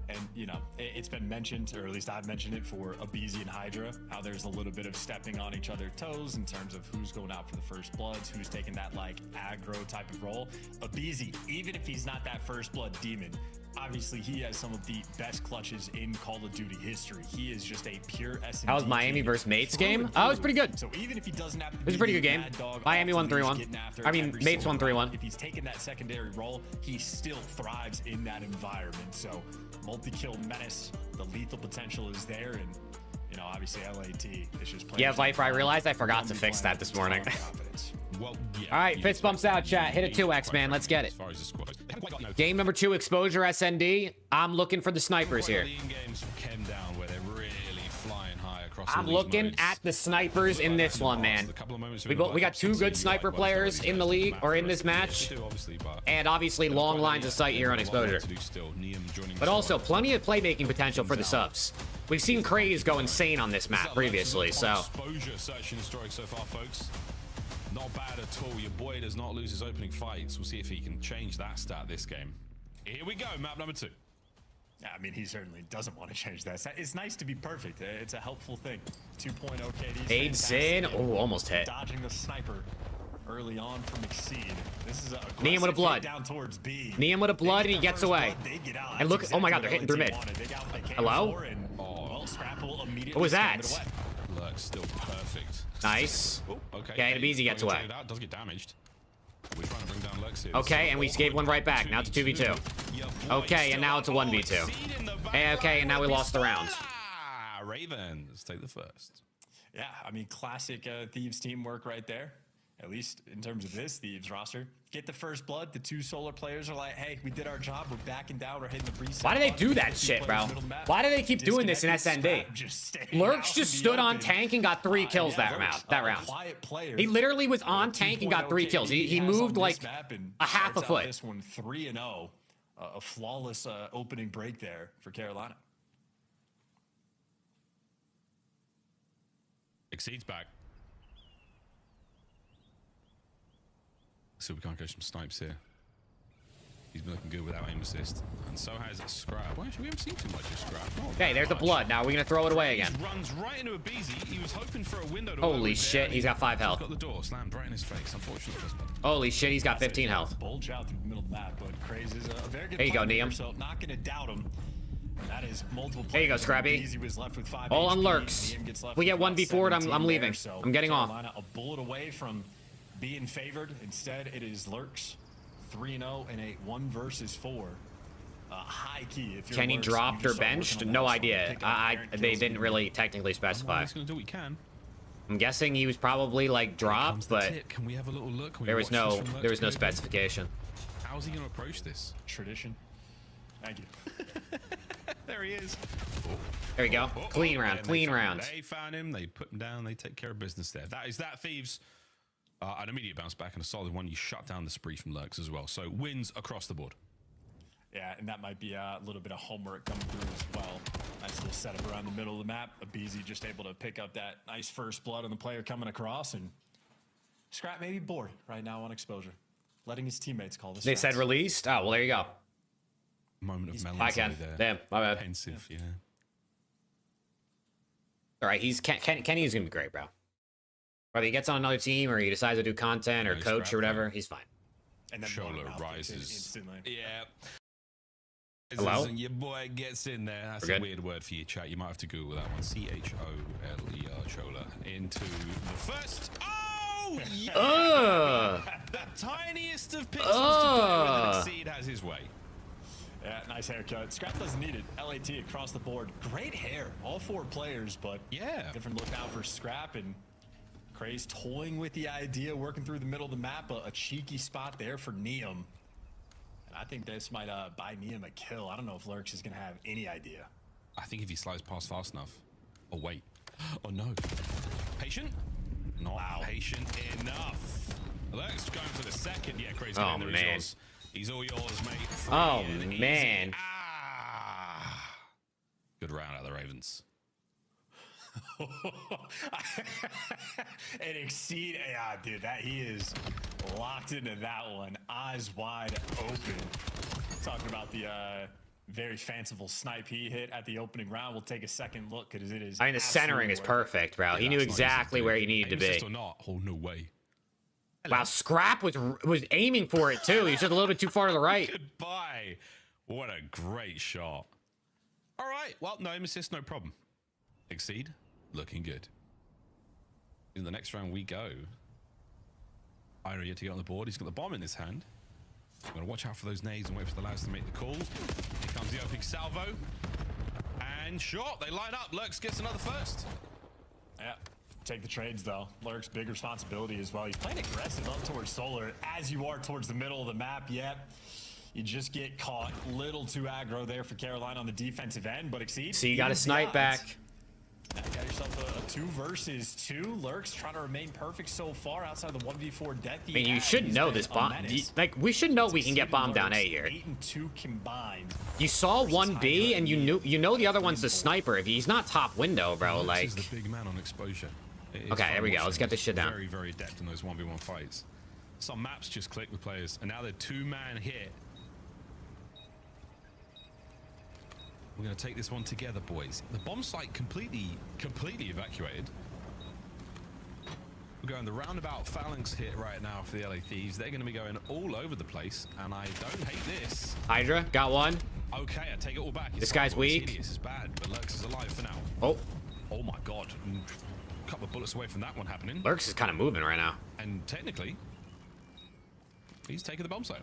And, you know, it's been mentioned, or at least I've mentioned it for Abizi and Hydra, how there's a little bit of stepping on each other's toes in terms of who's going out for the first bloods, who's taking that, like, aggro type of role. Abizi, even if he's not that first blood demon, obviously he has some of the best clutches in Call of Duty history. He is just a pure S&D. How was Miami versus Mates game? Oh, it was pretty good. So even if he doesn't have to it was a pretty good game. Miami won 3-1. I mean, Mates won 3-1. If he's taking that secondary role, he still thrives in that environment. So multi-kill menace, the lethal potential is there, and you know, obviously LAT is just playing. Yeah, Viper, I realized I forgot to fix that this morning. Well, yeah, all right, fist bumps out, chat. Hit a 2x, man. Let's get it. Game number 2, Exposure SND. I'm looking for the snipers here. I'm looking at the snipers in this one, man. We got 2 good sniper players in the league, or in this match. And obviously long lines of sight here on Exposure. But also plenty of playmaking potential for the subs. We've seen Craze go insane on this map previously, so. Exposure searching strike so far, folks. Not bad at all. Your boy does not lose his opening fights. We'll see if he can change that stat this game. Here we go, map number 2. I mean, he certainly doesn't want to change that. It's nice to be perfect. It's a helpful thing. 2.0 KD. Aids in. Oh, almost hit. Dodging the sniper early on from Exceed. This is a Neum with a blood. down towards B. Neum with a blood, and he gets away. And look, oh my god, they're hitting through mid. Hello? What was that? Lurk's still perfect. Nice. Okay, and Beezy gets away. Does get damaged. We're trying to bring down Lurk's here. Okay, and we gave one right back. Now it's a 2v2. Okay, and now it's a 1v2. Okay, and now we lost the round. Ravens take the first. Yeah, I mean, classic Thieves teamwork right there. At least in terms of this Thieves roster. Get the first blood. The 2 solar players are like, hey, we did our job. We're backing down. We're hitting the reset. Why do they do that shit, bro? Why do they keep doing this in SND? Lurks just stood on tank and got 3 kills that round. He literally was on tank and got 3 kills. He moved like a half a foot. This one 3-0. A flawless opening break there for Carolina. Exceeds back. So we can't go some snipes here. He's been looking good without aim assist. And so has Scrap. Well, actually, we haven't seen too much of Scrap. Okay, there's the blood. Now we're going to throw it away again. Runs right into a Beezy. He was hoping for a window to holy shit, he's got 5 health. He's got the door slammed right in his face, unfortunately. Holy shit, he's got 15 health. Bulge out through the middle of the map, but Craze is a very good there you go, player, Neum. so not going to doubt him. That is multiple there you go, Scrappy. Was left with 5 all on HP, Lurks. If we get 1v4'd, I'm leaving. So I'm getting off. A bullet away from being favored. Instead, it is Lurks 3-0 in a 1 versus 4. High key. If can he dropped or benched? No idea. They didn't really technically specify. He's gonna do what he can. I'm guessing he was probably like dropped, but can we have a little look? There was no specification. How's he gonna approach this? Tradition. Thank you. There he is. There we go. Clean round. Clean round. They found him. They put him down. They take care of business there. That is that, Thieves. An immediate bounce back and a solid one. You shut down the spree from Lurks as well. So wins across the board. Yeah, and that might be a little bit of homework coming through as well. Nice little setup around the middle of the map. Abizi just able to pick up that nice first blood on the player coming across, and Scrap may be bored right now on Exposure, letting his teammates call this. They said released? Oh, well, there you go. Moment of melancholy there. Damn, my bad. Pensive, yeah. All right, Kenny is gonna be great, bro. Whether he gets on another team or he decides to do content or coach or whatever, he's fine. And then Shola rises. Yeah. Hello? Your boy gets in there. That's a weird word for you, chat. You might have to Google that one. C-H-O-L-E-R, Chola. Into the first. Oh! Yeah! The tiniest of pixels to play with. Exceed has his way. Yeah, nice haircut. Scrap doesn't need it. LAT across the board. Great hair. All 4 players, but yeah, different look now for Scrap, and Craze toying with the idea, working through the middle of the map. A cheeky spot there for Neum. And I think this might buy Neum a kill. I don't know if Lurks is going to have any idea. I think if he slides past fast enough. Oh, wait. Oh, no. Patient? Not patient enough. Lurks going for the second. Yeah, Crazy. Oh, man. He's all yours, mate. Oh, man. Good round out of the Ravens. And Exceed, yeah, dude, he is locked into that one, eyes wide open. Talking about the very fanciful snipe he hit at the opening round. We'll take a second look because it is. I mean, the centering is perfect, bro. He knew exactly where he needed to be. Or not? Oh, no way. Wow, Scrap was aiming for it too. He's just a little bit too far to the right. Goodbye. What a great shot. All right. Well, no aim assist, no problem. Exceed, looking good. In the next round we go. Ira yet to get on the board. He's got the bomb in his hand. I'm going to watch out for those nades and wait for the lads to make the call. Here comes the opening salvo. And shot. They line up. Lurks gets another first. Yeah. Take the trades, though. Lurk's big responsibility as well. He's playing aggressive up towards Solar as you are towards the middle of the map. Yep. You just get caught. Little too aggro there for Carolina on the defensive end, but Exceed. So you got a snipe back. Now you got yourself a 2 versus 2. Lurks trying to remain perfect so far outside the 1v4 death. I mean, you should know this bomb. Like, we should know we can get bomb down A here. 8 and 2 combined. You saw 1B, and you know the other one's the sniper. If he's not top window, bro, like. This is the big man on exposure. Okay, there we go. Let's get this shit down. Very, very adept in those 1v1 fights. Some maps just click with players, and now they're 2-man hit. We're going to take this one together, boys. The bomb site completely evacuated. We're going the roundabout phalanx hit right now for the LA Thieves. They're going to be going all over the place, and I don't hate this. Hydra, got one. Okay, I take it all back. This guy's weak. This is bad, but Lurks is alive for now. Oh my god. A couple of bullets away from that one happening. Lurks is kind of moving right now. And technically, he's taking the bomb site.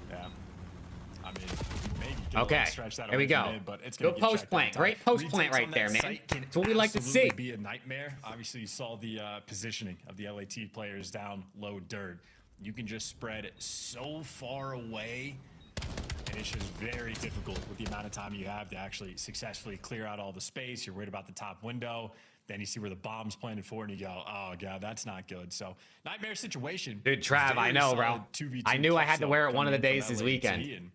Yeah. I mean, maybe okay, here we go. Mid, but it's good post plant. Great post plant right there, man. That's what we like to see. Be a nightmare. Obviously, you saw the positioning of the LAT players down low dirt. You can just spread it so far away, and it's just very difficult with the amount of time you have to actually successfully clear out all the space. You're worried about the top window. Then you see where the bomb's planted for, and you go, oh, God, that's not good. So, nightmare situation. Dude, Trav, I know, bro. I knew I had to wear it one of the days this weekend.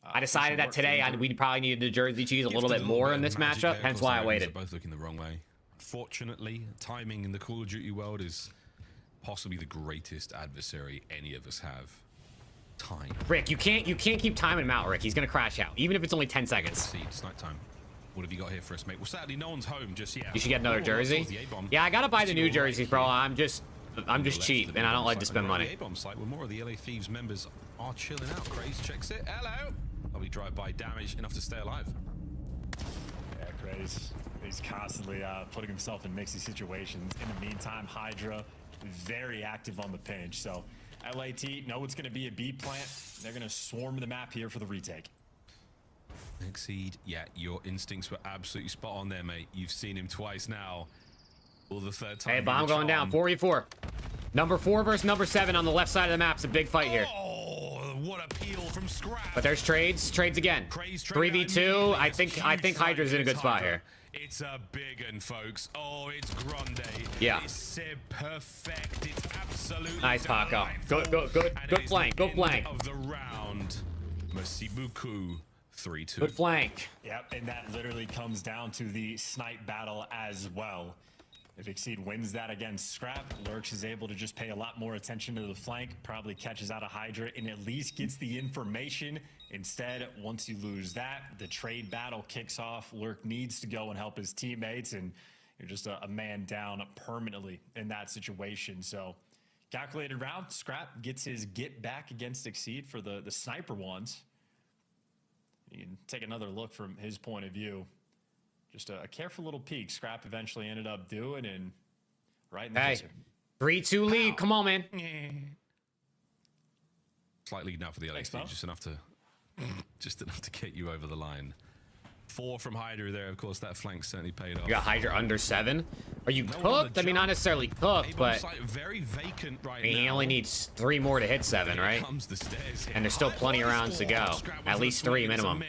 I decided that today we probably needed the jersey cheese a little bit more in this matchup, hence why I waited. Both looking the wrong way. Fortunately, timing in the Call of Duty world is possibly the greatest adversary any of us have. Time. Rick, you can't keep timing him out, Rick. He's gonna crash out, even if it's only 10 seconds. See, it's night time. What have you got here for us, mate? Well, sadly, no one's home just yet. You should get another jersey. Yeah, I gotta buy the new jerseys, bro. I'm just cheap, and I don't like to spend money. The A-bomb site where more of the LA Thieves members are chilling out. Craze checks it. Hello. Lovely drive-by damage, enough to stay alive. Yeah, Craze. He's constantly putting himself in mixy situations. In the meantime, Hydra very active on the pinch. So LAT know it's going to be a B plant. They're going to swarm the map here for the retake. Exceed. Yeah, your instincts were absolutely spot on there, mate. You've seen him twice now. Or the third time. Hey, bomb going down. 4v4. Number 4 versus number 7 on the left side of the map. It's a big fight here. What a peel from Scrap. But there's trades again. 3v2. I think Hydra's in a good spot here. It's a big one, folks. Oh, it's grande. Yeah. It's perfect. It's absolutely nice, Paco. Good flank. Good flank. Of the round. Merci beaucoup. 3-2. Good flank. Yep, and that literally comes down to the snipe battle as well. If Exceed wins that against Scrap, Lurks is able to just pay a lot more attention to the flank, probably catches out a Hydra, and at least gets the information. Instead, once you lose that, the trade battle kicks off. Lurk needs to go and help his teammates, and you're just a man down permanently in that situation. So, calculated round, Scrap gets his get back against Exceed for the sniper ones. You can take another look from his point of view. Just a careful little peek. Scrap eventually ended up doing, and right in the kisser. 3-2 lead. Come on, man. Slight lead now for the LA Thieves, just enough to get you over the line. 4 from Hydra there. Of course, that flank certainly paid off. You got Hydra under 7. Are you cooked? I mean, not necessarily cooked, but very vacant right I mean, he only needs 3 more to hit 7, right? And there's still plenty of rounds to go. At least 3 minimum.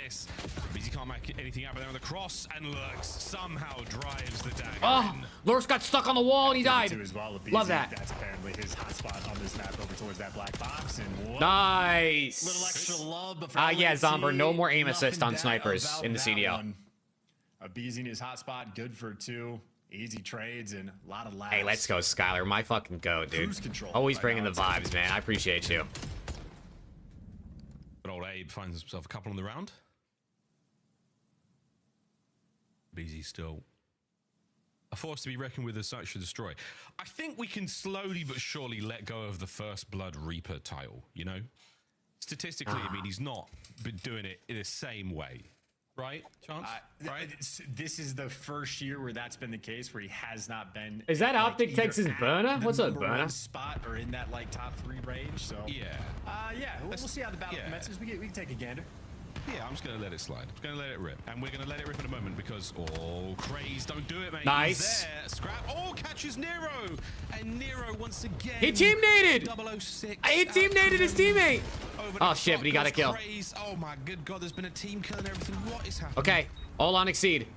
He can't make anything happen there on the cross, and Lurks somehow drives the dagger. Oh, Lurks got stuck on the wall and he died. Love that. That's apparently his hotspot on this map over towards that black box. And nice. Little extra love. Yeah, Zomber, no more aim assist on snipers in the CDL. Abusing his hotspot, good for 2. Easy trades and a lot of laps. Hey, let's go, Skylar. My fucking goat, dude. Always bringing the vibes, man. I appreciate you. But old Abe finds himself a couple on the round. BZ still a force to be reckoned with as such to destroy. I think we can slowly but surely let go of the First Blood Reaper title, you know? statistically, I mean, he's not been doing it in the same way. Right, Chance? Right. This is the first year where that's been the case, where he has not been. Is that Optic Texas burner? What's up, burner? Spot or in that like top 3 range. So yeah, we'll see how the battle commences. We can take a gander. Yeah, I'm just gonna let it slide. I'm just gonna let it rip, and we're gonna let it rip in a moment because Craze, don't do it, mate. Nice. There. Scrap. Catches Nero, and Nero once again. He team naded. 006. He team naded his teammate. Oh shit! But he got a kill. Craze. Oh my good god! There's been a team kill and everything. What is happening? Okay, all on Exceed.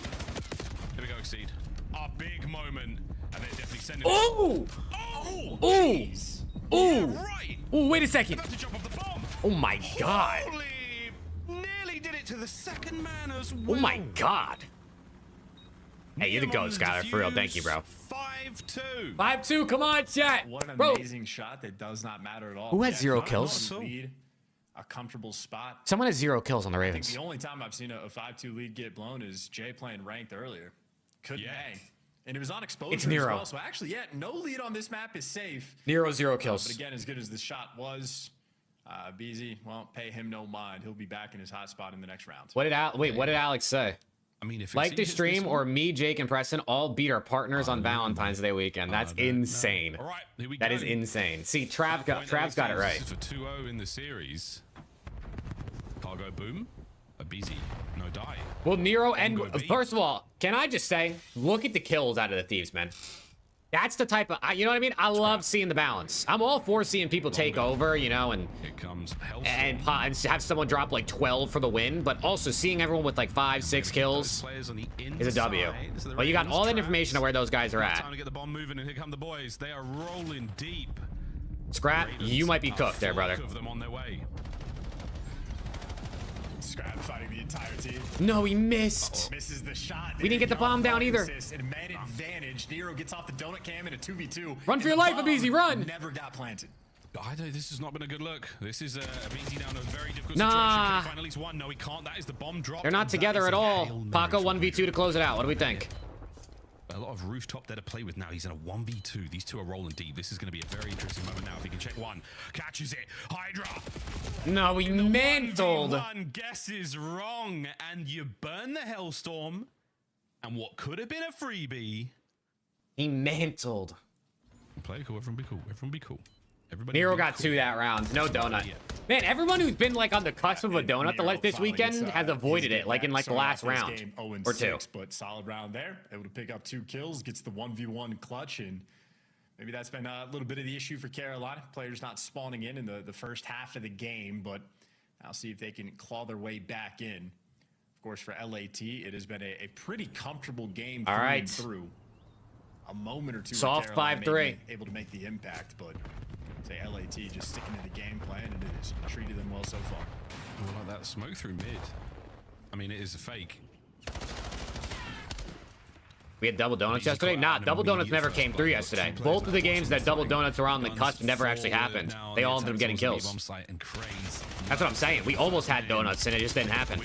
Here we go, Exceed. A big moment, and they're definitely sending. Oh! Oh! Oh! Right. Oh! Wait a second. About to jump off the bomb. Oh my god. Holy! Nearly did it to the second man as well. Oh my god. Hey, you're the ghost, Skyler. For real, thank you, bro. 5-2. 5-2. Come on, chat. What an Bro. amazing shot that does not matter at all. Who has 0 kills? Lead, a comfortable spot. Someone has 0 kills on the I Ravens. think the only time I've seen a 5-2 lead get blown is Jay playing ranked earlier. Couldn't hang. And it was on exposure It's Nero. as well. So actually, no lead on this map is safe. Nero 0 kills. But again, as good as the shot was, BZ, well, pay him no mind. He'll be back in his hot spot in the next round. What did Alex say? I mean, if like the stream or me, Jake, and Preston all beat our partners on Valentine's Day weekend. That's insane. All right, here we That go. is insane. See, Trav's got it right. This is for 2-0 in the series. Cargo boom. A BZ. No die. Well, Nero and first of all, can I just say, look at the kills out of the Thieves, man. That's the type of, you know what I mean? I love seeing the balance. I'm all for seeing people take over, you know, and have someone drop like 12 for the win, but also seeing everyone with like 5-6 kills is a W. Well, you got all that information on where those guys are at. Time to get the bomb moving, and here come the boys. They are rolling deep. Scrap, you might be cooked there, brother. Of them on their way. Scrap fighting the entire team. No, he missed. Misses the shot. We didn't get the bomb down either. And man advantage. Nero gets off the donut cam in a 2v2. Run for your life, Abizi, run. Never got planted. This has not been a good look. This is Abizi down a very difficult Nah. situation. Can he find at least one? No, he can't. That is the bomb drop. They're not together at all. Paco 1v2 to close it out. What do we think? A lot of rooftop there to play with now. He's in a 1v2. These two are rolling deep. This is going to be a very interesting moment now if he can check one. Catches it. Hydra. No, he mantled. 1v1 guesses wrong. And you burn the Hellstorm. And what could have been a freebie. He mantled. Play cool. Everyone be cool. Everyone be cool. Nero got 2 that round. No donut. Man, everyone who's been like on the cusp of a donut this weekend has avoided it, like in like the last round or 2. But solid round there. Able to pick up 2 kills, gets the 1v1 clutch, and maybe that's been a little bit of the issue for Carolina. Players not spawning in the first half of the game, but I'll see if they can claw their way back in. Of course, for LAT, it has been a pretty comfortable game through. A moment or two. Soft 5-3. Able to make the impact, but say LAT just sticking to the game plan, and it has treated them well so far. Well, like that smoke through mid. I mean, it is a fake. We had double donuts yesterday? Nah, double donuts never came through yesterday. Both of the games that double donuts were on the cusp never actually happened. They all ended up getting kills. That's what I'm saying. We almost had donuts, and it just didn't happen.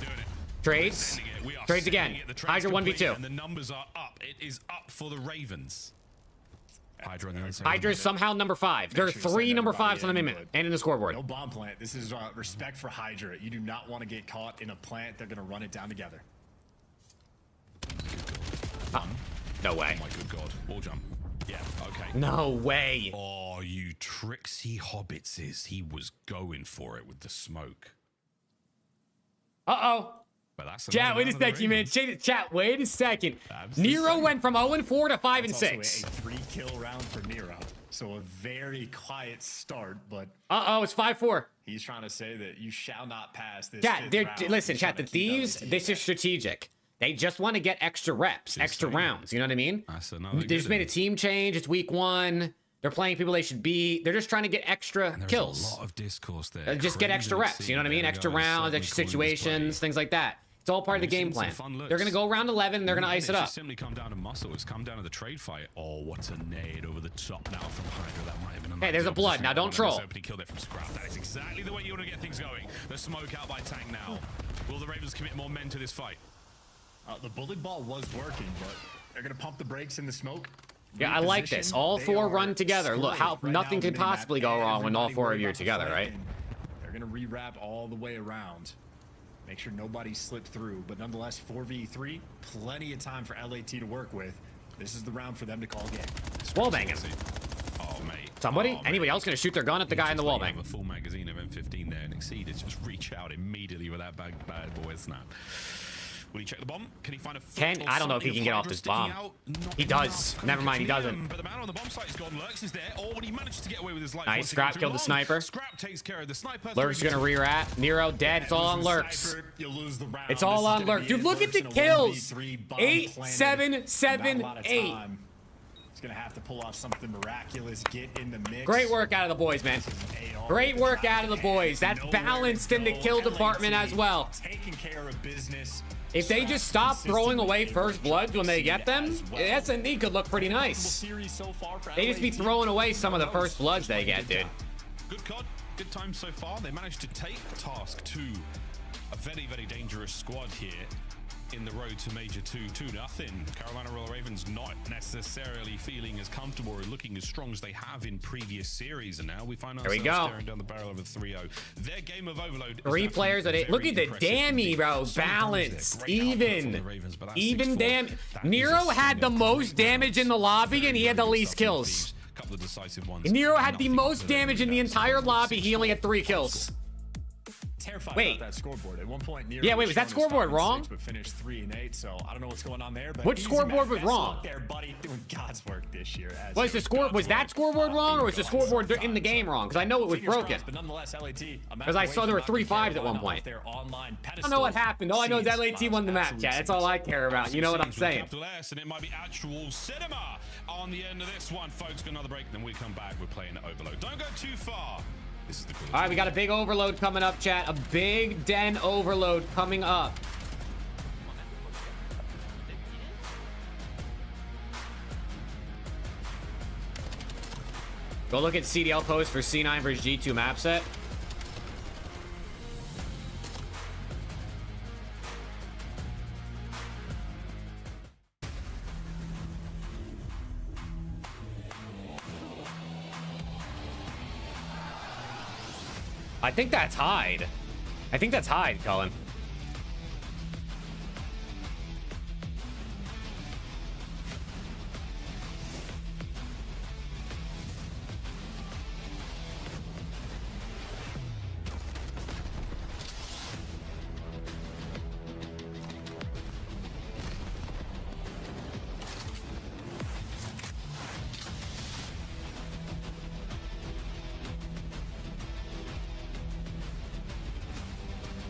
Trades. Trades again. Hydra 1v2. And the numbers are up. It is up for the Ravens. Hydra is somehow number 5. There are 3 number 5s on the map and in the scoreboard. No bomb plant. This is respect for Hydra. You do not want to get caught in a plant. They're going to run it down together. No way. Oh my good god. Wall jump. Yeah, okay. No way. Oh, you tricksy hobbitses. He was going for it with the smoke. Uh-oh. But that's Chat, wait a second, man. Chat, wait a second. Nero went from 0-4 to 5-6. Also a 3-kill round for Nero. So a very quiet start, but... Uh-oh, it's 5-4. He's trying to say that you shall not pass this. Chat, listen, chat, the Thieves, this is strategic. They just want to get extra reps, extra rounds. You know what I mean? They just made a team change. It's week 1. They're playing people they should beat. They're just trying to get extra kills. A lot of discourse there. Just get extra reps. You know what I mean? Extra rounds, extra situations, things like that. It's all part of the game plan. They're going to go round 11. They're going to ice it up. It's simply come down to muscle. It's come down to the trade fight. Oh, what a nade over the top now from Hydra. That might have been a hey, there's a blood. Now don't troll. He killed it from scrap. That is exactly the way you want to get things going. The smoke out by Tank now. Will the Ravens commit more men to this fight? The bullet ball was working, but they're going to pump the brakes in the smoke. Yeah, I like this. All 4 run together. Look, how nothing could possibly go wrong when all 4 of you are together, right? They're going to re-wrap all the way around. Make sure nobody slipped through. But nonetheless, 4v3, plenty of time for LAT to work with. This is the round for them to call game. Wallbanging. Oh, mate. Somebody? Anybody else going to shoot their gun at the guy in the wallbang? A full magazine of M15 there, and Exceeded just reach out immediately with that bad boy snap. Will he check the bomb? Can he find a foot I don't know if he can get off this bomb. He does. Never mind, he doesn't. But the man on the bomb site is gone. Lurks is there. Oh, and he managed to get away with his life. Nice. Scrap killed the sniper. Scrap takes care of the sniper. Lurks gonna re-rat. Nero dead. It's all on Lurks. It's all on Lurks. Dude, look at the kills. 8, 7, 7, 8. He's gonna have to pull off something miraculous. Get in the mix. Great work out of the boys, man. Great work out of the boys. That's balanced in the kill department as well. Taking care of business. If they just stop throwing away first bloods when they get them, S&D could look pretty nice. They just be throwing away some of the first bloods they get, dude. Good COD, good time so far. They managed to take task 2, a very, very dangerous squad here in the road to Major 2-0. Carolina Royal Ravens not necessarily feeling as comfortable or looking as strong as they have in previous series, and now we find ourselves staring down the barrel of a 3-0. Their game of overload. 3 players at 8. Look at the dammy, bro. Balanced, even damn. Nero had the most damage in the lobby, and he had the least kills. Couple of decisive ones. Nero had the most damage in the entire lobby. He only had 3 kills. Terrified wait. about that scoreboard. At one point, Nero was that scoreboard wrong? 6, but finished 3 and 8. So I don't know what's going on there. But which scoreboard was wrong? There, buddy, doing God's work this year. Was that scoreboard wrong, or was the scoreboard in the game wrong? Because I know it was broken. But nonetheless, LAT. Because I saw there were 3 5s at one point. I don't know what happened. All I know is LAT won the match. Yeah, that's all I care about. You know what I'm saying? And it might be actual cinema on the end of this one, folks. Got another break, then we come back. We're playing Overload. Don't go too far. All right, we got a big overload coming up, chat. A big den overload coming up. Go look at CDL post for C9 versus G2 map set. I think that's Hyde. I think that's Hyde, Cullen.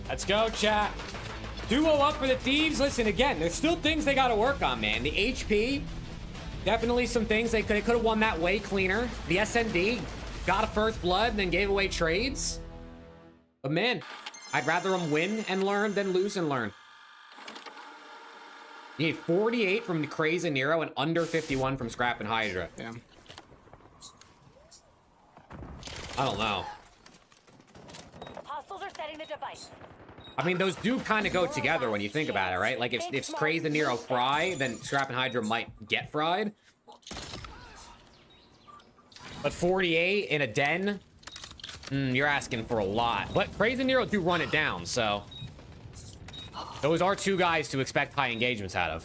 Let's go, chat. Duo up for the Thieves. Listen, again, there's still things they got to work on, man. The HP, definitely some things they could have won that way cleaner. The SND got a first blood and then gave away trades. But man, I'd rather them win and learn than lose and learn. You need 48 from Craze and Nero and under 51 from Scrap and Hydra. Yeah. I don't know. Hostiles are setting the device. I mean, those do kind of go together when you think about it, right? Like, if Craze and Nero fry, then Scrap and Hydra might get fried. But 48 in a den, you're asking for a lot. But Craze and Nero do run it down, so those are 2 guys to expect high engagements out of.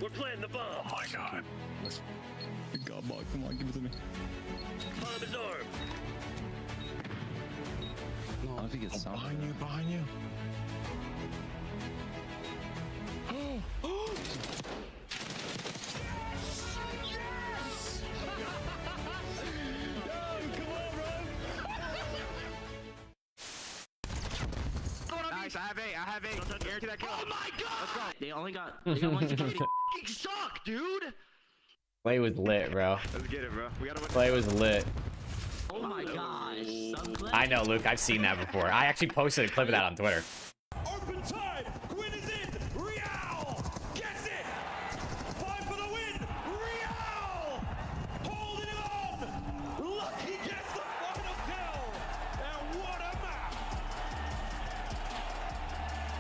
We're planting the bomb. Oh my God. God, Mark, come on, give it to me. Bomb is armed. No, I don't think it's behind you, behind you. Nice, I have 8. Guarantee that kill. Oh my God! Let's go. They only got one security. You suck, dude. Play was lit, bro. Let's get it, bro. We gotta win. Play was lit. Oh my gosh. I know, Luke. I've seen that before. I actually posted a clip of that on Twitter. Open time. Quinn is in. Real gets it. 5 for the win.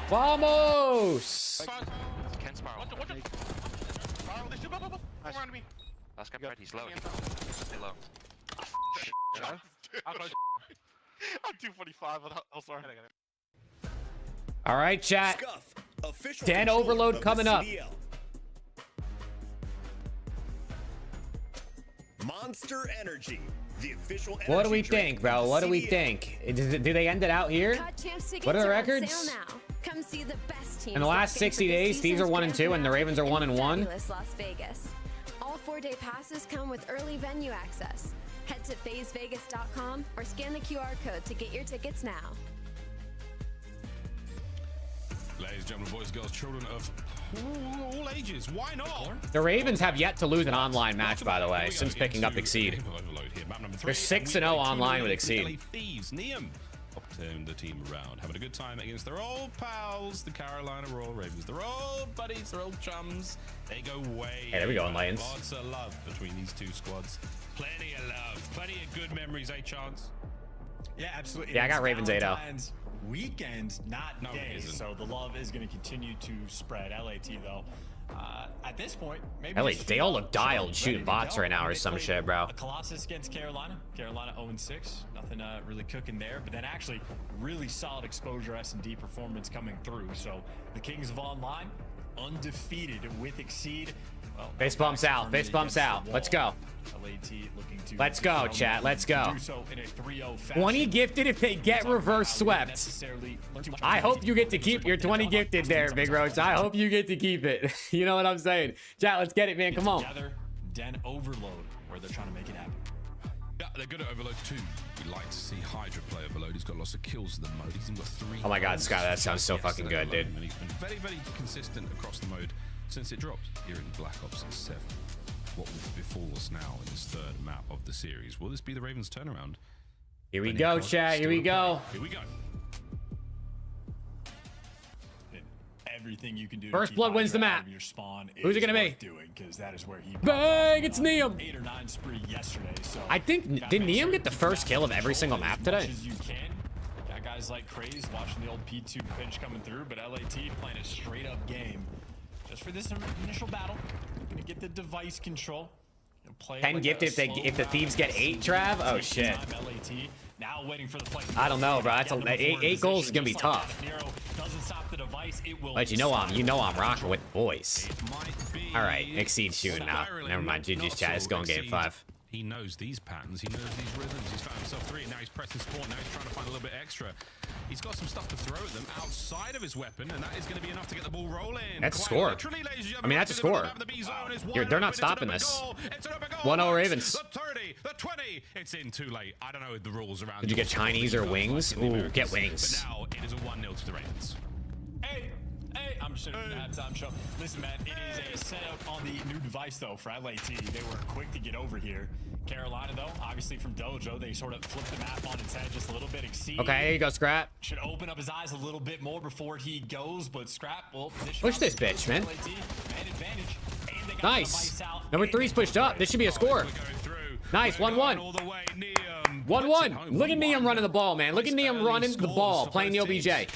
Vamos! Ken Sparrow. Last guy right, he's low. Stay low. I'm 245. I'm sorry. All right, chat. Scuff, official 10 controller overload of the coming up. CDL. Monster Energy, the official energy What do we drink think, of bro? the What do we CDL. think? Do they end it out here? What are the records? Come see the best teams In the last 60 days, Thieves are 1-2, and the Ravens are 1-1. Las Vegas. All 4-day passes come with early venue access. Head to phasevegas.com or scan the QR code to get your tickets now. Ladies and gentlemen, boys, girls, children of all ages, why not? The Ravens have yet to lose an online match, by the way, since picking up Exceed. They're 6-0 online with Exceed. Thieves, Neum, turn the team around, having a good time against their old pals, the Carolina Royal Ravens. They're old buddies, they're old chums. They go way. Hey, there we go, Lions. Lots of love between these two squads. Plenty of love, plenty of good memories, Chance? Yeah, absolutely. Yeah, I got Ravens 8-0. Valentine's weekend, not No, it days, isn't. so the love is going to continue to spread. LAT though, at this point, maybe LA, just they all look show, dialed ready shooting to bots go. right now I mean, or they some played shit, bro. A Colossus against Carolina. Carolina 0-6. Nothing really cooking there, but then actually really solid exposure S&D performance coming through. So the Kings of Online undefeated with Exceed. Well, Face bumps out. Face bumps out. Let's go. LAT looking to Let's go, chat. Let's go. do so in a 3-0 fashion. 20 gifted if they get reverse swept. I hope you get to keep your 20 gifted there, Big Roach. I hope you get to keep it. You know what I'm saying? Chat, let's get it, man. Come on. Together, then overload, where they're trying to make it happen. Yeah, they're good at overload too. We like to see Hydra play overload. He's got lots of kills in the mode. He's even got 3. Oh my God, Scott, that sounds so fucking good, dude. And he's been very, very consistent across the mode since it dropped here in Black Ops 7. What will befall us now in this third map of the series? Will this be the Ravens' turnaround? Here we go, chat. Here we go. Here we go. Everything you can do. First blood wins the map. Your spawn Who's it gonna be? Doing, because that is where he Bang! It's Neum. 8 or 9 spree yesterday. So I think did Neum get the first kill of every single map today? as you can. Got guys like Craze watching the old P2 pinch coming through, but LAT playing a straight up game just for this initial battle. Gonna get the device control. Play 10 gifted if the Thieves get 8, Trav? Oh shit. Now waiting for the fight. I don't know, bro. That's eight goals is gonna be tough. Doesn't stop the device. It will. But you know I'm rocking with the boys. All right, Exceed shooting now. Never mind, GG's chat. It's going game 5. He knows these patterns. He knows these rhythms. He's found himself 3. Now he's pressing spawn. Now he's trying to find a little bit extra. He's got some stuff to throw at them outside of his weapon, and that is going to be enough to get the ball rolling. That's a score. I mean, that's a score. They're not stopping this. 1-0 Ravens. The 30, the 20. It's in too late. I don't know the rules around. Did you get Chinese or wings? Ooh, get wings. But now it is a 1-0 to the Ravens. Hey, I'm shooting the halftime show. Listen, man, it is a setup on the new device, though, for LAT. They were quick to get over here. Carolina, though, obviously from Dojo, they sort of flipped the map on its head just a little bit. Exceed. Okay, here you go, Scrap. Should open up his eyes a little bit more before he goes, but Scrap will push this bitch, man. Nice. Number 3's pushed up. This should be a score. Nice, 1-1. 1-1. Look at Neum running the ball, man. Look at Neum running the ball, playing the OBJ.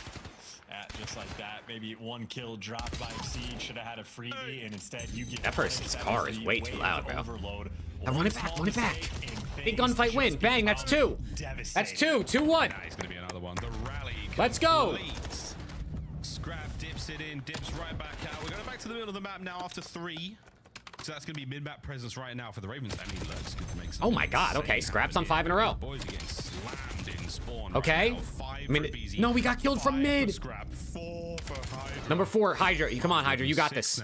Just like that, maybe 1 kill dropped by Exceed. Should have had a freebie, and instead you get that person's car is way too loud, bro. Overload. I run it back, run it back. Big gunfight win. Bang, that's 2. That's 2. 2-1. It's going to be another one. The rally. Let's go. Scrap dips it in, dips right back out. We're going back to the middle of the map now after 3. So that's going to be mid-map presence right now for the Ravens. I mean, let's make some. Oh my God. Okay, Scrap's on 5 in a row. Boys are getting slammed in spawn. Okay. Right now. I mean, no, we got killed from mid. Scrap. 4 for Hydra. Number 4, Hydra. Come on, Hydra. You got this.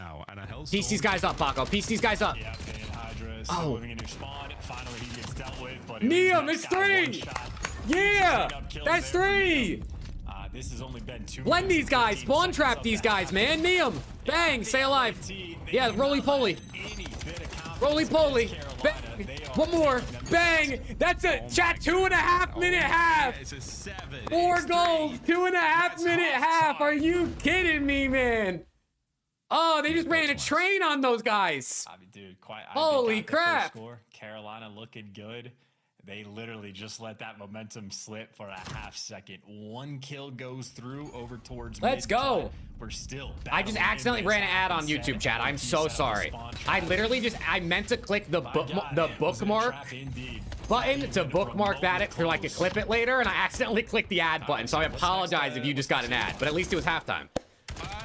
Piece these guys up, Paco. Piece these guys up. Yeah, Hydra oh. moving into spawn. Finally, he gets dealt with. But Neum, it's 3. Yeah, that's 3. This has only been 2. Blend these guys. Spawn trap these guys, man. Neum. Bang. Stay alive. Yeah, roly-poly. Roly-poly. One more. Bang. That's a chat 2.5 minute half. 4 goals. 2.5 minute half. Are you kidding me, man? Oh, they just ran a train on those guys. I mean, dude, holy crap. Carolina looking good. They literally just let that momentum slip for a half second. One kill goes through over towards Let's go. We're still I just accidentally ran an ad on YouTube, chat. I'm so sorry. I literally I meant to click the bookmark button to bookmark that for like a clip it later, and I accidentally clicked the ad button. So I apologize if you just got an ad, but at least it was halftime.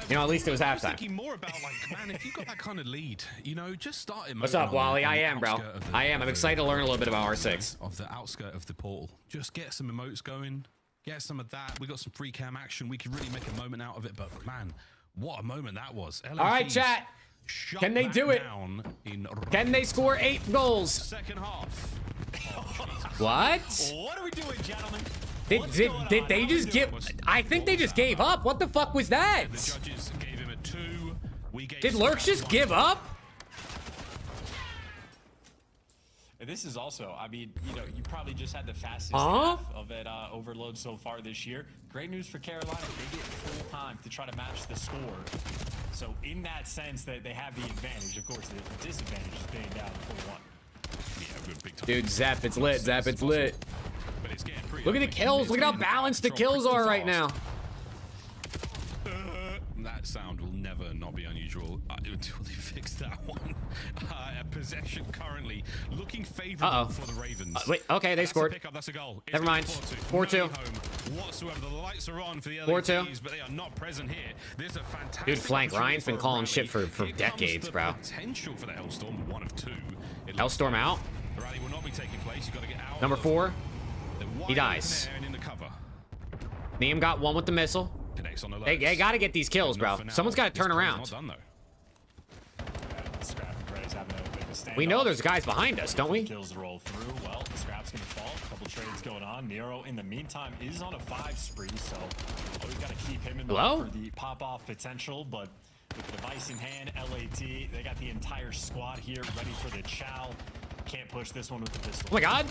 You know, at least it was halftime. Thinking more about like, man, if you got that kind of lead, you know, just start emoting. What's up, Wally? I am, bro. I am. I'm excited to learn a little bit about R6. Of the outskirt of the portal. Just get some emotes going. Get some of that. We got some free cam action. We could really make a moment out of it. But man, what a moment that was. All right, chat. Can they do it? Can they score 8 goals? Second half. What? What are we doing, gentlemen? Did they just give? I think they just gave up. What the fuck was that? The judges gave him a 2. We gave Did Lurks just give up? This is also, I mean, you know, you probably just had the fastest half of it overload so far this year. Great news for Carolina. They get full time to try to match the score. So in that sense that they have the advantage, of course, the disadvantage is being down 4-1. Yeah, good big time. Dude, Zap, it's lit. Zap, it's lit. But it's getting pretty. Look at the kills. Look at how balanced the kills are right now. That sound will never not be unusual until they fix that one. Possession currently looking favorable for the Ravens. Wait, okay, they scored. Pickup, that's a goal. Never mind. 4-2. Whatsoever. The lights are on for the 4-2. but they are not present here. There's a fantastic. Dude, flank. Ryan's been calling shit for decades, bro. Potential for the Hellstorm, 1 of 2. Hellstorm out. The rally will not be taking place. You got to get out. Number 4. He dies. Neem got 1 with the missile. They gotta get these kills, bro. Someone's gotta turn around. We know there's guys behind us, don't we? Kills roll through. Well, Scrap's gonna fall. A couple trades going on. Nero, in the meantime, is on a 5 spree, so always gotta keep him in the for the pop-off potential. But with the device in hand, LAT, they got the entire squad here ready for the chow. Can't push this one with the pistol. Oh my god,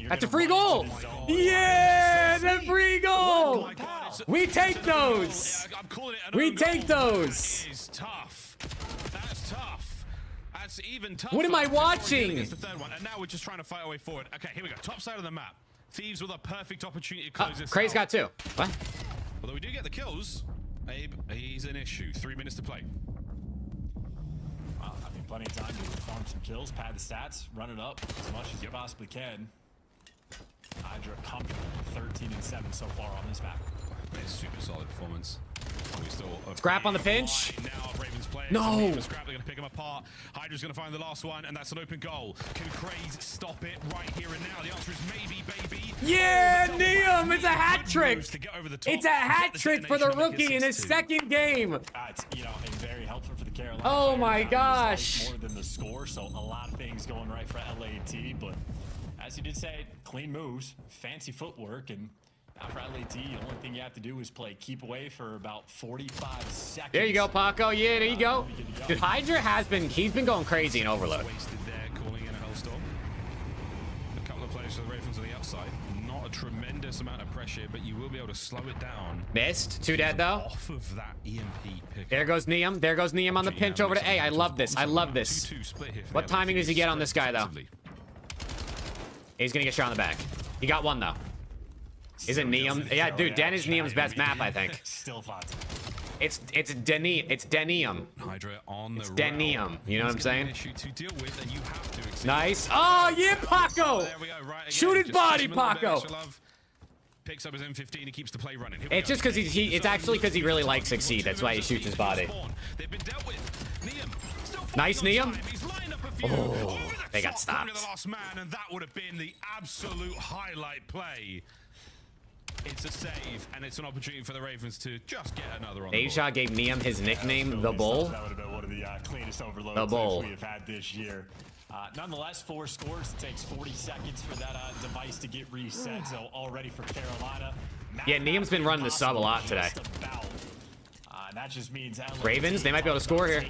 that's a free goal. Yeah, the free goal. We take those. We take those. That is tough. That's tough. That's even tougher. What am I watching? The third one, and now we're just trying to fight our way forward. Okay, here we go. Top side of the map. Thieves with a perfect opportunity to close this. Craze got 2. What? Although we do get the kills, Abe, he's an issue. 3 minutes to play. Well, I mean, plenty of time to farm some kills, pad the stats, run it up as much as you possibly can. Hydra comfortable, 13-7 so far on this map. It's super solid performance. Scrap on the pinch. No. Scrap, they're going to pick him apart. Hydra's going to find the last one, and that's an open goal. Can Craze stop it right here and now? The answer is maybe, baby. Yeah, Neum, it's a hat trick. It's a hat trick for the rookie in his second game. It's, you know, and very helpful for the Carolina. Oh my gosh. More than the score, so a lot of things going right for LAT, but as you did say, clean moves, fancy footwork, and now for LAT, the only thing you have to do is play keep away for about 45 seconds. There you go, Paco. Yeah, there you go. Dude, Hydra he's been going crazy in Overload. Wasted there, calling in a Hellstorm. A couple of players for the Ravens on the outside. Not a tremendous amount of pressure, but you will be able to slow it down. Missed. 2 dead though. Off of that EMP pick. There goes Neum. There goes Neum on the pinch over to A. I love this. I love this. What timing does he get on this guy though? He's gonna get shot on the back. He got 1 though. Is it Neum? Yeah, dude, Den is Neum's best map, I think. Still fought. It's Denium. Hydra on the Denium. You know what I'm saying? Issue to deal with, and you have to nice. Oh yeah, Paco. There we go. Right, shoot his body, Paco. Picks up his M15. He keeps the play running. It's just because it's actually because he really likes Succeed. That's why he shoots his body. They've been dealt with. Nice, Neum. Oh, they got stopped. The last man, and that would have been the absolute highlight play. It's a save, and it's an opportunity for the Ravens to just get another on the board. Asia gave Neum his nickname, The Bull. That would have been one of the cleanest overloads The Bull. we have had this year. Nonetheless, 4 scores. It takes 40 seconds for that device to get reset, so all ready for Carolina. Yeah, Neum's been running the sub a lot today. That just means Ravens, they might be able to score here.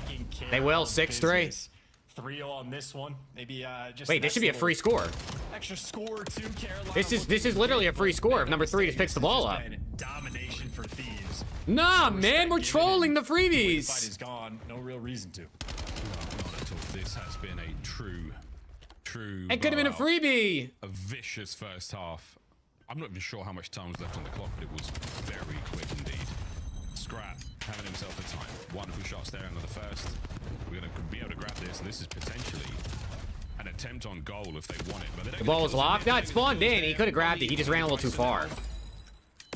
They will, 6-3. 3-0 on this one. Maybe just wait, this should be a free score. Extra score to Carolina. This is literally a free score if number 3 just picks the ball up. Domination for Thieves. Nah, man, we're trolling the freebies. Fight is gone. No real reason to. Not at all. This has been a true true. It could have been a freebie. A vicious first half. I'm not even sure how much time was left on the clock, but it was very quick indeed. Scrap having himself a time. Wonderful shots there into the first. We're going to be able to grab this, and this is potentially an attempt on goal if they want it. But they don't. The ball was locked. No, it spawned in. He could have grabbed it. He just ran a little too far.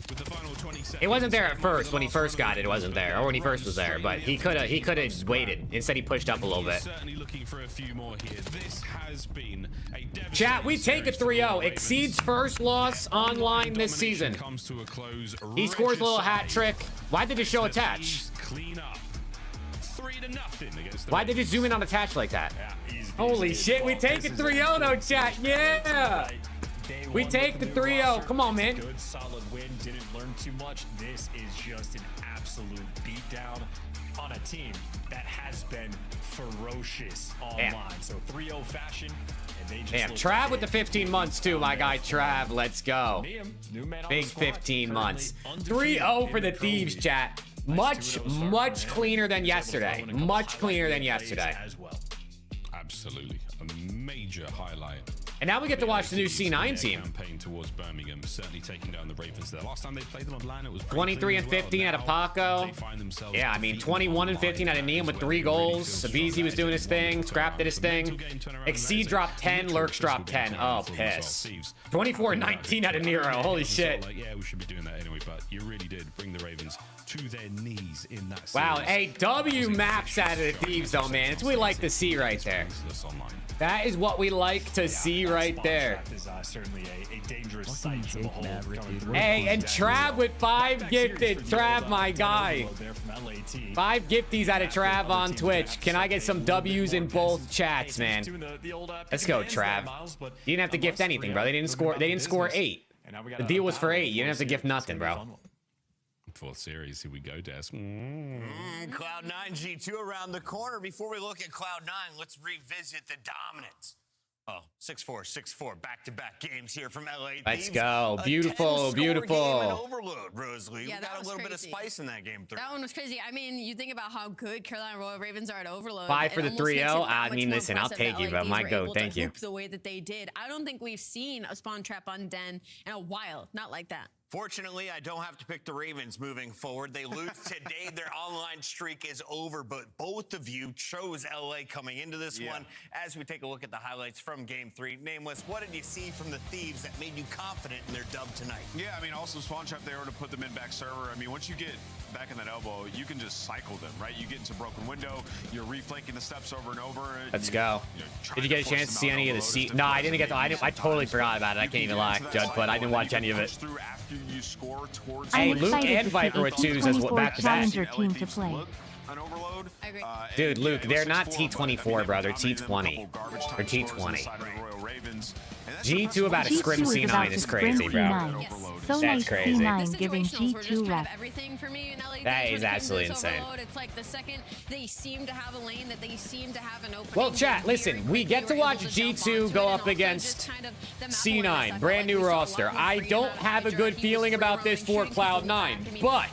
With the final 20 seconds, it wasn't there at first. When he first got it, it wasn't there. Or when he first was there. But he could have waited. Instead, he pushed up a little bit. Certainly looking for a few more here. This has been a chat, we take a 3-0. Exceeds first loss online this season. He scores a little hat trick. Why'd they just show attach? Clean up. 3-0 against the Why'd they just zoom in on attach like that? Holy shit, we take a 3-0 though, chat. Yeah. We take the 3-0. Come on, man. Good, solid win. Didn't learn too much. This is just an absolute beatdown on a team that has been ferocious online. So 3-0 fashion. And they just damn, Trav with the 15 months too, my guy Trav. Let's go. Big 15 months. 3-0 for the Thieves, chat. Much cleaner than yesterday. Much cleaner than yesterday. Absolutely. A major highlight. And now we get to watch the new C9 team. Campaign towards Birmingham, certainly taking down the Ravens there. Last time they played them online, it was 23 and 15 out of Paco. Yeah, I mean 21 and 15 out of Neum with 3 goals. Sabizi was doing his thing. Scrap did his thing. Exceed dropped 10. Lurks dropped 10. Oh, piss. 24 and 19 out of Nero. Holy shit. Yeah, we should be doing that anyway, but you really did bring the Ravens to their knees in that series. Wow, a W maps out of the Thieves though, man. It's what we like to see right there. That is what we like to see right there. That is certainly a dangerous sight to behold. Hey, and Trav with 5 gifted. Trav, my guy. 5 gifties out of Trav on Twitch. Can I get some W's in both chats, man? Let's go, Trav. You didn't have to gift anything, bro. They didn't score 8. The deal was for 8. You didn't have to gift nothing, bro. Fourth series, here we go, Des. Cloud9 G2 around the corner. Before we look at Cloud9, let's revisit the dominance. Oh, 6-4, 6-4, back-to-back games here from LA. Let's go. Beautiful, beautiful. Overload, Rosalie. Yeah, we got a little bit of spice in that game. That one was crazy. I mean, you think about how good Carolina Royal Ravens are at overload. 5 for the 3-0. I mean, listen, I'll take you, but my go, thank you. The way that they did. I don't think we've seen a spawn trap on Den in a while. Not like that. Fortunately, I don't have to pick the Ravens moving forward. They lose today. Their online streak is over, but both of you chose LA coming into this one. As we take a look at the highlights from Game 3, Nameless, what did you see from the Thieves that made you confident in their dub tonight? Yeah, I mean, also spawn trap there to put the mid-back server. I mean, once you get back in that elbow, you can just cycle them, right? You get into broken window, you're reflanking the steps over and over. Let's go. Did you get a chance to see any of the seat? No, I didn't get to. I totally forgot about it. I can't even lie, Judd, but I didn't watch any of it. Hey, Luke and Viper with 2s as back to back. Team to play. Dude, Luke, they're not T24, bro. They're T20. They're T20. G2 about a scrim C9 is crazy, bro. So that's crazy. C9 giving G2 rep. That is absolutely insane. It's like the second they seem to have a lane, that they seem to have an opening. Well, chat, listen, we get to watch G2 go up against C9, brand new roster. I don't have a good feeling about this for Cloud9, but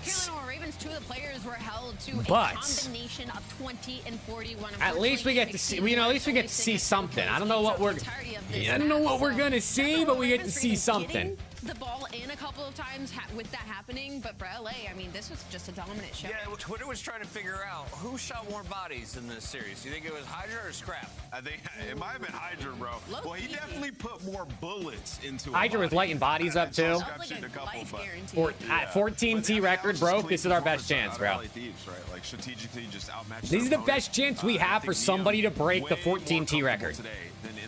at least we get to see, at least we get to see something. I don't know what we're gonna see, but we get to see something. The ball in a couple of times with that happening, but for LA, I mean, this was just a dominant show. Yeah, Twitter was trying to figure out who shot more bodies in this series. Do you think it was Hydra or Scrap? I think it might have been Hydra, bro. Well, he definitely put more bullets into Hydra was lighting bodies up too. 14T record broke. This is our best chance, bro. This is the best chance we have for somebody to break the 14T record.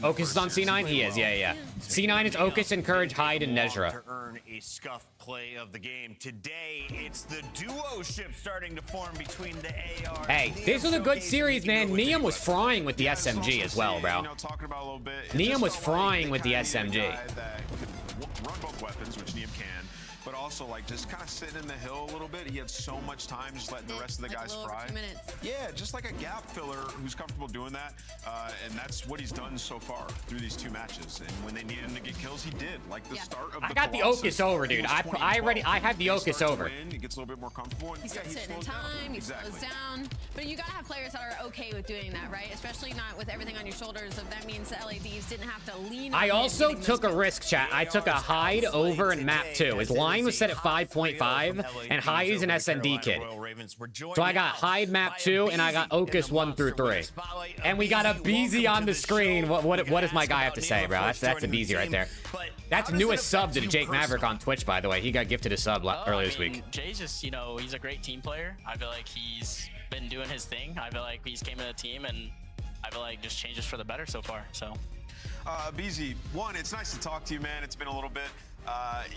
Okus is on C9? He is, yeah. C9 is Okus, Encourage, Hyde, and Nezra. To earn a scuff play of the game. Today, it's the duo ship starting to form between the AR. Hey, this was a good series, man. Neum was frying with the SMG as well, bro. Neum was frying with the SMG. Run both weapons, which Neum can. but also like just kind of sitting in the hill a little bit. He had so much time just letting the rest of the guys fry. 2 minutes. Yeah, just like a gap filler who's comfortable doing that. And that's what he's done so far through these 2 matches. And when they needed him to get kills, he did. Like the start of I got the Ocus over, dude. I had the Ocus over. He gets a little bit more comfortable. And He starts sitting in time, he slows down. But you gotta have players that are okay with doing that, right? Especially not with everything on your shoulders. So that means the LADs didn't have to lean on I him also getting took those a risk, chat. I took a Hyde over in map 2. His line was set at 5.5, and Hyde is an SND kid. So I got Hyde map 2, and I got Ocus 1 through 3. And we got a Beezy on the screen. What does my guy have to say, bro? That's a Beezy right there. That's newest sub to Jake Maverick on Twitch, by the way. He got gifted a sub earlier this week. Jay's just, you know, he's a great team player. I feel like he's been doing his thing. I feel like he's came to the team, and I feel like just changes for the better so far. So, BZ, one, it's nice to talk to you, man. It's been a little bit.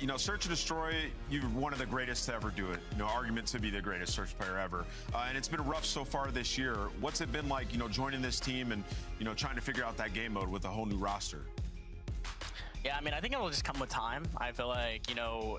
You know, Search and Destroy, you're one of the greatest to ever do it. You know, argument to be the greatest Search player ever. And it's been rough so far this year. What's it been like, you know, joining this team and, you know, trying to figure out that game mode with a whole new roster? yeah, I mean, I think it'll just come with time. I feel like, you know,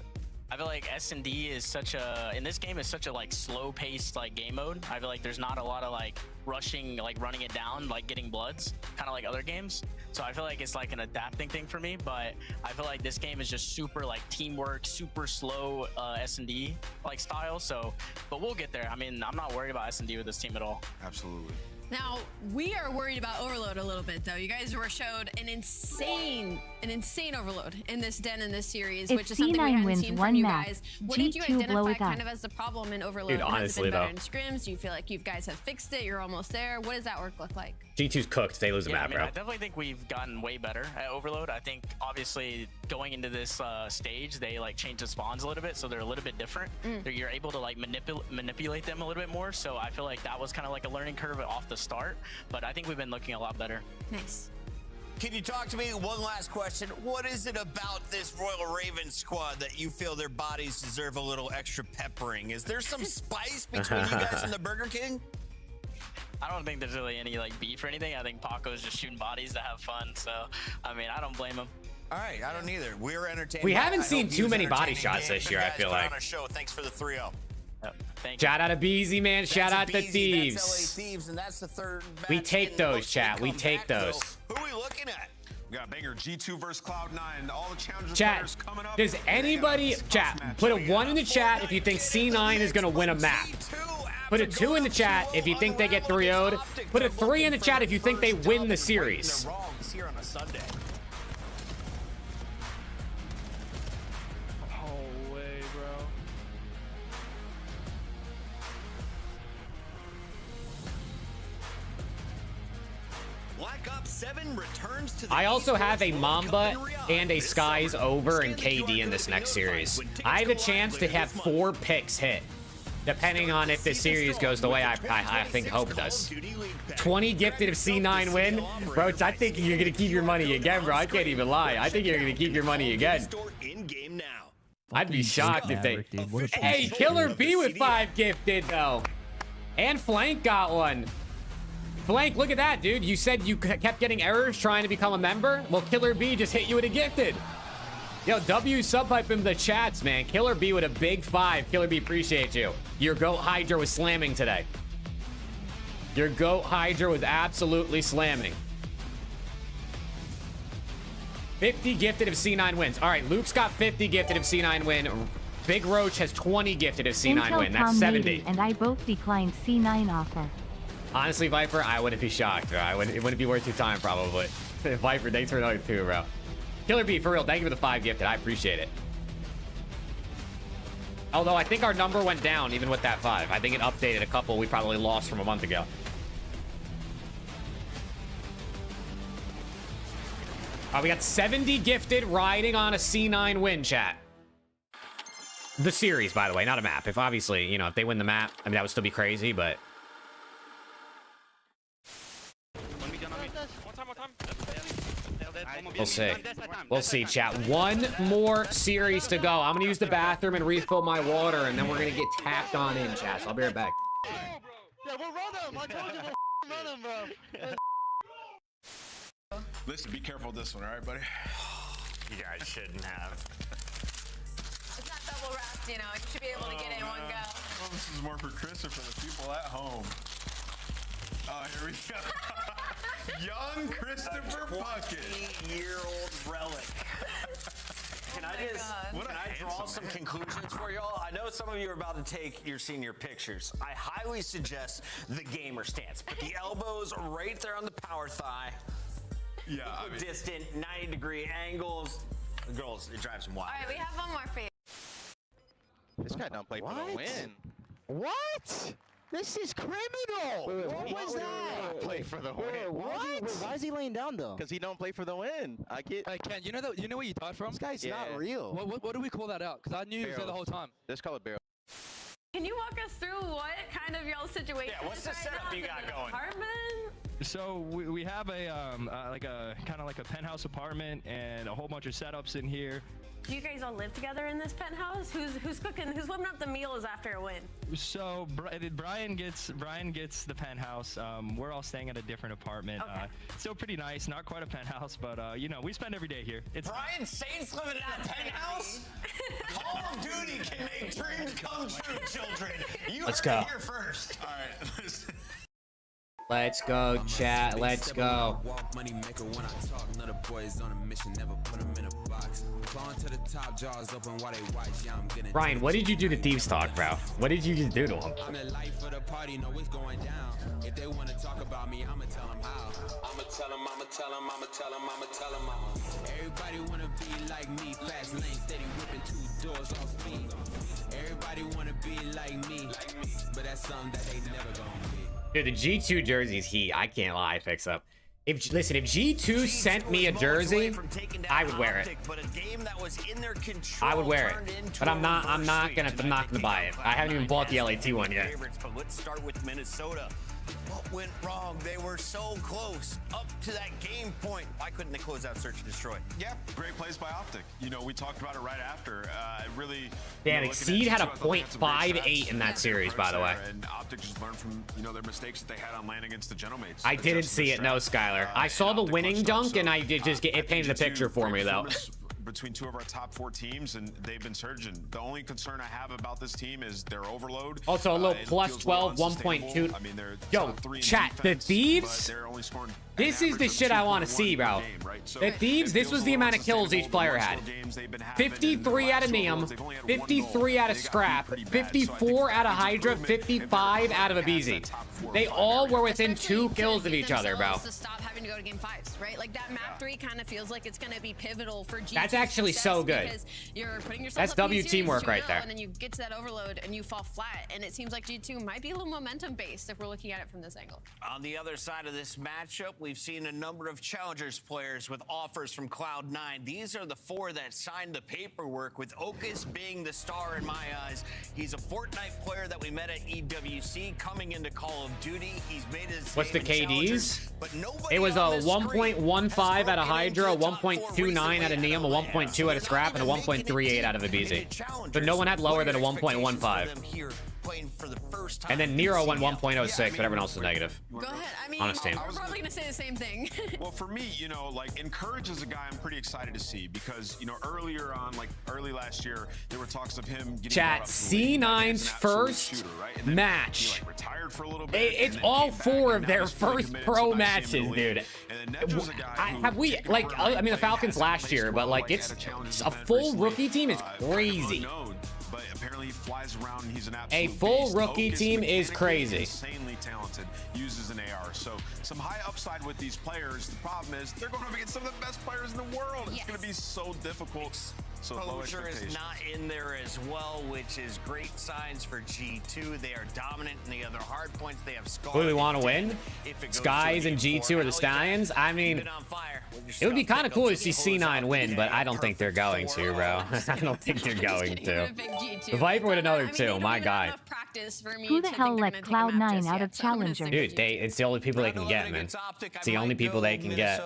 I feel like S&D is such a, in this game is such a like slow paced like game mode. I feel like there's not a lot of like rushing, like running it down, like getting bloods, kind of like other games. So I feel like it's like an adapting thing for me, but I feel like this game is just super like teamwork, super slow S&D like style. So, but we'll get there. I mean, I'm not worried about S&D with this team at all. Absolutely. Now, we are worried about overload a little bit, though. You guys were showed an insane overload in this den in this series, If which is something we hadn't C9 seen wins from one you map, guys. What did you G2 blow identify it up. kind of as the problem in overload? Dude, Has honestly, it been better though. in scrims? Do you feel like you guys have fixed it? You're almost there. What does that work look like? G2's cooked. They lose the Yeah, map, I mean, bro. I definitely think we've gotten way better at overload. I think obviously going into this stage, they like change the spawns a little bit, so they're a little bit different. You're able to like manipulate them a little bit more. So I feel like that was kind of like a learning curve off the start, but I think we've been looking a lot better. Nice. Can you talk to me? One last question. What is it about this Royal Ravens squad that you feel their bodies deserve a little extra peppering? Is there some spice between you guys and the Burger King? I don't think there's really any like beef or anything. I think Paco's just shooting bodies to have fun. So, I mean, I don't blame him. All right, I don't either. We're entertained. We haven't I seen hope too you many body entertaining shots game. this year, You I guys feel put like. on a show. Thanks for the 3-0. Thank Shout out to Beezy, man. Shout out to That's Thieves. LA Thieves, and that's the third We match take in those, Looks chat. to We come take back, those. though. Who are we looking at? We got a banger G2 versus Cloud9. All the challengers Chat, players coming up. does anybody, chat, put a 1 in the chat if you think C9 is going to win a map. Put a 2 in the chat if you think they get 3-0'd. Put a 3 in the chat if you think they win the series. They're wrong here on a Sunday. No way, bro. Black Ops 7 returns to the I also have a Mamba and a Skies over and KD in this next series. I have a chance to have 4 picks hit, depending on if this series goes the way I think hope it does. 20 gifted if C9 win. Bro, I think you're going to keep your money again, bro. I can't even lie. I think you're going to keep your money again. I'd be shocked if they... Hey, Killer B with 5 gifted, though. And Flank got 1. Flank, look at that, dude. You said you kept getting errors trying to become a member? Well, Killer B just hit you with a gifted. Yo, W subpipe in the chats, man. Killer B with a big 5. Killer B, appreciate you. Your GOAT Hydra was slamming today. Your GOAT Hydra was absolutely slamming. 50 gifted if C9 wins. All right, Luke's got 50 gifted if C9 win. Big Roach has 20 gifted if C9 Intel win. That's Tom 70. Nady and I both declined C9 offer. Honestly, Viper, I wouldn't be shocked, bro. It wouldn't be worth your time, probably. Viper, thanks for another 2, bro. Killer B, for real, thank you for the 5 gifted. I appreciate it. Although, I think our number went down, even with that 5. I think it updated a couple we probably lost from a month ago. We got 70 gifted riding on a C9 win, chat. The series, by the way, not a map. If obviously, you know, if they win the map, I mean, that would still be crazy, but... We'll see. We'll see, chat. 1 more series to go. I'm going to use the bathroom and refill my water, and then we're going to get tapped on in, chat. So I'll be right back. Yeah, we'll run him. I told you we'll run him, bro. Listen, be careful with this one, all right, buddy? You guys shouldn't have. It's not double bubble wrapped, you know. You should be able to get it in one go. Well, this is more for Chris or for the people at home. Oh, here we go. Young Christopher Puckett. 20-year-old relic. Can I draw some conclusions for y'all? I know some of you are about to take your senior pictures. I highly suggest the gamer stance. Put the elbows right there on the power thigh. Yeah, I mean, distant 90-degree angles. The girls, it drives them wild. All right, we have one more for you. This guy don't play for the win. What? This is criminal. What was that? Play for the win. What? Why is he laying down though? Because he don't play for the win. I get. Hey Ken, you know where you thought from? This guy's not real. What do we call that out? Because I knew he was there the whole time. Let's call it barrel. Can you walk us through what kind of y'all's situation Yeah, what's the is setup now? you Is it got an going? Apartment? So we have a kind of like a penthouse apartment and a whole bunch of setups in here. Do you guys all live together in this penthouse? Who's cooking? Who's whipping up the meals after a win? So Brian gets the penthouse. We're all staying at a different apartment. Okay. Still pretty nice, not quite a penthouse, but you know, we spend every day here. It's Brian Saints living in a penthouse? Call of Duty can make dreams come true, children. You Let's heard go. it here first. all right. Let's go, chat. Let's go. Walk money maker when I talk. Another boys on a mission, never put them in a box. Clawing to the top, jaws open while they watch. Yeah, I'm getting. Brian, what did you do to Thieves Talk, bro? What did you just do to him? I'm the life of the party, know it's going down. If they want to talk about me, I'ma tell them how. I'ma tell them, I'ma tell them, I'ma tell them, I'ma tell them, Everybody wanna be like me, fast lane, steady whipping 2 doors off speed. Everybody wanna be like me, but that's something that they never gonna be. Dude, the G2 jersey's heat. I can't lie, Fix Up. If G2 sent me a jersey, I would wear it. But a game that was in their control I would wear it. But I'm not gonna buy it. I haven't even bought the LAT one yet. But let's start with Minnesota. What went wrong? They were so close up to that game point. Why couldn't they close out Search and Destroy? Yeah, great plays by Optic. You know, we talked about it right after. It really. Dan, Exceed had a .58 in that series, by the way. And Optic just learned from their mistakes that they had on land against the Genomates. I didn't see it, no, Skylar. I saw the winning dunk, and it painted a picture for me, though. Between 2 of our top 4 teams, and they've been surging. The only concern I have about this team is their overload. Also, a little plus 12, 1.2. I mean, they're yo, chat, the Thieves. This is the shit I want to see, bro. The Thieves, this was the amount of kills each player had. 53 out of Neum, 53 out of Scrap, 54 out of Hydra, 55 out of Abizi. They all were within 2 kills of each other, bro. To stop having to go to game 5s, right? Like that map 3 kind of feels like it's going to be pivotal for G2. That's actually so good. Because you're putting yourself That's up in W series teamwork right 2-0, there. And then you get to that overload and you fall flat. And it seems like G2 might be a little momentum based if we're looking at it from this angle. On the other side of this matchup, we've seen a number of Challengers players with offers from Cloud9. These are the 4 that signed the paperwork, with Okus being the star in my eyes. He's a Fortnite player that we met at EWC coming into Call of Duty. He's made his What's the name in Challengers, KDs? but nobody It was a on the 1.15 out of Hydra, a 1.29 out of Neum, a 1.2 out of Scrap, and a 1.38 out of Abizi. But no one had lower than a 1.15. And then Nero went 1.06, but everyone else was negative. Go ahead. I mean, Honest team. we're probably going to say the same thing. Well, for me, you know, like Encourage is a guy I'm pretty excited to see because, you know, earlier on, like early last year, there were talks of him getting Chat, C9's first match. Retired for a little bit. It's all 4 of their first pro matches, dude. Have we, like, I mean, the Falcons last year, but like, it's a full rookie team is crazy. But apparently he flies around and he's an absolute A full beast. rookie Okus team is mechanically crazy. Insanely talented, uses an AR. So some high upside with these players. The problem is they're going up against some of the best players in the world. It's going to be so difficult. So low Exposure is expectations. not in there as well, which is great signs for G2. They are dominant in the other hard points. They have Scar. Who do we want to win? Skies and G2 or the Stallions? I mean, it would be kind of cool to see C9 win, but I don't think they're going to, bro. I don't think they're going to. The Viper with another 2, my guy. Who the hell let Cloud9 out of Challenger? Dude, it's the only people they can get, man. It's the only people they can get.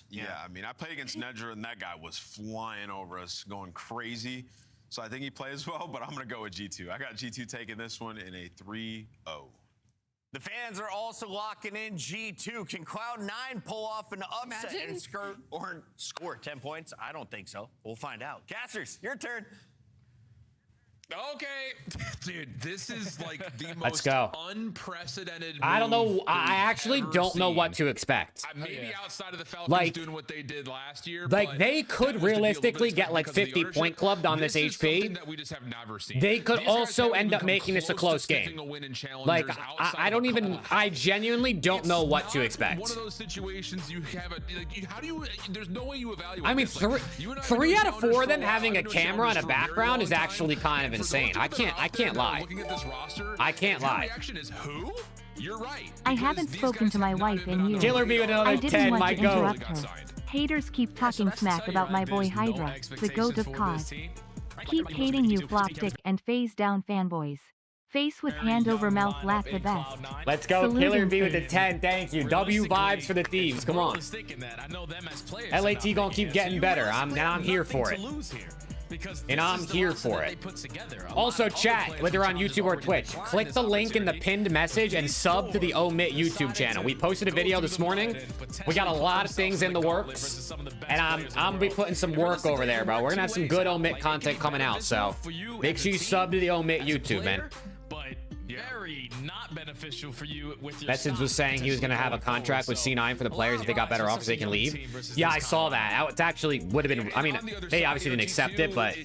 Yeah. I mean, I played against Nedra, and that guy was flying over us, going crazy. So I think he plays well, but I'm going to go with G2. I got G2 taking this one in a 3-0. The fans are also locking in G2. Can Cloud9 pull off an upset and score 10 points? I don't think so. We'll find out. Casters, your turn. Okay, dude, this is like the Let's most go. unprecedented. I don't know. move I actually we've don't ever know seen. what to expect. Maybe outside of the Falcons Like- doing what they did last year. Like but they could that was to be a little bit realistically get like because of the 50 ownership. point clubbed on this is something HP. that we just have never seen. They could These guys also haven't end even up come making this a close close to sniffing game. a win in challengers Like outside I of don't a even. couple. I genuinely don't know what to Not expect. One of those situations you have a like. How do you? There's no way you evaluate. I mean, this. Like, you and I have been three doing out of challengers 4 for of them a while. having a I've been doing camera and a challengers for very background long is time. actually kind of And for insane. those I people that can't. are I out there can't that are lie. Looking at this roster, I can't if your lie. reaction is who? You're right. I because haven't these spoken guys to my have not wife been in on the years. Killer Bee with another I didn't 10 want might to go. interrupt her. Haters keep talking smack about my boy Hydra, the goat of COD. Keep hating you flop dick and phase down fanboys. Face with hand over mouth LAT the best. Let's go, Salute Killer and Bee with the fade. 10. Thank you. W vibes for the thieves. Come on. LAT gonna keep getting better. I'm here for it. And I'm here for it. Also, chat, whether on YouTube or Twitch, click the link in the pinned message and sub to the Omit YouTube channel. We posted a video this morning. We got a lot of things in the works, and I'm gonna be putting some work over there, bro. We're gonna have some good Omit content coming out, so make sure you sub to the Omit YouTube, man. Very not beneficial for you with your Message was saying he was going to have a contract with C9 for the players if they got better offers they can leave. Yeah, I saw that. It actually would have been, I mean, they obviously didn't accept it, but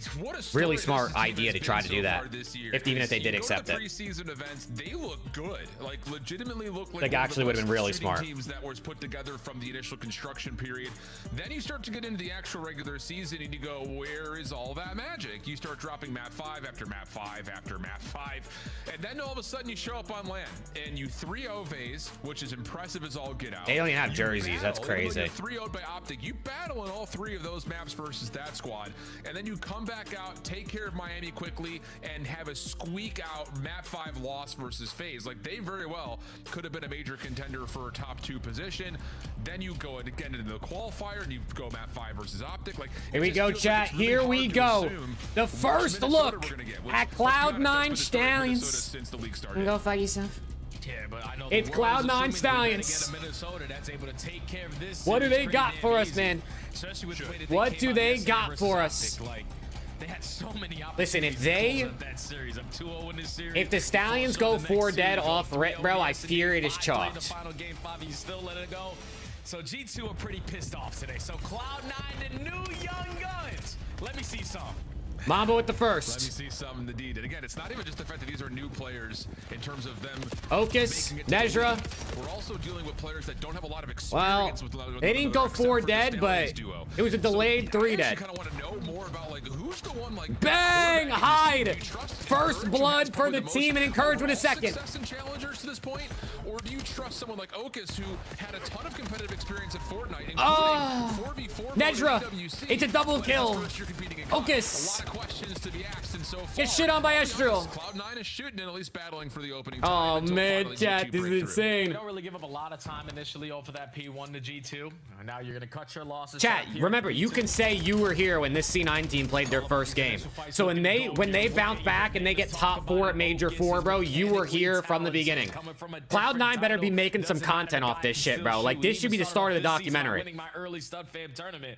really smart idea to try to do that, even if they did accept it. Preseason events, they look good. Like legitimately look like Like, actually would have been really smart. Teams that was put together from the initial construction period. Then you start to get into the actual regular season and you go, where is all that magic? You start dropping map 5 after map 5 after map 5, and then all of a sudden you show up on land and you 3-0 phase, which is impressive as all get out. They don't even have jerseys. That's crazy. 3-0'd by Optic. You battle in all 3 of those maps versus that squad, and then you come back out, take care of Miami quickly, and have a squeak out map 5 loss versus FaZe. Like, they very well could have been a major contender for a top 2 position. Then you go again into the qualifier and you go map 5 verers Optic. Like, here we go, chat. Here we go. The first look at Cloud9 Stallions. Since the league started. Go fuck yourself. Yeah, but I know It's Cloud9 Stallions. What do they got for us, man? What do they got for us? Listen, if the Stallions go 4 dead off rip, bro, I fear it is chalked. So G2 are pretty pissed off today. So Cloud9, the new young guns. Let me see some. Mambo with the Let me first. see some indeed. And again, it's not even just the fact that these are new players in terms of them. Ocus, making it to the Nezra. league. We're also dealing with players that don't have a lot of Well, experience with they didn't go except 4 for the dead, but Stallions duo. it was a delayed 3 I dead. kind of want to know more about like who's the one like Bang! Hide! Do you trust First Encourage, blood who has for the probably most team and Encourage with a overall second. Success in challengers to this point, or do you trust someone like Ocus who had a ton of competitive experience at Fortnite, including Oh! 4v4 Nezra! mode in AWC, It's a double but kill. his first year competing in Ocus! A lot of questions to be asked, and so far, Get shit on by Estral. Cloud9 is shooting and at least battling for the opening Oh time until man, finally chat, G2 this is break through. insane. You don't really give up a lot of time initially off of that P1 to G2. Now you're gonna cut your losses. Chat, remember, you can say you were here when this C9 team played their first game. So when they bounce back and they get top 4 at Major 4, bro, you were here from the beginning. Cloud9 better be making some content off this shit, bro. Like, this should be the start of the documentary. Winning my early stud fam tournament.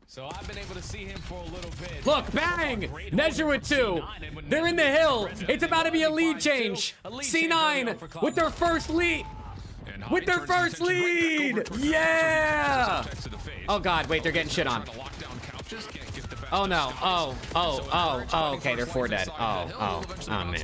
So I've been able to see him for a little bit. Look, bang! Nezra with 2. They're in the hill. It's about to be a lead change. C9 with their first lead. With their first lead! Yeah! Oh god, wait, they're getting shit on. Oh no. Oh, okay, they're 4 dead. Oh man.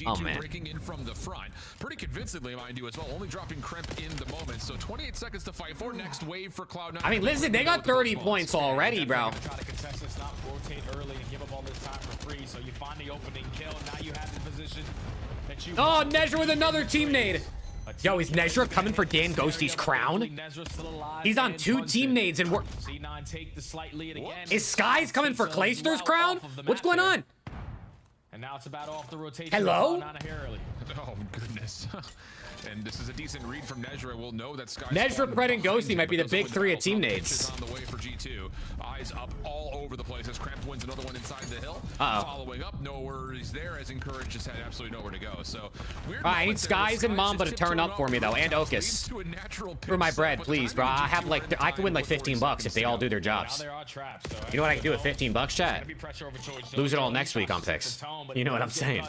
Oh man. Breaking in from the front. Pretty convincingly, mind you, as well. Only dropping Crimp in the moment. So 28 seconds to fight for next wave for Cloud9. I mean, listen, they got 30 points already, bro. Try to contest this, not rotate early and give up all this time for free. So you find the opening kill. Now you have the position that you. Oh, Nezra with another team nade. Yo, is Nezra coming for Dan Ghosty's crown? He's on 2 team nades and we're... Is Skies coming for Clayster's crown? What's going on? And now it's about off the rotation. Hello? Oh, goodness. And this is a decent read from Nezra. We'll know that Sky. Nezra, Pred, and Ghosty might be the big three of team nades. On the way for G2. Eyes up all over the place as Cramp wins another one inside the hill. Uh-oh. Following up, no worries there as Encourage just had absolutely nowhere to go. So weird. I need Skies and Mamba to turn up for me though, and Okus. For my bread, please, bro. I have like I could win like $15 if they all do their jobs. You know what I can do with $15, chat? Lose it all next week on picks. You know what I'm saying?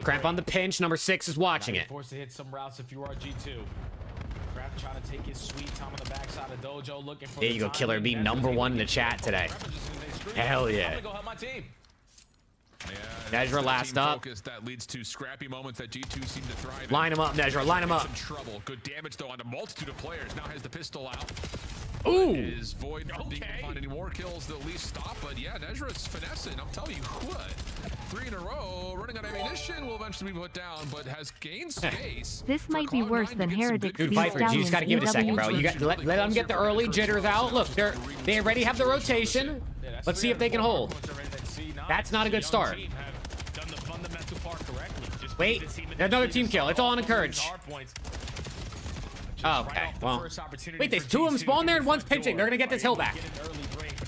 Cramp on the pinch. Number 6 is watching it. Forced to hit some routes if you are G2. Cramp trying to take his sweet time on the backside of Dojo, looking for. There you go, Killer B, number 1 in the chat today. Hell yeah. I'm gonna go help my team. Nezra last up. That leads to scrappy moments that G2 seem to thrive in. Line him up, Nezra. Line him up. Trouble. Good damage though on a multitude of players. Now has the pistol out. Ooh. Is Void being able to find any more kills to at least stop? But yeah, Nezra's finessing. I'm telling you what. 3 in a row. Running out of ammunition will eventually be put down, but has gained space. This might be worse than Heretics. Dude, Viper, you just gotta give it a second, bro. You got let them get the early jitters out. Look, they already have the rotation. Let's see if they can hold. That's not a good start. Wait, another team kill. It's all on Encourage. Oh, okay, well. Wait, there's 2 of them spawn there and 1's pinching. They're gonna get this hill back.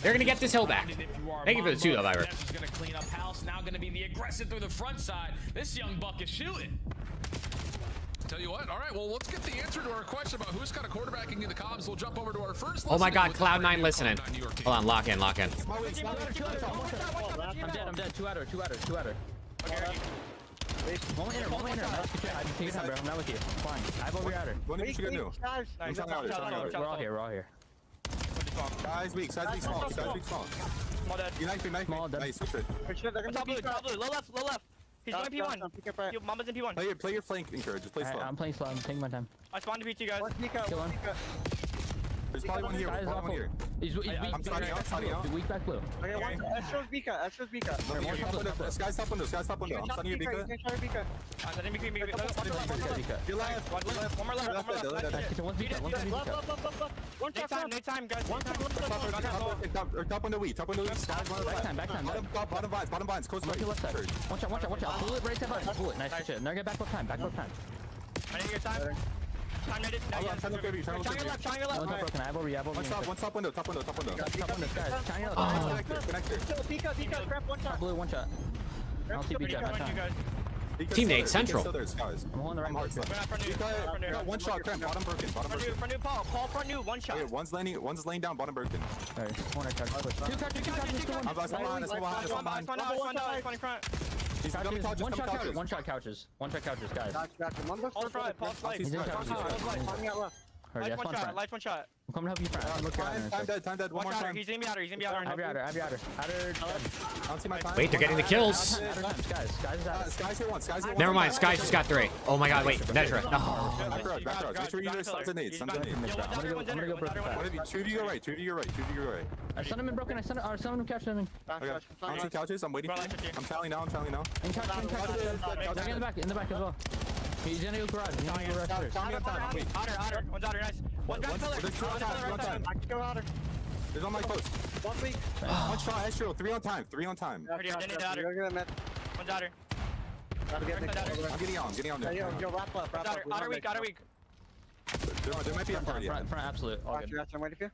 They're gonna get this hill back. Thank you for the 2 though, Viper. Gonna clean up house. Now gonna be the aggressive through the front side. This young buck is shooting. Tell you what, all right, well, let's get the answer to our question about who's kind of quarterbacking in the comms. We'll jump over to our first. Oh my God, Cloud9 listening. Hold on, lock in, lock in. I'm dead. 2 outer. Okay. One inner. Take your time, bro. I'm not with you. Fine. I have over your outer. What are you gonna do? We're all here. Guys weak, small. Small dead. Small dead. Nice, good. Top blue, low left. He's going P1. Mama's in P1. Play your flank, Encourage. Just play slow. I'm playing slow. I'm taking my time. I spawned to P2, guys. Kill him. There's probably one here. He's weak. I'm starting out. Weak back blue. Okay, Astro's Bika. Sky's top window. I'm stunning your Bika. I'm setting Bika. You're left. One more left. One time, guys. Top window weak. Sky's bottom vines. Close right. Watch out. Pull it right side. Pull it. Nice shit. Now get back left time. I didn't get time. Time needed. Turn your left. I have over you. One top window. Top window, guys. Connector. Grab one shot. Blue, one shot. I'll keep you guys. Teammate Central. I'm holding the right place. One shot, Cramp. Bottom broken. Front new, Paul front new, one shot. Okay, one's laying down, bottom broken. Alright, corner charge. Two touches. I'm behind. He's coming couches. One shot couches, guys. Paul front. He's in couches. Life one shot. I'm coming to help you front. Time dead. One more time. He's gonna be outer. I have your outer. I don't see my time. Wait, they're getting the kills. Sky's hit one. Never mind, Sky's just got 3. Oh my God, wait, Nezra. No. Back. Make sure you use stuns and nades. I'm gonna go broken. Two to your right. I stun him in broken. I stun him couch. Okay. I don't see couches. I'm waiting for him. I'm tallying now. In couch. In the back as well. He's in the garage. Otter. One's outer, nice. One time. I can go outer. There's on my post. 1 week. One shot, Astro. 3 on time. One's outer. I'm getting on. Otter weak. There might be a party. Front absolute. All good. I'm waiting for you.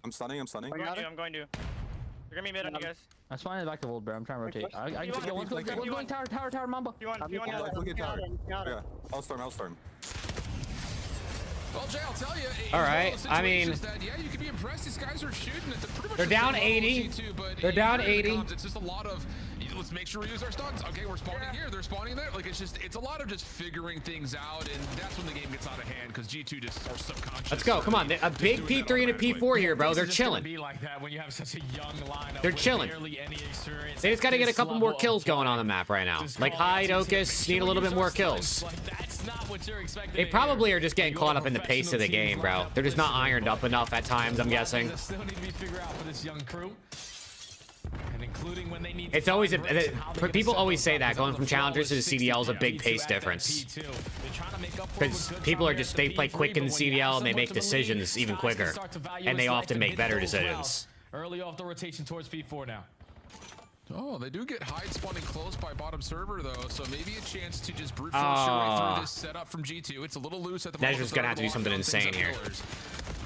I'm stunning. I'm going to. They're gonna be mid on you guys. I'm spawning back to old, bro. I'm trying to rotate. I can get one going tower, Mamba. Yeah. I'll storm. Well, Jay, I'll tell you. All right. I mean, yeah, you can be impressed. These guys are shooting at pretty much. They're down 80. They're down 80. It's just a lot of. Let's make sure we use our stuns. Okay, we're spawning here. They're spawning there. Like it's a lot of just figuring things out, and that's when the game gets out of hand because G2 just are subconscious. Let's go. Come on, a big P3 and a P4 here, bro. They're chilling. Be like that when you have such a young lineup. They're chilling. They just got to get a couple more kills going on the map right now. Like Hyde, Okus need a little bit more kills. They probably are just getting caught up in the pace of the game, bro. They're just not ironed up enough at times, I'm guessing. Still need to be figured out for this young crew. And including when they need it's always people always say that going from challengers to the CDL is a big pace difference. Because people are just, they play quick in the CDL and they make decisions even quicker. And they often make better decisions. Early off the rotation towards P4 now. Oh, they do get Hyde spawning close by bottom server, though, so maybe a chance to just brute force your way through this setup from G2. It's a little loose at the moment. Nezra's gonna have to do something insane here.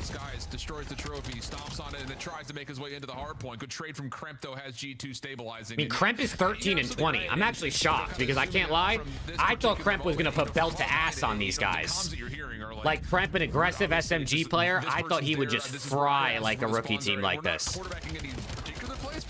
Skies destroys the trophy, stomps on it, and then tries to make his way into the hard point. Good trade from Kremp, though, has G2 stabilizing. I mean, Kremp is 13 and 20. I'm actually shocked because I can't lie. I thought Kremp was gonna put belt to ass on these guys. Like Kremp, an aggressive SMG player, I thought he would just fry like a rookie team like this.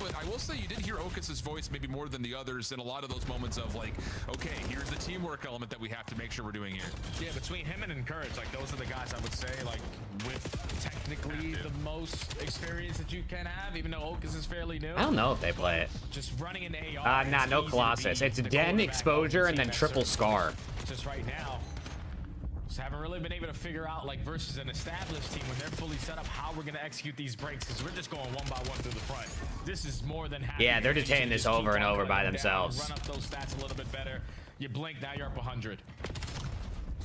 But I will say you did hear Okas's voice maybe more than the others in a lot of those moments of like, okay, here's the teamwork element that we have to make sure we're doing here. Yeah, between him and Encourage, like those are the guys I would say, like with technically the most experience that you can have, even though Okas is fairly new. I don't know if they play it. Just running an AR. Nah, no Colossus. It's Den, Exposure, and then Triple Scar. Just right now. Haven't really been able to figure out, like, versus an established team when they're fully set up, how we're going to execute these breaks, because we're just going one by one through the front. This is more than happy. Yeah, they're just hitting this over and over by themselves. Run up those stats a little bit better. You blink, now you're up 100.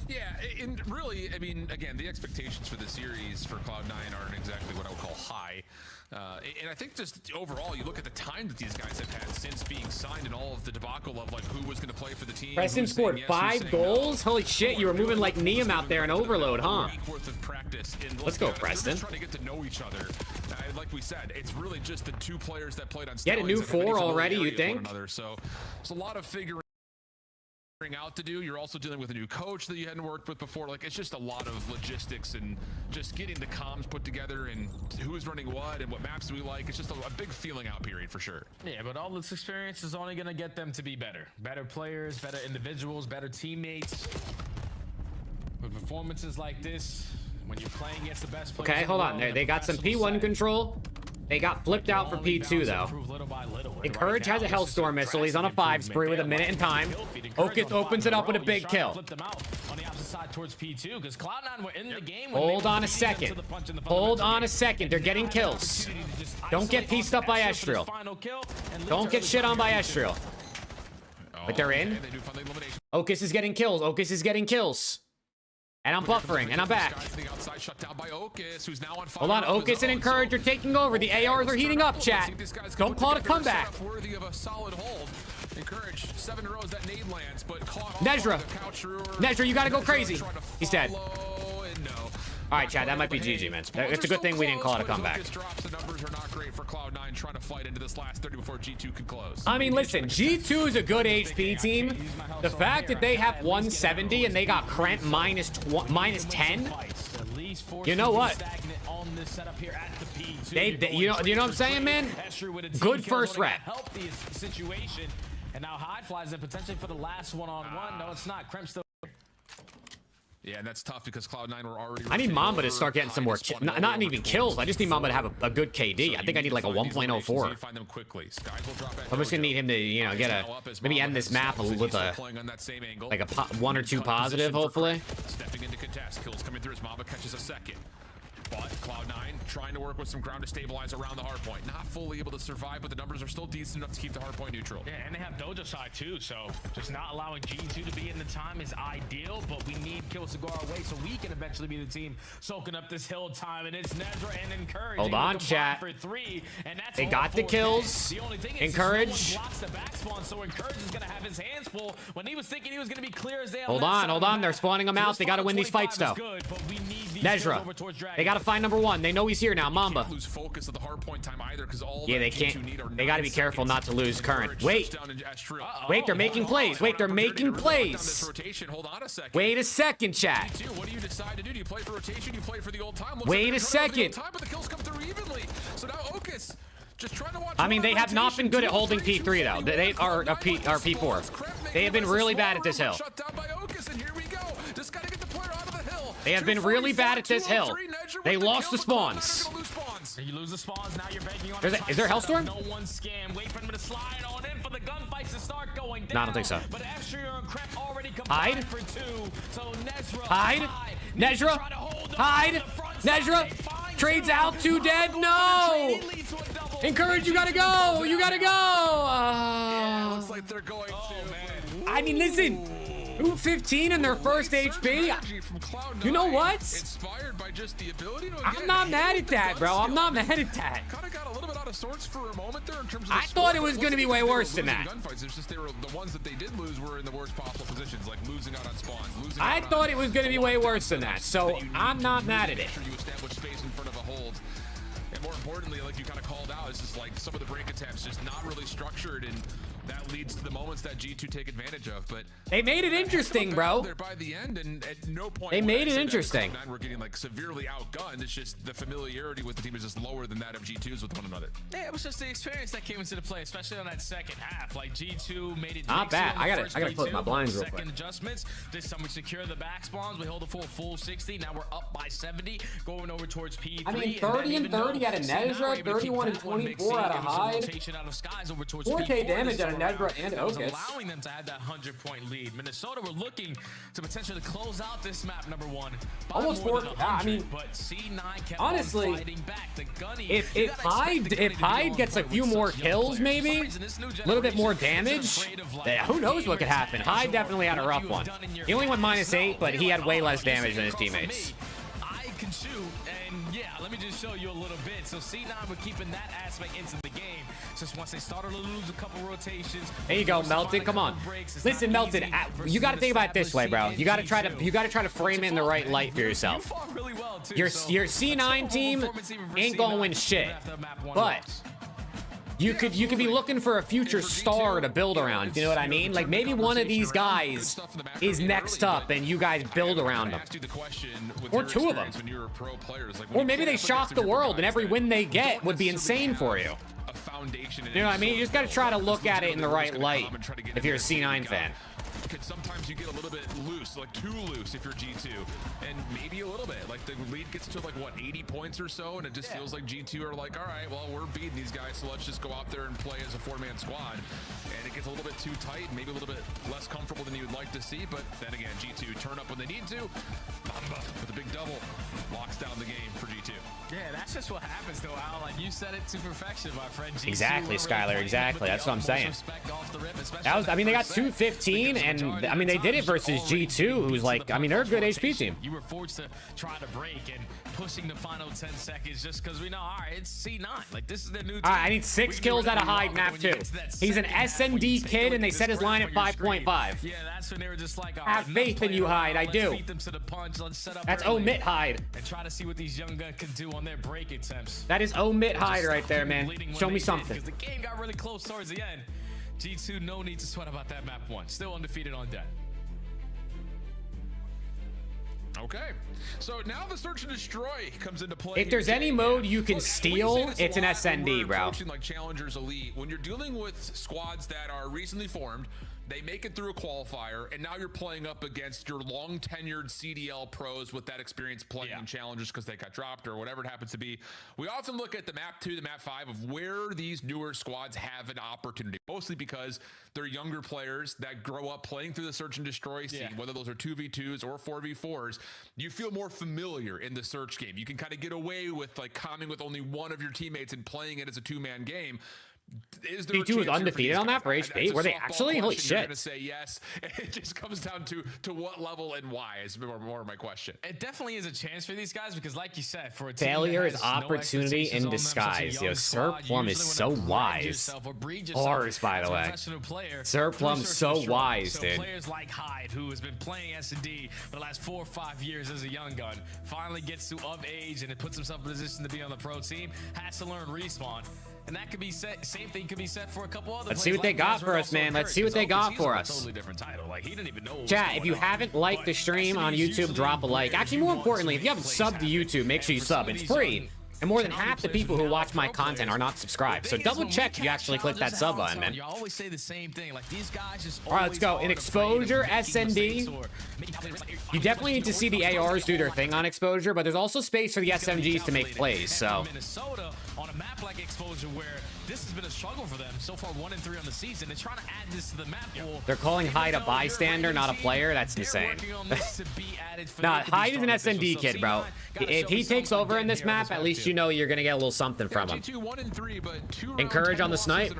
Yeah, and really, I mean, again, the expectations for the series for Cloud9 aren't exactly what I would call high. And I think just overall, you look at the time that these guys have had since being signed and all of the debacle of like who was going to play for the team. Preston scored yes, 5 goals? Holy shit, you were moving like Neum out there in Overload, huh? Let's go, Preston. Trying to get to know each other. Like we said, it's really just the two players that played on Get a new 4 already, you think? So it's a lot of figuring out to do. You're also dealing with a new coach that you hadn't worked with before. Like, it's just a lot of logistics and just getting the comms put together and who's running what and what maps do we like. It's just a big feeling out period for sure. Yeah, but all this experience is only going to get them to be better. Better players, better individuals, better teammates. With performances like this, when you're playing against the best players. Okay, hold on. They got some P1 control. They got flipped out for P2 though. Encourage has a Hellstorm missile. He's on a 5 spree with a minute in time. Okus opens it up with a big kill. Hold on a second. Hold on a second. They're getting kills. Don't get pieced up by Estriel. Don't get shit on by Estriel. But they're in. Okus is getting kills. Okus is getting kills. And I'm buffering, and I'm back. Hold on, Okus and Encourage are taking over. The ARs are heating up, chat. Don't call it a comeback. Nezra, you gotta go crazy. He's dead. All right, Chad, that might be GG, man. It's a good thing we didn't call it a comeback. I mean, listen, G2 is a good HP team. The fact that they have 170 and they got Krent minus 10, you know what? You know what I'm saying, man? Good first rep. And now Hyde flies in potentially for the last one-on-one. No, it's not. Kremp still. Yeah, and that's tough because Cloud9 were already. I need Mamba to start getting some more, not even kills. I just need Mamba to have a good KD. I think I need like a 1.04. I'm just gonna need him to, you know, get maybe end this map with a like a 1 or 2 positive, hopefully. Stepping into contest, kills coming through as Mamba catches a second. But Cloud9 trying to work with some ground to stabilize around the hard point. Not fully able to survive, but the numbers are still decent enough to keep the hard point neutral. Yeah, and they have Dojo side too, so just not allowing G2 to be in the time is ideal, but we need kills to go our way so we can eventually be the team soaking up this hill time, and it's Nezra and Encourage. Hold on, chat. For 3, and that's they got the kills. The only thing is Encourage. Blocks the back spawn, so Encourage is going to have his hands full when he was thinking he was going to be clear as day. Hold on. They're spawning them out. They got to win these fights, though. Nezra. They got to find number 1. They know he's here now. Mamba. Lose focus of the hard point time either, because all yeah, they can't. They got to be careful not to lose current. Wait, they're making plays. Wait, they're making plays. Hold on a second. Wait a second, chat. What do you decide to do? Do you play for rotation? You play for the old time? Wait a second. But the kills come through evenly. So now Okus just trying to watch. I mean, they have not been good at holding P3 though. They are P4. They have been really bad at this hill. Shut down by Okus, and here we go. Just got to get the player out of the hill. They have been really bad at this hill. They lost the spawns. You lose the spawns, now you're banking on is there Hellstorm? No one scam. Wait for him to slide on in for the gunfights to start going down. No, I don't think so. But Estriel and Kremp already Hyde. for 2. So Nezra. Hyde. Nezra. Hyde. Nezra. Trades out. 2 dead. No. Encourage. You gotta go. You gotta go. Yeah, looks like they're going to. I mean, listen. 215 in their first HP. You know what? Inspired by just the ability to, I'm not mad at that, bro. I'm not mad at that. Kind of got a little bit out of sorts for a moment there in terms of I thought it was going to be way worse than that. Gunfights. It's just they were the ones that they did lose were in the worst possible positions, like losing out on spawns. I thought it was going to be way worse than that, so I'm not mad at it. You establish space in front of a hold. And more importantly, like you kind of called out, it's just like some of the break attempts just not really structured, and that leads to the moments that G2 take advantage of. But they made it interesting, bro. There by the end, and at no point they made it interesting. We're getting like severely outgunned. It's just the familiarity with the team is just lower than that of G2's with one another. Yeah, it was just the experience that came into the play, especially on that second half. Like G2 made it not bad. I gotta close my blinds real quick. Second adjustments. This time we secure the back spawns. We hold a full 60. Now we're up by 70, going over towards P3. I mean, 30 and 30 at a Nezra, 31 and 24 at a Hyde. 4K damage at a Nezra and Otis. Allowing them to have that 100-point lead. Minnesota were looking to potentially close out this map, number one. Almost 4. I mean, but C9 kept honestly, fighting back. The Gunny, if Hyde gets a few more kills, maybe a little bit more damage, who knows what could happen. Hyde definitely had a rough one. He only went -8, but he had way less damage than his teammates. I can shoot, and yeah, let me just show you a little bit. So C9 were keeping that aspect into the game. Just once they started to lose a couple rotations. There you go, Melted. Come on. Listen, Melted. You got to think about it this way, bro. You got to try to frame it in the right light for yourself. Your C9 team ain't gonna win shit, but you could be looking for a future star to build around. You know what I mean? Like maybe one of these guys is next up, and you guys build around them, or two of them, or maybe they shock the world, and every win they get would be insane for you. You know what I mean? You just got to try to look at it in the right light if you're a C9 fan. Because sometimes you get a little bit loose, like too loose if you're G2, and maybe a little bit. Like the lead gets to like what 80 points or so, and it just feels like G2 are like, all right, well we're beating these guys, so let's just go out there and play as a 4-man squad. And it gets a little bit too tight, maybe a little bit less comfortable than you'd like to see. But then again, G2 turn up when they need to. Bamba with a big double locks down the game for G2. Yeah, that's just what happens though, Al. Like you said it to perfection, my friend. G2 exactly, Skylar. Exactly. That's what I'm saying. That was, I mean, they got 215, and I mean, they did it versus G2, who's like, I mean, they're a good HP team. You were forced to try to break and pushing the final 10 seconds just because we know, all right, it's C9. Like this is their new team. All right, I need 6 kills out of Hyde map 2. He's an SND kid, and they set his line at 5.5. Yeah, that's when they were just like, all have faith in you, Hyde. I do. That's omit Hyde. And try to see what these young guns can do on their break attempts. That is omit Hyde right there, man. Show me something. Because the game got really close towards the end. G2, no need to sweat about that map 1. Still undefeated on deck. Okay, so now the search and destroy comes into play. If there's any mode you can steal, it's an SND, bro. Like Challengers Elite, when you're dealing with squads that are recently formed, they make it through a qualifier, and now you're playing up against your long-tenured CDL pros with that experience playing in Challengers because they got dropped or whatever it happens to be. We often look at the map 2, the map 5 of where these newer squads have an opportunity, mostly because they're younger players that grow up playing through the search and destroy scene, whether those are 2v2s or 4v4s. You feel more familiar in the search game. You can kind of get away with like calming with only one of your teammates and playing it as a 2-man game. Is there G2 was undefeated on that for HP? Were they actually? Holy shit. You're gonna say yes. It just comes down to what level and why is more of my question. It definitely is a chance for these guys because, like you said, for a failure is opportunity in disguise. Yo, Sir Plum is so wise. Bars, by the way. Sir Plum's so wise, dude. Players like Hyde, who has been playing S&D for the last 4 or 5 years as a young gun, finally gets to of age and it puts himself in position to be on the pro team, has to learn respawn. And that could be set. Same thing could be set for a couple other. Let's see what they got for us, man. Let's see what they got for us. Totally different title. Like he didn't even know. Chat, if you haven't liked the stream on YouTube, drop a like. Actually, more importantly, if you haven't subbed to YouTube, make sure you sub. It's free. And more than half the people who watch my content are not subscribed. So double check if you actually click that sub button, man. You always say the same thing. Like these guys just. All right, let's go. In exposure, SND. You definitely need to see the ARs do their thing on exposure, but there's also space for the SMGs to make plays. So. Minnesota on a map like exposure where this has been a struggle for them so far, 1-3 on the season. They're trying to add this to the map pool. They're calling Hyde a bystander, not a player. That's insane. Nah, Hyde is an SND kid, bro. If he takes over in this map, at least you know you're gonna get a little something from him. Encourage on the snipe.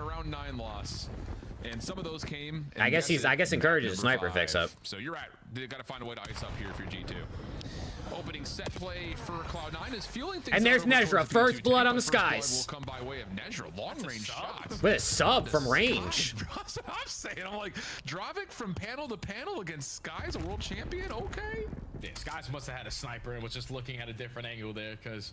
And some of those came. I guess encourages a sniper 5. fix up. So you're right. They got to find a way to ice up here if you're G2. Opening set play for Cloud9 is fueling things. And there's Nezra, first blood on the skies. Will come by way of Nezra, long range shots. With a sub from range. That's what I'm saying. I'm like, Dravik from panel to panel against Skies, a world champion. Okay. Yeah, Skies must have had a sniper and was just looking at a different angle there because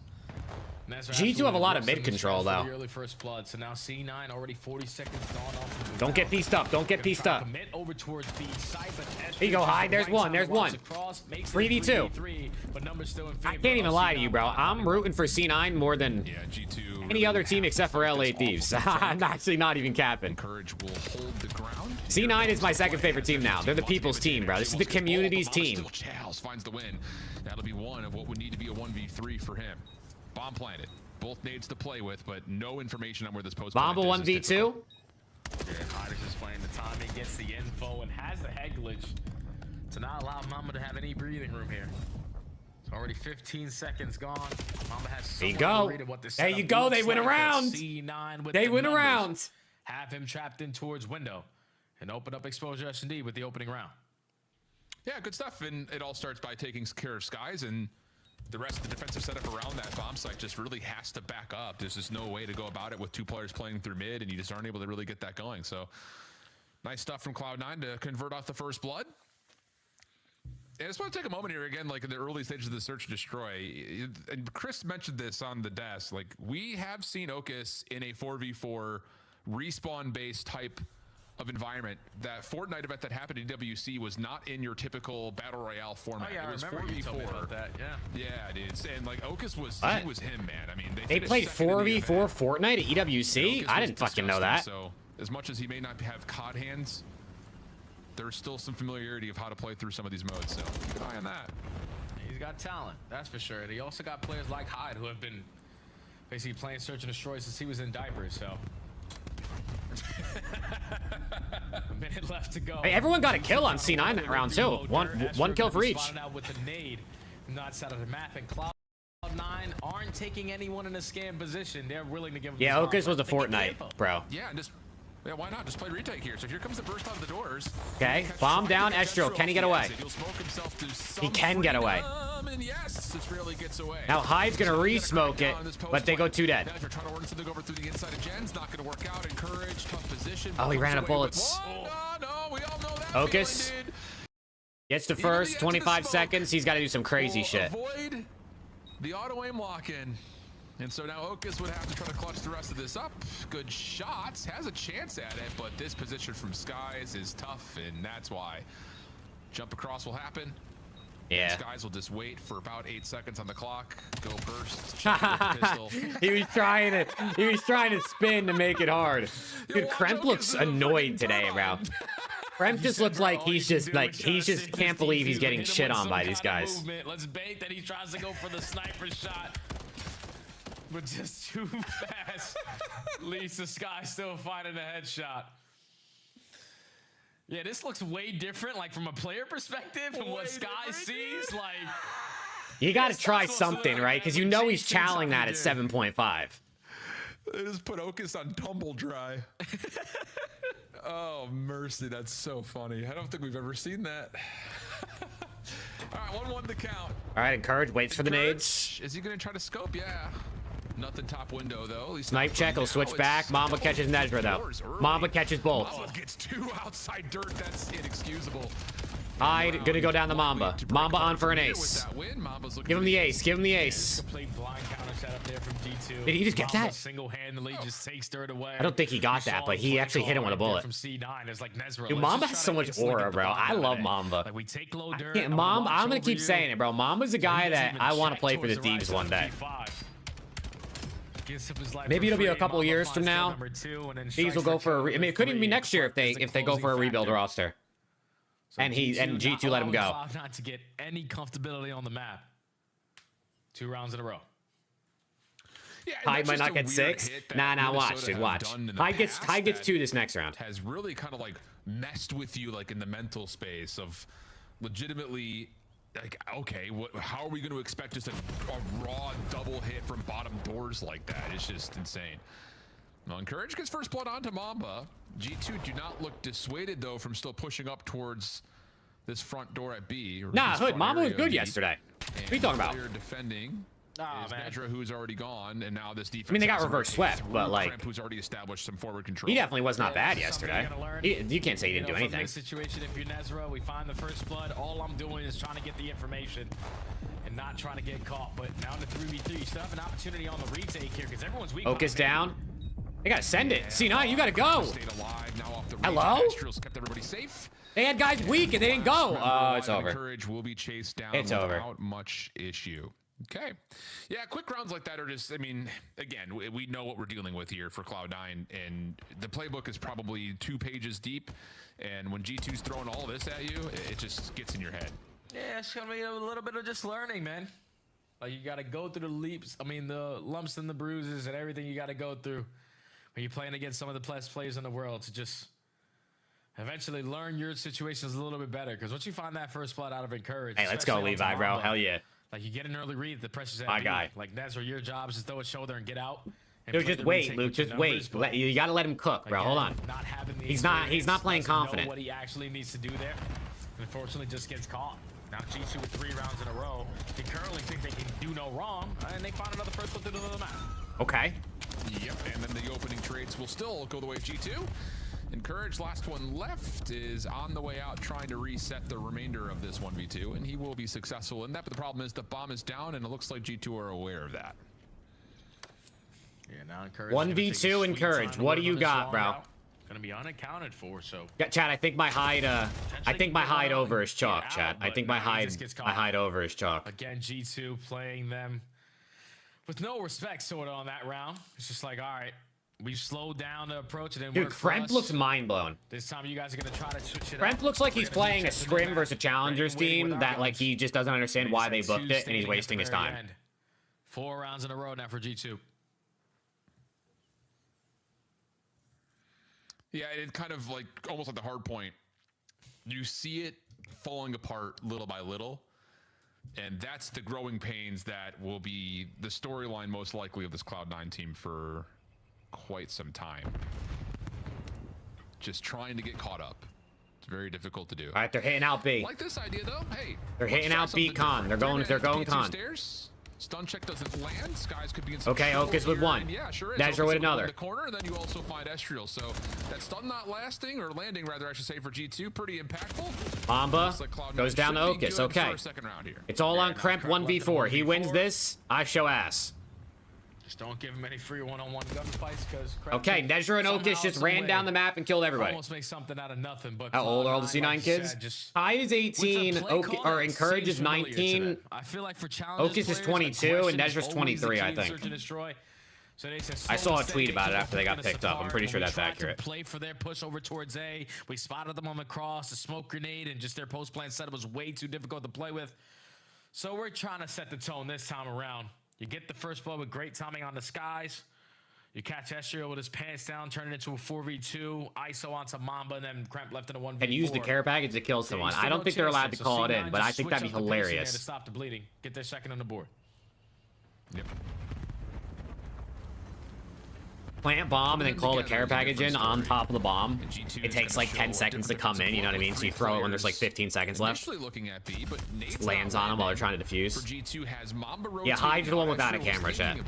G2 have a lot of mid control though. The early first blood, so now C9 already 40 seconds gone off. Don't get pieced up. Don't get pieced up. Commit over towards B side, but here you go, Hyde. There's one. There's one. 3v2. But numbers still in favor. I can't even lie to you, bro. I'm rooting for C9 more than G2 any other team except for LAT Thieves. I'm actually not even capping. Courage will hold the ground. C9 is my second favorite team now. They're the people's team, bro. This is the community's team. Chals finds the win. That'll be one of what would need to be a 1v3 for him. Bomb planted. Both nades to play with, but no information on where this post. Bomba 1v2. Yeah, Hyde is just playing the timing, gets the info, and has the head glitch to not allow Mamba to have any breathing room here. It's already 15 seconds gone. Mamba has there you go. There you go. They went around. They went around. Have him trapped in towards window and open up exposure S&D with the opening round. Yeah, good stuff. And it all starts by taking care of Skies, and the rest of the defensive setup around that bomb site just really has to back up. There's just no way to go about it with 2 players playing through mid, and you just aren't able to really get that going. So nice stuff from Cloud9 to convert off the first blood. And I just want to take a moment here again, like in the early stages of the search and destroy. And Chris mentioned this on the desk. Like, we have seen Okus in a 4v4 respawn-based type of environment. That Fortnite event that happened in WC was not in your typical battle royale format. Oh, yeah, it was 4v4. That, yeah, dude. And like Okus was, he was him, man. I mean, they played 4v4 Fortnite at EWC. I didn't fucking know that. So as much as he may not have COD hands, there's still some familiarity of how to play through some of these modes. So keep an eye on that. He's got talent, that's for sure. And he also got players like Hyde who have been basically playing Search and Destroy since he was in diapers. So. A minute left to go. Hey, everyone got a kill on C9 that round too. One kill for each. Out with the nade, not set of the map, and Cloud9 aren't taking anyone in a scam position. They're willing to give them. Yeah, Okus was a Fortnite, bro. Yeah, and just why not? Just play retake here. So here comes the burst out of the doors. Okay, bomb down, Estro. Can he get away? He can get away. And yes, this really gets away. Now Hyde's gonna re-smoke it, but they go 2 dead. They're trying to order something over through the inside of Jen's. Not gonna work out. Encourage, tough position. Oh, he ran out of bullets. No, we all know that. Okus gets the first 25 seconds. He's got to do some crazy shit. Avoid the auto aim lock in. And so now Okus would have to try to clutch the rest of this up. Good shots, has a chance at it, but this position from Skies is tough, and that's why. Jump across will happen. Yeah. Skies will just wait for about 8 seconds on the clock. Go burst. He was trying to spin to make it hard. Dude, Kremp looks annoyed today, bro. Kremp just looks like he just can't believe he's getting shit on by these guys. Let's bait that he tries to go for the sniper shot. But just too fast. Leads to Sky still finding a headshot. Yeah, this looks way different, like from a player perspective, from what Sky sees. Like, you got to try something, right? Because you know he's challenging that at 7.5. They just put Okus on tumble dry. Oh, mercy, that's so funny. I don't think we've ever seen that. All right, 1-1 the count. All right, Encourage waits for the nades. Is he going to try to scope? Yeah. Nothing top window, though. Snipe check, he'll switch back. Mamba catches Nezra, though. Mamba catches both. Mamba gets 2 outside dirt. That's inexcusable. Hyde gonna go down the Mamba. Mamba on for an ace. Give him the ace. Give him the ace. Complete blind counter setup there from G2. Did he just get that? Single-handedly just takes dirt away. I don't think he got that, but he actually hit him with a bullet. From C9, it's like Nezra. Dude, Mamba has so much aura, bro. I love Mamba. Like we take low dirt. Mamba, I'm gonna keep saying it, bro. Mamba's a guy that I want to play for the Thieves one day. Maybe it'll be a couple years from now. Thieves will go for a. I mean, it couldn't even be next year if they go for a rebuild roster. And G2 let him go. Not to get any comfortability on the map. 2 rounds in a row. Yeah, Hyde might not get 6. Nah, watch, dude, watch. Hyde gets 2 this next round. Has really kind of like messed with you, like in the mental space of legitimately. Like, okay, how are we going to expect just a raw double hit from bottom doors like that? It's just insane. Well, Encourage gets first blood onto Mamba. G2 do not look dissuaded, though, from still pushing up towards this front door at B. Nah, Hood, Mamba was good yesterday. What are you talking about? Defending is Nedra, who's already gone, and now this defense. I mean, they got reverse swept, but like, Crimp, who's already established some forward control. He definitely was not bad yesterday. You can't say he didn't do anything. From this situation, if you're Nezra, we find the first blood. All I'm doing is trying to get the information and not trying to get caught. But now in the 3v3, you still have an opportunity on the retake here because everyone's weak. Focus down. They gotta send it. C9, you gotta go. Hello? Kept everybody safe. They had guys weak and they didn't go. Oh, it's over. Encourage will be chased down without much issue. Okay. Yeah, quick rounds like that are just, I mean, again, we know what we're dealing with here for Cloud9, and the playbook is probably 2 pages deep, and when G2's throwing all this at you, it just gets in your head. Yeah, it's gonna be a little bit of just learning, man. Like, you gotta go through the leaps, the lumps and the bruises and everything you gotta go through when you're playing against some of the best players in the world to just eventually learn your situations a little bit better. Because once you find that first blood out of Encourage, hey, let's go, Levi, bro. Hell yeah. Like, you get an early read, the pressure's at my B. guy. Like, that's where your job is to throw a shoulder and get out. Dude, just wait, Luke. Just wait. You gotta let him cook, bro. Hold on. He's not playing confident. Know what he actually needs to do there. Unfortunately, just gets caught. Now G2 with 3 rounds in a row. They currently think they can do no wrong, and they find another first blood through the map. Okay. Yep, and then the opening trades will still go the way of G2. Encourage, last one left, is on the way out trying to reset the remainder of this 1v2, and he will be successful in that, but the problem is the bomb is down, and it looks like G2 are aware of that. Yeah, now Encourage 1v2 Encourage. What do you got, bro? Gonna be unaccounted for, so. Yeah, Chad, I think my hide over is chalk, Chad. I think my hide over is chalk. Again, G2 playing them with no respect sort of on that round. It's just like, all right, we've slowed down the approach. It didn't work for us. Kremp looks mind blown. This time you guys are gonna try to switch it up. Kremp looks like he's playing a scrim versus a challengers team that like he just doesn't understand why they booked it and he's wasting his time. 4 rounds in a row now for G2. Yeah, it's kind of like almost like the hard point. You see it falling apart little by little, and that's the growing pains that will be the storyline most likely of this Cloud9 team for quite some time. Just trying to get caught up. It's very difficult to do. All right, they're hitting out B. Like this idea though. Hey, they're hitting out B con. They're going con. Stairs. Stun check doesn't land. Skies could be in some okay, Okus with one. Yeah, sure is. Nezra with another. The corner, and then you also find Estriel. So that stun not lasting, or landing rather, I should say, for G2, pretty impactful. Mamba goes down to Okus. Okay. It's all on Kremp 1v4. He wins this, I show ass. Just don't give him any free one-on-one gunfights, because okay, Nezra and Okus just ran down the map and killed everybody. Almost make something out of nothing. But how old are all the C9 kids? Hyde is 18, or Encourage is 19. I feel like for Okus is 22 and Nezra's 23, I think. So they I saw a tweet about it after they got picked up. I'm pretty sure that's accurate. Play for their push over towards A. We spotted them on the cross, the smoke grenade, and just their post-plan setup was way too difficult to play with. So we're trying to set the tone this time around. You get the first blow with great timing on the skies. You catch Estriel with his pants down, turn it into a 4v2, ISO onto Mamba, and then Kremp left in a 1v4. And use the care package to kill someone. I don't think they're allowed to call it in, but I think that'd be hilarious. To stop the bleeding. Get their second on the board. Yep. Plant bomb and then call the care package in on top of the bomb. It takes like 10 seconds to come in, you know what I mean? So you throw it when there's like 15 seconds left. Just lands on them while they're trying to defuse. Yeah, Hyde's the one without a camera, chat.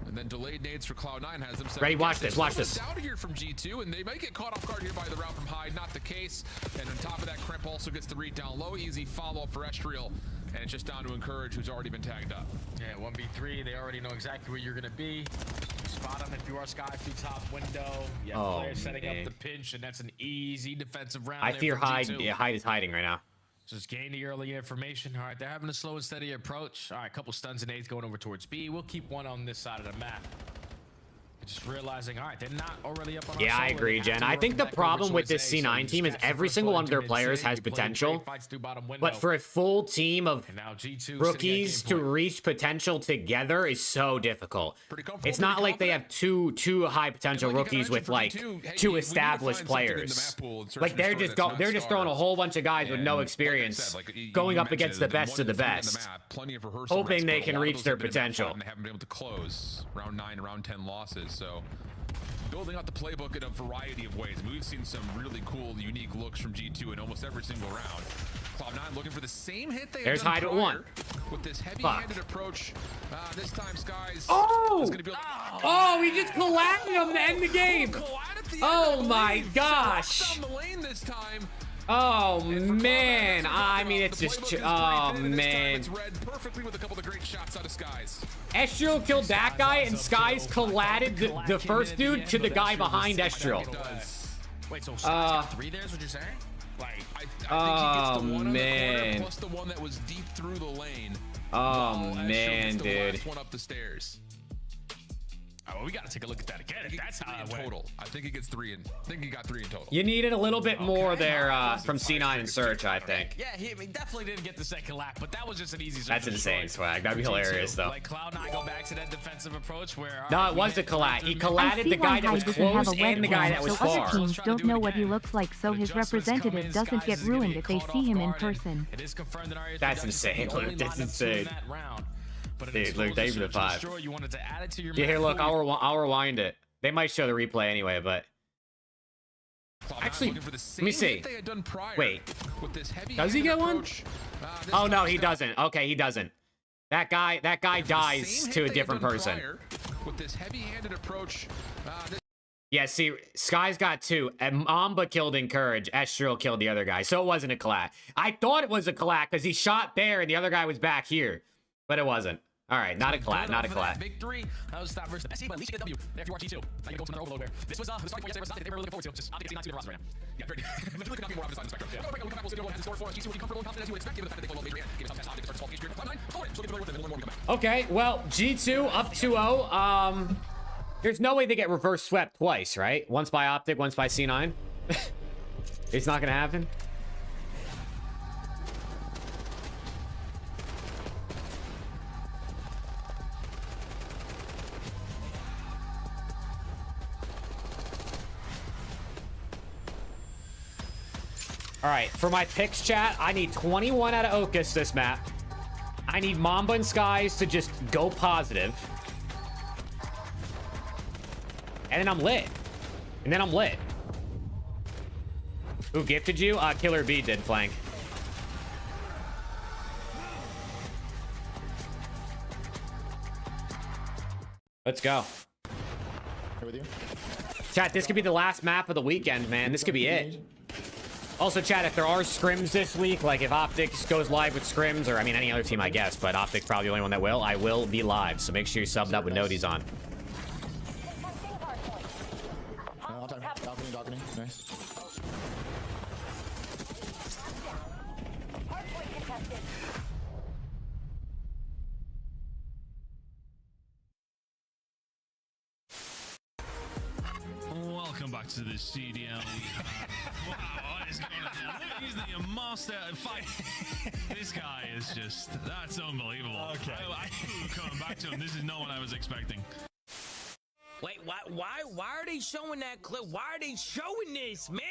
And then delayed nades for Cloud9 has them. Ready, watch this, watch this. Out here from G2, and they might get caught off guard here by the route from Hyde. Not the case. And on top of that, Kremp also gets the read down low. Easy follow-up for Estriel. And it's just down to Encourage, who's already been tagged up. Yeah, 1v3. They already know exactly where you're going to be. You spot them if you are Sky through top window. You have players setting up the pinch, and that's an easy defensive round. I fear Hyde. Yeah, Hyde is hiding right now. Just gain the early information. All right, they're having a slow and steady approach. All right, a couple stuns and 8s going over towards B. We'll keep one on this side of the map. Just realizing, all right, they're not already up on our I agree, Jen. I think the problem with this C9 team is every single one of their players has potential, but for a full team of rookies to reach potential together is so difficult. It's not like they have two high potential rookies with like 2 established players. Like they're just throwing a whole bunch of guys with no experience going up against the best of the best, hoping they can reach their potential. Haven't been able to close round 9, round 10 losses. So building out the playbook in a variety of ways. I mean, we've seen some really cool, unique looks from G2 in almost every single round. Cloud9 looking for the same hit they There's had done Hyde at prior one. with this heavy-handed approach. This time, Skies. Oh! Is gonna be Oh, he just collided him to end the game. Oh my gosh. Down the lane this time. Oh man. I mean, it's just. Oh man. It's read perfectly with a couple of great shots out of Skies. Estriel killed that guy, and Skies collided the first dude to the guy behind Estriel. Wait, so Skies got 3 there is what you're saying? Like, I think he gets the one on the corner plus the one that was deep through the lane. Oh man, the dude. last one up the stairs. Oh, well, we gotta take a look at that again. That's how it went. Total. I think he gets 3 in. I think he got 3 in total. You needed a little bit more there from C9 and Search, I think. Yeah, he definitely didn't get the second lap, but that was just an easy. That's insane, Swag. That'd be hilarious, though. Like Cloud9 go back to that defensive approach where. No, it was a collat. He collated the guy that was close and the guy that was so far. other teams don't know what he looks like, so his representative doesn't get ruined if they see him in person. It is confirmed that That's insane, Luke. That's insane. Dude, Luke, thank you for the 5. Yeah, here, look, I'll rewind it. They might show the replay anyway, but actually, let me see. Wait, does he get one? Oh no, he doesn't. Okay, he doesn't. That guy dies to a different person. With this heavy-handed approach. Yeah, see, Sky's got 2, and Mamba killed Encourage. Estriel killed the other guy, so it wasn't a collat. I thought it was a collat because he shot there and the other guy was back here, but it wasn't. All right, not a collat, not a collat. Victory. That was stop versus the SC, but at least you get a W. There if you are G2. Now you go to another overload where this was the starting point yesterday versus they were looking forward to. Just obviously not to the roster right now. Yeah, very good. Really could not be more opposite side of the spectrum. Yeah. We'll come back, we'll see what has score for us. G2 will be comfortable and confident as you would expect, given the fact that they go low major and give us some test start 12 period. Cloud9, hold it. So get familiar with it, and then we'll come back. Okay, well, G2 up 2-0. There's no way they get reverse swept twice, right? Once by Optic, once by C9. It's not gonna happen. All right, for my picks, chat, I need 21 out of Ocus this map. I need Mamba and Skies to just go positive. And then I'm lit. And then I'm lit. Who gifted you? Killer B did, Flank. Let's go. Here with you. Chat, this could be the last map of the weekend, man. This could be it. Also, chat, if there are scrims this week, like if Optics goes live with scrims, or I mean any other team, I guess, but Optics probably the only one that will, I will be live. So make sure you subbed up with noties on. Balcony. Nice. Welcome back to the CDL. Wow, what is going on? Look, he's the master fight. This guy is just, that's unbelievable. Okay. Coming back to him, this is not what I was expecting. Wait, why are they showing that clip? Why are they showing this, man?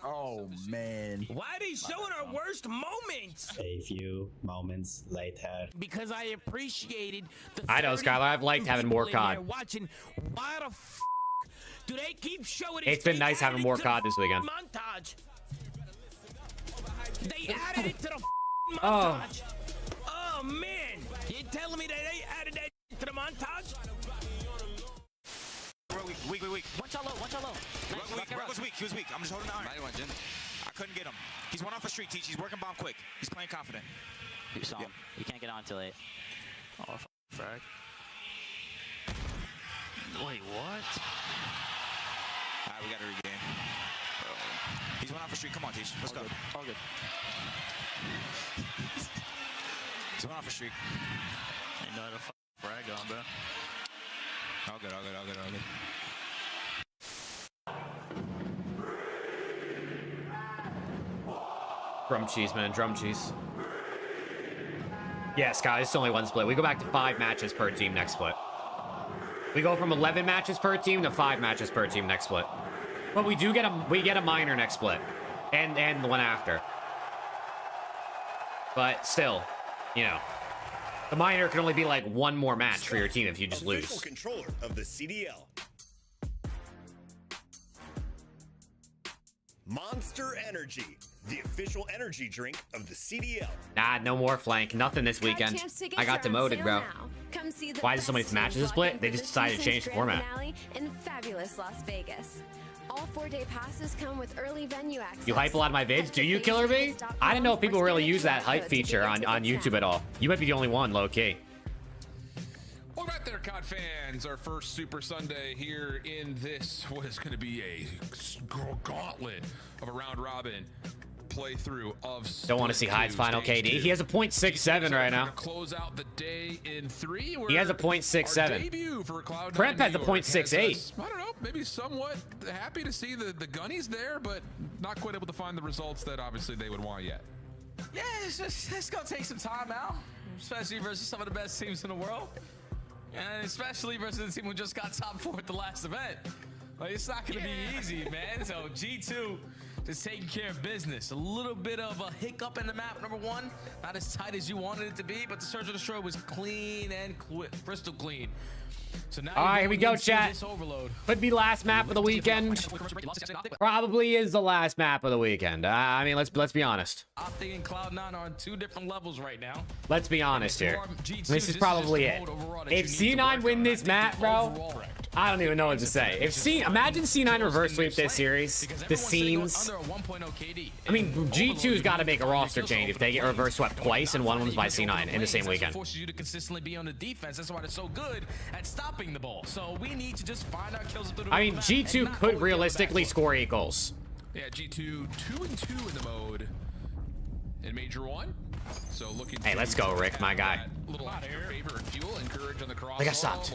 Oh, man. Why are they showing our worst moments? A few moments later. Because I appreciated the I know, Skylar, I've liked having more COD. Watching, why the f do they keep showing It's been nice having more COD this weekend. Montage. They added it to the Oh. montage. Oh, man. You telling me that they added that to the montage? Weak. One shot low. Rug was weak. He was weak. I'm just holding the iron. I couldn't get him. He's one off a streak, Teach. He's working bomb quick. He's playing confident. You saw him. You can't get on till 8. Oh, frag. Wait, what? Alright, we gotta regain. He's one off a streak. Come on, Teach. Let's go. All good. He's one off a streak. Ain't no other frag on, bro. All good. Drum cheese, man. Drum cheese. Yes, guys, it's only one split. We go back to 5 matches per team next split. We go from 11 matches per team to 5 matches per team next split. But we do get a minor next split. And the one after. But still, you know. The minor can only be like one more match for your team if you just lose. Controller of the CDL. Monster Energy, the official energy drink of the CDL. Nah, no more flank. Nothing this weekend. I got demoted, bro. Why is so many matches split? They just decided to change the format. In fabulous Las Vegas. All 4-day passes come with early venue access. You hype a lot of my vids? Do you, Killer B? I didn't know if people really use that hype feature on YouTube at all. You might be the only one, low-key. Welcome back there, COD fans. Our first Super Sunday here in this, what is going to be a gauntlet of a round robin playthrough of Don't want to see Hyde's final KD. He has a .67 right now. Close out the day in 3. He has a .67. Prep has a .68. I don't know, maybe somewhat happy to see the gunnies there, but not quite able to find the results that obviously they would want yet. Yeah, it's gonna take some time out, especially versus some of the best teams in the world. And especially versus the team who just got top 4 at the last event. Like, it's not going to be easy, man. So G2 just taking care of business. A little bit of a hiccup in the map, number 1. Not as tight as you wanted it to be, but the Search and Destroy was clean and crystal clean. So now all right, here we go, chat. Could be last map of the weekend. Probably is the last map of the weekend. I mean, let's be honest. Optic and Cloud9 are on 2 different levels right now. Let's be honest here. This is probably it. If C9 win this map, bro, I don't even know what to say. Imagine C9 reverse sweep this series, the scenes. I mean, G2's got to make a roster change if they get reverse swept twice and one of them's by C9 in the same weekend. Forces you to consistently be on the defense. That's why they're so good at stopping the ball. So we need to just find our kills through the I mean, G2 could realistically score equals. Yeah, G2 2-2 in the mode in Major 1. So looking. Hey, let's go, Rick, my guy. Little favor and fuel and courage on the cross. I got stopped.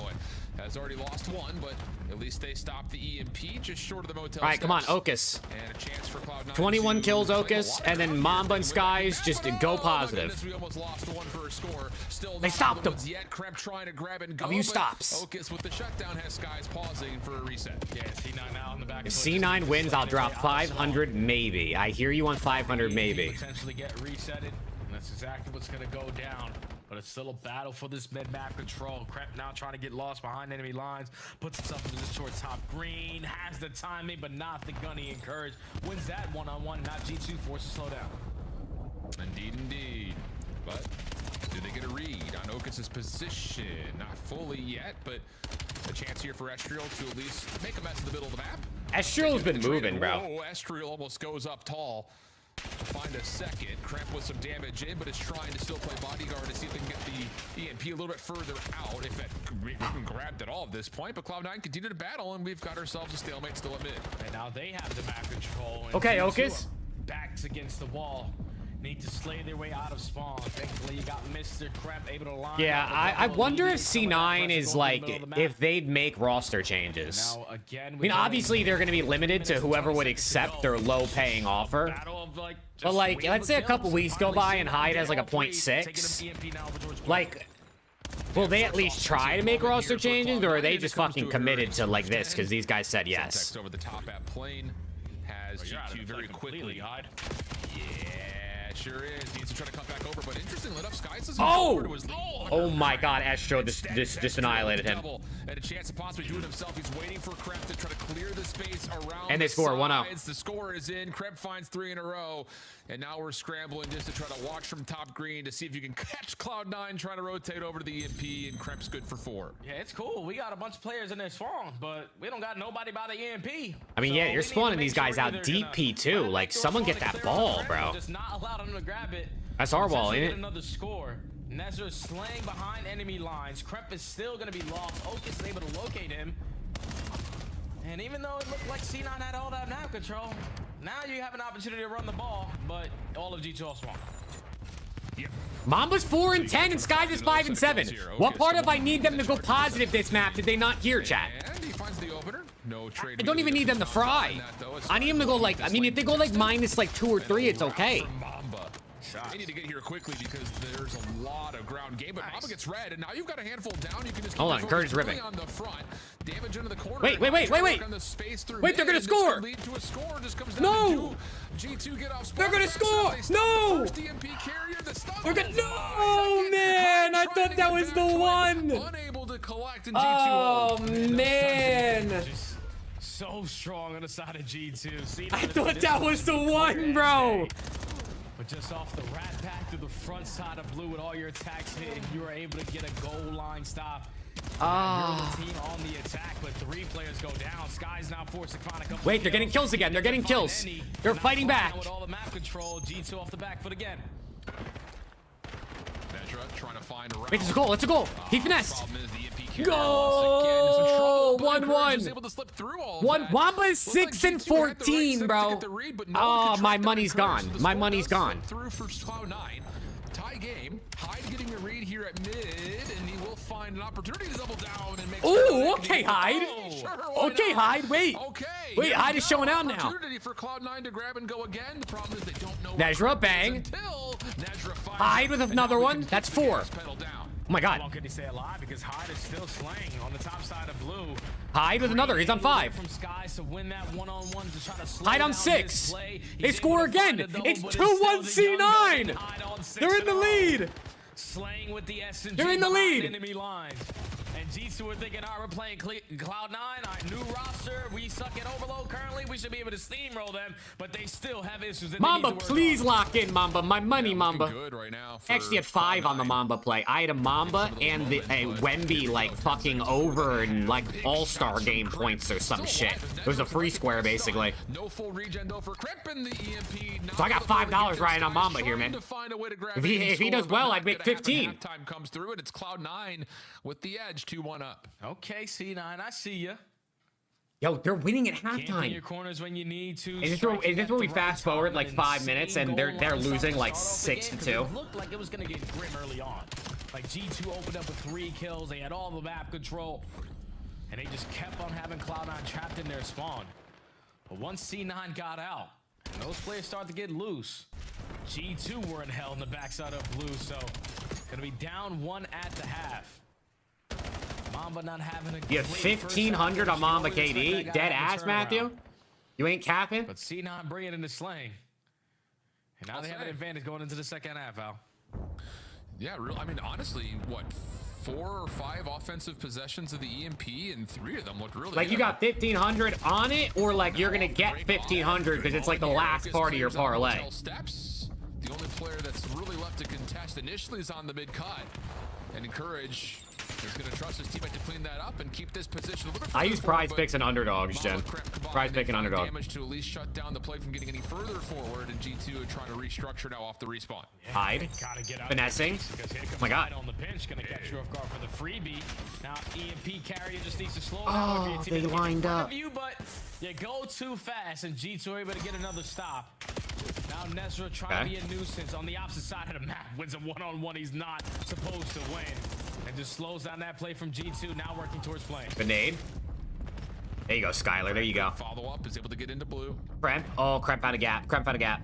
Has already lost 1, but at least they stopped the EMP just short of the motel. All right, come on, Okus. And a chance for Cloud9 21 kills, Okus, and then Mamba and Skies just go positive. We almost lost 1 for a score. Still they stopped him. Yet. Kremp trying to grab it and go. W stops. Okus with the shutdown has Skies pausing for a reset. Yeah, C9 now on the back. If C9 wins, I'll drop 500 maybe. I hear you on 500 maybe. Potentially get resetted, and that's exactly what's gonna go down. But it's still a battle for this mid-map control. Kremp now trying to get lost behind enemy lines. Puts himself into the short top green. Has the timing, but not the gunny and courage. Wins that one-on-one. Now G2 forced to slow down. Indeed, indeed. But do they get a read on Okus's position? Not fully yet, but a chance here for Estriel to at least make a mess in the middle of the map. Estriel's been moving, bro. Whoa, Estriel almost goes up tall. To find a second. Kremp with some damage in, but is trying to still play bodyguard to see if they can get the EMP a little bit further out, if that even grabbed at all at this point. But Cloud9 continue to battle, and we've got ourselves a stalemate still at mid. And now they have the map control. Okay, Okus. Backs against the wall. Need to slay their way out of spawn. Thankfully, you got Mr. Kremp able to line. Yeah, I wonder if C9 is like, if they'd make roster changes. Now, again, I mean, obviously they're going to be limited to whoever would accept their low-paying offer. But like, let's say a couple weeks go by and Hyde has like a .6. Like, will they at least try to make roster changes, or are they just fucking committed to like this because these guys said yes? Over the top at plane has G2 very quickly. Yeah, sure is. Needs to try to cut back over, but interestingly enough, Skies doesn't Oh my God, Astro just annihilated him. And a chance to possibly do it himself. He's waiting for Kremp to try to clear the space around. And they score 1-0. The score is in. Kremp finds 3 in a row, and now we're scrambling just to try to watch from top green to see if you can catch Cloud9 trying to rotate over to the EMP, and Kremp's good for 4. Yeah, it's cool. We got a bunch of players in their spawn, but we don't got nobody by the EMP. I mean, yeah, you're spawning these guys out deep P2. Like, someone get that ball, bro. Just not allowed them to grab it. That's our wall, ain't it? Another score. Nezra slaying behind enemy lines. Kremp is still going to be lost. Okus is able to locate him. And even though it looked like C9 had all that map control, now you have an opportunity to run the ball, but all of G2 off spawn. Yep. Mamba's 4 and 10 and Skies is 5 and 7. What part of I need them to go positive this map did they not hear, chat? And he finds the opener. No trade. I don't even need them to fry. I need them to go like, I mean, if they go like minus like 2 or 3, it's okay. They need to get here quickly because there's a lot of ground game, but Mamba gets red, and now you've got a handful down. You can just hold on, Curtis ripping on the front. Damage into the corner. Wait! Wait, they're gonna score! Lead to a score. Just comes down no! To G2 get off. They're gonna score! No! They're gonna. No, man! I thought that was the one. Unable to collect, and oh G2 man! so strong on the side of G2. See, I thought that was the one, bro. But just off the rat pack to the front side of blue with all your attacks hit, and you were able to get a goal line stop. You're the team on the attack, but 3 players go down. Sky's now forced to find a couple. Wait, they're getting kills again. They're getting kills. They're fighting back. With all the map control, G2 off the back foot again. Trying to find a Wait, it's a goal. It's a goal. He finessed. Goal! 1-1. Wamba is 6 and 14, bro. Oh, my money's gone. My money's gone. Through for Cloud9. Tie game. Hyde getting a read here at mid, and he will find an opportunity to double down and make. Ooh, okay, Hyde. Okay, Hyde. Wait. Wait, Hyde is showing out now. Opportunity for Cloud9 to grab and go again. The problem is they don't know. Nezra, bang. Hyde with another one. That's 4. Oh my God. How long can he stay alive? Because Hyde is still slaying on the top side of blue. Hyde with another. He's on 5. From Skies to win that one-on-one to try to slow Hyde on down 6. play. They score again. It's 2-1 C9. They're in the lead. Slaying with the S&G. They're in the lead. Enemy lines. And G2 are thinking, all right, we're playing Cloud9. All right, new roster. We suck at Overload currently. We should be able to steamroll them, but they still have issues. That Mamba, please lock in, Mamba. My money, Mamba. Good right now. Actually had 5 on the Mamba play. I had a Mamba and a Wemby like fucking over and like all-star game points or some shit. It was a free square basically. No full regen though for Crimp in the EMP. So I got $5 riding on Mamba here, man. If he does well, I'd make 15. Time comes through and it's Cloud9 with the edge, 2-1 up. Okay, C9, I see you. Yo, they're winning at Can't halftime. in your corners when you need to. Is this where we fast forward like 5 minutes and they're losing like 6-2? It looked like it was gonna get grim early on. Like G2 opened up with 3 kills. They had all the map control, and they just kept on having Cloud9 trapped in their spawn. But once C9 got out, and those players started to get loose, G2 were in hell in the backside of blue. So gonna be down 1 at the half. Mamba not having a You have 1,500 on Mamba KD? Dead ass, Matthew? You ain't capping? But C9 bring it into slaying. And now they have an advantage going into the second half, Al. Yeah, I mean, honestly, what, 4 or 5 offensive possessions of the EMP, and 3 of them looked really Like good. you got 1,500 on it, or like you're gonna get 1,500 because it's like the last part of your parlay. Steps. The only player that's really left to contest initially is on the mid cut. And Encourage is going to trust his teammate to clean that up and keep this position a little bit I use further prize forward, picks and underdogs, Jen. Prize pick and underdog. Damage to at least shut down the play from getting any further forward, and G2 are trying to restructure now off the respawn. Hyde. Finessing. Oh my God. On the pinch, gonna catch you off guard for the freebie. Now EMP carrier just needs to slow Oh, down. they lined up. But you go too fast, and G2 are able to get another stop. Now Nezra trying to be a nuisance on the opposite side of the map. Wins a one-on-one he's not supposed to win. And just slows down that play from G2, now working towards playing. Grenade. There you go, Skylar. There you go. Follow up is able to get into blue. Cremp. Oh, Cremp out of gap. Cremp out of gap.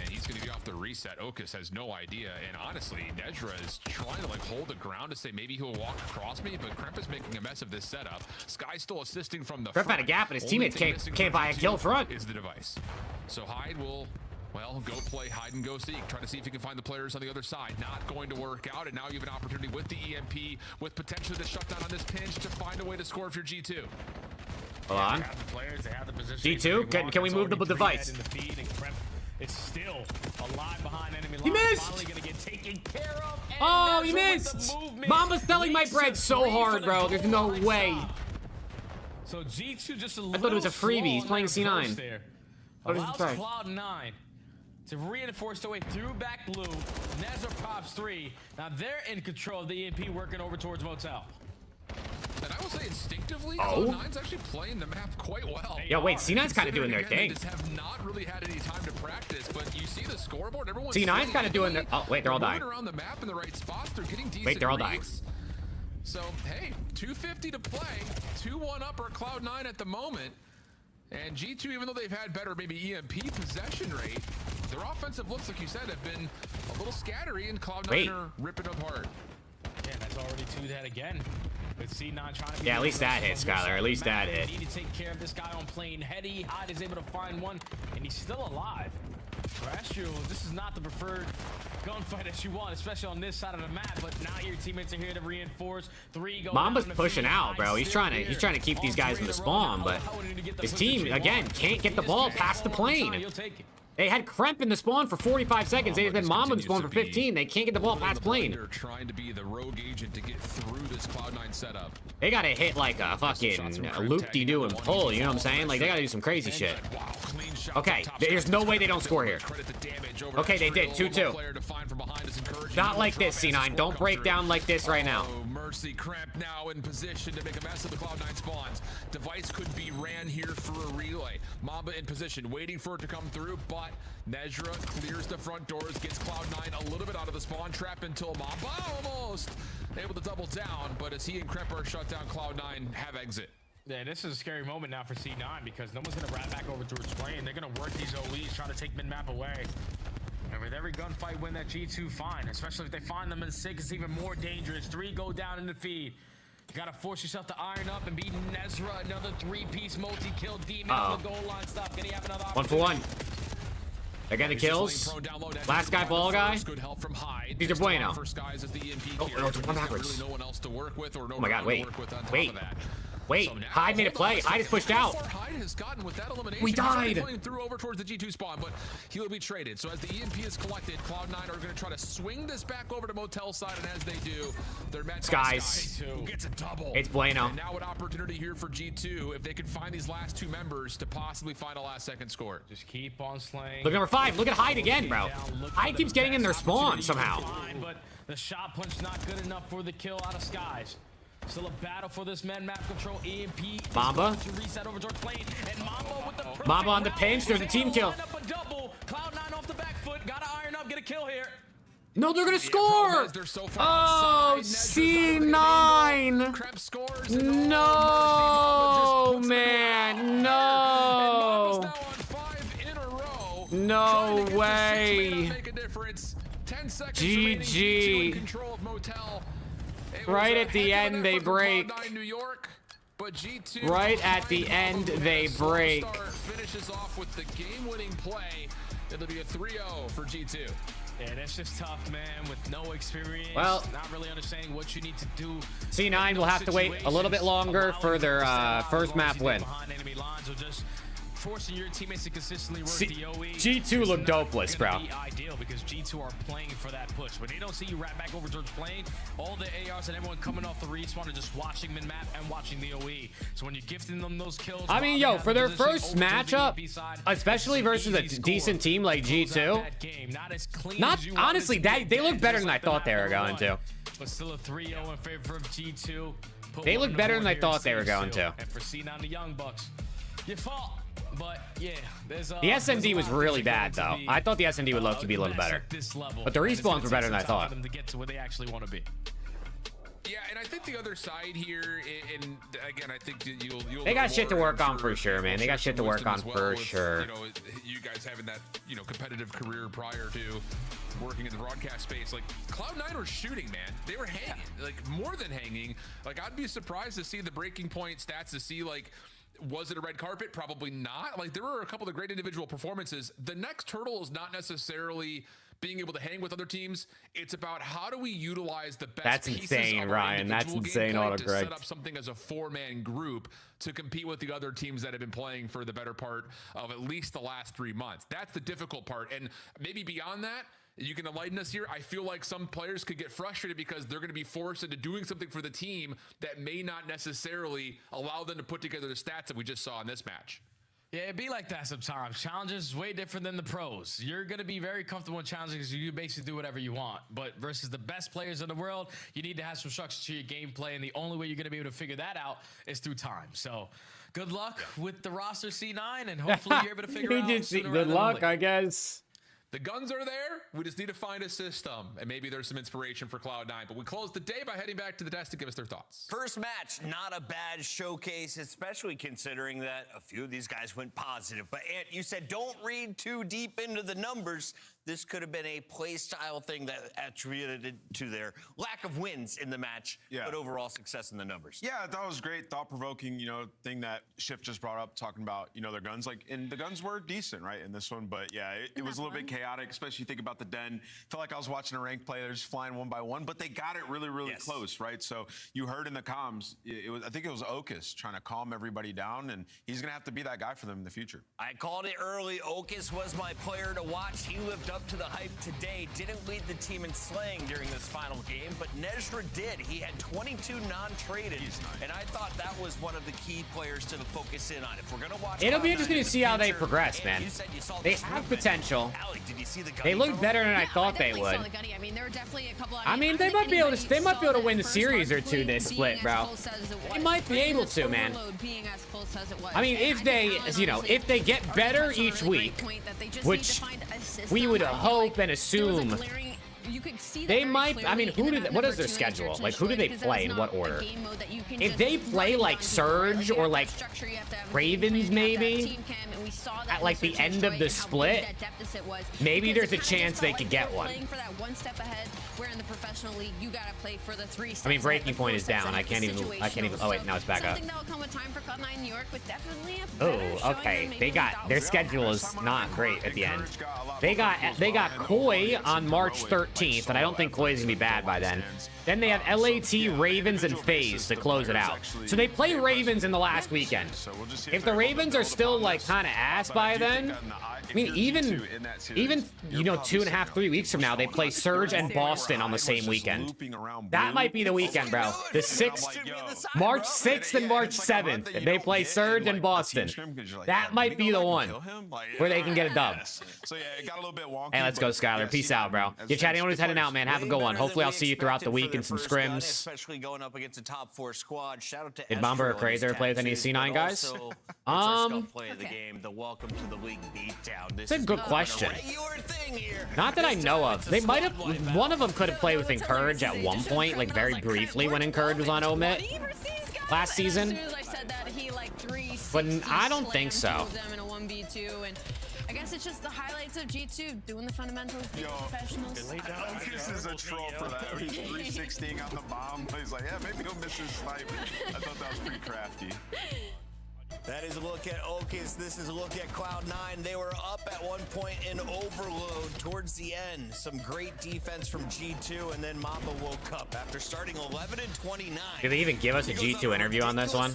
And he's going to get off the reset. Okus has no idea. And honestly, Nezra is trying to like hold the ground to say maybe he'll walk across me, but Cremp is making a mess of this setup. Sky's still assisting from the Cremp out of gap, and his teammates can't buy a kill front. Is the device. So Hyde will, well, go play hide and go seek. Try to see if he can find the players on the other side. Not going to work out. And now you have an opportunity with the EMP, with potentially the shutdown on this pinch to find a way to score if you're G2. Hold on. G2, can we move the device? It's still alive behind enemy line. He missed! Finally gonna get taken care of. Oh, he missed! Mamba's selling my bread so hard, bro. There's no way. So G2 just a I thought it was a freebie. He's playing C9. There. What is Allows he trying? Cloud9 to reinforce their way through back blue. Nezra pops 3. Now they're in control of the EMP, working over towards Motel. And I will say instinctively, Cloud9's actually playing the map quite well. Yeah, wait, C9's kind of doing their thing. They just have not really had any time to practice, but you see the scoreboard. Everyone's C9's kind of doing their. Oh, wait, they're all dying. around the map in the right spots. They're getting decent Wait, they're all dying. reads. So, hey, 250 to play. 2-1 up or Cloud9 at the moment. And G2, even though they've had better maybe EMP possession rate, their offensive looks, like you said, have been a little scattery, and Cloud9 are ripping them hard. Yeah, that's already 2 that again. With C9 trying to be Yeah, at least that hit, Skylar. At least that hit. Need to take care of this guy on plane. Heady. Hyde is able to find one, and he's still alive. Terrestrial, this is not the preferred gunfight that you want, especially on this side of the map. But now your teammates are here to reinforce. 3 go. Mamba's pushing out, bro. He's trying to keep these guys in the spawn, but his team again can't get the ball past the plane. They had Kremp in the spawn for 45 seconds. They've been Mamba in the spawn for 15. They can't get the ball past plane. They're trying to be the rogue agent to get through this Cloud9 setup. They gotta hit like a fucking loop-de-doo and pull, you know what I'm saying? Like, they gotta do some crazy shit. Okay, there's no way they don't score here. Okay, they did. 2-2. Not like this, C9. Don't break down like this right now. Mercy Kremp now in position to make a mess of the Cloud9 spawns. Device could be ran here for a relay. Mamba in position, waiting for it to come through, but Nezra clears the front doors, gets Cloud9 a little bit out of the spawn trap until Mamba almost able to double down, but as he and Kremp are shut down, Cloud9 have exit. Yeah, this is a scary moment now for C9 because no one's going to wrap back over towards plane. They're going to work these OEs, trying to take mid-map away. And with every gunfight win that G2 find, especially if they find them in 6, it's even more dangerous. 3 go down in the feed. You gotta force yourself to iron up and beat Nezra, another 3-piece multi-kill demon on the goal line. Stop. Can he have another 1 for 1. They're getting kills. Last guy, ball guy. These are bueno. Oh, one backwards. Oh my god, wait. Wait, Hyde made a play. Hyde is pushed out. We died. Through over towards the G2 spawn, but he'll be traded. So as the EMP is collected, Cloud9 are going to try to swing this back over to Motel side, and as they do, they're met Skies. Who gets a double. It's bueno. And now an opportunity here for G2 if they can find these last 2 members to possibly find a last-second score. Just keep on slaying. Look at number 5. Look at Hyde again, bro. Hyde keeps getting in their spawn somehow. But the shot punch not good enough for the kill out of Skies. Still a battle for this map control. EMP Mamba. to reset over towards plane, and Mamba with the Mamba on the pinch. There's a team kill. Up a double. Cloud9 off the back foot. Gotta iron up. Get a kill here. No, they're gonna score. Oh, C9. No, man. No. No way. GG. Right at the end, they break. Right at the end, they break. Finishes off with the game-winning play. It'll be a 3-0 for G2. Yeah, that's just tough, man, with no experience. Well, not really understanding what you need to do. C9 will have to wait a little bit longer for their first map win. Forcing your teammates to consistently work the OE. G2 look dopeless, bro. Ideal because G2 are playing for that push. When they don't see you wrap back over towards plane, all the ARs and everyone coming off the respawn are just watching mid-map and watching the OE. So when you're gifting them those kills, I mean, yo, for their first matchup, especially versus a decent team like G2, not honestly, they look better than I thought they were going to. But still a 3-0 in favor of G2. They look better than I thought they were going to. And for C9 the Young Bucks, you fought. But yeah, there's the SMD was really bad though. I thought the SMD would look to be a little better, but the respawns were better than I thought. To get to where they actually want to be. Yeah, and I think the other side here, and again, I think you'll they got shit to work on for sure, man. They got shit to work on for sure. You know, you guys having that competitive career prior to working in the broadcast space, like Cloud9 were shooting, man. They were hanging, like more than hanging. Like I'd be surprised to see the breaking point stats to see like. Was it a red carpet? Probably not. Like there were a couple of great individual performances. The next hurdle is not necessarily being able to hang with other teams. It's about how do we utilize the best pieces of Ryan. That's insane, to set up something as a 4-man group to compete with the other teams that have been playing for the better part of at least the last 3 months. That's the difficult part. And maybe beyond that, you can enlighten us here. I feel like some players could get frustrated because they're going to be forced into doing something for the team that may not necessarily allow them to put together the stats that we just saw in this match. Yeah, it'd be like that sometimes. Challenges is way different than the pros. You're going to be very comfortable in challenges because you basically do whatever you want. But versus the best players in the world, you need to have some structure to your gameplay. And the only way you're going to be able to figure that out is through time. So good luck with the roster C9. And hopefully you're able to figure out good luck, I guess. The guns are there. We just need to find a system, and maybe there's some inspiration for Cloud9. But we close the day by heading back to the desk to give us their thoughts. First match, not a bad showcase, especially considering that a few of these guys went positive. But Ant, you said don't read too deep into the numbers. this could have been a play style thing that attributed to their lack of wins in the match, but overall success in the numbers. Yeah, that was great, thought-provoking, thing that Shift just brought up, talking about, their guns. And the guns were decent, right, in this one. But yeah, it was a little bit chaotic, especially think about the den. Felt like I was watching a ranked player just flying one by one, but they got it really, really close, right? So you heard in the comms, I think it was Okus trying to calm everybody down, and he's gonna have to be that guy for them in the future. I called it early. Okus was my player to watch. He lived up to the hype today. Didn't lead the team in slaying during this final game, but Nezra did. He had 22 non-traded, and I thought that was one of the key players to focus in on. If we're gonna watch, it'll be interesting to see how they progress, man. They have potential. They look better than I thought they would. I mean, there were definitely a couple. I mean, they might be able to win the series or two this split, bro. They might be able to, man. I mean, if they get better each week, which we would hope and assume. They might. I mean, what is their schedule? Like, who do they play in what order? If they play like Surge or like Ravens, maybe at like the end of the split, maybe there's a chance they could get one. I mean, breaking point is down. I can't even. Oh wait, now it's back up. Oh, okay. Their schedule is not great at the end. They got Koi on March 13th, and I don't think Koi's gonna be bad by then. Then they have LAT, Ravens, and FaZe to close it out. So they play Ravens in the last weekend. If the Ravens are still like kind of ass by then, I mean, even 2.5, 3 weeks from now, they play Surge and Boston on the same weekend. That might be the weekend, bro. The 6th, March 6th and March 7th, they play Surge and Boston. That might be the one where they can get a dub. Hey, let's go, Skylar. Peace out, bro. Yeah, Chad, anyone who's heading out, man, have a good one. Hopefully, I'll see you throughout the week in some scrims. Especially going up against a top 4 squad. Shout out to Did Mamba or Crazer play with any C9 guys? Play of the game, the welcome to the league beatdown. It's a good question. Not that I know of. They might have. One of them could have played with Encourage at one point, like very briefly when Encourage was on Omit last season. But I don't think so. I guess it's just the highlights of G2 doing the fundamentals, being professionals. Okus is a troll for that. He's 316 on the bomb. He's like, yeah, maybe he'll miss his snipe. I thought that was pretty crafty. That is a look at Okus. This is a look at Cloud9. They were up at one point in overload towards the end. Some great defense from G2, and then Mamba woke up after starting 11 and 29. Did they even give us a G2 interview on this one?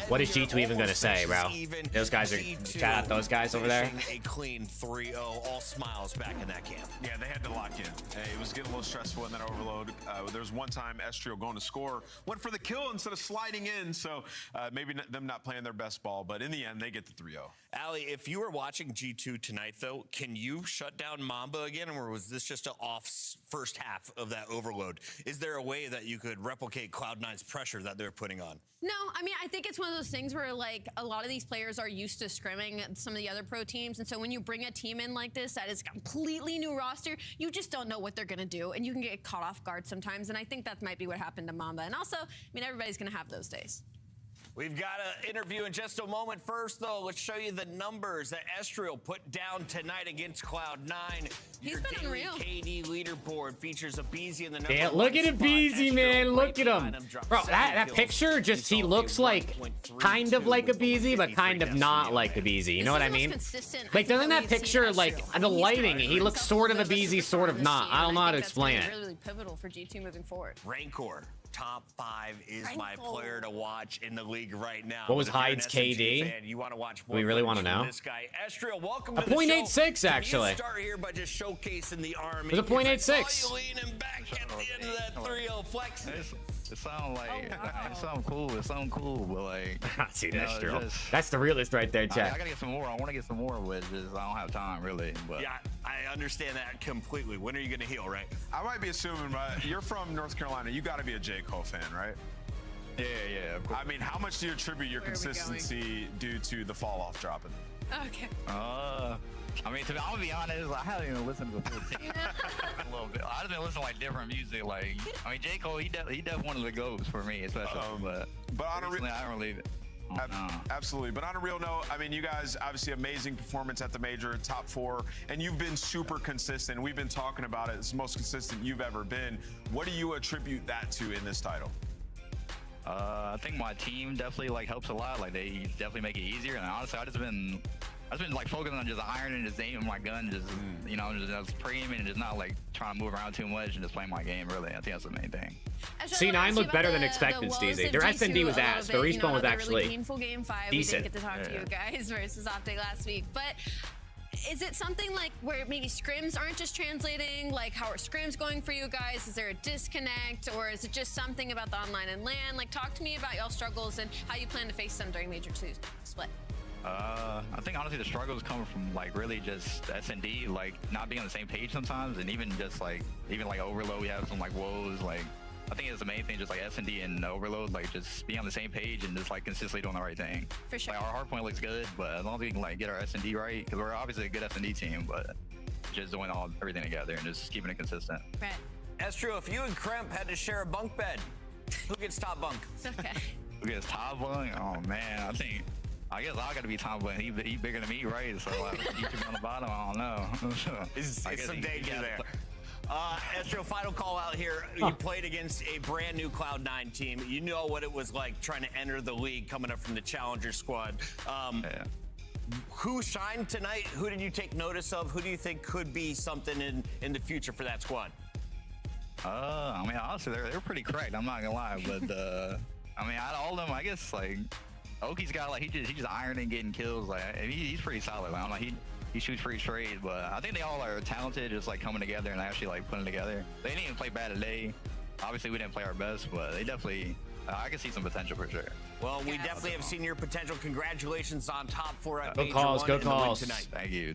What is G2 even going to say, bro? Those guys are, shout out those guys over there. A clean 3-0, all smiles back in that camp. Yeah, they had to lock in. It was getting a little stressful in that overload. There was one time Estrio going to score, went for the kill instead of sliding in, so maybe them not playing their best ball, but in the end, they get the 3-0. Ali, if you were watching G2 tonight, though, can you shut down Mamba again, or was this just an off first half of that overload? Is there a way that you could replicate Cloud9's pressure that they're putting on? No, I mean, I think it's one of those things where, like, a lot of these players are used to scrimming some of the other pro teams, and so when you bring a team in like this that is a completely new roster, you just don't know what they're going to do, and you can get caught off guard sometimes, and I think that might be what happened to Mamba. And also, I mean, everybody's going to have those days. We've got an interview in just a moment. First, though, let's show you the numbers that Estriel put down tonight against Cloud9. He's been unreal. KD leaderboard features Abizi in the number. Yeah, look at Abizi, man. Look at him. Bro, that picture, just he looks like kind of like Abizi, but kind of not like Abizi. You know what I mean? Like, doesn't that picture, like, the lighting, he looks sort of Abizi, sort of not. I don't know how to explain it. Really pivotal for G2 moving forward. Rancor. Top 5 is my player to watch in the league right now. What was Hyde's KD? Fan, you want to watch we really want to know. This guy, Estriel, welcome to a .86 actually. You start here by just showcasing the army. It was a .86. Leaning back at the end of that 3-0 flex. It sounds like it sounds cool. It sounds cool, but like. See, that's true. That's the realist right there, Chad. I gotta get some more. I want to get some more wedges. I don't have time really. But yeah, I understand that completely. When are you gonna heal, right? I might be assuming, but you're from North Carolina. You got to be a J. Cole fan, right? Yeah, of course. I mean, how much do you attribute your consistency due to the fall off dropping? Okay. I mean, I'm gonna be honest, I haven't even listened to the full team a little bit. I've been listening to like different music. Like, I mean, J. Cole, he definitely one of the goats for me, especially. But on recently, I don't really. Absolutely. But on a real note, I mean, you guys obviously amazing performance at the major, top 4, and you've been super consistent. We've been talking about it. It's the most consistent you've ever been. What do you attribute that to in this title? I think my team definitely like helps a lot. Like they definitely make it easier. And honestly, I've just been like focusing on just ironing, just aiming my gun, just you know, just pre-aiming and just not like trying to move around too much and just playing my game. Really, I think that's the main thing. C9 looked better than expected, Steezy. Their SND was ass. The respawn was actually really painful game 5. decent. We didn't get to talk to you guys versus Optic last week, but is it something like where maybe scrims aren't just translating? Like, how are scrims going for you guys? Is there a disconnect, or is it just something about the online and LAN? Like, talk to me about y'all struggles and how you plan to face them during Major 2 split. I think honestly the struggles come from like really just SND, like not being on the same page sometimes, and even like Overload, we have some like woes. Like I think it's the main thing, just like SND and Overload, like just being on the same page and just like consistently doing the right thing. For sure. Like our hard point looks good, but as long as we can like get our SND right, because we're obviously a good SND team, but just doing everything together and just keeping it consistent. Right. That's true. If you and Kremp had to share a bunk bed, who gets top bunk? Okay. Who gets top bunk? Oh man, I guess I got to be top bunk. He bigger than me, right? So he should be on the bottom. I don't know. It's some danger there. Estro, final call out here. You played against a brand new Cloud9 team. You know what it was like trying to enter the league coming up from the Challenger squad. Who shined tonight? Who did you take notice of? Who do you think could be something in the future for that squad? I mean, honestly, they're pretty cracked. I'm not gonna lie, but I mean, out of all of them, I guess like Oki's got like he just ironing, getting kills. Like he's pretty solid. Like, I'm like he shoots pretty straight, but I think they all are talented, just like coming together and actually like putting together. They didn't even play bad today. Obviously, we didn't play our best, but they definitely. I can see some potential for sure. Well, we definitely have seen your potential. Congratulations on top 4 at Major 1 good calls tonight. Thank you.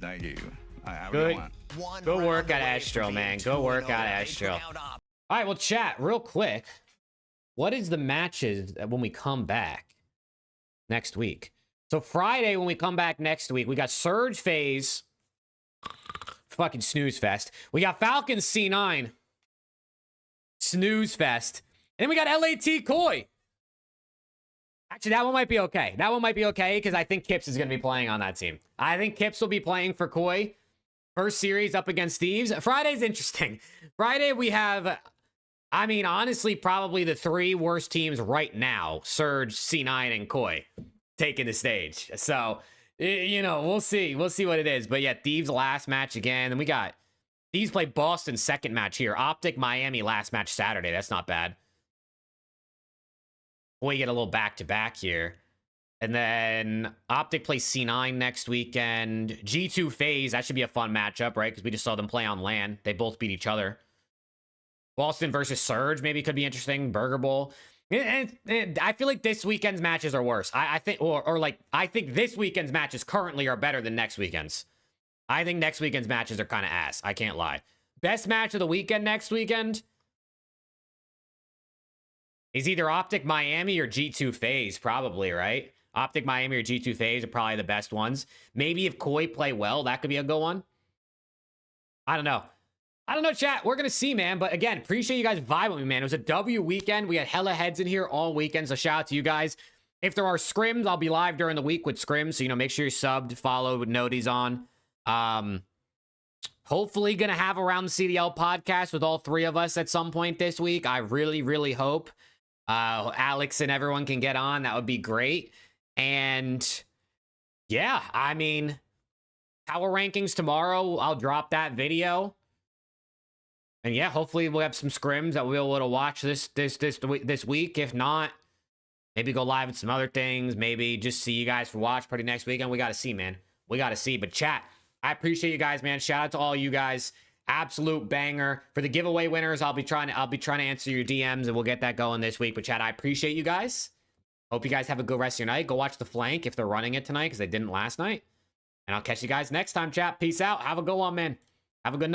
Good. Go work at Astro, man. Go work at Astro. All right, well, chat real quick. What is the matches when we come back next week? So Friday, when we come back next week, we got Surge FaZe. Fucking snooze fest. We got Falcons C9. Snooze fest. And then we got LAT Koi. Actually, that one might be okay. That one might be okay because I think Kips is going to be playing on that team. I think Kips will be playing for Koi. First series up against Thieves. Friday's interesting. Friday, we have, I mean, honestly, probably the 3 worst teams right now. Surge, C9, and Koi taking the stage. So, you know, we'll see. We'll see what it is. But yeah, Thieves last match again. Then we got Thieves play Boston second match here. Optic Miami last match Saturday. That's not bad. We get a little back-to-back here. And then Optic plays C9 next weekend. G2 FaZe, that should be a fun matchup, right? Because we just saw them play on LAN. They both beat each other. Boston versus Surge maybe could be interesting. Burger Bowl. And I feel like this weekend's matches are worse. I think, or like, I think this weekend's matches currently are better than next weekend's. I think next weekend's matches are kind of ass. I can't lie. Best match of the weekend next weekend is either Optic Miami or G2 FaZe, probably, right? Optic Miami or G2 FaZe are probably the best ones. Maybe if Koi play well, that could be a good one. I don't know. I don't know, chat. We're going to see, man. But again, appreciate you guys vibing with me, man. It was a W weekend. We had hella heads in here all weekend. So shout out to you guys. If there are scrims, I'll be live during the week with scrims. So, you know, make sure you're subbed, followed, with noties on. Hopefully going to have around the CDL podcast with all 3 of us at some point this week. I really, really hope Alex and everyone can get on. That would be great. And yeah, I mean, power rankings tomorrow. I'll drop that video. And yeah, hopefully we'll have some scrims that we'll be able to watch this week. If not, maybe go live with some other things. Maybe just see you guys for watch party next weekend. We got to see, man. We got to see. But chat, I appreciate you guys, man. Shout out to all you guys. Absolute banger. For the giveaway winners, I'll be trying to answer your DMs, and we'll get that going this week. But chat, I appreciate you guys. Hope you guys have a good rest of your night. Go watch The Flank if they're running it tonight, because they didn't last night. And I'll catch you guys next time, chat. Peace out. Have a good one, man. Have a good night.